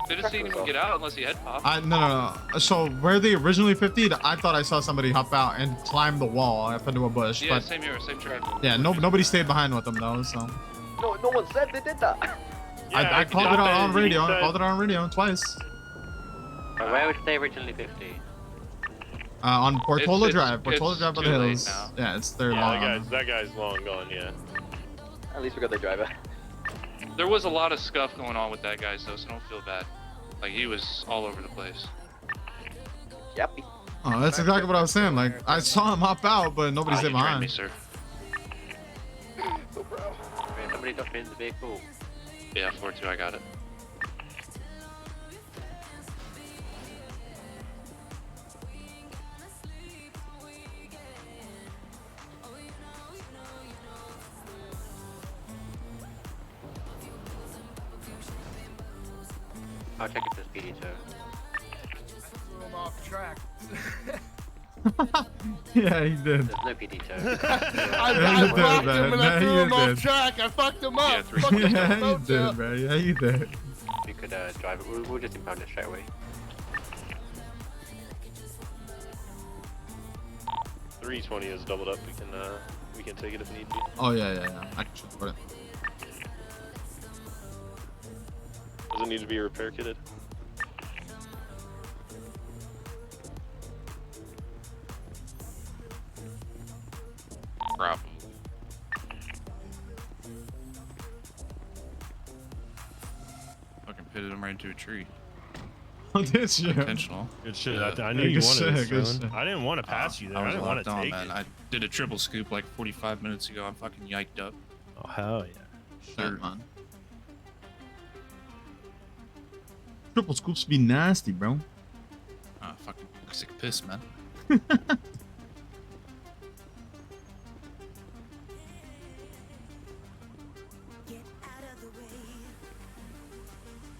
didn't see anyone get out unless he head popped. No. So where they originally 50'd, I thought I saw somebody hop out and climb the wall up into a bush. Yeah, but same here, same track. yeah, nobody stayed behind with them though. So No one said they did that. I called it on radio. I called it on radio twice. Where was they originally 50? On Portola It's- Drive. Portola it's Drive by too the late hills. now. Yeah, it's their Yeah, long. that guy's long gone, yeah. At least we got the driver. There was a lot of scuff going on with that guy, though, so don't feel bad. Like, he was all over the place. Yep. Oh, that's exactly what I was saying. Like, I saw him hop out, but nobody stayed you trained behind. me, sir. Somebody got in the vehicle. Yeah, 4-2, I got it. I'll check it to speedy too. I'm off track. Yeah, he did. There's no PD too. I blocked him and I threw him off track. I fucked him up. Fucked him Yeah, you up. did, man. Yeah, you did. You could drive it. We'll just impound it straight away. 320 is doubled up. We can We can take it if need be. Oh yeah. I can transport it. Does it need to be repair kitted? Crap. Fucking pitted him right into a tree. Oh, did you? Intentional. Good shit. Yeah. I knew Yeah, you good wanted shit, it, good Sterling. shit. I didn't want to pass you there. I was didn't want to locked on, take man. it. I did a triple scoop like 45 minutes ago. I'm fucking yiked up. Oh, hell yeah. Shit, man. Triple scoops be nasty, bro. Ah, fucking sick piss, man.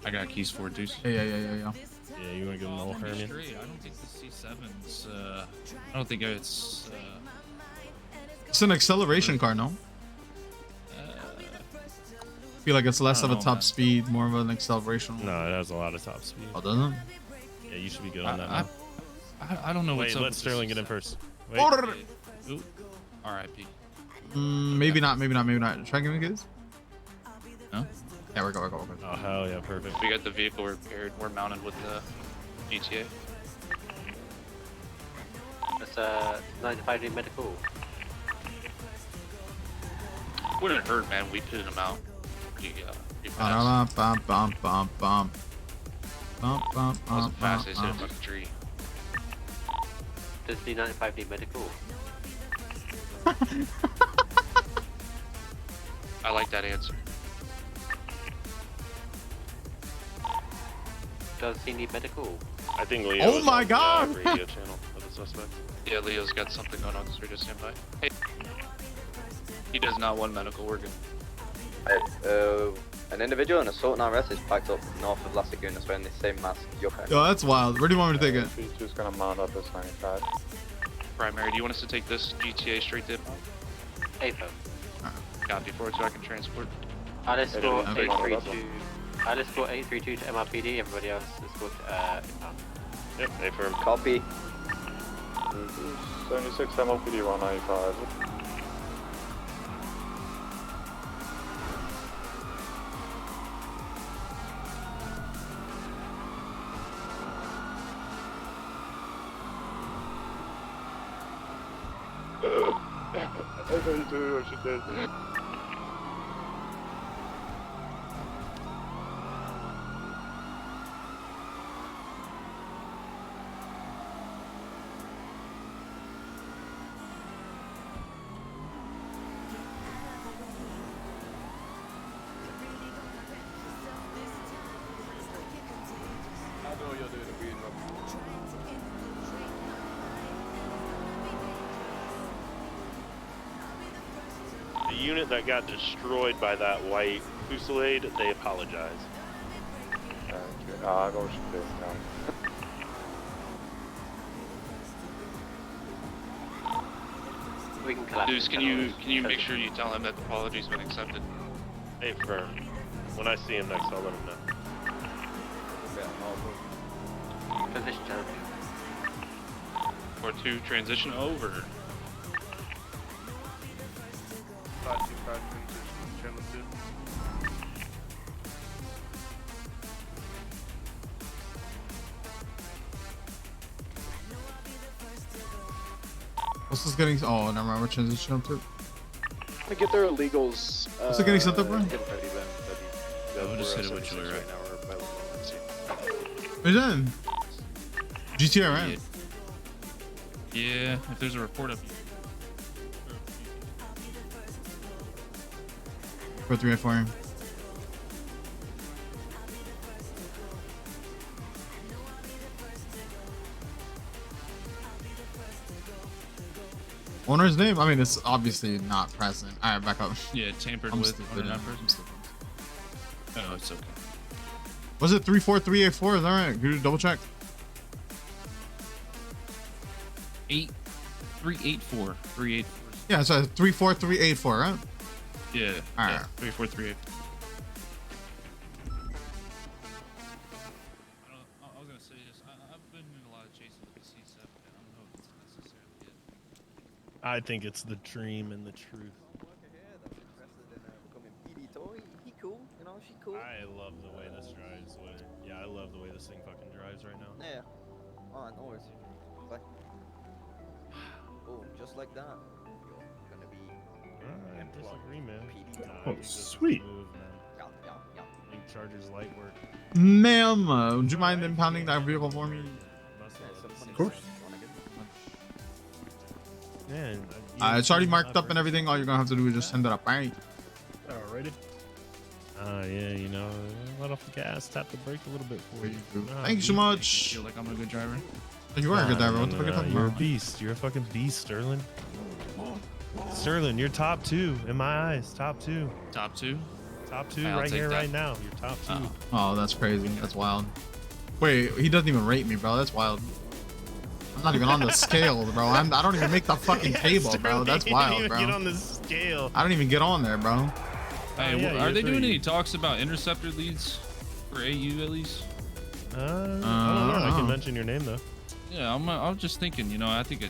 I got keys for it, Deuce. Yeah. Yeah, you want to give him the old Herman? I don't think the C7's, I don't think it's, It's an acceleration car, no? I feel like it's less I of don't a know, top man. speed, more of an acceleration. No, it has a lot of top speed. Oh, doesn't it? Yeah, you should be good on that now. I don't know Wait, what's up let with Sterling this get in first. Wait. Order. Ooh. R.I.P. Maybe not. Try giving me keys. No? Yeah, we're good. Oh, hell yeah, perfect. We got the vehicle repaired. We're mounted with the GTA. That's 95 need medical. Wouldn't hurt, man. We pitted him out. Pretty fast. Wasn't fast. They hit a fucking tree. Does D95 need medical? I like that answer. Does he need medical? I think Leo Oh is my on God! the radio channel of the suspect. Yeah, Leo's got something going on, so just stand by. Hey. He does not want medical. We're good. An individual in assault and arrest is packed up north of Las Lagunas wearing the same mask you're carrying. Yo, that's wild. Where do you want me to take it? He's just gonna mount up this 95. Primary, do you want us to take this GTA straight to AFO. Copy for it so I can transport? I'll escort Okay. 832. I'll escort 832 to MRPD. Everybody else escort inbound. Yep, affirm. Copy. 76 MLPD 195. I thought you told me what she did. I know you're doing a weird one. The unit that got destroyed by that white Fusillade, they apologize. I'll go shoot this now. We can collapse. Deuce, can you make sure you tell him that the apology's been accepted? Affirm. When I see him next, I'll let him know. Position channel. 4-2, transition over. 525 transition, channel 2. What's this getting? Oh, never mind. We're transitioning up to. To get their illegals. What's it getting set up, bro? We'll just hit it with Julie, right? What's that? GTR, right? Yeah, if there's a report up here. 4384. Owner's name? I mean, it's obviously not present. All right, back up. Yeah, tampered I'm with. stupid, Owner yeah. not present. Oh, it's okay. Was it 34384? Is that right? Could you double check? 384. 384. Yeah, so 34384, right? Yeah. All yeah, right. 34384. I was gonna say this. I've been in a lot of chases with the C7. I don't know if it's necessarily it. I think it's the dream and the truth. He cool, you know, she cool. I love the way this drives. Yeah, I love the way this thing fucking drives right now. Yeah. Oh, I know it's like, boom, just like that. You're gonna be I disagree, man. Oh, sweet. Yeah. I think Charger's light work. Ma'am, would you mind impounding that vehicle for me? Of course. Man, It's already marked up and everything. All you're gonna have to do is just send it up, alright? Alrighty. Yeah, you know, let off the gas, tap the brake a little bit for you. Thank you so much. I feel like I'm a good driver. You are a good driver. What the fuck are you talking You're a about? beast. You're a fucking beast, Sterling. Sterling, you're top 2 in my eyes. Top 2. Top 2? Top 2 I'll right take here, that. right now. You're top 2. Oh, that's crazy. That's wild. Wait, he doesn't even rate me, bro. That's wild. I'm not even on the scale, bro. I don't even make the fucking table, bro. That's wild, bro. Get on the scale. I don't even get on there, bro. Hey, yeah, are they doing 3. any talks about interceptor leads for AU at least? I don't know. I can mention your name though. Yeah, I'm just thinking. You know, I think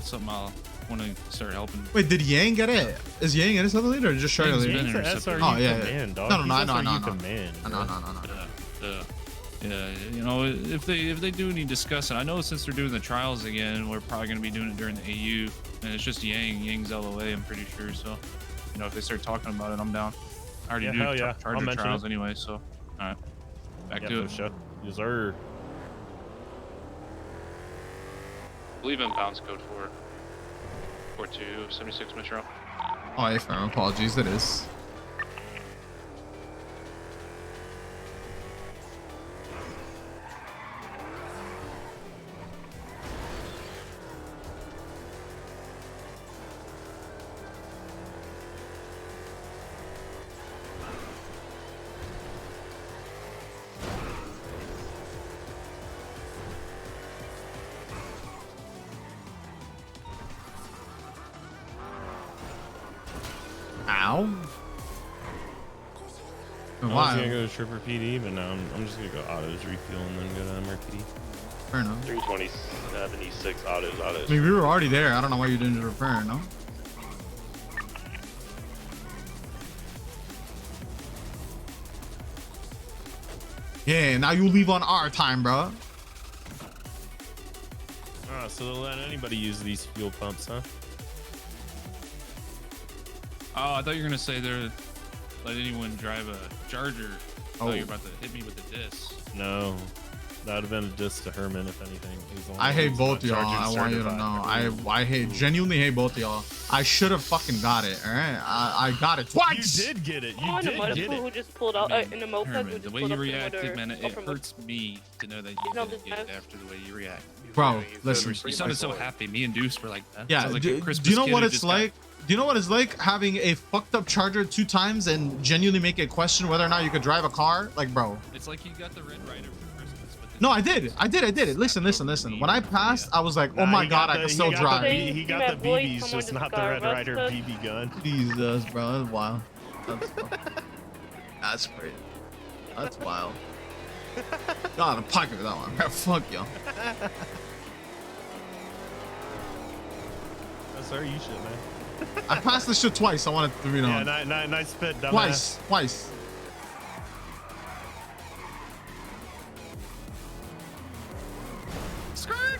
something I'll want to start helping. Wait, did Yang get it? Is Yang interceptor leader or just Charlie leader? Yang's a SRE Oh yeah. command, dog. No, He's no, SRE command, No. Yeah, you know, if they do need discussing, I know since they're doing the trials again, we're probably going to be doing it during the AU, and it's just Yang's LOA, I'm pretty sure. So, you know, if they start talking about it, I'm down. I already do Charger trials anyway, so all right, back to it. Show. Yes, sir. I believe inbound's code 4276 Metro. Oh, yeah, firm. Apologies. It is. Ow. I was gonna go to Trooper PD, but now I'm just gonna go autos, refuel, and then go to MRPD. Fair enough. 32076 autos. I mean, we were already there. I don't know why you didn't repair, no? Yeah, now you leave on our time, bro. Ah, so they'll let anybody use these fuel pumps, huh? Oh, I thought you were gonna say they're let anyone drive a Charger. I thought you were about to hit me with the disc. No, that would have been a diss to Herman if anything. He's the one I hate who's both not y'all. Charger I want you to certified. know. I genuinely hate both y'all. I should have fucking got it. All right, I got it twice. You did get it. Oh, and a motorcycle who just pulled out in a moped who Herman, just the way pulled you up in reacted, motor man, it from hurts me to know that you didn't get it after the way you reacted. Bro, listen. You sounded so happy. Me and Deuce were like, that. Yeah, Sounds like do a Christmas you know kid what who it's just got- like? Do you know what it's like having a fucked up Charger 2 times and genuinely make it question whether or not you could drive a car? Like, bro. It's like you got the Red Rider for Christmas. But No, I did. Listen. When I passed, I was like, oh my god, I can still drive. He got the BBs, just not the Red Rider BB gun. Jesus, bro, that's wild. That's crazy. That's wild. God, I'm pocket for that one. Bro, fuck y'all. That's our you shit, man. I passed this shit twice. I wanted to, Yeah, nice spit, dumbass. Twice. Skirt.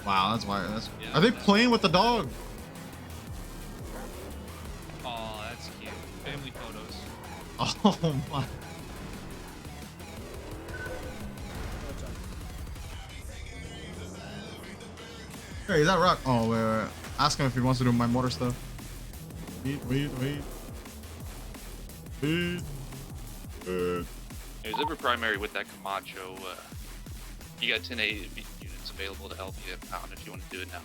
Wow, that's wild. Are they playing with the dog? Oh, that's cute. Family photos. Oh my. Hey, is that Rock? Oh, wait. Ask him if he wants to do my motor stuff. Wait. Hey, Zipper Primary with that Camacho, you got 10 units available to help you out if you want to do it now.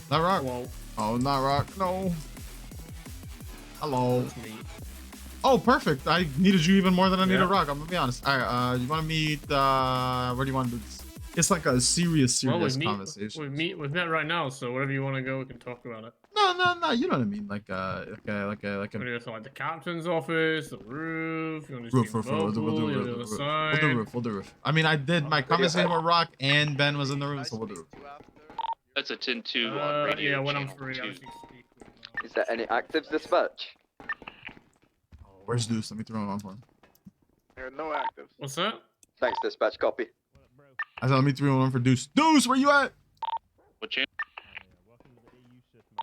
That Rock? Oh, not Rock. No. Hello. Oh, perfect. I needed you even more than I needed Rock. I'm gonna be honest. All right. You want to meet? Where do you want to do this? It's like a serious conversation. We've met right now, so wherever you want to go, we can talk about it. No. You know what I mean? Like a. What do you go to, like the captain's office, the roof? You want to Roof. We'll do roof. I mean, I did my conversation with Rock and Ben was in the room, so we'll do roof. That's a 10-2 on radio. Yeah, when I'm channel free, I 2. just need to speak with Is there any actives dispatch? Where's Deuce? Let me throw him on for him. There are no actives. What's that? Thanks, dispatch. Copy. I said, let me throw him on for Deuce. Deuce, where you at? What channel?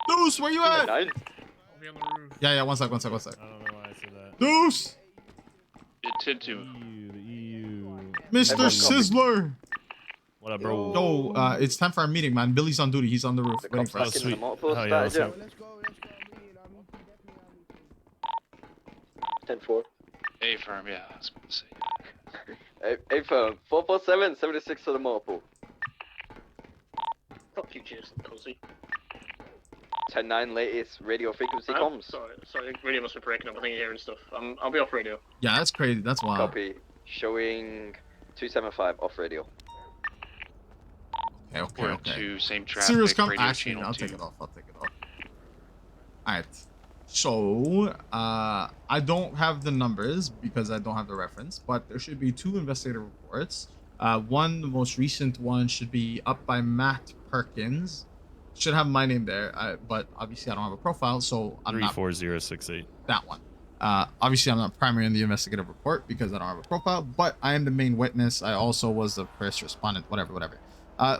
Deuce, where you at? I'll be on the roof. Yeah, one sec. I don't know why I said that. Deuce! It's 10-2. Mr. Everyone Sizzler! What up, bro? Yo, it's time for our meeting, man. Billy's on duty. He's on the roof waiting for us. Sweet. Oh, yeah, let's go. 10-4. A firm, yeah, I was going to say. A firm. 447, 76 to the motor pool. Fuck you, Jason, pussy. 10-9 latest radio frequency comms. Sorry, radio must be breaking up. I think you're hearing stuff. I'll be off radio. Yeah, that's crazy. That's wild. Copy. Showing 275 off radio. Okay. We're to same traffic. Serious radio actually, channel I'll 2. take it off. Alright. So, I don't have the numbers because I don't have the reference, but there should be 2 investigative reports. One, the most recent one, should be up by Matt Perkins. Should have my name there, but obviously I don't have a profile, so I'm not 34068. that one. Obviously I'm not primary in the investigative report because I don't have a profile, but I am the main witness. I also was the first respondent, whatever.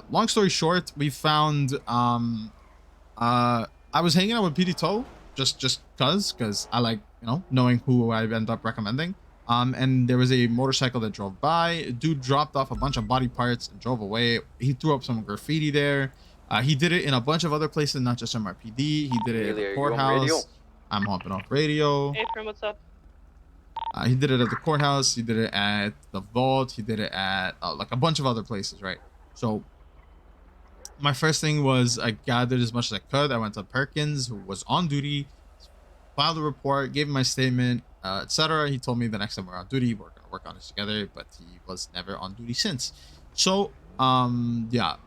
Long story short, we found I was hanging out with PD Toe just cause I like, you know, knowing who I end up recommending. And there was a motorcycle that drove by. A dude dropped off a bunch of body parts and drove away. He threw up some graffiti there. He did it in a bunch of other places, not just MRPD. He did it at the courthouse. I'm hopping off radio. Hey, friend, what's up? He did it at the courthouse. He did it at the vault. He did it at like a bunch of other places, right? So my first thing was I gathered as much as I could. I went to Perkins, who was on duty, filed a report, gave him my statement, etc. He told me the next time we're on duty, we're gonna work on this together, but he was never on duty since. So yeah,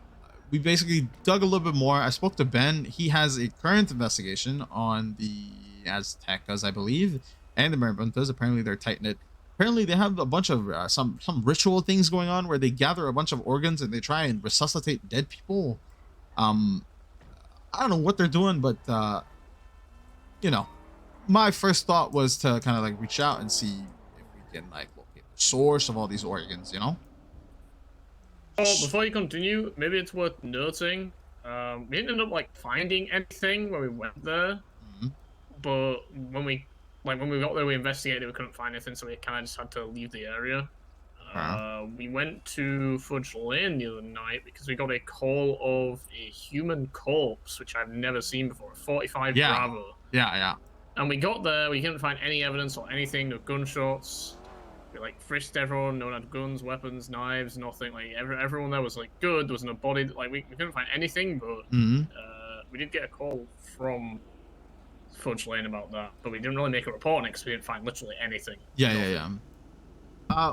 we basically dug a little bit more. I spoke to Ben. He has a current investigation on the Aztecas, I believe, and the Marabuntas. Apparently they're tight-knit. Apparently they have a bunch of some ritual things going on where they gather a bunch of organs and they try and resuscitate dead people. I don't know what they're doing, but you know, my first thought was to kind of like reach out and see if we can like locate the source of all these organs, you know? Oh, before you continue, maybe it's worth noting, we didn't end up like finding anything when we went there, but when we got there, we investigated, we couldn't find anything, so we kind of just had to leave the area. We went to Fudge Lane the other night because we got a call of a human corpse, which I've never seen before, 45 Bravo. Yeah. And we got there, we couldn't find any evidence or anything, no gunshots. We like frisked everyone, no one had guns, weapons, knives, nothing. Like everyone there was like good, there was no body, like we couldn't find anything, but we did get a call from Fudge Lane about that, but we didn't really make a report on it because we didn't find literally anything. Yeah.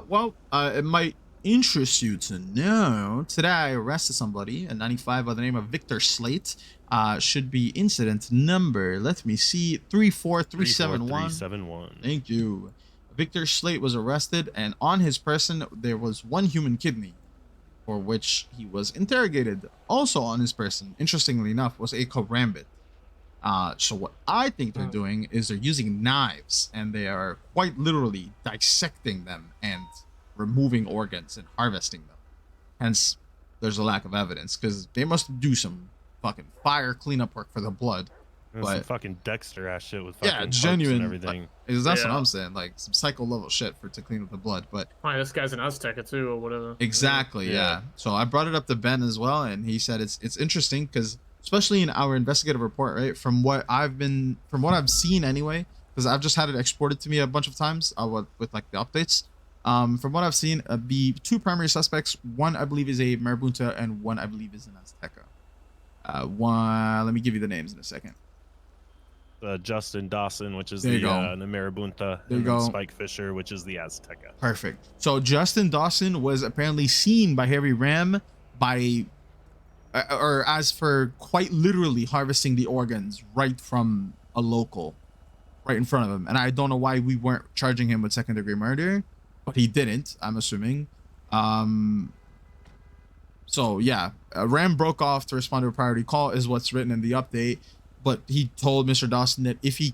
Well, it might interest you to know, today I arrested somebody, a 95 by the name of Victor Slate. Should be incident number, let me see, 34371. 34371. Thank you. Victor Slate was arrested, and on his person there was 1 human kidney, for which he was interrogated. Also on his person, interestingly enough, was a karambit. So what I think they're doing is they're using knives, and they are quite literally dissecting them and removing organs and harvesting them. Hence, there's a lack of evidence, because they must do some fucking fire cleanup work for the blood. But some fucking Dexter ass shit with fucking genuine and everything. That's what I'm saying, like some psycho level shit to clean up the blood. But Hi, this guy's an Azteca too, or whatever. exactly, yeah. So I brought it up to Ben as well, and he said it's interesting because especially in our investigative report, right? From what I've seen anyway, because I've just had it exported to me a bunch of times with like the updates. From what I've seen, the 2 primary suspects, one I believe is a Marabunta and one I believe is an Azteca. Let me give you the names in a second. Justin Dawson, which is the Marabunta, and then Spike Fisher, which is the Azteca. Perfect. So Justin Dawson was apparently seen by Harry Ram as for quite literally harvesting the organs right from a local, right in front of him. And I don't know why we weren't charging him with 2nd-degree murder, but he didn't, I'm assuming. So yeah, Ram broke off to respond to a priority call is what's written in the update. But he told Mr. Dawson that if he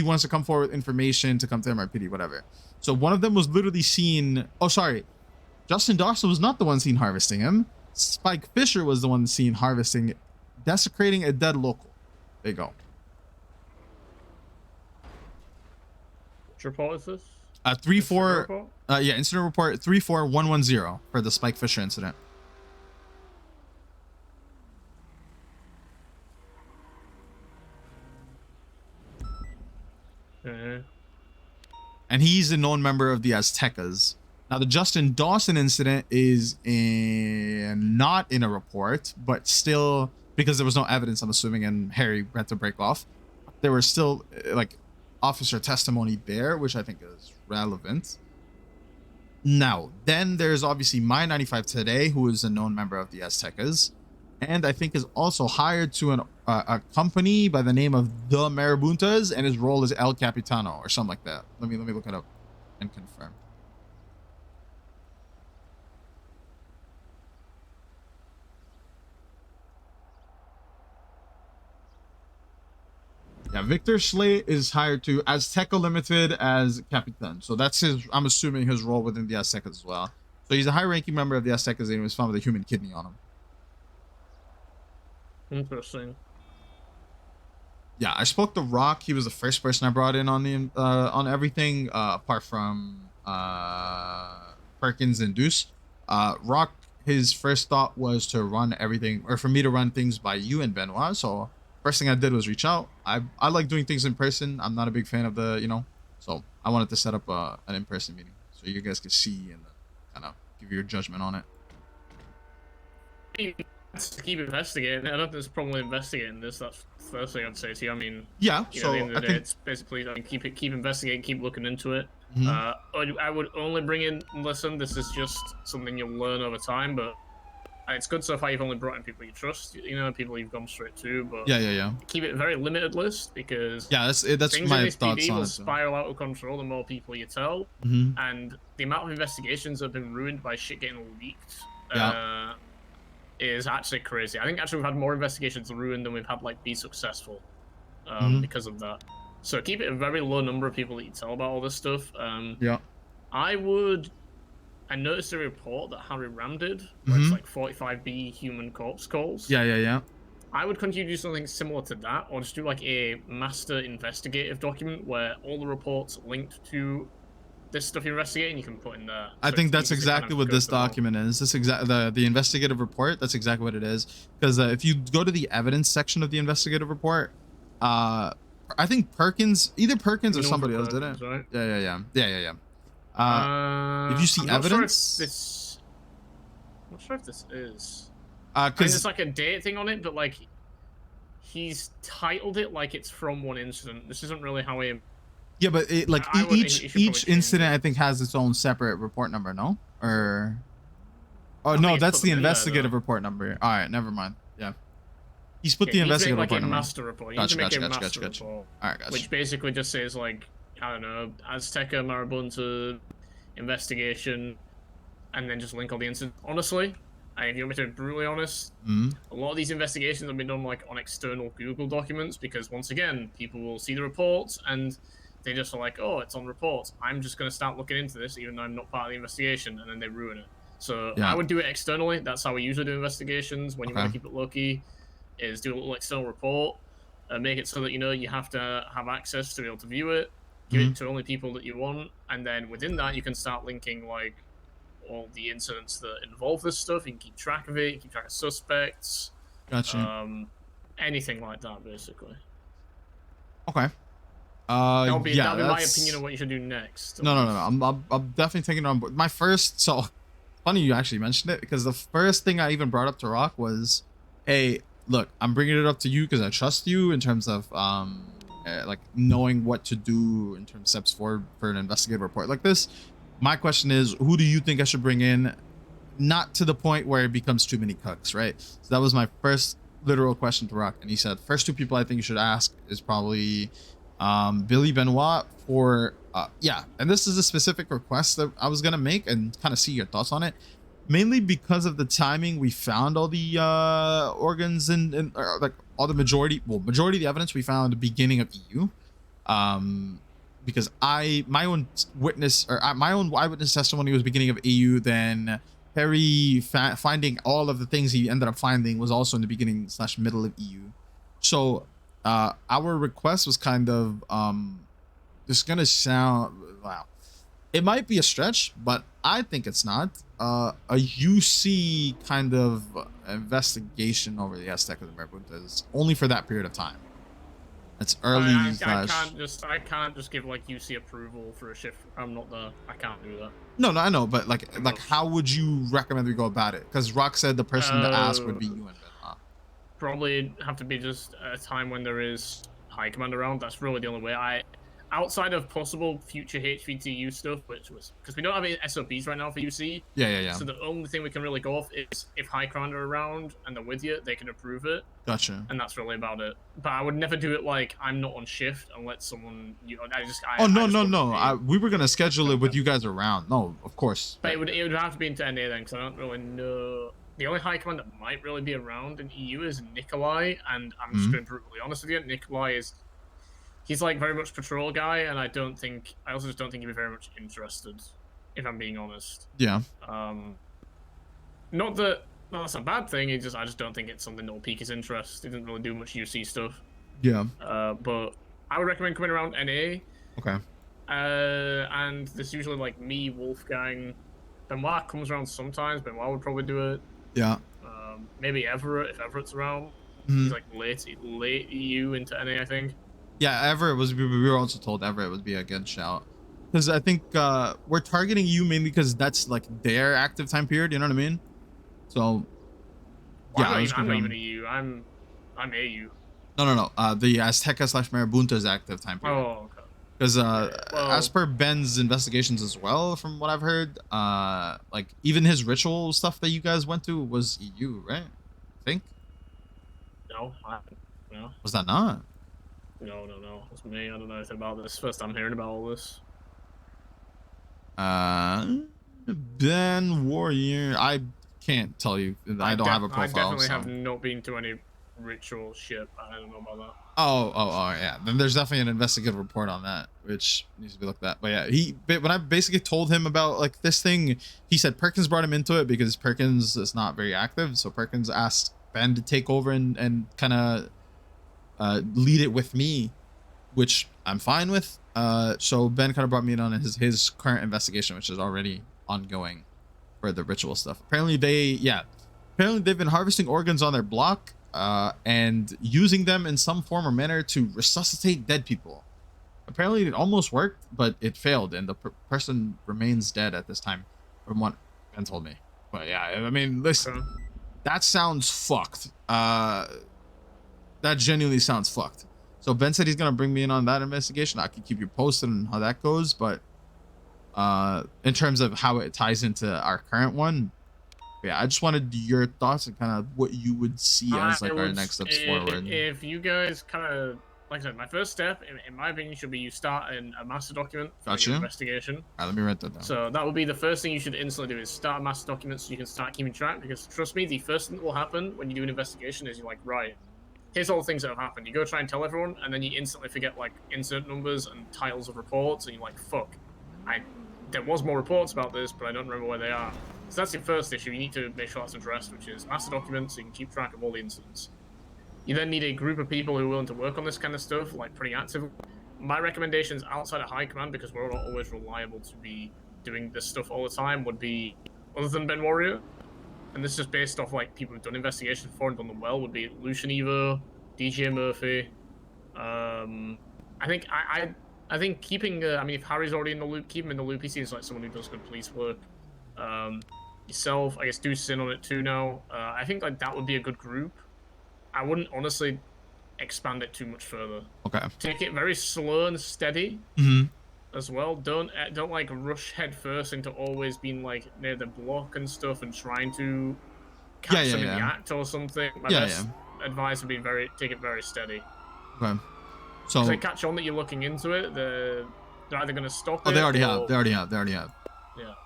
wants to come forward with information to come to MRPD, whatever. So one of them was literally seen. Oh, sorry. Justin Dawson was not the one seen harvesting him. Spike Fisher was the one seen harvesting, desecrating a dead local. There you go. Which report is this? 3-4. Yeah, incident report 34110 for the Spike Fisher incident. And he's a known member of the Aztecas. Now, the Justin Dawson incident is not in a report, but still, because there was no evidence, I'm assuming, and Harry had to break off, there was still, like, officer testimony there, which I think is relevant. Now, then there's obviously My 95 Today, who is a known member of the Aztecas, and I think is also hired to a company by the name of the Marabuntas, and his role is El Capitano or something like that. Let me look it up and confirm. Yeah, Victor Slate is hired to Azteca Limited as Capitan. So that's his, I'm assuming, his role within the Aztecas as well. So he's a high-ranking member of the Aztecas, and he was found with a human kidney on him. Interesting. Yeah, I spoke to Rock. He was the first person I brought in on the on everything, apart from Perkins and Deuce. Rock, his first thought was to run everything, or for me to run things by you and Benoit. So first thing I did was reach out. I like doing things in person. I'm not a big fan of the, so I wanted to set up an in-person meeting so you guys could see and kind of give your judgment on it. To keep investigating. I don't think there's a problem with investigating this. That's the first thing I'd say to you. I mean, yeah. So at the end of the day, it's basically keep investigating, keep looking into it. I would only bring in. Listen, this is just something you'll learn over time, but it's good so far. You've only brought in people you trust. People you've gone straight to. But yeah. Keep it a very limited list because that's things my in this thoughts PD on will it. spiral out of control the more people you tell, and the amount of investigations that have been ruined by shit getting leaked. Is actually crazy. I think actually we've had more investigations ruined than we've had be successful because of that. So keep it a very low number of people that you tell about all this stuff. I noticed a report that Harry Ram did where it's 45B human corpse calls. Yeah. I would continue to do something similar to that, or just do a master investigative document where all the reports linked to this stuff you're investigating, you can put in there. I think that's exactly what this document is. This the investigative report. That's exactly what it is. Because if you go to the evidence section of the investigative report, I think either Perkins or somebody else did it. Right? Yeah. If you see evidence, I'm not sure if this is. Because it's a date thing on it, but he's titled it like it's from one incident. This isn't really how he. Yeah, but each incident I think has its own separate report number, no? Or no, that's the investigative report number. All right, never mind. Yeah, he's put the investigative report number. Master report. Gotcha. Report, All right, gotcha. Which basically just says I don't know, Azteca Marabunta investigation, and then just link all the incidents. Honestly, if you want me to be brutally honest, a lot of these investigations have been done on external Google documents because once again, people will see the reports and they just are oh, it's on reports. I'm just going to start looking into this, even though I'm not part of the investigation, and then they ruin it. So I would do it externally. That's how we usually do investigations. When you want to keep it low-key, is do a little external report, make it so that you have to have access to be able to view it, give it to only people that you want, and then within that you can start linking all the incidents that involve this stuff. You can keep track of it, keep track of suspects. Gotcha. Anything like that, basically. Okay. That'll be my opinion of what you should do next. No. I'm definitely taking it on board. So funny you actually mentioned it because the first thing I even brought up to Rock was, hey, look, I'm bringing it up to you because I trust you in terms of knowing what to do in terms of steps forward for an investigative report like this. My question is, who do you think I should bring in? Not to the point where it becomes too many cooks, right? So that was my first literal question to Rock, and he said first two people I think you should ask is probably Billy Benoit for and this is a specific request that I was gonna make and kind of see your thoughts on it. mainly because of the timing we found all the organs and like all the majority of the evidence we found at the beginning of EU. Because my own eyewitness testimony was beginning of EU, then Harry finding all of the things he ended up finding was also in the beginning / middle of EU. So our request was kind of just gonna sound, wow, it might be a stretch, but I think it's not. A UC kind of investigation over the Aztecas and Marabuntas only for that period of time. It's early. I can't just give like UC approval for a shift. I'm not the. I can't do that. No, I know, but like how would you recommend we go about it? Because Rock said the person to ask would be you and Ben. Probably have to be just a time when there is high command around. That's really the only way. Outside of possible future HVTU stuff, which was because we don't have any SOPs right now for UC. Yeah. So the only thing we can really go off is if high command are around and they're with you, they can approve it. Gotcha. And that's really about it. But I would never do it like I'm not on shift and let someone. No. We were gonna schedule it with you guys around. No, of course. But it would have to be into NA then, because I don't really know. The only high command that might really be around in EU is Nikolai, and I'm just being brutally honest with you. Nikolai he's like very much patrol guy, and I also just don't think he'd be very much interested, if I'm being honest. Yeah. Not that that's a bad thing. I just don't think it's something that will pique his interest. He doesn't really do much UC stuff. Yeah. But I would recommend coming around NA. Okay. And there's usually like me, Wolfgang. Benoit comes around sometimes. Benoit would probably do it. Yeah. Maybe Everett, if Everett's around. He's like late EU into NA, I think. Yeah, Everett was. We were also told Everett would be a good shout, because I think we're targeting you mainly because that's like their active time period. You know what I mean? So. Well, yeah, I'm not even EU. I'm AU. No. The Azteca / Marabunta's active time period. Oh, okay. Because as per Ben's investigations as well, from what I've heard, like even his ritual stuff that you guys went to was EU, right? I think. No. Was that not? No. It's me. I don't know anything about this. First time hearing about all this. Ben Warrior. I can't tell you. I don't have a profile. I definitely have not been to any ritual ship. I don't know about that. Oh, yeah. Then there's definitely an investigative report on that, which needs to be looked at. But yeah, when I basically told him about like this thing, he said Perkins brought him into it because Perkins is not very active. So Perkins asked Ben to take over and kind of lead it with me, which I'm fine with. So Ben kind of brought me in on his current investigation, which is already ongoing for the ritual stuff. Apparently they've been harvesting organs on their block. And using them in some form or manner to resuscitate dead people. Apparently it almost worked, but it failed, and the person remains dead at this time, from what Ben told me. But yeah, I mean, listen, that sounds fucked. That genuinely sounds fucked. So Ben said he's gonna bring me in on that investigation. I can keep you posted on how that goes, but in terms of how it ties into our current one, yeah, I just wanted your thoughts and kind of what you would see as like our next steps forward. If you guys kind of, like I said, my first step, in my opinion, should be you start a master document for your investigation. All right, let me write that down. So that would be the first thing you should instantly do is start a master document so you can start keeping track. Because trust me, the first thing that will happen when you do an investigation is you're like, right, here's all the things that have happened. You go try and tell everyone, and then you instantly forget like incident numbers and titles of reports, and you're like, fuck, there was more reports about this, but I don't remember where they are. So that's your first issue. You need to make sure that's addressed, which is master documents, so you can keep track of all the incidents. You then need a group of people who are willing to work on this kind of stuff, like pretty active. My recommendations outside of high command, because we're not always reliable to be doing this stuff all the time, would be, other than Ben Warrior, and this is just based off like people who've done investigations before and done them well, would be Lucian Evo, DJ Murphy. I think keeping, if Harry's already in the loop, keep him in the loop. He seems like someone who does good police work. Yourself, I guess, do Sin on it too now. I think like that would be a good group. I wouldn't honestly expand it too much further. Okay. Take it very slow and steady as well. Don't like rush head first into always being like near the block and stuff and trying to catch them in the act or something. My best advice would be take it very steady. Okay. So if they catch on that you're looking into it, they're either going to stop it. They already have. Yeah,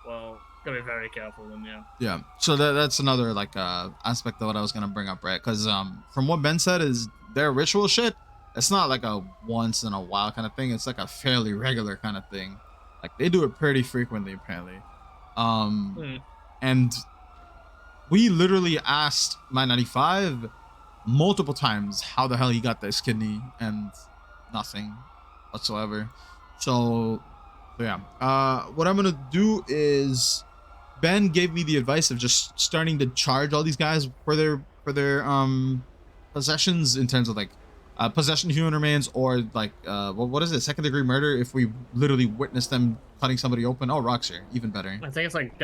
well, Gotta be very careful then, yeah. Yeah. So that's another like aspect of what I was gonna bring up, right? Because from what Ben said is their ritual shit. It's not like a once in a while kind of thing. It's like a fairly regular kind of thing. Like they do it pretty frequently apparently. And we literally asked my 95 multiple times how the hell he got this kidney and nothing whatsoever. So yeah, what I'm gonna do is Ben gave me the advice of just starting to charge all these guys for their possessions in terms of like possession of human remains or like what is it, second degree murder if we literally witness them cutting somebody open. Oh, rocks here, even better. I think it's like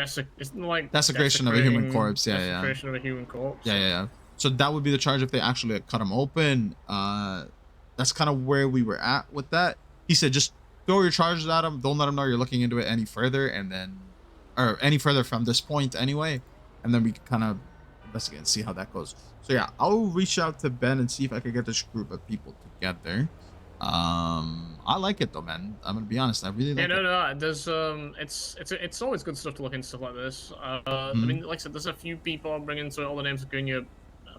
Desecration of a human corpse. Yeah, desecration of a human corpse. yeah. So that would be the charge if they actually cut them open. That's kind of where we were at with that. He said just throw your charges at them. Don't let them know you're looking into it any further, and then, or any further from this point anyway, and then we can kind of investigate and see how that goes. So yeah, I'll reach out to Ben and see if I could get this group of people together. I like it though, man. I'm gonna be honest. I really like it. No. There's it's always good stuff to look into stuff like this. I mean, like I said, there's a few people I'm bringing to it. All the names are going. You're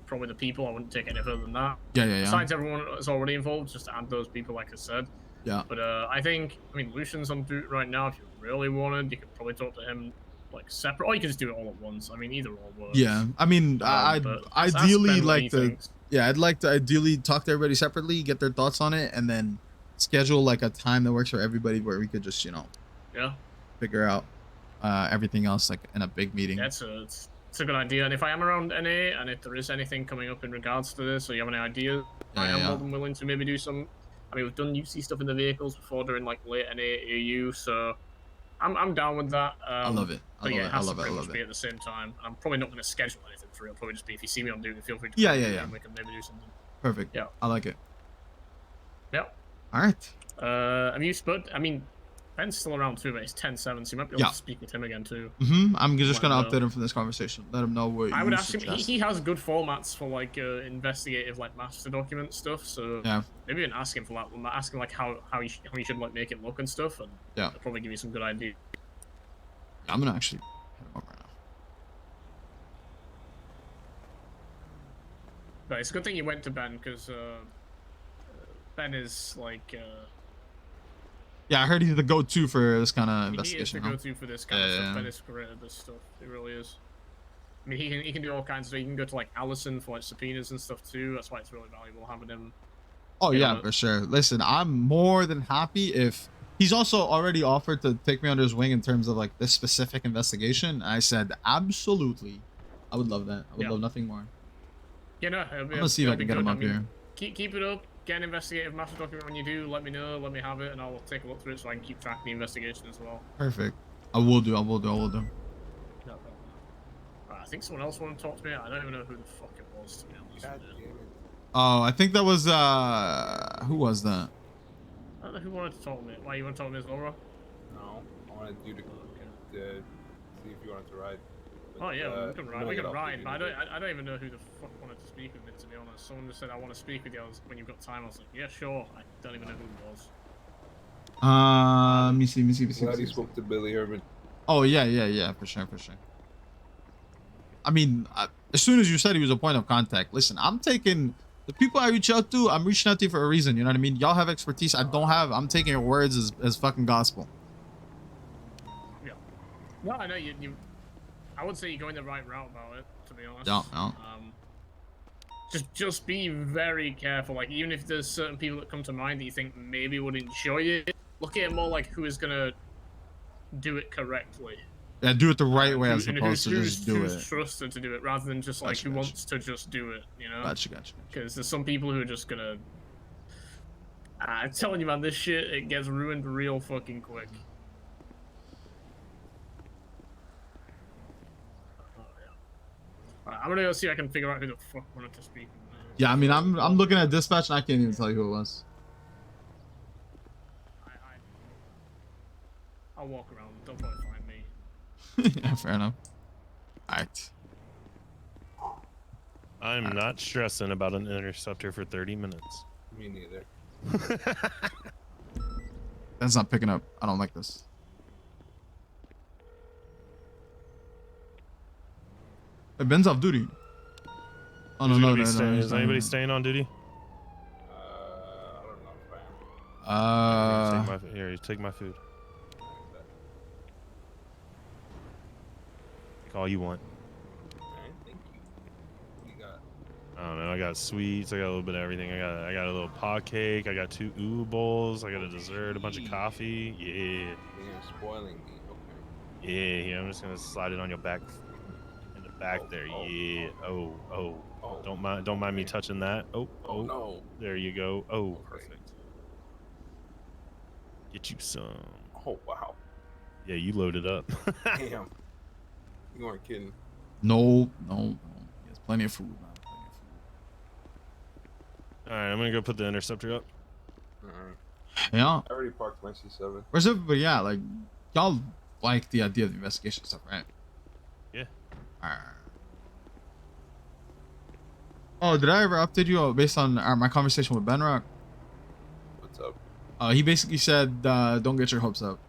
probably the people. I wouldn't take any further than that. Yeah. Besides everyone that's already involved, just add those people, like I said. Yeah. But I mean, Lucian's on duty right now. If you really wanted, you could probably talk to him like separate, or you could just do it all at once. I mean, either or works. Yeah, I mean, I'd ideally like to. Yeah, I'd like to ideally talk to everybody separately, get their thoughts on it, and then schedule like a time that works for everybody where we could just, figure out everything else like in a big meeting. Yeah, it's a good idea. And if I am around NA, and if there is anything coming up in regards to this, or you have any ideas, I am more than willing to maybe do some. I mean, we've done UC stuff in the vehicles before during like late NA AU, so I'm down with that. I love it. I love it. Be at the same time. I'm probably not going to schedule anything for it. It'll probably just be if you see me on duty, feel free to Yeah. and we can maybe do something. Perfect. Yeah. I like it. Yep. All right. Have you spoke? I mean, Ben's still around too, but it's 10-7, so you might be able to speak with him again too. I'm just gonna update him from this conversation. Let him know what I would ask him. He has good formats for like investigative, like master document stuff. So maybe even ask him for that. Ask him like how he should like make it look and stuff, and it'll probably give you some good ideas. I'm gonna actually head him over now. But it's a good thing you went to Ben because Ben is like. Yeah, I heard he's the go-to for this kind of investigation. He is the go-to for this kind of stuff. Ben is great at this stuff. He really is. I mean, he can do all kinds of stuff. He can go to like Allison for like subpoenas and stuff too. That's why it's really valuable having him. Oh yeah, for sure. Listen, I'm more than happy if he's also already offered to take me under his wing in terms of like this specific investigation. I said absolutely, I would love that. I would love nothing more. Yeah, no. I'm gonna see if I can get him up here. Keep it up. Get an investigative master document when you do. Let me know. Let me have it, and I'll take a look through it so I can keep track of the investigation as well. Perfect. I will do. No, I think someone else wanted to talk to me. I don't even know who the fuck it was, to be honest. Oh, I think that was who was that? I don't know who wanted to talk to me. Why you want to talk to me as Laura? No, I wanted you to see if you wanted to ride. Oh yeah, we can ride. We can ride, but I don't even know who the fuck wanted to speak with me, to be honest. Someone just said I want to speak with you. When you've got time, I was like, yeah, sure. I don't even know who it was. Let me see. Glad you spoke to Billy Herman. Oh yeah, for sure. I mean, as soon as you said he was a point of contact, listen, I'm taking the people I reach out to. I'm reaching out to you for a reason. You know what I mean? Y'all have expertise I don't have. I'm taking your words as fucking gospel. Yeah. No, I know you. I would say you're going the right route about it, to be honest. Yeah. Just be very careful. Like, even if there's certain people that come to mind that you think maybe would enjoy it, look at it more like who is gonna do it correctly. Yeah, do it the right way as opposed to just do who's it. trusted to do it rather than just like who wants to just do it. You know. Gotcha. Because there's some people who are just gonna. I'm telling you, man, this shit it gets ruined real fucking quick. I'm gonna go see if I can figure out who the fuck wanted to speak. Yeah, I mean, I'm looking at dispatch and I can't even tell you who it was. I'll walk around. Don't try to find me. Yeah, fair enough. Alright. I'm not stressing about an interceptor for 30 minutes. Me neither. That's not picking up. I don't like this. Ben's off duty. Oh Who's no, gonna no, be no, staying- no. Is anybody staying on duty? I don't know if I am. Here, take my food. Take all you want. Alright, thank you. What do you got? I don't know. I got sweets. I got a little bit of everything. I got a little pot cake. I got 2 oo bowls. I got a dessert, a bunch of coffee. Yeah. You're spoiling me. Okay. Yeah. I'm just gonna slide it on your back, in the back there. Yeah. Oh. Don't mind me touching that. Oh. No. There you go. Oh, perfect. Get you some. Oh wow. Yeah, you loaded up. Damn. You weren't kidding. No. There's plenty of food, man. All right, I'm gonna go put the interceptor up. Alright. Yeah. I already parked my C7. Where's everybody? Yeah, like y'all like the idea of the investigation stuff, right? Yeah. Alright. Oh, did I ever update you based on my conversation with Benrock? What's up? He basically said, don't get your hopes up.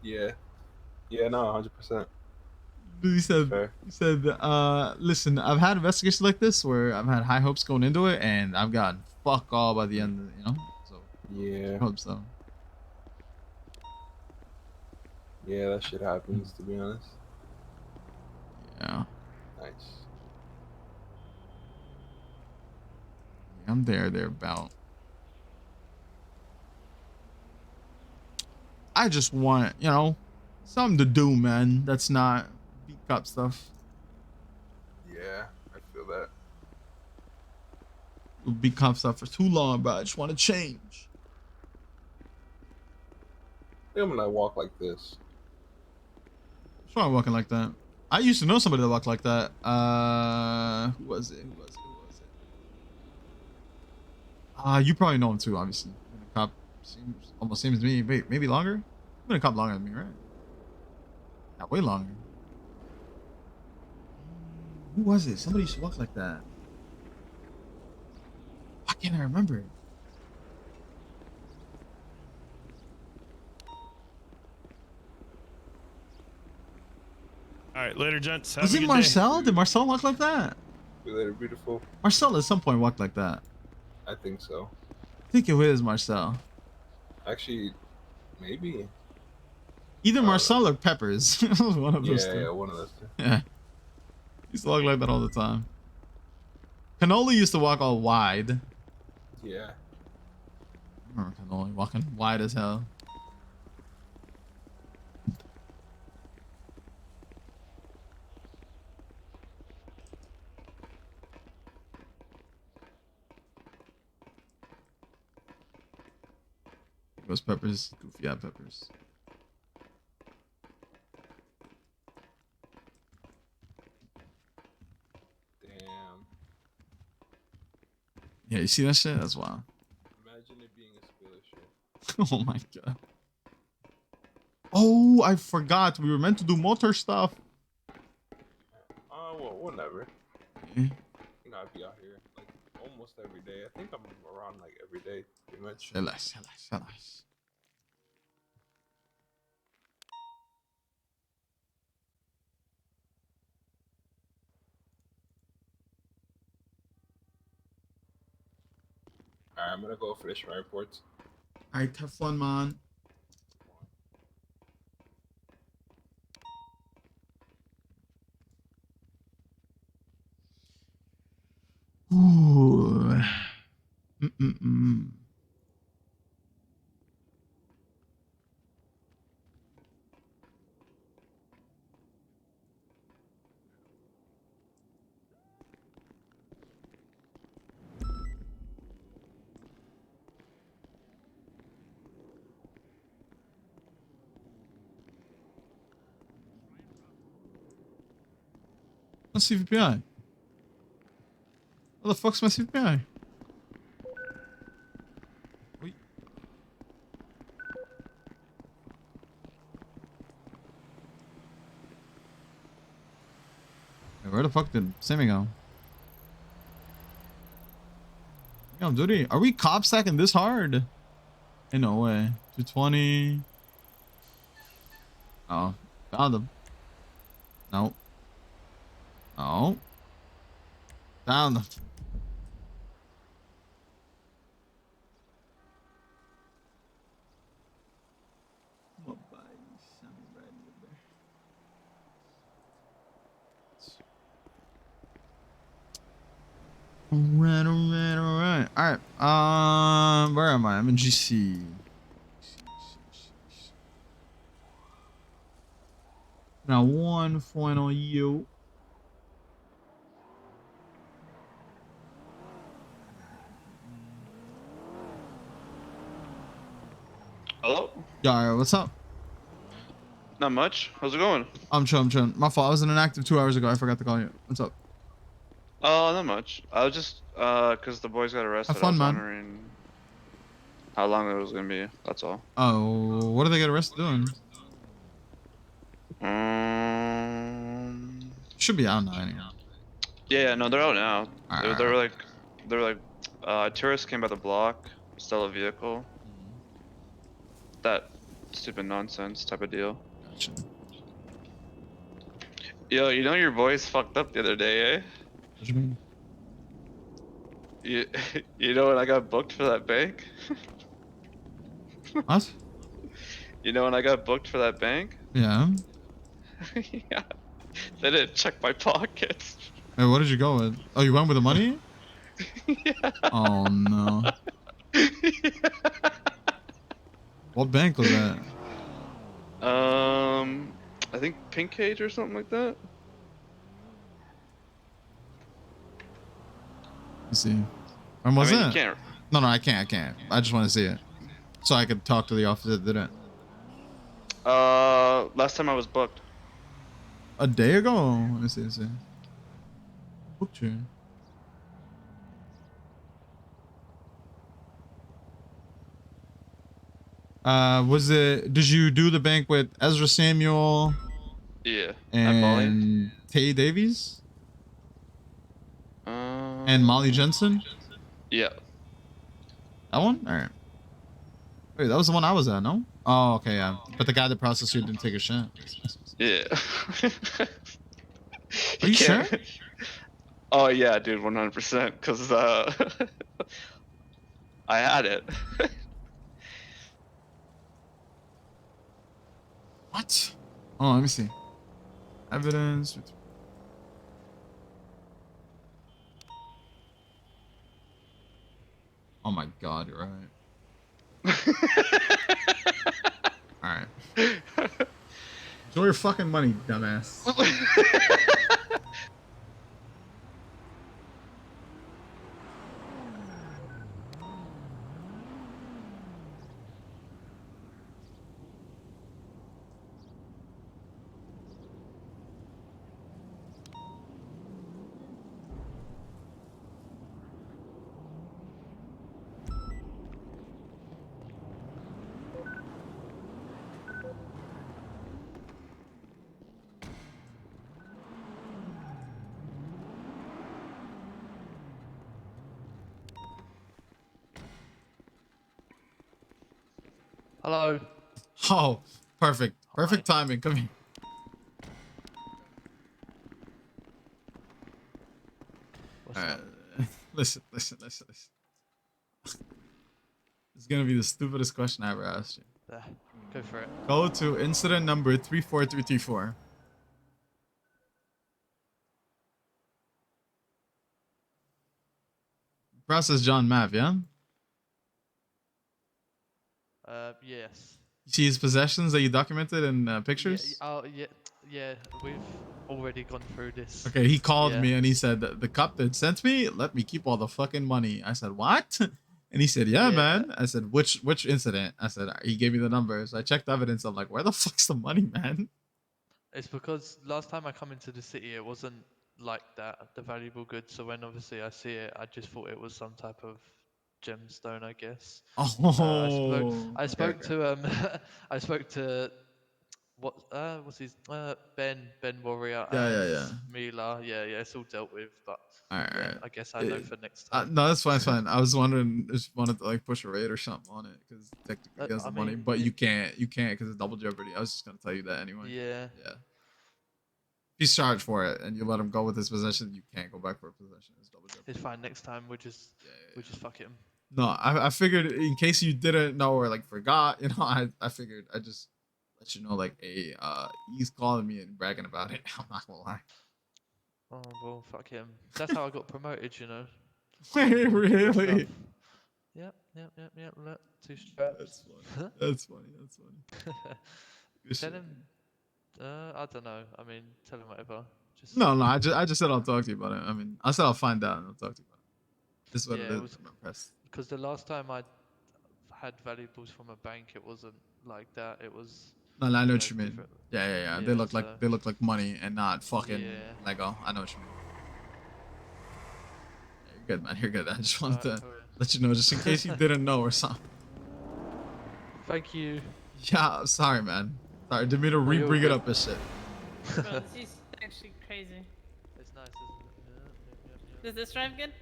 Yeah. Yeah, no, 100%. He said, Fair. listen, I've had investigations like this where I've had high hopes going into it, and I've gotten fuck all by the end, So Yeah. hope so. Yeah, that shit happens, to be honest. Yeah. Nice. I'm thereabout. I just want, something to do, man. That's not beat cop stuff. Yeah, I feel that. Beat cop stuff for too long, but I just want to change. I think I'm gonna walk like this. What's wrong with walking like that? I used to know somebody that walked like that. Who was it? You probably know him too, obviously. Been a cop almost same as me. Wait, maybe longer? You've been a cop longer than me, right? Yeah, way longer. Who was it? Somebody used to walk like that. Why can't I remember? All right, later, gents. Have Was a it good Marcel? Did Marcel walk like that? See you later, beautiful. Marcel at some point walked like that. I think so. I think it was Marcel. Actually, maybe. Either Marcel or Peppers. One of those two. Yeah, one of those two. Yeah. He used to walk like that all the time. Cannoli used to walk all wide. Yeah. I remember Cannoli walking wide as hell. It was Peppers. Goofy eye Peppers. Damn. Yeah, you see that shit? That's wild. Imagine it being a Spiller show. Oh my god. Oh, I forgot. We were meant to do motor stuff. Well, whatever. Yeah. I'd be out here like almost every day. I think I'm around like every day, pretty much. Relax. Alright, I'm gonna go finish my reports. Alright, have fun, man. Ooh. What's CVPI? What the fuck's my CVPI? Wait. Hey, where the fuck did Sammy go? Yo, dude, are we cop stacking this hard? Ain't no way. 220. Oh, found him. Nope. Oh. Down the. Alright. Alright. Where am I? I'm in GC. Now 1 point on you. Hello? Yeah, what's up? Not much. How's it going? I'm chilling. My fault. I was in an active 2 hours ago. I forgot to call you. What's up? Oh, not much. I was just, cause the boys got arrested. Have fun, I was man. wondering how long it was gonna be. That's all. Oh, what did they get arrested doing? Should be out now anyway. Yeah, no, they're out now. Alright. They were like, tourists came by the block, stole a vehicle. That stupid nonsense type of deal. Gotcha. Yo, you know your boys fucked up the other day, eh? What do you mean? You know when I got booked for that bank? What? You know when I got booked for that bank? Yeah. Yeah. They didn't check my pockets. Hey, what did you go with? Oh, you went with the money? Yeah. Oh no. What bank was that? I think Pink Cage or something like that. Let's see. When was I mean, it? you can't. No, I can't. I just want to see it. So I could talk to the officer that did it. Last time I was booked. A day ago? Let me see. Booked you. Did you do the bank with Ezra Samuel? Yeah. And Tay Davies? And Molly Jensen? Yeah. That one? Alright. Wait, that was the one I was at, no? Oh, okay, yeah. But the guy that processed you didn't take a shit. Yeah. Are you sure? Oh yeah, dude, 100%. Cause I had it. What? Oh, let me see. Evidence. Oh my god, you're right. Alright. Enjoy your fucking money, dumbass. Hello. Oh, perfect. Perfect timing. Come here. Alright. Listen. This is gonna be the stupidest question I ever asked you. Go for it. Go to incident number 34334. Process John Mav, yeah? Yes. You see his possessions that you documented in pictures? Yeah, we've already gone through this. Okay, he called Yeah. me and he said, the cop that sent me, let me keep all the fucking money. I said, what? And he said, yeah, man. I said, which incident? I said, he gave me the numbers. I checked evidence. I'm like, where the fuck's the money, man? It's because last time I come into the city, it wasn't like that, the valuable goods. So when obviously I see it, I just thought it was some type of gemstone, I guess. Oh. I spoke to I spoke to what's his Ben Warrior and Yeah. Mila. Yeah, it's all dealt with, but Alright. I guess I know for next time. No, that's fine. It's fine. I was wondering, just wanted to like push a raid or something on it because technically he has the money, but you can't because it's double jeopardy. I was just gonna tell you that anyway. Yeah. he's charged for it and you let him go with his possession, you can't go back for a possession. It's double jeopardy. It's fine. Next time we just fuck him. No, I figured in case you didn't know or like forgot, you know, I figured I just let you know like, hey, he's calling me and bragging about it. I'm not gonna lie. Oh well, fuck him. That's how I got promoted, you know. Wait, really? Yep. Look, 2 straps. That's funny. That's funny. Tell him. I don't know. I mean, tell him whatever. Just No, I just said I'll talk to you about it. I mean, I said I'll find out and I'll talk to you about it. This is what it is. I'm impressed. Because the last time I had valuables from a bank, it wasn't like that. It was. No, I know what you mean. Yeah. They look like money and not fucking Yeah. Lego. I know what you mean. Yeah, you're good, man. You're good. I just wanted to let you know, just in case you didn't know or something. Thank you. Yeah, I'm sorry, man. Sorry, didn't mean to bring it up and shit. Bro, this is actually crazy. It's nice, isn't it? Does this drive good?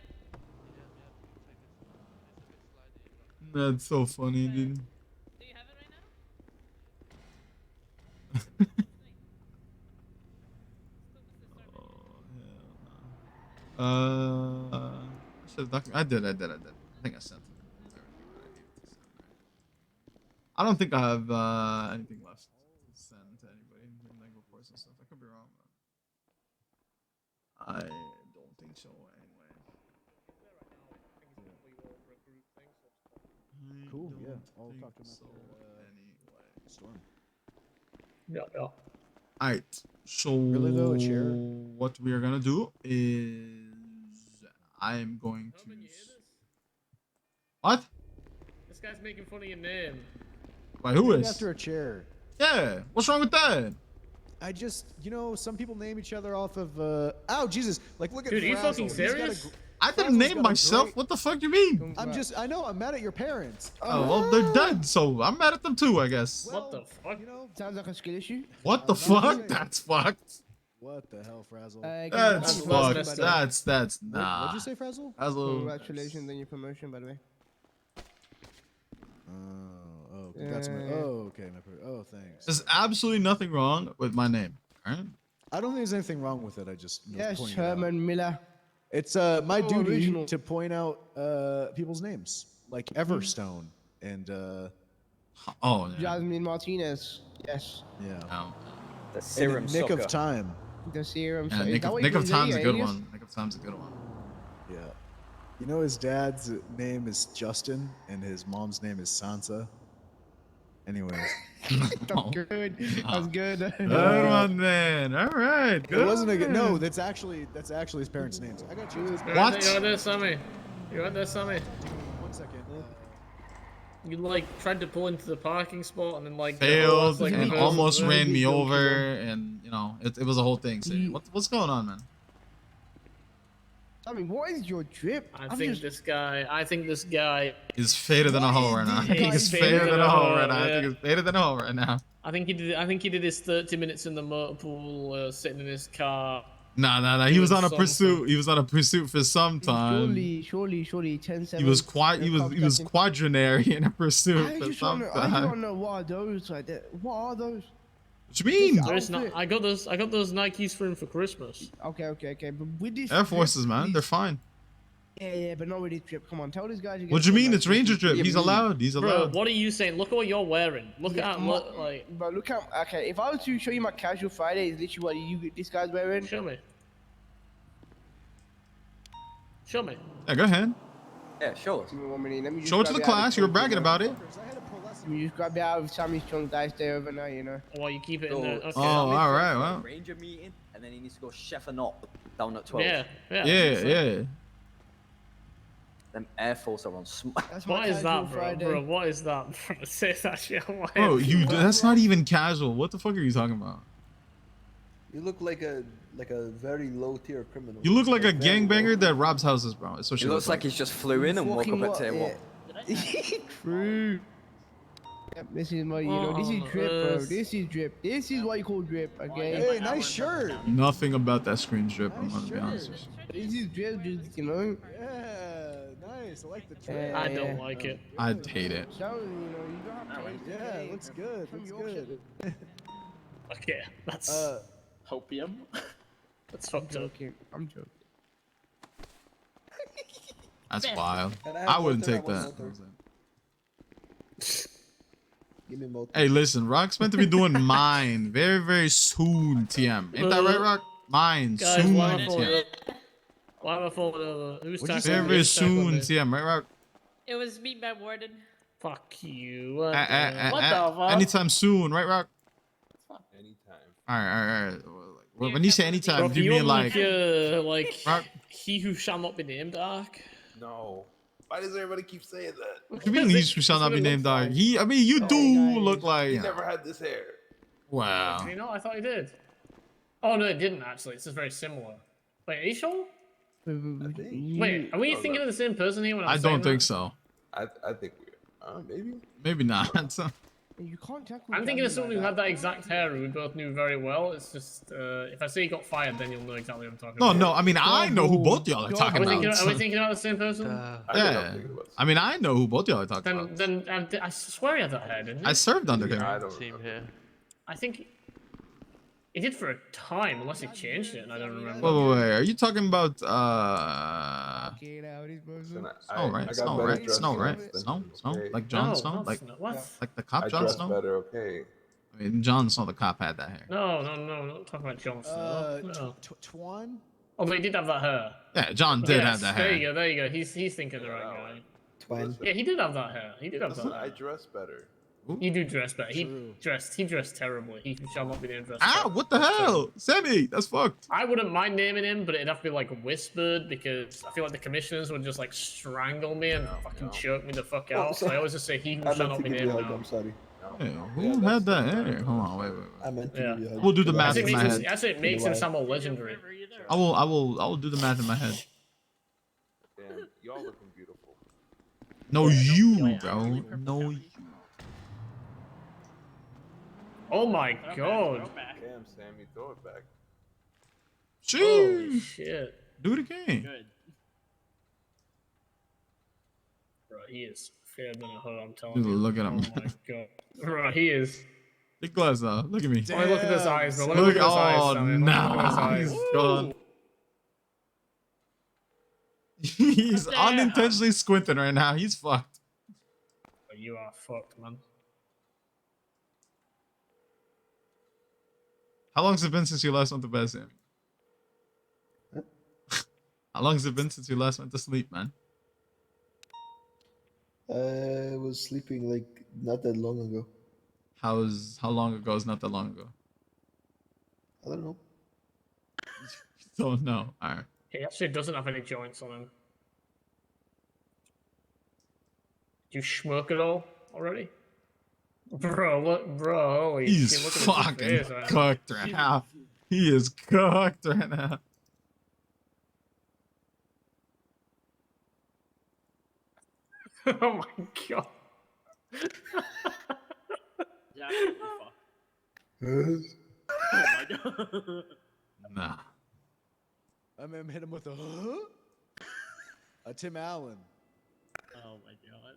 That's so funny, dude. Do you have it right now? I did. I think I sent it. I don't think I have anything left to send to anybody, like reports and stuff. I could be wrong, but I don't think so. Anyway. Cool. Yeah. I'll talk to him after Storm. Yeah. All right. So Really though, a chair? what we are gonna do is I am going to. What? This guy's making fun of your name. Why? Who Named is? after a chair. Yeah. What's wrong with that? I just, some people name each other off of. Oh Jesus! Like, look at. Dude, are you Frazzle. fucking He's got a serious? I didn't name myself. What the fuck you mean? I know. I'm mad at your parents. Oh, well, they're dead, so I'm mad at them too, I guess. What the fuck? Sounds like a skill issue. What the fuck? That's fucked. What the hell, Frazzle? That's fucked. That's nah. What'd you say, Frazzle? Frazzle. Congratulations on your promotion, by the way. Oh, congrats on my. Oh, okay. Oh, thanks. There's absolutely nothing wrong with my name. All right. I don't think there's anything wrong with it. I just Yes, pointing it out. Herman Miller. It's my duty original. to point out people's names, like Everstone and oh yeah. Jasmine Martinez. Yes. Yeah. The In serum the nick sucker. of time. The serum. Yeah, Is Nick that of, what Nick you of call Time's a it, good alias? one. Nick of Time's a good one. Yeah. You know his dad's name is Justin and his mom's name is Sansa. Anyways. That's good. That's good. Good one, man. All right. Good. It wasn't a good. one. No, that's actually his parents' names. I got you. What? You're there, Sammy. You're there, Sammy. 1 second. You like tried to pull into the parking spot and then like Failed like, and the almost person- ran me over, and it was a whole thing. So what's going on, man? I mean, what is your drip? I think this guy He's faded than a hoe right now. I think he's He's faded than a hoe right now. I yeah. think he's faded than a hoe right now. I think he did his 30 minutes in the motor pool, sitting in his car. Nah. He was on a Something. pursuit. He was on a pursuit for some time. Surely, 10-7. He was quadrinary in a pursuit I for just some wanna time. know what are those like that? What are those? What you mean? There's not, I got those Nikes for him for Christmas. Okay. But with this Air Forces, drip, man, they're fine. Yeah, but not with this drip. Come on, tell this guy to get. What do you some, mean? like, It's Ranger drip. yeah, He's me. allowed. He's Bro, allowed. what are you saying? Look at what you're wearing. Look at But look at okay. If I was to show you my casual Friday, is literally what this guy's wearing. Show me. Show me. Yeah, go ahead. Yeah, show us. Give me 1 minute. Let me just Show it to grab the out of class. You were trunk, bragging about it. Let me just grab it out of Sammy's trunk dice there overnight, you know. Well, you keep it in there. Okay. Oh, all right. Well. Ranger meeting, and then he needs to go chef and op down at 12. Yeah. Them Air Force are on What is that, bro? What is that? Say that shit. Bro, that's not even casual. What the fuck are you talking about? You look like a very low tier criminal. You look like a gangbanger that robs houses, bro. That's what He looks like he's just flew in and woke up at tier 1. True. Yep, this is my, this is drip, bro. This is drip. This is what you call drip, okay? Hey, nice shirt. Nothing about that screen drip. I'm gonna be honest with you. This is drip, just, you know. Yeah, nice. I like the drip. I don't like it. I hate it. So, you don't have to Yeah, looks good. Looks good. Okay, that's. Hopium? That's I'm fucked up. joking. I'm joking. That's wild. Can I have I wouldn't motor? I take want that. motor. Give me motor. Hey, listen, Rock's meant to be doing mine very, very soon, TM. Ain't that right, Rock? Mine Guys, soon, why am I falling TM. over? Why am I falling over? Who's Very, tackling me? very Who's tackling soon, me? TM, right, Rock? It was me by Warden. Fuck you. What the fuck? Anytime soon, right, Rock? Anytime. All right. Well, when you say anytime, Rock, do you mean like Rock? he who shall not be named arc? No. Why does everybody keep saying that? What do you mean he shall not be named dog? I mean, you do look like. He never had this hair. Wow. Did he not? I thought he did. Oh no, it didn't actually. It's just very similar. Wait, are you sure? Wait, are we thinking of the same person here? When I'm I saying don't think that? so. I think we maybe. Maybe not. You can't tackle. I'm thinking of someone who like had that exact hair who we both knew very well. It's just if I say he got fired, then you'll know exactly what I'm talking about. No. I mean, I know who both y'all are talking Are we about. thinking about the same person? Yeah. I mean, I know who both y'all are talking about. Then I swear he had that hair, didn't he? I served under him. I think he did for a time, unless he changed it, and I don't remember. Wait. Are you talking about Snow, right? Snow? Like Jon Snow? Like the cop Jon Snow? Better, okay. I mean, Jon Snow, the cop, had that hair. No, not talking about Jon Snow. No. Twan? Oh, but he did have that hair. Yeah, Jon did have that hair. There you go. He's thinking the right guy. Twan. Yeah, he did have that hair. He did have that hair. I dress better. You do dress better. He dressed terribly. He shall not be named dressed. Ah, what the hell? Sammy, that's fucked. I wouldn't mind naming him, but it'd have to be like whispered because I feel like the commissioners would just like strangle me and fucking choke me the fuck out. So I always just say he who shall not be named now. I'm sorry. Yeah, who had that hair? Hold on, wait. I meant to give you a hug. We'll do the math in my head. That's it makes him sound more legendary. I will do the math in my head. Damn, y'all looking beautiful. No, you, bro. No, you. Oh my god. Damn, Sammy, throw it back. Holy shit. Do it again. Good. Bro, he is fair than a hoe, I'm telling Dude, you. look at him. Oh my god. Bro, he is. Big glass off. Look at me. Oh, look at those eyes, bro. Look at those eyes. Oh, Sammy. Look at those eyes. he's gone. He's unintentionally squinting right now. He's fucked. Oh, you are fucked, man. How long has it been since you last went to bed, Sammy? How long has it been since you last went to sleep, man? I was sleeping like not that long ago. How long ago is not that long ago? I don't know. Don't know. All right. He actually doesn't have any joints on him. Do you smoke at all already? Bro, look, bro, holy He's shit, look at fucking his face, man. cooked right now. He is cooked right now. Oh my god. Yes. Oh my god. Nah. I mean, hit him with a Tim Allen. Oh my god.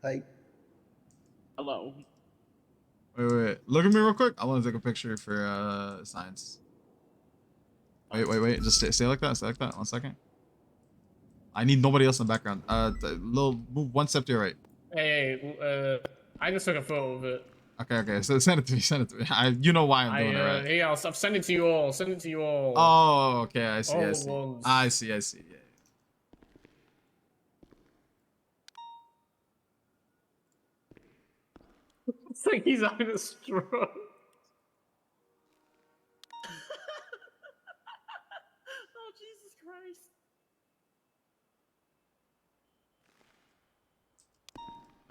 Hi. Hello. Wait. Look at me real quick. I want to take a picture for science. Wait. Just stay like that. Stay like that. 1 second. I need nobody else in the background. Move 1 step to your right. Hey, I just took a photo of it. Okay. So send it to me. You know why I'm doing it, right? Hey, I've sent it to you all. Send it to you all. Oh, okay. I see. All I at see. once. I see. Yeah. It's like he's having a stroke. Oh, Jesus Christ.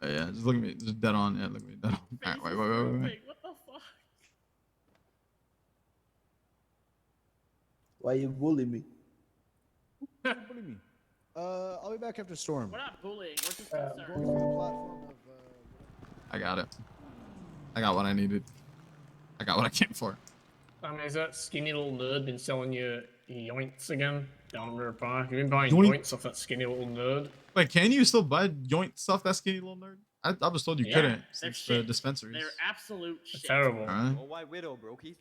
Oh, yeah. Just look at me. Just dead on. Yeah. Look at me. Dead on. All right. Wait. What the fuck? Why you bully me? What do you mean? I'll be back after storm. We're not bullying. We're just Going concerned. for the platform of. I got it. I got what I needed. I got what I came for. I mean, has that skinny little nerd been selling you yoints again down at Mirror Park? You've been buying Yoink. yoints off that skinny little nerd. Wait, can you still buy joint stuff, that skinny little nerd? I was told you Yeah, couldn't they're since the shit. dispensaries. They're absolute shit. Terrible. Alright. Oh, White Widow, brokies.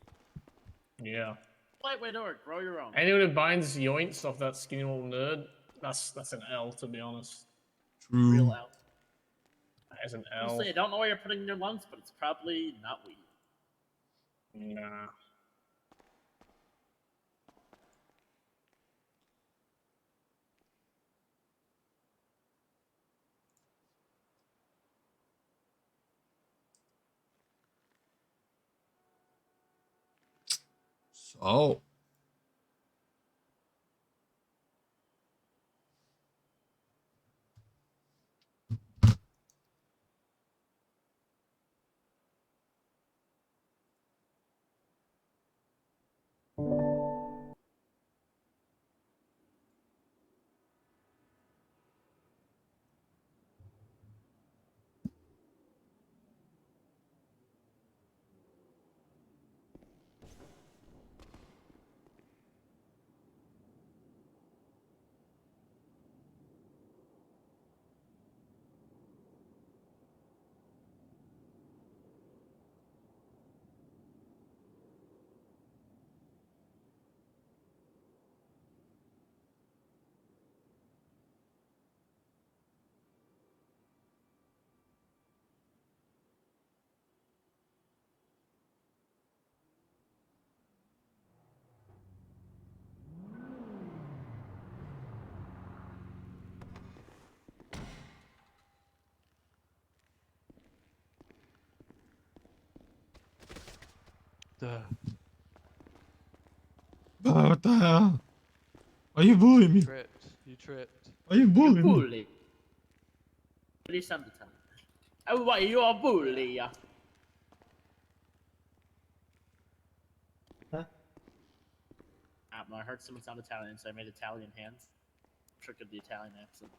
Yeah. White Widow or grow your own. Anyone who binds yoints off that skinny little nerd, that's an L, to be honest. True. Real L. That is an L. Honestly, I don't know what you're putting in your lungs, but it's probably not weed. Nah. So. Oh, what the hell? Why you bullying me? You tripped. Why you bullying me? Bully. Bully sometimes. Oh, why you a bully? Huh? I heard someone sound Italian, so I made Italian hands. Trick of the Italian accent.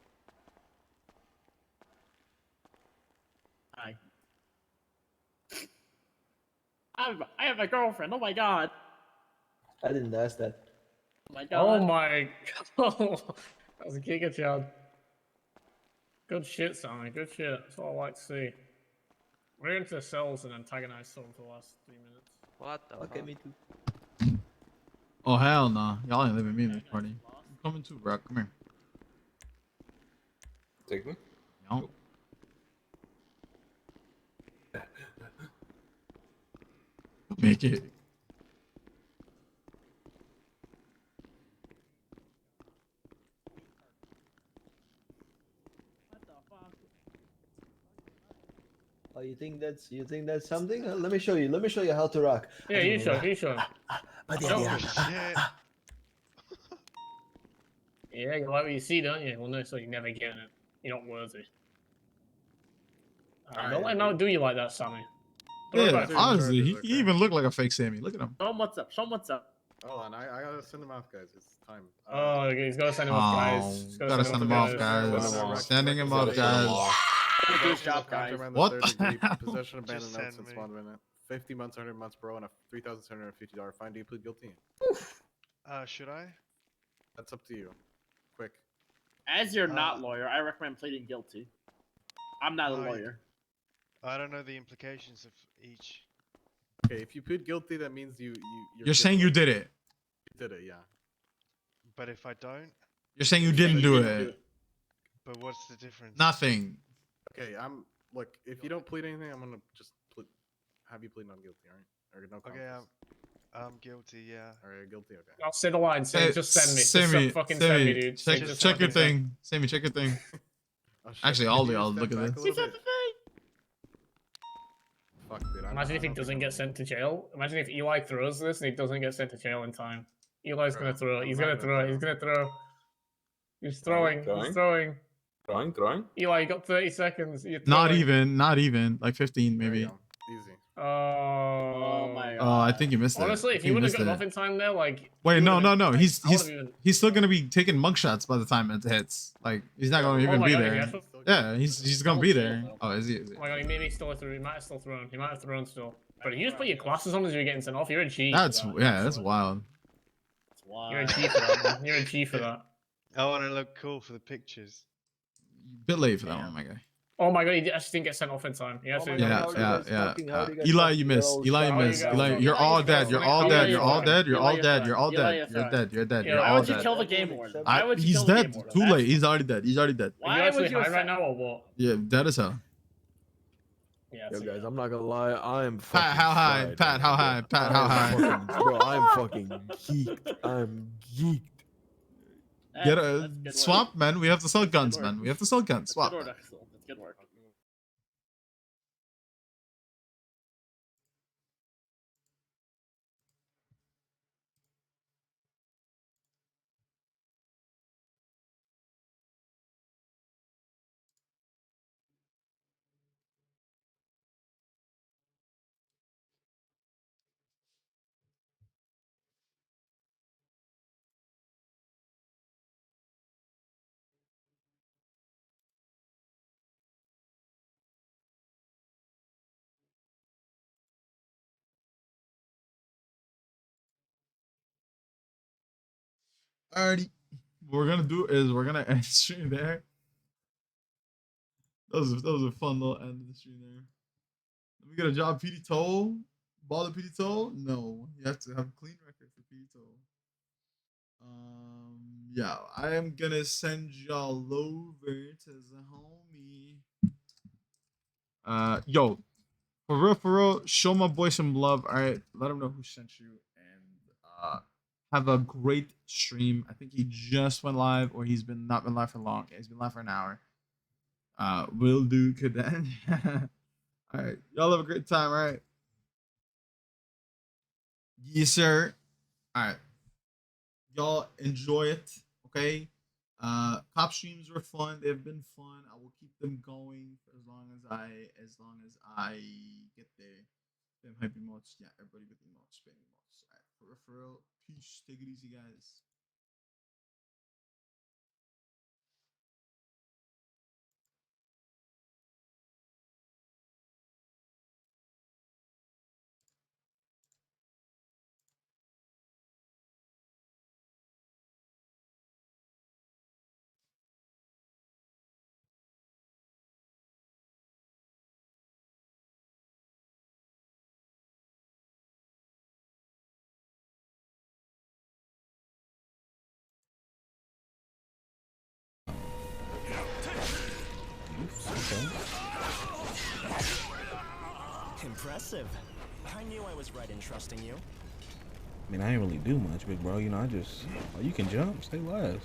Hi. I have a girlfriend. Oh my god. I didn't ask that. Oh my Oh god. my god. That was a Giga Chad. Good shit, Sammy. Good shit. That's what I like to see. We're into the cells and antagonized someone for the last 3 minutes. What the Okay, fuck? me too. Oh hell no! Y'all ain't leaving me in this party. I'm coming too, bro. Come here. Take me. Yo. Make it. Oh, you think that's something? Let me show you. Let me show you how to rock. Yeah, you show. You show. Yeah, you like what you see, don't you? Well, no, so you're never getting it. You're not worthy. Don't let him out do you like that, Sammy. Don't worry Yeah, about it. honestly, he even looked like a fake Sammy. Look at him. Show him what's up. Show him what's up. Hold on, I gotta send him off, guys. It's time. Oh, he's gotta send him off, guys. He's Gotta send him off, guys. Sending him off, guys. Good job, guys. What? Possession, abandoned notes, and spawn minute. 50 months, 100 months, bro, and a $3,750 fine. Do you plead guilty? Should I? That's up to you. Quick. As you're not lawyer, I recommend pleading guilty. I'm not a lawyer. I don't know the implications of each. Okay, if you plead guilty, that means You're saying you did it. You did it, yeah. But if I don't? You're saying you didn't do it. But what's the difference? Nothing. Okay, look. If you don't plead anything, I'm gonna just have you plead not guilty, all right? Or no. Okay, I'm guilty. Yeah. All right, guilty. Okay. I'll say the line. Say, just send me. Sammy, Just fucking send me, dude. check your thing. Sammy, check your thing. Actually, I'll look at this. Fuck, dude. Imagine if he doesn't get sent to jail. Imagine if Eli throws this and he doesn't get sent to jail in time. Eli's gonna throw. He's gonna throw. He's gonna throw. He's throwing. He's throwing. Throwing. Eli, you got 30 seconds. Not even. Like 15, maybe. Easy. Oh my god. Oh, I think you missed it. Honestly, I if think you would have missed got it. enough in time there, like. Wait, no. Like, He's still gonna be taking mugshots by the time it hits. Like he's not gonna even my be God, there. yeah. Yeah, he's gonna be there. Oh, is he? Oh my god, he maybe still threw. He might have still thrown. He might have thrown still. But if you just put your glasses on as you're getting sent off, you're a G. That's for that. yeah, that's wild. You're a G for that, man. You're a G for that. I want to look cool for the pictures. Bit late for that one, my guy. Oh my god, he actually didn't get sent off in time. He actually Eli, you missed. Eli, you missed. Eli, you're all dead. You're all dead. You're all dead. You're all dead. You're all dead. You're dead. You're dead. You're Why all would you dead. kill the game warden? Why would you He's kill the dead. game warden? Too late. He's already dead. He's already dead. Are you actually high right now or what? Yeah, dead as hell. Yeah, Yo, guys, I'm not gonna lie. I am. Pat, how high? fried Pat, right how now, high? bro. Pat, I how am high? fucking- Bro, I'm fucking geeked. I'm geeked. Get a swap, man. We have to sell guns, work. man. We have to sell guns. Swap. Good man. work, Axel. That's good work. Alrighty. What we're gonna do is we're gonna end stream there. That was a fun little end of the stream there. Let me get a job, PD Toll. Baller PD Toll? No. You have to have a clean record for PD Toll. Yeah, I am gonna send y'all over to the homie. Yo, for real, show my boy some love. All right, let him know who sent you, and have a great stream. I think he just went live, or he's been not been live for long. He's been live for an hour. Will do could then. All right, y'all have a great time. All right, yes sir. All right, y'all enjoy it. Okay. Cop streams were fun. They've been fun. I will keep them going for as long as I get there. Them hype emotes. Yeah, everybody with emotes, spam emotes. All right, for real. Peace. Take it easy, guys. Impressive. I knew I was right in trusting you. I mean, I ain't really do much, big bro. You know, I just... Oh, you can jump. Stay last.